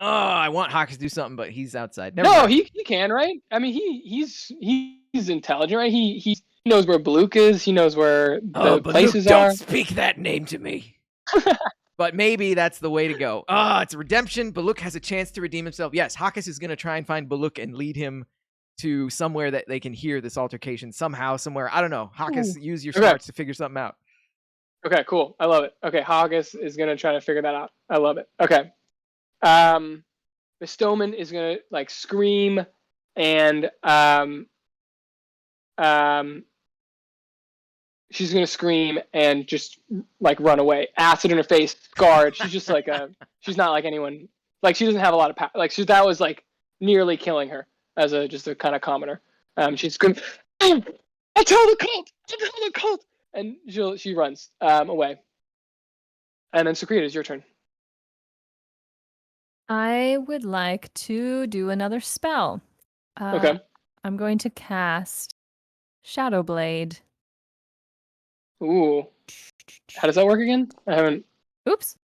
Speaker 1: I want Hawkes to do something, but he's outside. Never
Speaker 2: No,
Speaker 1: mind.
Speaker 2: he can, right? I mean, he's intelligent, right? He knows where Baluk is. He knows where the places
Speaker 1: don't
Speaker 2: are.
Speaker 1: speak that name to me. But maybe that's the way to go. It's a redemption. Baluk has a chance to redeem himself. Yes, Hawkes is going to try and find Baluk and lead him to somewhere that they can hear this altercation somehow, somewhere. I don't know. Hawkes, use your smarts to figure something out.
Speaker 2: Okay, cool. I love it. Okay, Hawkes is going to try to figure that out. I love it. Okay. The Stoneman is going to like scream and she's going to scream and just like run away. Acid in her face, scarred. She's just like she's not like anyone. Like she doesn't have a lot of power. Like that was like nearly killing her as just a kind of commoner. She's screaming, I'll tell the cult! I'll tell the cult! And she runs away. And then Sacria, it's your turn.
Speaker 3: I would like to do another spell.
Speaker 2: Okay.
Speaker 3: I'm going to cast Shadow Blade.
Speaker 2: Ooh. How does that work again? I haven't.
Speaker 3: Oops.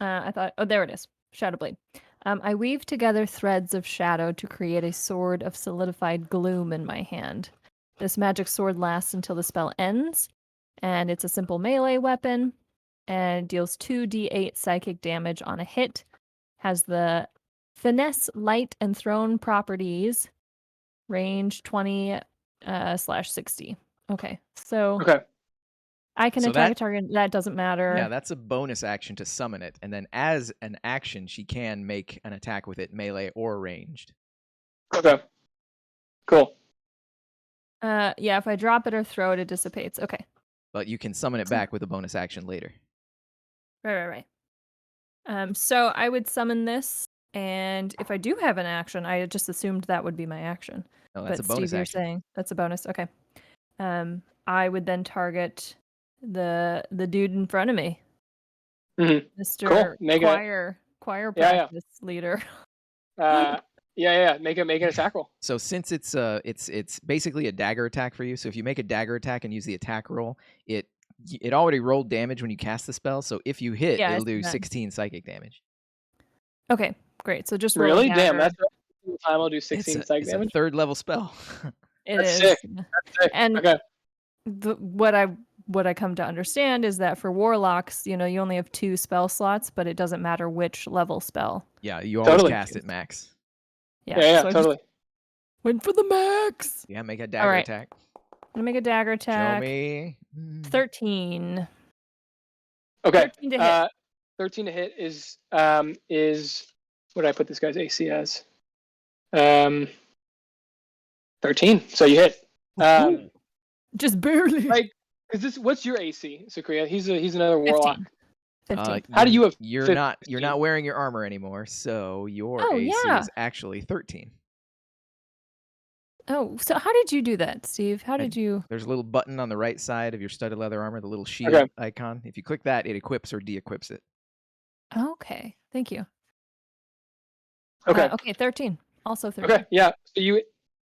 Speaker 3: I thought. Oh, there it is. Shadow Blade. I weave together threads of shadow to create a sword of solidified gloom in my hand. This magic sword lasts until the spell ends, and it's a simple melee weapon, and deals 2d8 psychic damage on a hit. Has the finesse, light, and thrown properties. Range 20/60. Okay, so
Speaker 2: Okay.
Speaker 3: I can
Speaker 1: So
Speaker 3: attack
Speaker 1: that-
Speaker 3: a target. That doesn't matter.
Speaker 1: Yeah, that's a bonus action to summon it. And then as an action, she can make an attack with it, melee or ranged.
Speaker 2: Okay. Cool.
Speaker 3: Yeah, if I drop it or throw it, it dissipates. Okay.
Speaker 1: But you can summon it back with a bonus action later.
Speaker 3: Right. So I would summon this, and if I do have an action, I just assumed that would be my action.
Speaker 1: No, that's
Speaker 3: But
Speaker 1: a bonus
Speaker 3: Steve, you're
Speaker 1: action.
Speaker 3: saying that's a bonus. Okay. I would then target the dude in front of me,
Speaker 2: Mhm.
Speaker 3: Mr.
Speaker 2: Cool. Make
Speaker 3: choir
Speaker 2: Yeah,
Speaker 3: practice leader.
Speaker 2: Yeah. Make an attack roll.
Speaker 1: So since it's basically a dagger attack for you. So if you make a dagger attack and use the attack roll, it already rolled damage when you cast the spell. So if you hit,
Speaker 3: Yeah, I
Speaker 1: it'll
Speaker 3: see
Speaker 1: do
Speaker 3: that.
Speaker 1: 16 psychic damage.
Speaker 3: Okay, great. So just roll a
Speaker 2: Really? Damn,
Speaker 3: dagger.
Speaker 2: that's the time I'll do 16 psych
Speaker 1: It's a
Speaker 2: damage.
Speaker 1: third level spell.
Speaker 3: It
Speaker 2: That's
Speaker 3: is.
Speaker 2: sick.
Speaker 3: Yeah.
Speaker 2: That's sick.
Speaker 3: And
Speaker 2: Okay.
Speaker 3: what I come to understand is that for warlocks, you only have 2 spell slots, but it doesn't matter which level spell.
Speaker 1: Yeah, you always
Speaker 2: Totally.
Speaker 1: cast it max.
Speaker 2: Yeah,
Speaker 3: so I
Speaker 2: totally.
Speaker 3: just went for the max.
Speaker 1: Yeah, make a dagger
Speaker 3: right.
Speaker 1: attack.
Speaker 3: I'm gonna make a dagger attack.
Speaker 1: Show me.
Speaker 3: 13.
Speaker 2: Okay.
Speaker 3: 13 to hit.
Speaker 2: 13 to hit is what did I put this guy's AC as? 13. So you hit.
Speaker 3: Just barely.
Speaker 2: Like, what's your AC, Sacria? He's another warlock.
Speaker 3: 15.
Speaker 2: How do you have
Speaker 1: You're
Speaker 2: 15?
Speaker 1: not wearing your armor anymore, so your
Speaker 3: Oh,
Speaker 1: AC
Speaker 3: yeah.
Speaker 1: is actually 13.
Speaker 3: Oh, so how did you do that, Steve? How did you?
Speaker 1: There's a little button on the right side of your studded leather armor, the little shield
Speaker 2: Okay.
Speaker 1: icon. If you click that, it equips or de-equips it.
Speaker 3: Okay, thank you.
Speaker 2: Okay.
Speaker 3: Okay, 13. Also 13.
Speaker 2: Okay. Yeah. So you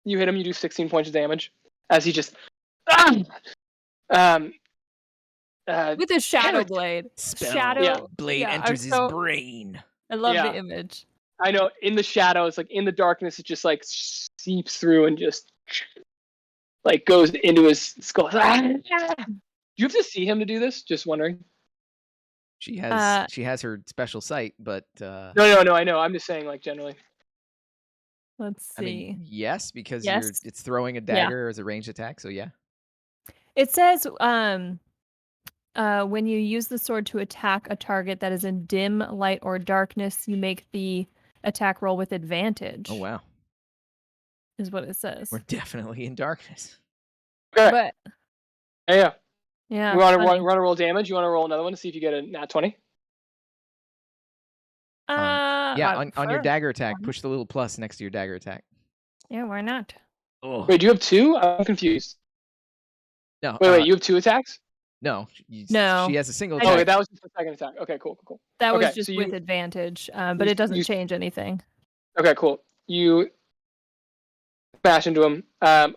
Speaker 2: hit him. You do 16 points of damage as he just
Speaker 3: With his shadow
Speaker 2: Carrot.
Speaker 3: blade.
Speaker 1: Spell
Speaker 3: Shadow
Speaker 1: blade
Speaker 3: yeah,
Speaker 1: enters his
Speaker 3: so-
Speaker 1: brain.
Speaker 3: I love
Speaker 2: Yeah.
Speaker 3: the image.
Speaker 2: I know, in the shadows, like in the darkness, it just like seeps through and just like goes into his skull. Do you have to see him to do this? Just wondering.
Speaker 1: She has her special sight, but
Speaker 2: No. I know. I'm just saying, like generally.
Speaker 3: Let's see.
Speaker 1: I mean, yes, because
Speaker 3: Yes.
Speaker 1: it's throwing a dagger as a ranged attack. So yeah.
Speaker 3: It says when you use the sword to attack a target that is in dim light or darkness, you make the attack roll with advantage.
Speaker 1: Oh wow,
Speaker 3: Is what it says.
Speaker 1: we're definitely in darkness.
Speaker 2: Okay.
Speaker 3: But
Speaker 2: Yeah.
Speaker 3: yeah.
Speaker 2: You want
Speaker 3: funny.
Speaker 2: to roll damage? You want to roll another one to see if you get a nat 20?
Speaker 1: Yeah, on your
Speaker 3: sure.
Speaker 1: dagger attack,
Speaker 3: Why not?
Speaker 1: push the little plus next to your dagger attack.
Speaker 3: Yeah, why not?
Speaker 1: Oh
Speaker 2: Wait, do you have 2? I'm confused.
Speaker 1: no,
Speaker 2: Wait, you have 2 attacks?
Speaker 1: no,
Speaker 3: No.
Speaker 1: She has a single
Speaker 3: I
Speaker 1: attack.
Speaker 2: Okay, that was just the second attack. Okay, cool.
Speaker 3: That
Speaker 2: Okay,
Speaker 3: was just
Speaker 2: so
Speaker 3: with
Speaker 2: you-
Speaker 3: advantage, but it doesn't change anything.
Speaker 2: Okay, cool. You smash into him.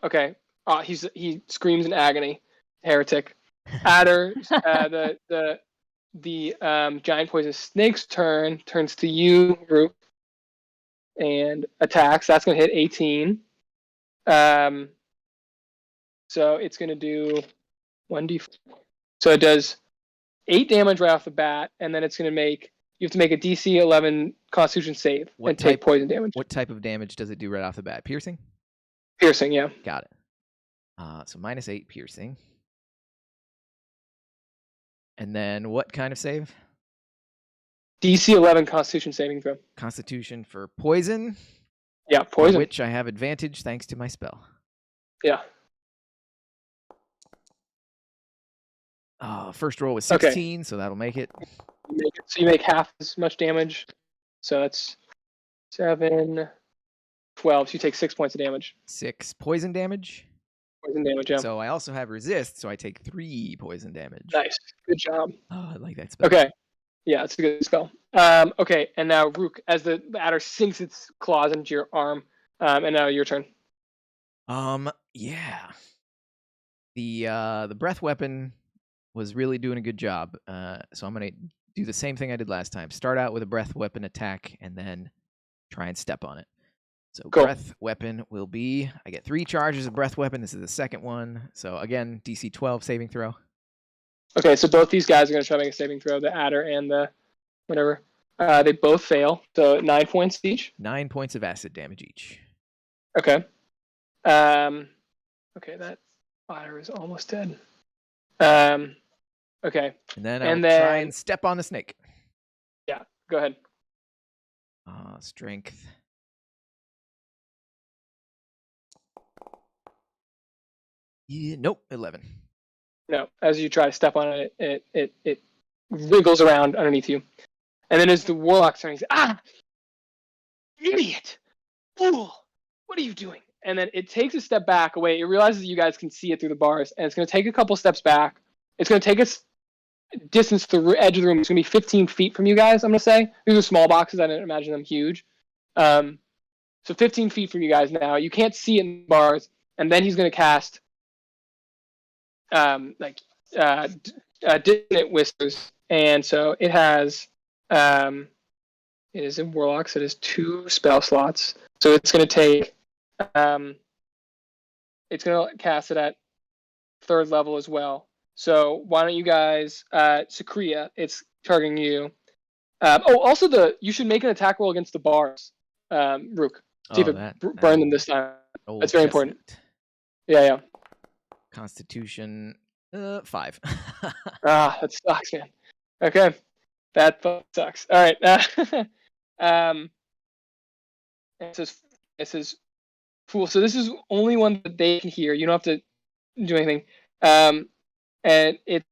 Speaker 2: Okay. He screams in agony. Heretic. Adder, the giant poisonous snake's turns to you, Rruukk. and attacks. That's going to hit 18. So it's going to do 1d4. So it does 8 damage right off the bat, and then it's going to make, you have to make a DC 11 Constitution save and take poison damage.
Speaker 1: What type of damage does it do right off the bat? Piercing?
Speaker 2: Piercing, yeah.
Speaker 1: Got it. So -8 piercing. And then what kind of save?
Speaker 2: DC 11 Constitution saving throw.
Speaker 1: Constitution for poison?
Speaker 2: Yeah, poison.
Speaker 1: For which I have advantage thanks to my spell.
Speaker 2: Yeah.
Speaker 1: First roll was 16, so that'll make it.
Speaker 2: So you make half as much damage. So that's 7, 12. So you take 6 points of damage.
Speaker 1: 6 poison damage?
Speaker 2: Poison damage, yeah.
Speaker 1: So I also have resist, so I take 3 poison damage.
Speaker 2: Nice. Good job.
Speaker 1: Oh, I like that spell.
Speaker 2: Okay. Yeah, it's a good spell. Okay, and now Rruukk, as the adder sinks its claws into your arm, and now your turn.
Speaker 1: Yeah. The breath weapon was really doing a good job. So I'm gonna do the same thing I did last time. Start out with a breath weapon attack, and then try and step on it. So
Speaker 2: cool.
Speaker 1: Breath weapon will be, I get 3 charges of breath weapon. This is the second one. So again, DC 12 saving throw.
Speaker 2: Okay, so both these guys are going to try to make a saving throw, the adder and the whatever. They both fail, so 9 points each.
Speaker 1: 9 points of acid damage each.
Speaker 2: Okay. Okay, that adder is almost dead. Okay.
Speaker 1: And then I'll try and step on the snake.
Speaker 2: Yeah, go ahead.
Speaker 1: Strength. Yeah, nope, 11.
Speaker 2: No, as you try to step on it, it wriggles around underneath you. And then as the warlock's turn, he says, idiot! Fool! What are you doing? And then it takes a step back away. It realizes that you guys can see it through the bars, and it's going to take a couple steps back. It's going to take us distance to the edge of the room. It's going to be 15 feet from you guys, I'm going to say. These are small boxes. I didn't imagine them huge. So 15 feet from you guys now. You can't see it in the bars. And then he's going to cast Dissonant Whispers. And so it has, it is in Warlock, so it has 2 spell slots. So it's going to take, it's going to cast it at 3rd level as well. So why don't you guys, Sacria, it's targeting you. Also you should make an attack roll against the bars, Rruukk. See if it burn them this time. That's very important. Yeah.
Speaker 1: Constitution 5.
Speaker 2: That sucks, man. Okay, that sucks. All right. It says fool. So this is only one that they can hear. You don't have to do anything. And it's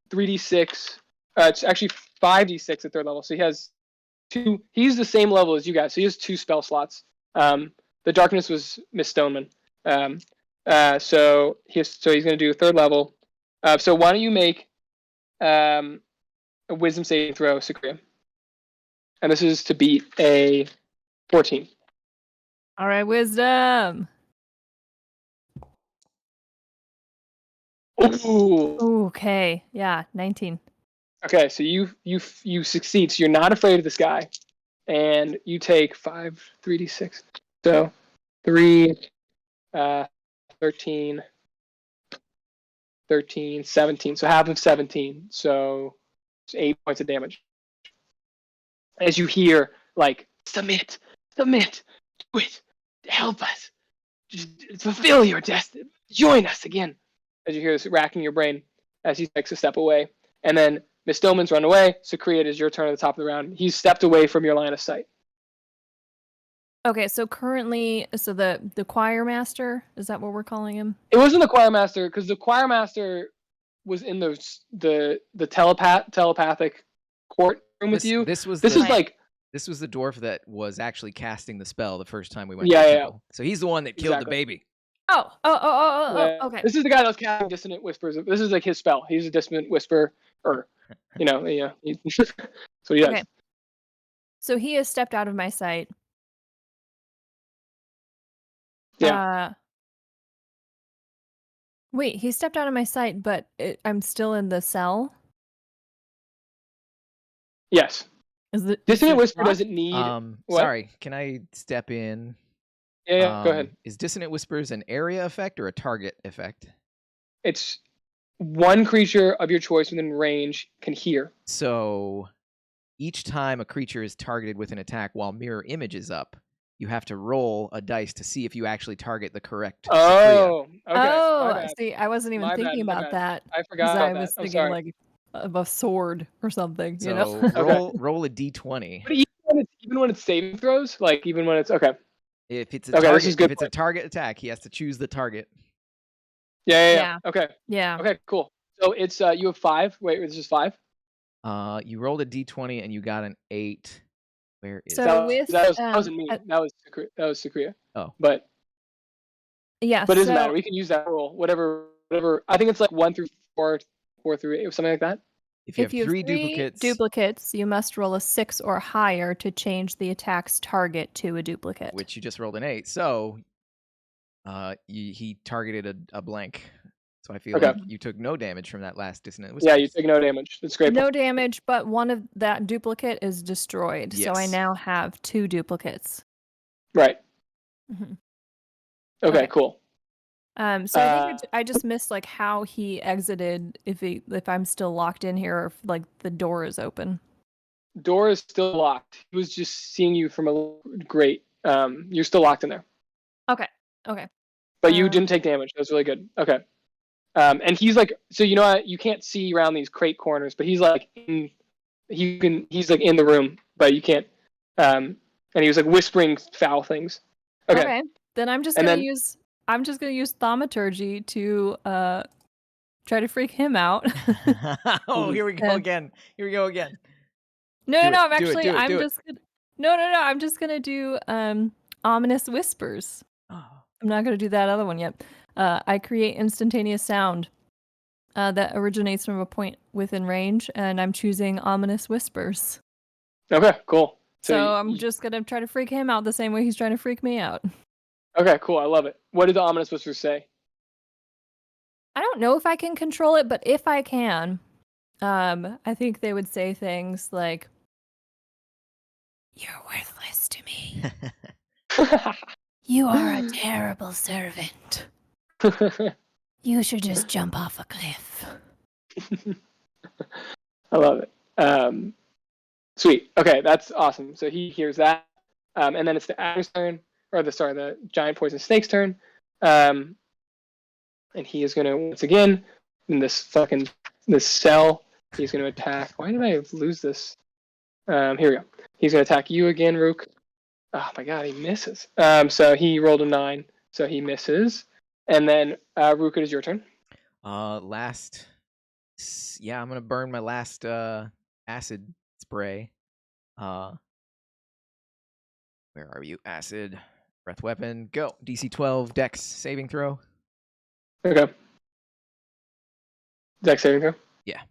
Speaker 2: 3d6. It's actually 5d6 at 3rd level. So he has 2. He's the same level as you guys. So he has 2 spell slots. The darkness was Miss Stoneman. So he's going to do 3rd level. So why don't you make a wisdom saving throw, Sacria? And this is to beat a 14.
Speaker 3: All right, wisdom.
Speaker 2: Ooh.
Speaker 3: Okay. Yeah, 19.
Speaker 2: Okay, so you succeed. So you're not afraid of this guy, and you take 5 3d6. So 3, 13, 17. So half of 17. So it's 8 points of damage. As you hear, like, submit, do it, help us, just fulfill your destiny, join us again. As you hear this racking your brain as he takes a step away. And then Miss Stoneman's run away. Sacria, it is your turn at the top of the round. He's stepped away from your line of sight.
Speaker 3: Okay, so currently, the choir master, is that what we're calling him?
Speaker 2: It wasn't the choir master, because the choir master was in the telepathic courtroom with you.
Speaker 1: This was the dwarf that was actually casting the spell the first time we went.
Speaker 2: Yeah.
Speaker 1: So he's the one that killed the baby.
Speaker 3: Oh, okay.
Speaker 2: This is the guy that was casting Dissonant Whispers. This is like his spell. He's a Dissonant Whisperer. Yeah. So he does.
Speaker 3: Okay. So he has stepped out of my sight.
Speaker 2: Yeah.
Speaker 3: Wait, he stepped out of my sight, but I'm still in the cell?
Speaker 2: Yes.
Speaker 3: Is it
Speaker 2: Dissonant
Speaker 3: is it
Speaker 2: Whisper
Speaker 3: blocked?
Speaker 2: doesn't need. What?
Speaker 1: Sorry, can I step in?
Speaker 2: Yeah, go ahead.
Speaker 1: Is Dissonant Whispers an area effect or a target effect?
Speaker 2: It's one creature of your choice within range can hear.
Speaker 1: So each time a creature is targeted with an attack while mirror image is up, you have to roll a dice to see if you actually target the correct Sacria.
Speaker 2: Oh, okay. My
Speaker 3: Oh,
Speaker 2: bad.
Speaker 3: see, I wasn't even
Speaker 2: My
Speaker 3: thinking
Speaker 2: bad, my
Speaker 3: about
Speaker 2: bad.
Speaker 3: that.
Speaker 2: I
Speaker 3: 'Cause
Speaker 2: forgot
Speaker 3: I
Speaker 2: about
Speaker 3: was
Speaker 2: that. I'm
Speaker 3: thinking
Speaker 2: sorry.
Speaker 3: like of a sword or something, you
Speaker 1: So
Speaker 3: know?
Speaker 1: roll a d20.
Speaker 2: But even when it's saving throws, like even when it's okay.
Speaker 1: If it's a
Speaker 2: Okay, this
Speaker 1: target,
Speaker 2: is good
Speaker 1: if it's a
Speaker 2: point.
Speaker 1: target attack, he has to choose the target.
Speaker 2: Yeah. Okay.
Speaker 3: Yeah.
Speaker 2: Okay, cool. So it's you have 5. Wait, this is 5?
Speaker 1: You rolled a d20 and you got an 8. Where is
Speaker 3: So
Speaker 1: it?
Speaker 2: that wasn't me. That was Sacria.
Speaker 1: Oh.
Speaker 2: But
Speaker 3: yeah,
Speaker 2: it doesn't matter. We can use that roll. Whatever. I think it's like 1 through 4, 4 through 8, something like that.
Speaker 1: If you
Speaker 3: if
Speaker 1: have
Speaker 3: you have
Speaker 1: 3
Speaker 3: three duplicates, you must roll a 6 or higher to change the attack's target to a duplicate.
Speaker 1: which you just rolled an 8, so he targeted a blank. So I feel
Speaker 2: Okay.
Speaker 1: like you took no damage from that last Dissonant Whispers.
Speaker 2: Yeah, you take no damage. That's great.
Speaker 3: No damage, but one of that duplicate is destroyed. So I
Speaker 1: Yes.
Speaker 3: now have 2 duplicates.
Speaker 2: Right.
Speaker 3: Mhm.
Speaker 2: Okay,
Speaker 3: Okay.
Speaker 2: cool.
Speaker 3: So I think I just missed like how he exited. If I'm still locked in here, or if like the door is open.
Speaker 2: Door is still locked. He was just seeing you from a great. You're still locked in there.
Speaker 3: Okay.
Speaker 2: But you didn't take damage. That's really good. Okay. And he's like, so you know what? You can't see around these crate corners, but he's like he's like in the room, but you can't. And he was like whispering foul things. Okay.
Speaker 3: Then I'm just
Speaker 2: And
Speaker 3: gonna
Speaker 2: then-
Speaker 3: use thaumaturgy to try to freak him out.
Speaker 1: Oh, here we go again. Here we go again.
Speaker 3: No,
Speaker 1: Do
Speaker 3: no,
Speaker 1: it,
Speaker 3: I'm
Speaker 1: do it,
Speaker 3: actually
Speaker 1: do it,
Speaker 3: I'm
Speaker 1: do it.
Speaker 3: just gonna No, I'm just gonna do ominous whispers.
Speaker 1: Oh.
Speaker 3: I'm not gonna do that other one yet. I create instantaneous sound that originates from a point within range, and I'm choosing ominous whispers.
Speaker 2: Okay, cool.
Speaker 3: So I'm just gonna try to freak him out the same way he's trying to freak me out.
Speaker 2: Okay, cool. I love it. What did the ominous whispers say?
Speaker 3: I don't know if I can control it, but if I can, I think they would say things like, "You're worthless to me. You are a terrible servant. You should just jump off a cliff."
Speaker 2: I love it. Sweet. Okay, that's awesome. So he hears that, and then it's the adder's turn, or the giant poison snake's turn, and he is going to once again in this cell. He's going to attack. Why did I lose this? Here we go. He's going to attack you again, Rruukk. Oh my god, he misses. So he rolled a 9, so he misses. And then Rruukk, it is your turn.
Speaker 1: Yeah, I'm gonna burn my last acid spray. Where are you? Acid breath weapon. Go. DC 12 Dex saving throw.
Speaker 2: Okay. Dex saving throw.
Speaker 1: Yeah.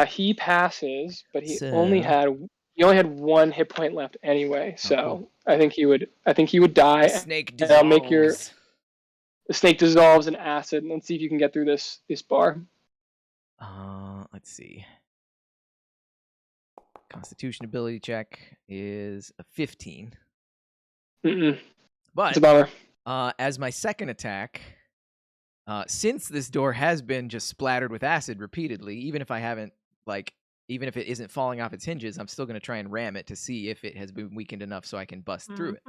Speaker 2: He passes, but he only had 1 hit point left anyway. So
Speaker 1: cool.
Speaker 2: I think he would die.
Speaker 1: The snake
Speaker 2: and I'll make
Speaker 1: dissolves.
Speaker 2: the snake dissolves in acid, and let's see if you can get through this bar.
Speaker 1: Let's see. Constitution ability check is a 15. But
Speaker 2: it's a bummer.
Speaker 1: As my second attack, since this door has been just splattered with acid repeatedly, even if it isn't falling off its hinges, I'm still going to try and ram it to see if it has been weakened enough so I can bust through it.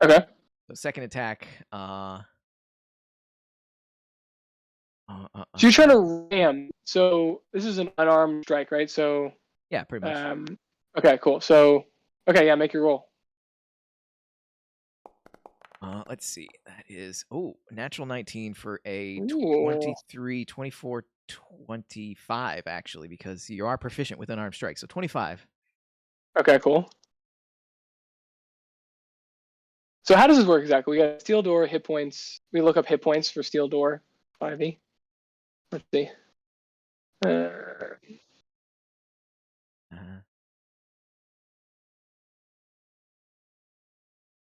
Speaker 2: Okay.
Speaker 1: So second attack.
Speaker 2: So you're trying to ram. So this is an unarmed strike, right? So
Speaker 1: yeah, pretty much.
Speaker 2: Okay, cool. So yeah, make your roll.
Speaker 1: Let's see. That is natural 19 for a 23, 24, 25 actually, because you are proficient with unarmed strike. So 25.
Speaker 2: Okay, cool. So how does this work exactly? We got steel door, hit points. We look up hit points for steel door 5e. Let's see.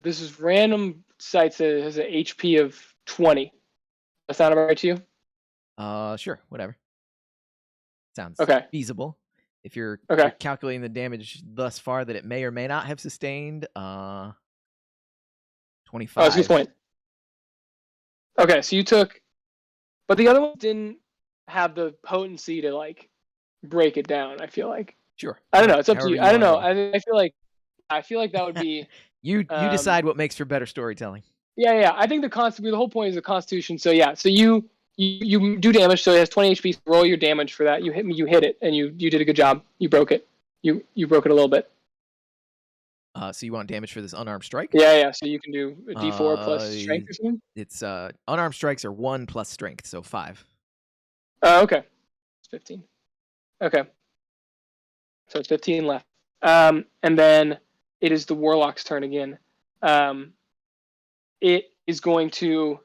Speaker 2: This is random sites that has an HP of 20. That sound about right to you?
Speaker 1: Sure, whatever. Sounds
Speaker 2: okay.
Speaker 1: Feasible. If you're
Speaker 2: Okay.
Speaker 1: calculating the damage thus far that it may or may not have sustained, 25.
Speaker 2: Oh, that's a good point. Okay, so you took, but the other one didn't have the potency to like break it down. I feel like.
Speaker 1: Sure.
Speaker 2: I don't know. It's up to
Speaker 1: However
Speaker 2: you. I don't know.
Speaker 1: wanna roll.
Speaker 2: I feel like that would be.
Speaker 1: You decide what makes for better storytelling.
Speaker 2: Yeah. I think the whole point is the Constitution. So yeah. So you do damage. So it has 20 HP. So roll your damage for that. You hit it, and you did a good job. You broke it. You broke it a little bit.
Speaker 1: So you want damage for this unarmed strike?
Speaker 2: Yeah. So you can do a D4 plus strength or something.
Speaker 1: It's unarmed strikes are 1 plus strength, so 5.
Speaker 2: Oh, okay. It's 15. Okay. So it's 15 left. And then it is the warlock's turn again. It is going to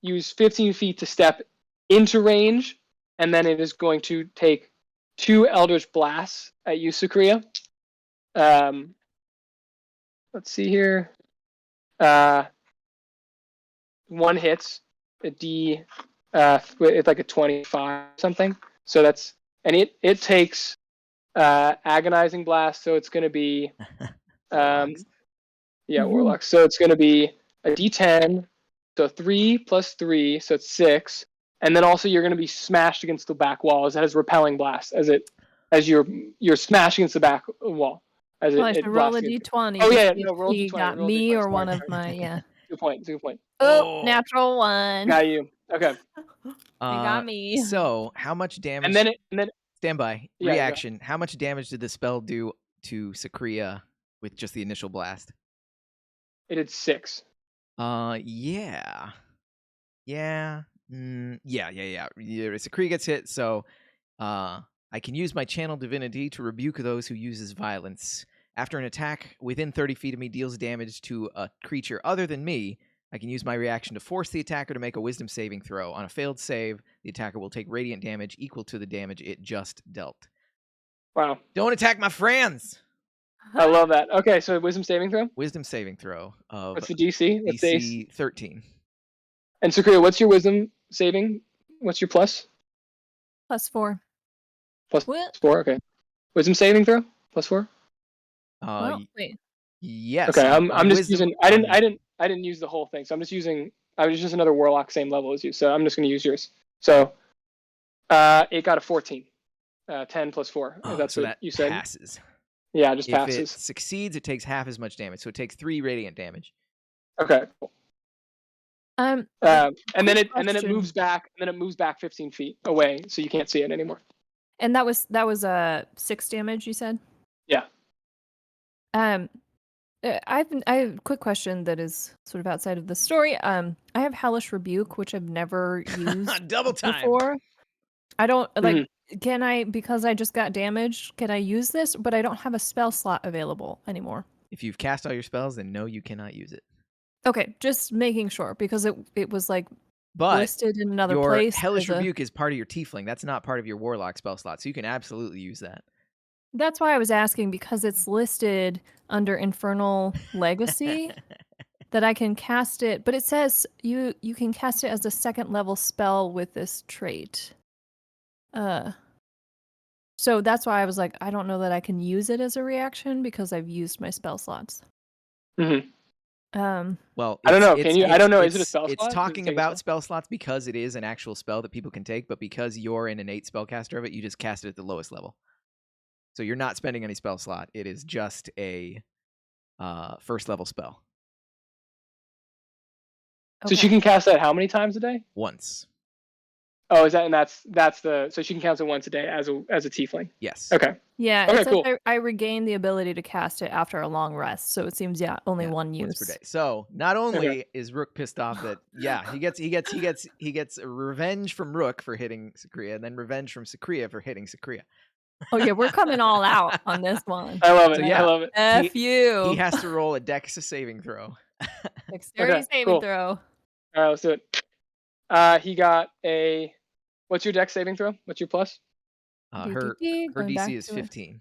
Speaker 2: use 15 feet to step into range, and then it is going to take 2 Eldritch Blasts at you, Sacria. Let's see here. 1 hits a D. It's like a 25 something. So that's, and it takes agonizing blast. So it's going to be warlock. So it's going to be a D10. So 3 plus 3, so it's 6. And then also you're going to be smashed against the back wall as it has repelling blast as you're smashed against the back wall.
Speaker 3: I should roll a D20.
Speaker 2: Oh yeah, no, roll
Speaker 3: D20. Got roll me D20, or one of my
Speaker 2: Good point.
Speaker 3: Oh, natural 1.
Speaker 2: Got you. Okay.
Speaker 3: You got me.
Speaker 1: So how much damage?
Speaker 2: And then
Speaker 1: stand by.
Speaker 2: Yeah,
Speaker 1: reaction. How much damage did the spell do to Sacria with just the initial blast?
Speaker 2: It did 6.
Speaker 1: Yeah. Sacria gets hit, so I can use my channel divinity to rebuke those who uses violence. After an attack within 30 feet of me deals damage to a creature other than me, I can use my reaction to force the attacker to make a wisdom saving throw. On a failed save, the attacker will take radiant damage equal to the damage it just dealt.
Speaker 2: Wow.
Speaker 1: Don't attack my friends!
Speaker 2: I love that. Okay, so wisdom saving throw?
Speaker 1: Wisdom saving throw of
Speaker 2: what's the DC?
Speaker 1: DC 13.
Speaker 2: And Sacria, what's your wisdom saving? What's your plus?
Speaker 3: +4.
Speaker 2: Plus 4, okay. Wisdom saving throw? +4?
Speaker 3: Wait.
Speaker 1: Yes.
Speaker 2: Okay, I'm just using. I didn't use the whole thing, so I'm just using. I was just another warlock, same level as you, so I'm just going to use yours. So, it got a 14. 10 plus 4. That's what you said.
Speaker 1: Passes.
Speaker 2: Yeah, it just
Speaker 1: if
Speaker 2: passes.
Speaker 1: If it succeeds, it takes half as much damage, so it takes 3 radiant damage.
Speaker 2: Okay. Cool. And then it moves back, 15 feet away, so you can't see it anymore.
Speaker 3: And that was 6 damage, you said?
Speaker 2: Yeah.
Speaker 3: I have a quick question that is sort of outside of the story. I have Hellish Rebuke, which I've never used
Speaker 1: double time
Speaker 3: before. I don't like. Can I, because I just got damaged? Can I use this? But I don't have a spell slot available anymore.
Speaker 1: If you've cast all your spells, then no, you cannot use it.
Speaker 3: Okay, just making sure, because it was like listed in another place.
Speaker 1: Hellish Rebuke is part of your tiefling. That's not part of your warlock spell slot, so you can absolutely use that.
Speaker 3: That's why I was asking, because it's listed under Infernal Legacy that I can cast it, but it says you can cast it as a 2nd level spell with this trait. So that's why I was like, I don't know that I can use it as a reaction because I've used my spell slots.
Speaker 2: Mm-hmm.
Speaker 1: Well,
Speaker 2: I don't know. Can you? I don't know. Is it a spell slot?
Speaker 1: It's talking about spell slots because it is an actual spell that people can take, but because you're an innate spellcaster of it, you just cast it at the lowest level. So you're not spending any spell slot. It is just a 1st level spell.
Speaker 2: Okay. So she can cast that how many times a day?
Speaker 1: Once.
Speaker 2: Oh, is that, and that's the, so she can cast it once a day as a tiefling?
Speaker 1: Yes.
Speaker 2: Okay.
Speaker 3: Yeah.
Speaker 2: Okay, cool.
Speaker 3: I regain the ability to cast it after a long rest, so it seems only one use
Speaker 1: per day. So not only is Rruukk pissed off that he gets revenge from Rruukk for hitting Sacria, and then revenge from Sacria for hitting Sacria.
Speaker 3: Oh yeah, we're coming all out on this one.
Speaker 2: I love it.
Speaker 1: So, yeah,
Speaker 2: I love it.
Speaker 3: F you.
Speaker 1: He has to roll a Dex saving throw.
Speaker 3: Dexterity saving throw.
Speaker 2: All right, let's do it. He got a. What's your Dex saving throw? What's your plus?
Speaker 1: Her DC is 15.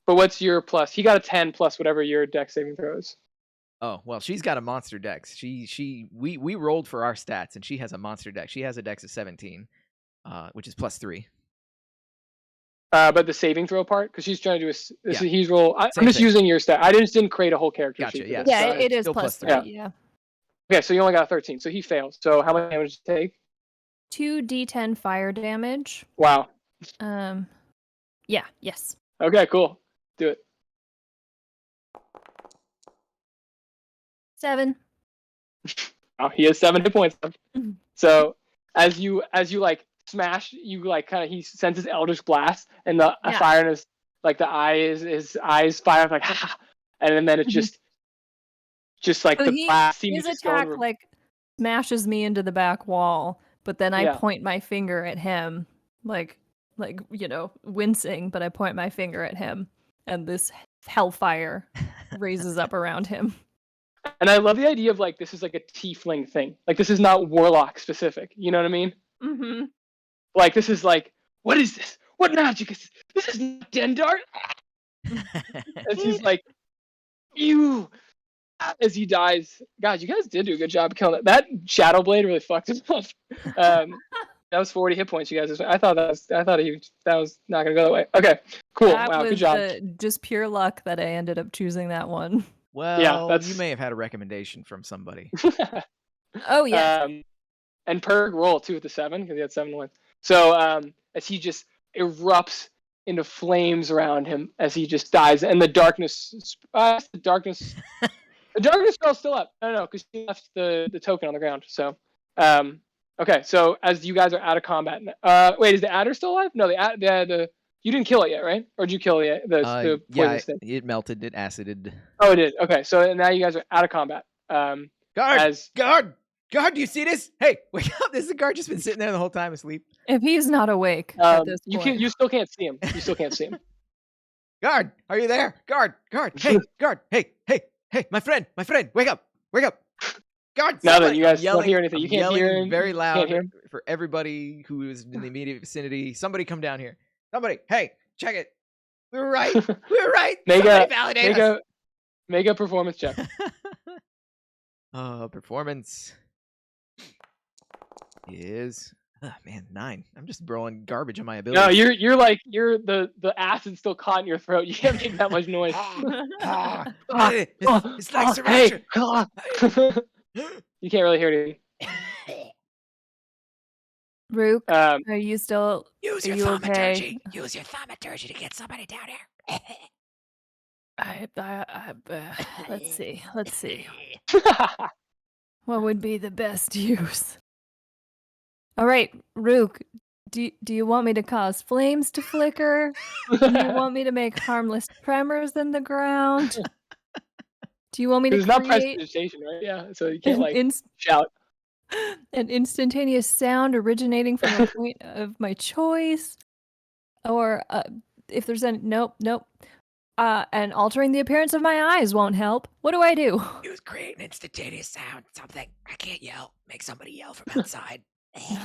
Speaker 2: But what's your plus? He got a 10 plus whatever your Dex saving throw is.
Speaker 1: Oh well, she's got a monster Dex. We rolled for our stats, and she has a monster Dex. She has a Dex of 17, which is +3.
Speaker 2: But the saving throw part, because she's trying to do he's roll. I'm
Speaker 1: Same
Speaker 2: just
Speaker 1: thing.
Speaker 2: using your stat. I just didn't create a whole character
Speaker 1: Gotcha,
Speaker 2: sheet. For
Speaker 1: yeah.
Speaker 2: this,
Speaker 3: Yeah,
Speaker 2: so
Speaker 3: it is
Speaker 1: Still
Speaker 3: plus
Speaker 1: plus
Speaker 3: 3. Yeah.
Speaker 2: Okay, so you only got 13, so he fails. So how much damage did you take?
Speaker 3: 2d10 fire damage.
Speaker 2: Wow.
Speaker 3: Yeah. Yes.
Speaker 2: Okay, cool. Do it.
Speaker 3: 7.
Speaker 2: Oh, he has 7 hit points left.
Speaker 3: Mhm.
Speaker 2: So as you like smash, you like kind of he sends his Eldritch Blast, and the fire in his like the his eyes fire like ha, and then it just like
Speaker 3: So
Speaker 2: the blast seems
Speaker 3: his
Speaker 2: to just go
Speaker 3: attack
Speaker 2: over.
Speaker 3: like smashes me into the back wall, but then I
Speaker 2: Yeah.
Speaker 3: point my finger at him, like wincing, but I point my finger at him, and this hellfire raises up around him.
Speaker 2: And I love the idea of like this is like a tiefling thing. Like this is not warlock specific. You know what I mean?
Speaker 3: Mm-hmm.
Speaker 2: Like this is like, what is this? What magic is this? This is not Dendar. As he's like, you. As he dies, God, you guys did do a good job of killing it. That Shadow Blade really fucked him up. That was 40 hit points, you guys. I thought that was not gonna go that way. Okay, cool.
Speaker 3: That
Speaker 2: wow,
Speaker 3: was
Speaker 2: good job.
Speaker 3: just pure luck that I ended up choosing that one.
Speaker 1: Well, you may have had a recommendation from somebody.
Speaker 3: Oh yeah.
Speaker 2: And Purg roll too with the 7 because he had 7 wins. So as he just erupts into flames around him as he just dies, and the darkness spell's still up. No, because she left the token on the ground. So, okay. So as you guys are out of combat, wait, is the adder still alive? No, the you didn't kill it yet, right? Or did you kill it? The poisonous thing?
Speaker 1: It melted. It acided.
Speaker 2: Oh, it did. Okay, so now you guys are out of combat.
Speaker 1: Guard, do you see this? Hey, wake up! This is the guard just been sitting there the whole time asleep.
Speaker 3: If he's not awake at this point,
Speaker 2: you still can't see him. You still can't see him.
Speaker 1: Guard, are you there? Guard, hey, guard, hey, my friend, wake up! Guard,
Speaker 2: now that you guys don't hear anything, you can't hear him.
Speaker 1: Very loud for everybody who is in the immediate vicinity. Somebody come down here. Somebody, hey, check it. We were right.
Speaker 2: Make a performance check.
Speaker 1: Performance is 9. I'm just throwing garbage on my ability.
Speaker 2: No, you're the acid still caught in your throat. You can't make that much noise.
Speaker 1: It's like sriracha.
Speaker 2: You can't really hear anything.
Speaker 3: Rruukk, are you still?
Speaker 1: Use your thaumaturgy. Okay? Use your thaumaturgy to get somebody down here.
Speaker 3: Let's see. What would be the best use? All right, Rruukk, do you want me to cause flames to flicker? Do you want me to make harmless tremors in the ground? Do you want me to create...
Speaker 2: There's not prestidigitation, right? Yeah, so you can't shout.
Speaker 3: An instantaneous sound originating from a point of my choice? Or if there's any... Nope. And altering the appearance of my eyes won't help. What do I do?
Speaker 1: Use create an instantaneous sound. Something. I can't yell. Make somebody yell from outside.
Speaker 3: It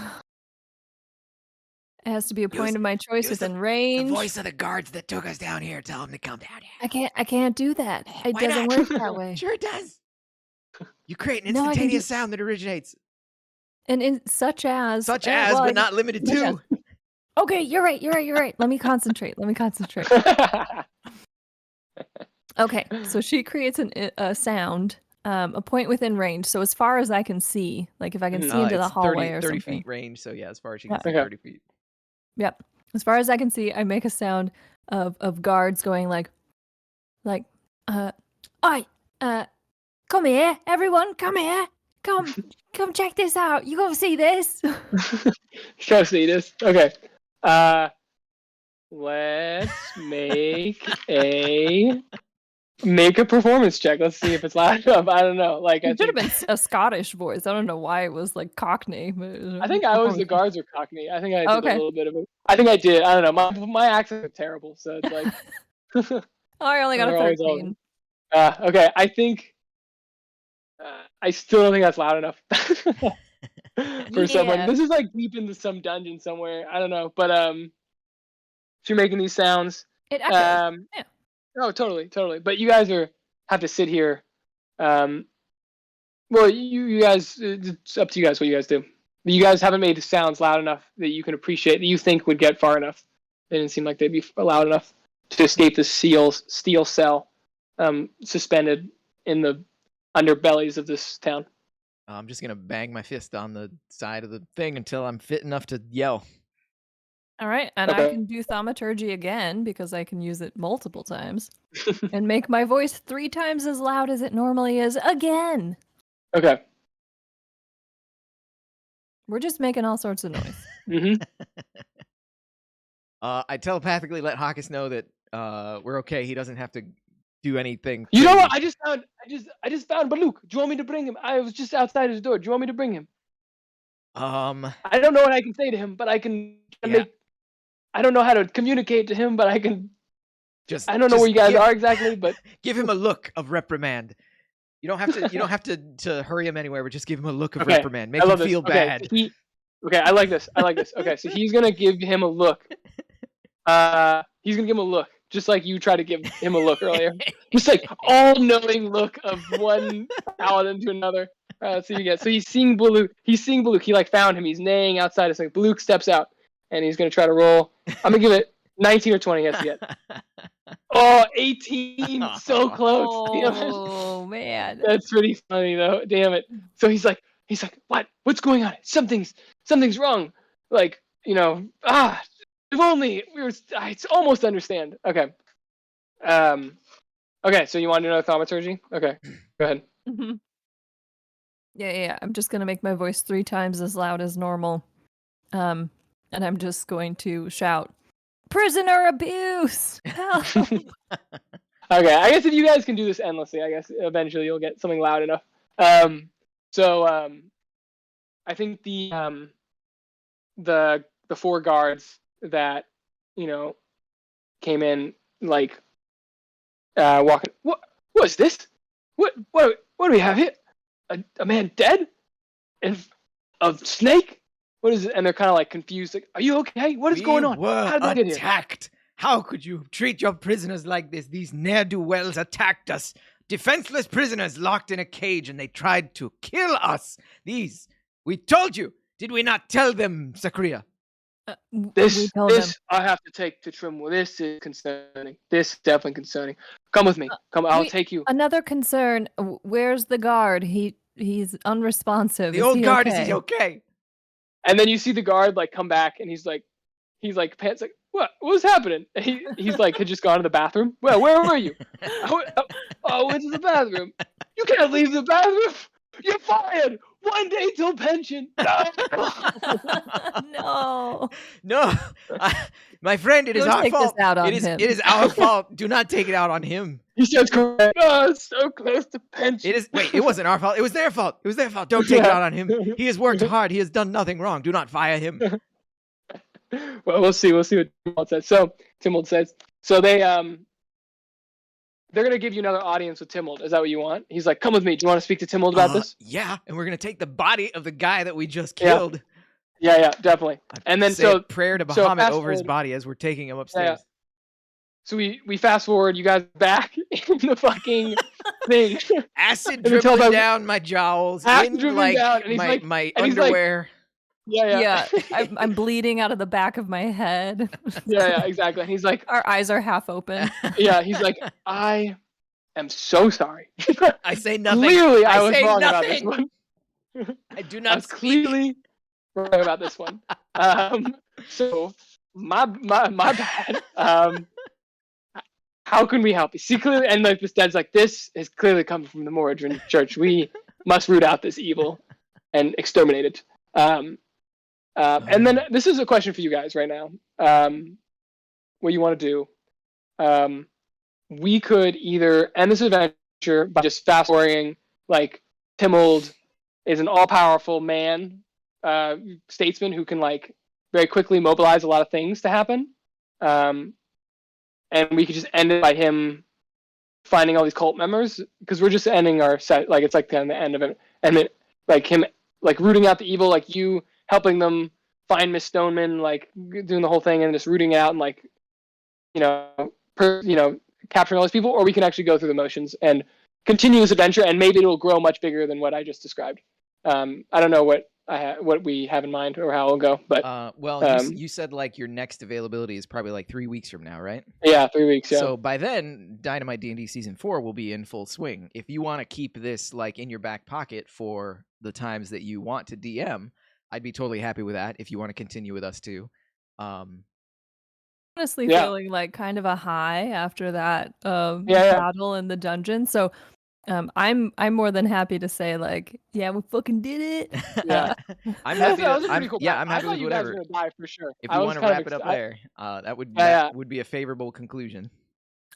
Speaker 3: has to be a point of my choice within range.
Speaker 1: The voice of the guards that took us down here. Tell them to come down here.
Speaker 3: I can't do that. It doesn't work that way.
Speaker 1: Sure it does. You create an instantaneous sound that originates.
Speaker 3: And such as,
Speaker 1: but not limited to.
Speaker 3: Okay, you're right. Let me concentrate. Okay, so she creates a sound, a point within range. So as far as I can see, like if I can see into the hallway
Speaker 1: 30
Speaker 3: or something.
Speaker 1: 30 feet range. So yeah, as far as you can see, 30 feet.
Speaker 3: Yep. As far as I can see, I make a sound of guards going like, oi, come here, everyone, come here. Come check this out. You gotta see this.
Speaker 2: Gotta see this. Okay. Let's make a performance check. Let's see if it's loud enough. I don't know. Like
Speaker 3: it should have been a Scottish voice. I don't know why it was like Cockney.
Speaker 2: I think the guards are Cockney. I think I did a little bit of it. I think I did. I don't know. My accents are terrible, so it's like.
Speaker 3: Oh, I only got a 13.
Speaker 2: Okay. I think. I still don't think that's loud enough for someone. This is like deep into some dungeon somewhere. I don't know, but you're making these sounds.
Speaker 3: It echoes. Yeah.
Speaker 2: Oh, totally. But you guys have to sit here. Well, you guys, it's up to you guys what you guys do. You guys haven't made the sounds loud enough that you can appreciate, that you think would get far enough. They didn't seem like they'd be loud enough to escape the steel cell suspended in the underbellies of this town.
Speaker 1: I'm just gonna bang my fist on the side of the thing until I'm fit enough to yell.
Speaker 3: All right, and I
Speaker 2: Okay.
Speaker 3: can do thaumaturgy again because I can use it multiple times and make my voice 3 times as loud as it normally is again.
Speaker 2: Okay.
Speaker 3: We're just making all sorts of noise.
Speaker 2: Mm-hmm.
Speaker 1: I telepathically let Hawkus know that we're okay. He doesn't have to do anything.
Speaker 2: You know what?
Speaker 1: crazy.
Speaker 2: I just found Baluk. Do you want me to bring him? I was just outside his door. Do you want me to bring him?
Speaker 1: I
Speaker 2: don't know what I can say to him, but I can make. I don't know how to communicate to him, but I can. I don't know where you guys are exactly, but
Speaker 1: give him a look of reprimand. You don't have to. You don't have to hurry him anywhere, but just give him a look of reprimand. Make him feel bad.
Speaker 2: Okay, I like this. Okay, so he's gonna give him a look. He's gonna give him a look, just like you tried to give him a look earlier. Just like all-knowing look of one paladin to another. So you get. So he's seeing Baluk. He like found him. He's neighing outside. It's like Baluk steps out, and he's gonna try to roll. I'm gonna give it 19 or 20. He has to get. Oh, 18. So close.
Speaker 3: Oh man,
Speaker 2: that's pretty funny though. Damn it. So he's like, what's going on? Something's wrong. Like, if only we were. I almost understand. Okay. Okay. So you want to know thaumaturgy? Okay. Go ahead.
Speaker 3: Mm-hmm. Yeah. I'm just gonna make my voice 3 times as loud as normal, and I'm just going to shout, "Prisoner abuse! Help!"
Speaker 2: Okay. I guess if you guys can do this endlessly, I guess eventually you'll get something loud enough. So I think the 4 guards that came in like walking. What is this? What do we have here? A man dead? And a snake? What is it? And they're kind of like confused. Like, are you okay? What is going on?
Speaker 1: How
Speaker 2: did they get here?
Speaker 1: Attacked. How could you treat your prisoners like this? These ne'er-do-wells attacked us. Defenseless prisoners locked in a cage, and they tried to kill us. We told you. Did we not tell them, Sacria?
Speaker 2: This I have to take to Trimwell. This is concerning. This is definitely concerning. Come with me. Come, I'll take you.
Speaker 3: Another concern. Where's the guard? He's unresponsive.
Speaker 1: The old guard, is he okay?
Speaker 2: And then you see the guard like come back, and he's like pants like, what's happening? And he's like had just gone to the bathroom. Well, where were you? I went to the bathroom. You can't leave the bathroom. You're fired. 1 day till pension.
Speaker 3: No.
Speaker 1: My friend, it is our fault. It is our fault. Do not take it out on him.
Speaker 2: He says correct. Oh, it's so close to pension.
Speaker 1: It wasn't our fault. It was their fault. Don't take it out on him. He has worked hard. He has done nothing wrong. Do not fire him.
Speaker 2: Well, we'll see. We'll see what Timold says. So Timold says. So they're going to give you another audience with Timold. Is that what you want? He's like, come with me. Do you want to speak to Timold about this?
Speaker 1: Yeah, and we're going to take the body of the guy that we just killed.
Speaker 2: Yeah, definitely. And then
Speaker 1: say a prayer to Bahamut over his body as we're taking him upstairs.
Speaker 2: Yeah. So we fast forward, you guys back in the fucking thing.
Speaker 1: Acid dribbling down my jowls, in like
Speaker 2: down,
Speaker 1: my underwear.
Speaker 3: Yeah. I'm bleeding out of the back of my head.
Speaker 2: Yeah, exactly. And he's like,
Speaker 3: our eyes are half open.
Speaker 2: Yeah, he's like, I am so sorry.
Speaker 1: I say nothing.
Speaker 2: Clearly, I was wrong about this one.
Speaker 1: I do not speak.
Speaker 2: Clearly wrong about this one. So my bad. How can we help you? See, clearly, and like the dad's like, this is clearly coming from the Moradrin Church. We must root out this evil and exterminate it. And then this is a question for you guys right now. What you want to do? We could either end this adventure by just fast forwarding, like Timold is an all-powerful man, statesman who can like very quickly mobilize a lot of things to happen. And we could just end it by him finding all these cult members, because we're just ending our set, like it's like the end of it, and then like him like rooting out the evil, like you helping them find Miss Stoneman, like doing the whole thing and just rooting out and like capturing all these people, or we can actually go through the motions and continue this adventure, and maybe it'll grow much bigger than what I just described. I don't know what what we have in mind or how it'll go. But
Speaker 1: you said like your next availability is probably like 3 weeks from now, right?
Speaker 2: Yeah, 3 weeks. Yeah.
Speaker 1: So by then, Dynamite D&D Season 4 will be in full swing. If you want to keep this like in your back pocket for the times that you want to DM, I'd be totally happy with that. If you want to continue with us too.
Speaker 3: Honestly, feeling like kind of a high after that battle in the dungeon. So I'm more than happy to say like, yeah, we fucking did it.
Speaker 2: Yeah,
Speaker 1: I'm happy.
Speaker 2: I'm
Speaker 1: happy with
Speaker 2: you
Speaker 1: whatever.
Speaker 2: Guys were gonna die for sure.
Speaker 1: If you want to wrap it up there, that would be a favorable conclusion.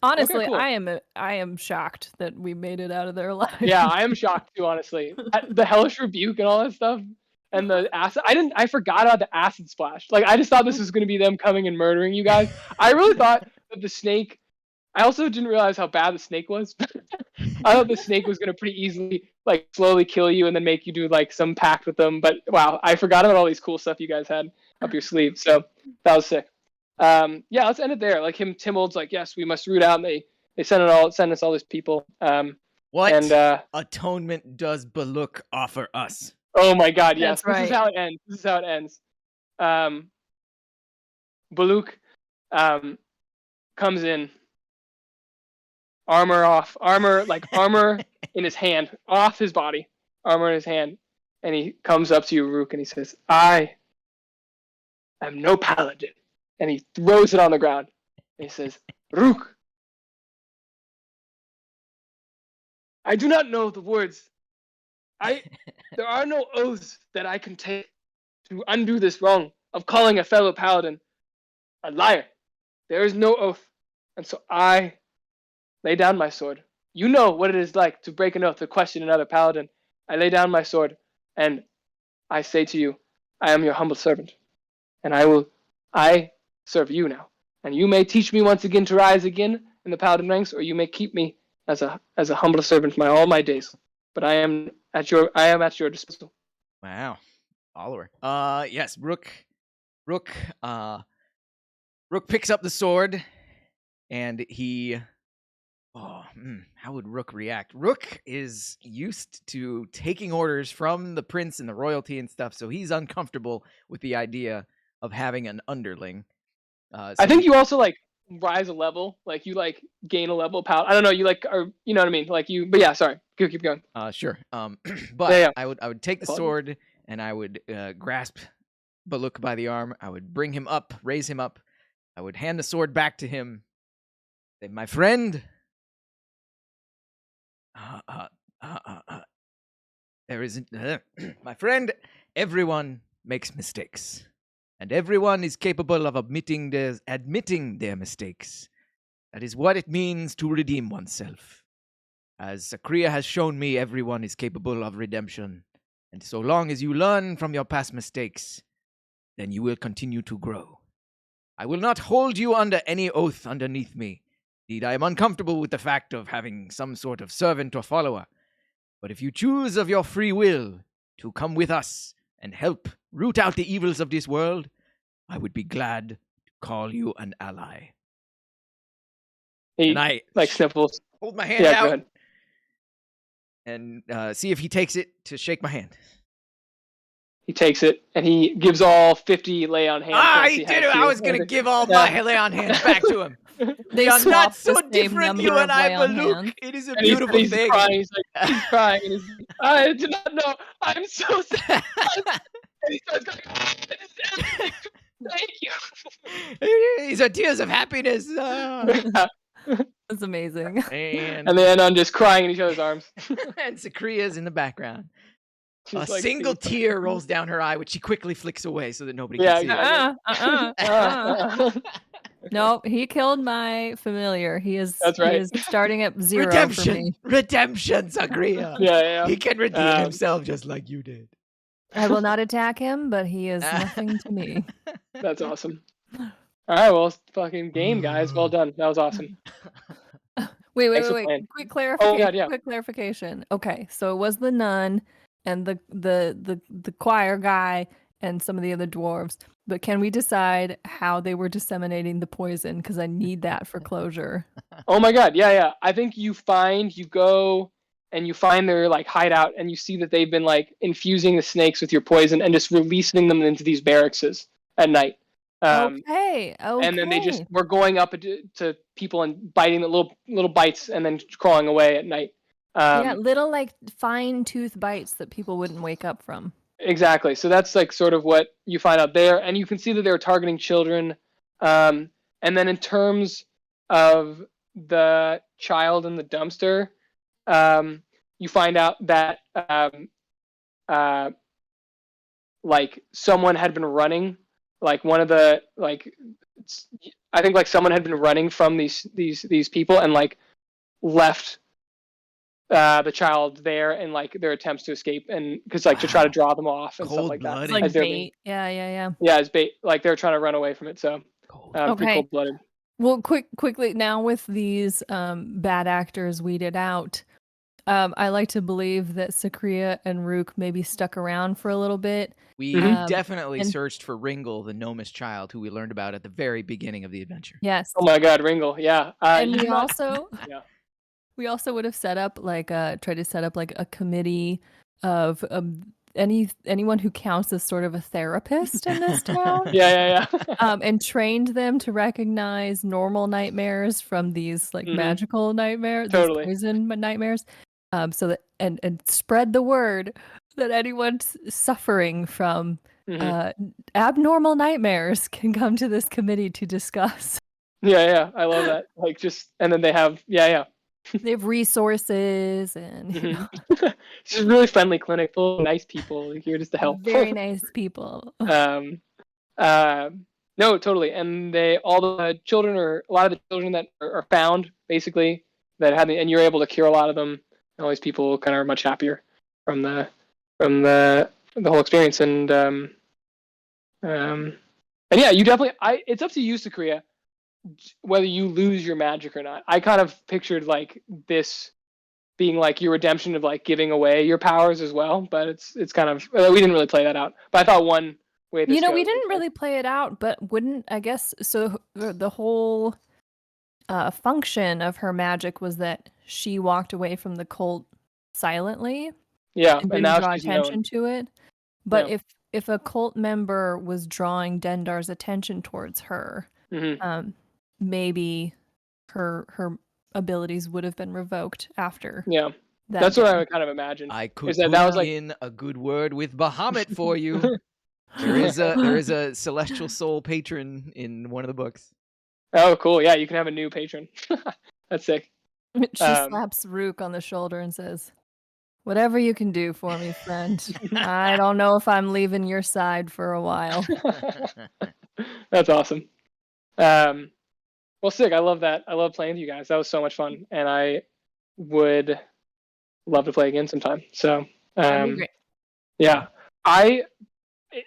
Speaker 3: Honestly,
Speaker 2: okay, cool.
Speaker 3: I am shocked that we made it out of there alive.
Speaker 2: Yeah, I am shocked too, honestly. The hellish rebuke and all that stuff, and the acid. I forgot about the acid splash. Like I just thought this was gonna be them coming and murdering you guys. I really thought that the snake. I also didn't realize how bad the snake was. I thought the snake was gonna pretty easily like slowly kill you and then make you do like some pact with them. But wow, I forgot about all these cool stuff you guys had up your sleeve. So that was sick. Yeah, let's end it there. Like Timold's like, yes, we must root out. And they send us all these people.
Speaker 1: What atonement does Rruukk offer us?
Speaker 2: Oh my God, yes.
Speaker 3: That's right.
Speaker 2: This is how it ends. Rruukk comes in. Armor off, armor in his hand, off his body, armor in his hand, and he comes up to you, Rruukk, and he says, "I am no paladin," and he throws it on the ground, and he says, "Rruukk, I do not know the words. There are no oaths that I can take to undo this wrong of calling a fellow paladin a liar. There is no oath, and so I lay down my sword. You know what it is like to break an oath to question another paladin. I lay down my sword, and I say to you, I am your humble servant, and I serve you now. And you may teach me once again to rise again in the paladin ranks, or you may keep me as a humble servant all my days. But I am at your disposal."
Speaker 1: Wow, follower. Yes, Rruukk picks up the sword, and he. How would Rruukk react? Rruukk is used to taking orders from the prince and the royalty and stuff, so he's uncomfortable with the idea of having an underling.
Speaker 2: I think you also like rise a level, like you like gain a level. I don't know, you like, or you know what I mean, like you. But yeah, sorry, keep going.
Speaker 1: Sure. But I would take the sword and I would grasp Rruukk by the arm. I would bring him up, raise him up. I would hand the sword back to him. Say, "My friend. There isn't, my friend. Everyone makes mistakes, and everyone is capable of admitting their mistakes. That is what it means to redeem oneself. As Sacria has shown me, everyone is capable of redemption, and so long as you learn from your past mistakes, then you will continue to grow. I will not hold you under any oath underneath me. Indeed, I am uncomfortable with the fact of having some sort of servant or follower. But if you choose of your free will to come with us and help root out the evils of this world, I would be glad to call you an ally."
Speaker 2: And I like sniffles.
Speaker 1: Hold my hand out and see if he takes it to shake my hand.
Speaker 2: He takes it, and he gives all 50 lay on hands.
Speaker 1: He did it! I was going to give all my lay on hands back to him. They are not so different, you and I, Rruukk. It is a beautiful thing.
Speaker 2: He's crying, and he's like, "I did not know. I'm so sad." And he starts going, "Thank you."
Speaker 1: These are tears of happiness.
Speaker 3: That's amazing.
Speaker 2: And they end on just crying in each other's arms.
Speaker 1: And Sacria's in the background.
Speaker 2: She's
Speaker 1: a single tear rolls down her eye, which she quickly flicks away so that nobody can see it.
Speaker 3: No, he killed my familiar. He is.
Speaker 2: That's right.
Speaker 3: He is starting at 0
Speaker 1: redemption,
Speaker 3: for me.
Speaker 1: Redemption, Sacria.
Speaker 2: Yeah.
Speaker 1: He can redeem himself just like you did.
Speaker 3: I will not attack him, but he is nothing to me.
Speaker 2: That's awesome. All right, well, fucking game, guys. Well done. That was awesome.
Speaker 3: Wait. Quick clarification.
Speaker 2: Oh, God, yeah.
Speaker 3: Quick clarification. Okay, so it was the nun and the choir guy and some of the other dwarves. But can we decide how they were disseminating the poison? Because I need that for closure.
Speaker 2: Oh my God, yeah. I think you go and you find their like hideout, and you see that they've been like infusing the snakes with your poison and just releasing them into these barracks at night.
Speaker 3: Okay.
Speaker 2: And then they just were going up to people and biting the little bites and then crawling away at night.
Speaker 3: Yeah, little like fine tooth bites that people wouldn't wake up from.
Speaker 2: Exactly. So that's like sort of what you find out there, and you can see that they're targeting children. And then in terms of the child in the dumpster, you find out that like someone had been running, like one of the like I think like someone had been running from these people and like left the child there and like their attempts to escape, and because like to try to draw them off and stuff like that.
Speaker 1: Cold-blooded.
Speaker 3: Like
Speaker 2: as they're
Speaker 3: bait. Yeah.
Speaker 2: Yeah, as bait, like they're trying to run away from it. So pretty
Speaker 3: Okay.
Speaker 2: cold-blooded.
Speaker 3: Well, quickly now with these bad actors weeded out, I like to believe that Sacria and Rruukk maybe stuck around for a little bit.
Speaker 1: We definitely
Speaker 3: and-
Speaker 1: searched for Ringle, the gnomish child, who we learned about at the very beginning of the adventure.
Speaker 3: Yes.
Speaker 2: Oh my God, Ringle. Yeah.
Speaker 3: And we also
Speaker 2: Yeah.
Speaker 3: we also would have set up like tried to set up like a committee of anyone who counts as sort of a therapist in this town.
Speaker 2: Yeah.
Speaker 3: And trained them to recognize normal nightmares from these like magical nightmares,
Speaker 2: Totally.
Speaker 3: these poison nightmares. So that and spread the word that anyone suffering from abnormal nightmares can come to this committee to discuss.
Speaker 2: Yeah. I love that. Like and then they have
Speaker 3: They have resources and you know,
Speaker 2: it's just a really friendly clinic full of nice people here just to help.
Speaker 3: very nice people.
Speaker 2: No, totally. And a lot of the children that are found basically that have and you're able to cure a lot of them. And all these people kind of are much happier from the whole experience. And yeah, you definitely. It's up to you, Sacria, whether you lose your magic or not. I kind of pictured like this being like your redemption of like giving away your powers as well, but it's kind of we didn't really play that out. But I thought one way this
Speaker 3: we didn't really play it out, but wouldn't I guess so? The whole function of her magic was that she walked away from the cult silently.
Speaker 2: Yeah,
Speaker 3: and didn't
Speaker 2: now
Speaker 3: draw
Speaker 2: she's
Speaker 3: attention
Speaker 2: known.
Speaker 3: to it. But if a cult member was drawing Dendar's attention towards her, maybe her abilities would have been revoked after.
Speaker 2: Yeah, that's what I would kind of imagine.
Speaker 1: I could
Speaker 2: put
Speaker 1: like in a good word with Bahamut for you. there is a celestial soul patron in one of the books.
Speaker 2: Oh, cool! Yeah, you can have a new patron. That's sick.
Speaker 3: She slaps Rruukk on the shoulder and says, "Whatever you can do for me, friend. I don't know if I'm leaving your side for a while."
Speaker 2: That's awesome. Well, sick. I love that. I love playing with you guys. That was so much fun, and I would love to play again sometime. So,
Speaker 3: That'd be great.
Speaker 2: Yeah,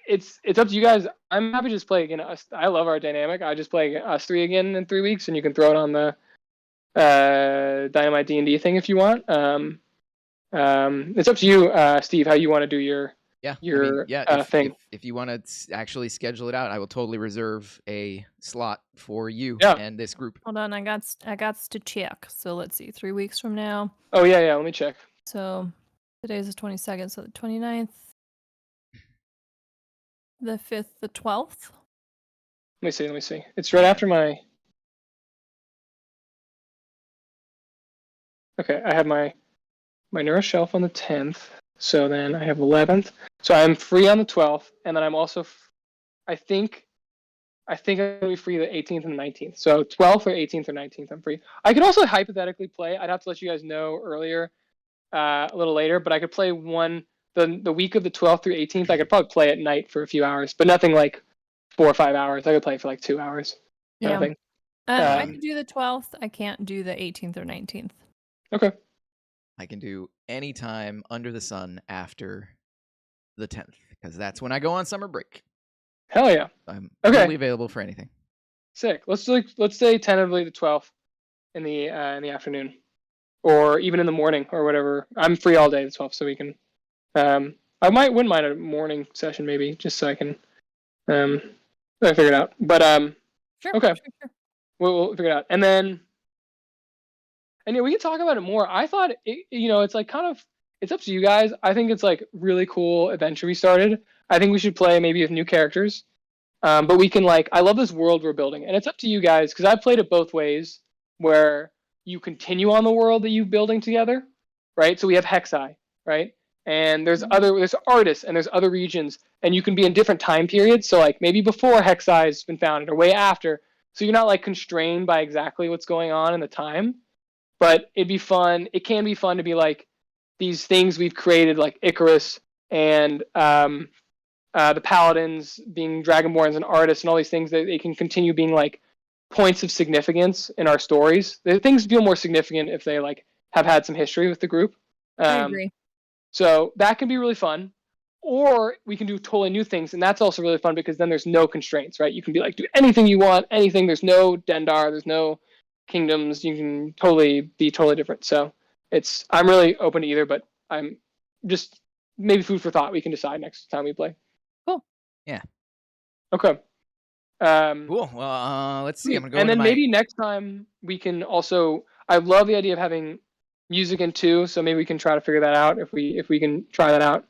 Speaker 2: it's up to you guys. I'm happy to just play again. I love our dynamic. I just play us three again in 3 weeks, and you can throw it on the Dynamite D&D thing if you want. It's up to you, Steve, how you want to do your thing.
Speaker 1: If you want to actually schedule it out, I will totally reserve a slot for you and this group.
Speaker 3: Hold on, I got to check. So let's see, 3 weeks from now.
Speaker 2: Oh yeah, let me check.
Speaker 3: So today's the 22nd, so the 29th, the 5th, the 12th.
Speaker 2: Let me see. It's right after my. Okay, I have my Nourish shelf on the 10th. So then I have 11th. So I'm free on the 12th, and then I'm also, I think I'm gonna be free the 18th and the 19th. So 12th or 18th or 19th, I'm free. I could also hypothetically play. I'd have to let you guys know earlier, a little later, but I could play the week of the 12th through 18th. I could probably play at night for a few hours, but nothing like 4 or 5 hours. I could play for like 2 hours.
Speaker 3: Yeah. I could do the 12th. I can't do the 18th or 19th.
Speaker 2: Okay.
Speaker 1: I can do any time under the sun after the 10th, because that's when I go on summer break.
Speaker 2: Hell yeah.
Speaker 1: I'm
Speaker 2: okay.
Speaker 1: totally available for anything.
Speaker 2: Sick. Let's say tentatively the 12th in the afternoon, or even in the morning or whatever. I'm free all day the 12th, so we can. I wouldn't mind a morning session maybe, just so I can figure it out. But
Speaker 3: Sure.
Speaker 2: okay.
Speaker 3: Sure.
Speaker 2: We'll figure it out, and then And yeah, we can talk about it more. I thought it's like kind of, it's up to you guys. I think it's like really cool adventure we started. I think we should play maybe with new characters. But we can like, I love this world we're building, and it's up to you guys because I've played it both ways, where you continue on the world that you're building together, right? So we have Hecseye, right? And there's artists and there's other regions, and you can be in different time periods. So like maybe before Hexeye's been founded or way after. So you're not like constrained by exactly what's going on in the time. But it'd be fun. It can be fun to be like these things we've created, like Icarus and the Paladins being Dragonborns and artists and all these things, that they can continue being like points of significance in our stories. The things feel more significant if they like have had some history with the group.
Speaker 3: I agree.
Speaker 2: So that can be really fun. Or we can do totally new things, and that's also really fun because then there's no constraints, right? You can be like, do anything you want, anything. There's no Dendar, there's no kingdoms. You can be totally different. So I'm really open to either, but I'm just maybe food for thought. We can decide next time we play.
Speaker 3: Cool.
Speaker 1: Yeah.
Speaker 2: Okay.
Speaker 1: Cool. Well, let's see. I'm gonna go.
Speaker 2: And then maybe next time we can also. I love the idea of having music in 2, so maybe we can try to figure that out if we can try that out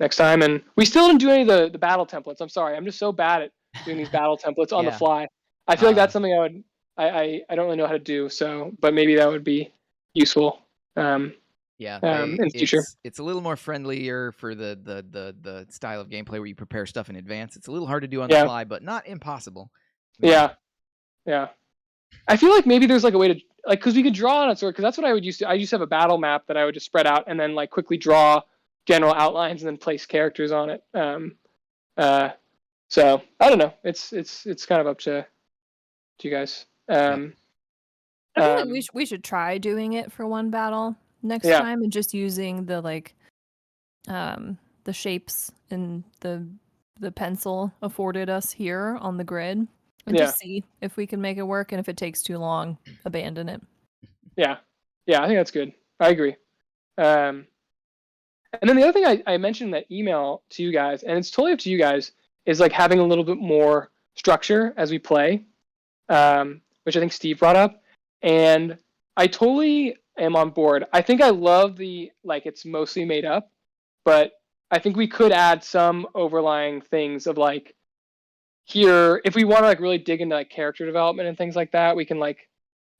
Speaker 2: next time. And we still didn't do any of the battle templates. I'm sorry. I'm just so bad at doing these battle templates on the fly. I feel like that's something I don't really know how to do. So, but maybe that would be useful. In the future.
Speaker 1: It's a little more friendlier for the style of gameplay where you prepare stuff in advance. It's a little hard to do on the fly, but not impossible.
Speaker 2: Yeah. I feel like maybe there's like a way to like, because we could draw on it, because that's what I used to have a battle map that I would just spread out and then like quickly draw general outlines and then place characters on it. So I don't know. It's kind of up to you guys.
Speaker 3: I feel like we should try doing it for one battle next time and just using the like the shapes and the pencil afforded us here on the grid and just see if we can make it work, and if it takes too long, abandon it. Yeah,
Speaker 2: I think that's good. I agree. And then the other thing I mentioned in that email to you guys, and it's totally up to you guys, is like having a little bit more structure as we play, which I think Steve brought up. And I totally am on board. I think I love the, like, it's mostly made up, but I think we could add some overlying things of like, here, if we want to like really dig into like character development and things like that, we can like,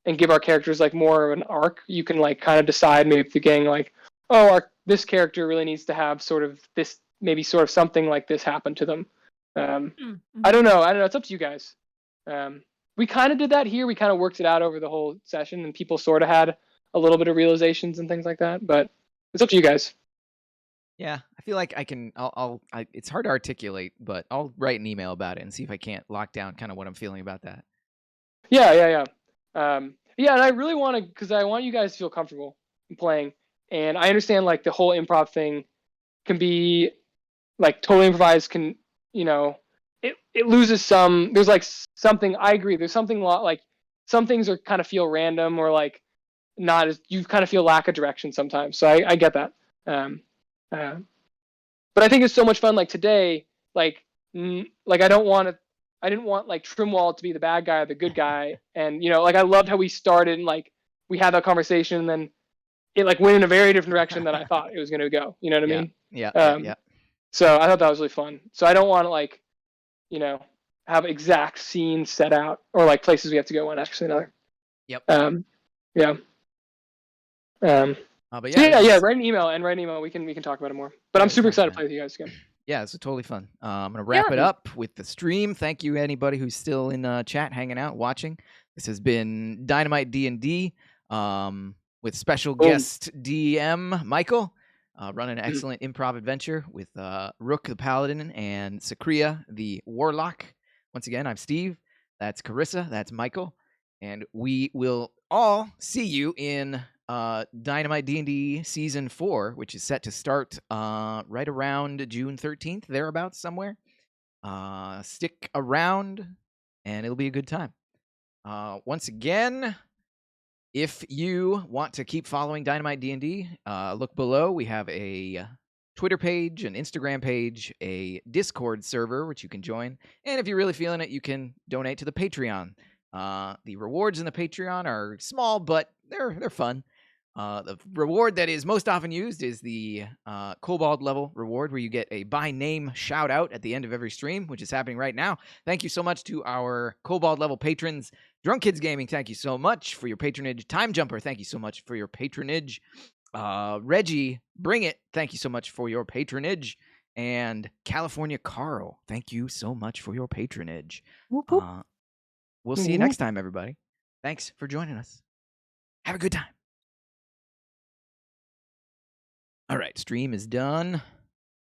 Speaker 2: and give our characters like more of an arc. You can like kind of decide maybe at the beginning, like, oh, this character really needs to have sort of this, maybe sort of something like this happen to them. I don't know. It's up to you guys. We kind of did that here. We kind of worked it out over the whole session, and people sort of had a little bit of realizations and things like that. But it's up to you guys.
Speaker 1: Yeah, I feel like I can. It's hard to articulate, but I'll write an email about it and see if I can't lock down kind of what I'm feeling about that.
Speaker 2: Yeah. And I really want to, because I want you guys to feel comfortable in playing. And I understand like the whole improv thing can be like totally improvised. Can it loses some. There's like something. I agree. There's something like some things are kind of feel random or like not as, you kind of feel lack of direction sometimes. So I get that. But I think it's so much fun. Like today, like I didn't want like Trimwald to be the bad guy or the good guy. And like I loved how we started and like we had that conversation and then it like went in a very different direction than I thought it was going to go. You know what I mean?
Speaker 1: Yeah.
Speaker 2: So I thought that was really fun. So I don't want to like, have exact scenes set out or like places we have to go one after another.
Speaker 1: Yep.
Speaker 2: Yeah.
Speaker 1: But
Speaker 2: write an email. We can talk about it more. But I'm super excited to play with you guys again.
Speaker 1: Yeah, it's totally fun. I'm gonna wrap it up with the stream. Thank you, anybody who's still in chat, hanging out, watching. This has been Dynamite DnD with special guest DM Michael, running an excellent improv adventure with Rruukk the Paladin and Sacria the warlock. Once again, I'm Steve. That's Carissa. That's Michael, and we will all see you in Dynamite D&D Season 4, which is set to start right around June 13th, thereabouts somewhere. Stick around, and it'll be a good time. Once again, if you want to keep following Dynamite D&D, look below. We have a Twitter page, an Instagram page, a Discord server, which you can join. And if you're really feeling it, you can donate to the Patreon. The rewards in the Patreon are small, but they're fun. The reward that is most often used is the Kobold level reward, where you get a by name shout out at the end of every stream, which is happening right now. Thank you so much to our Kobold level patrons. Drunk Kids Gaming, thank you so much for your patronage. Time Jumper, thank you so much for your patronage. Reggie, Bring It, thank you so much for your patronage. And California Carl, thank you so much for your patronage. We'll see you next time, everybody. Thanks for joining us. Have a good time. All right, stream is done.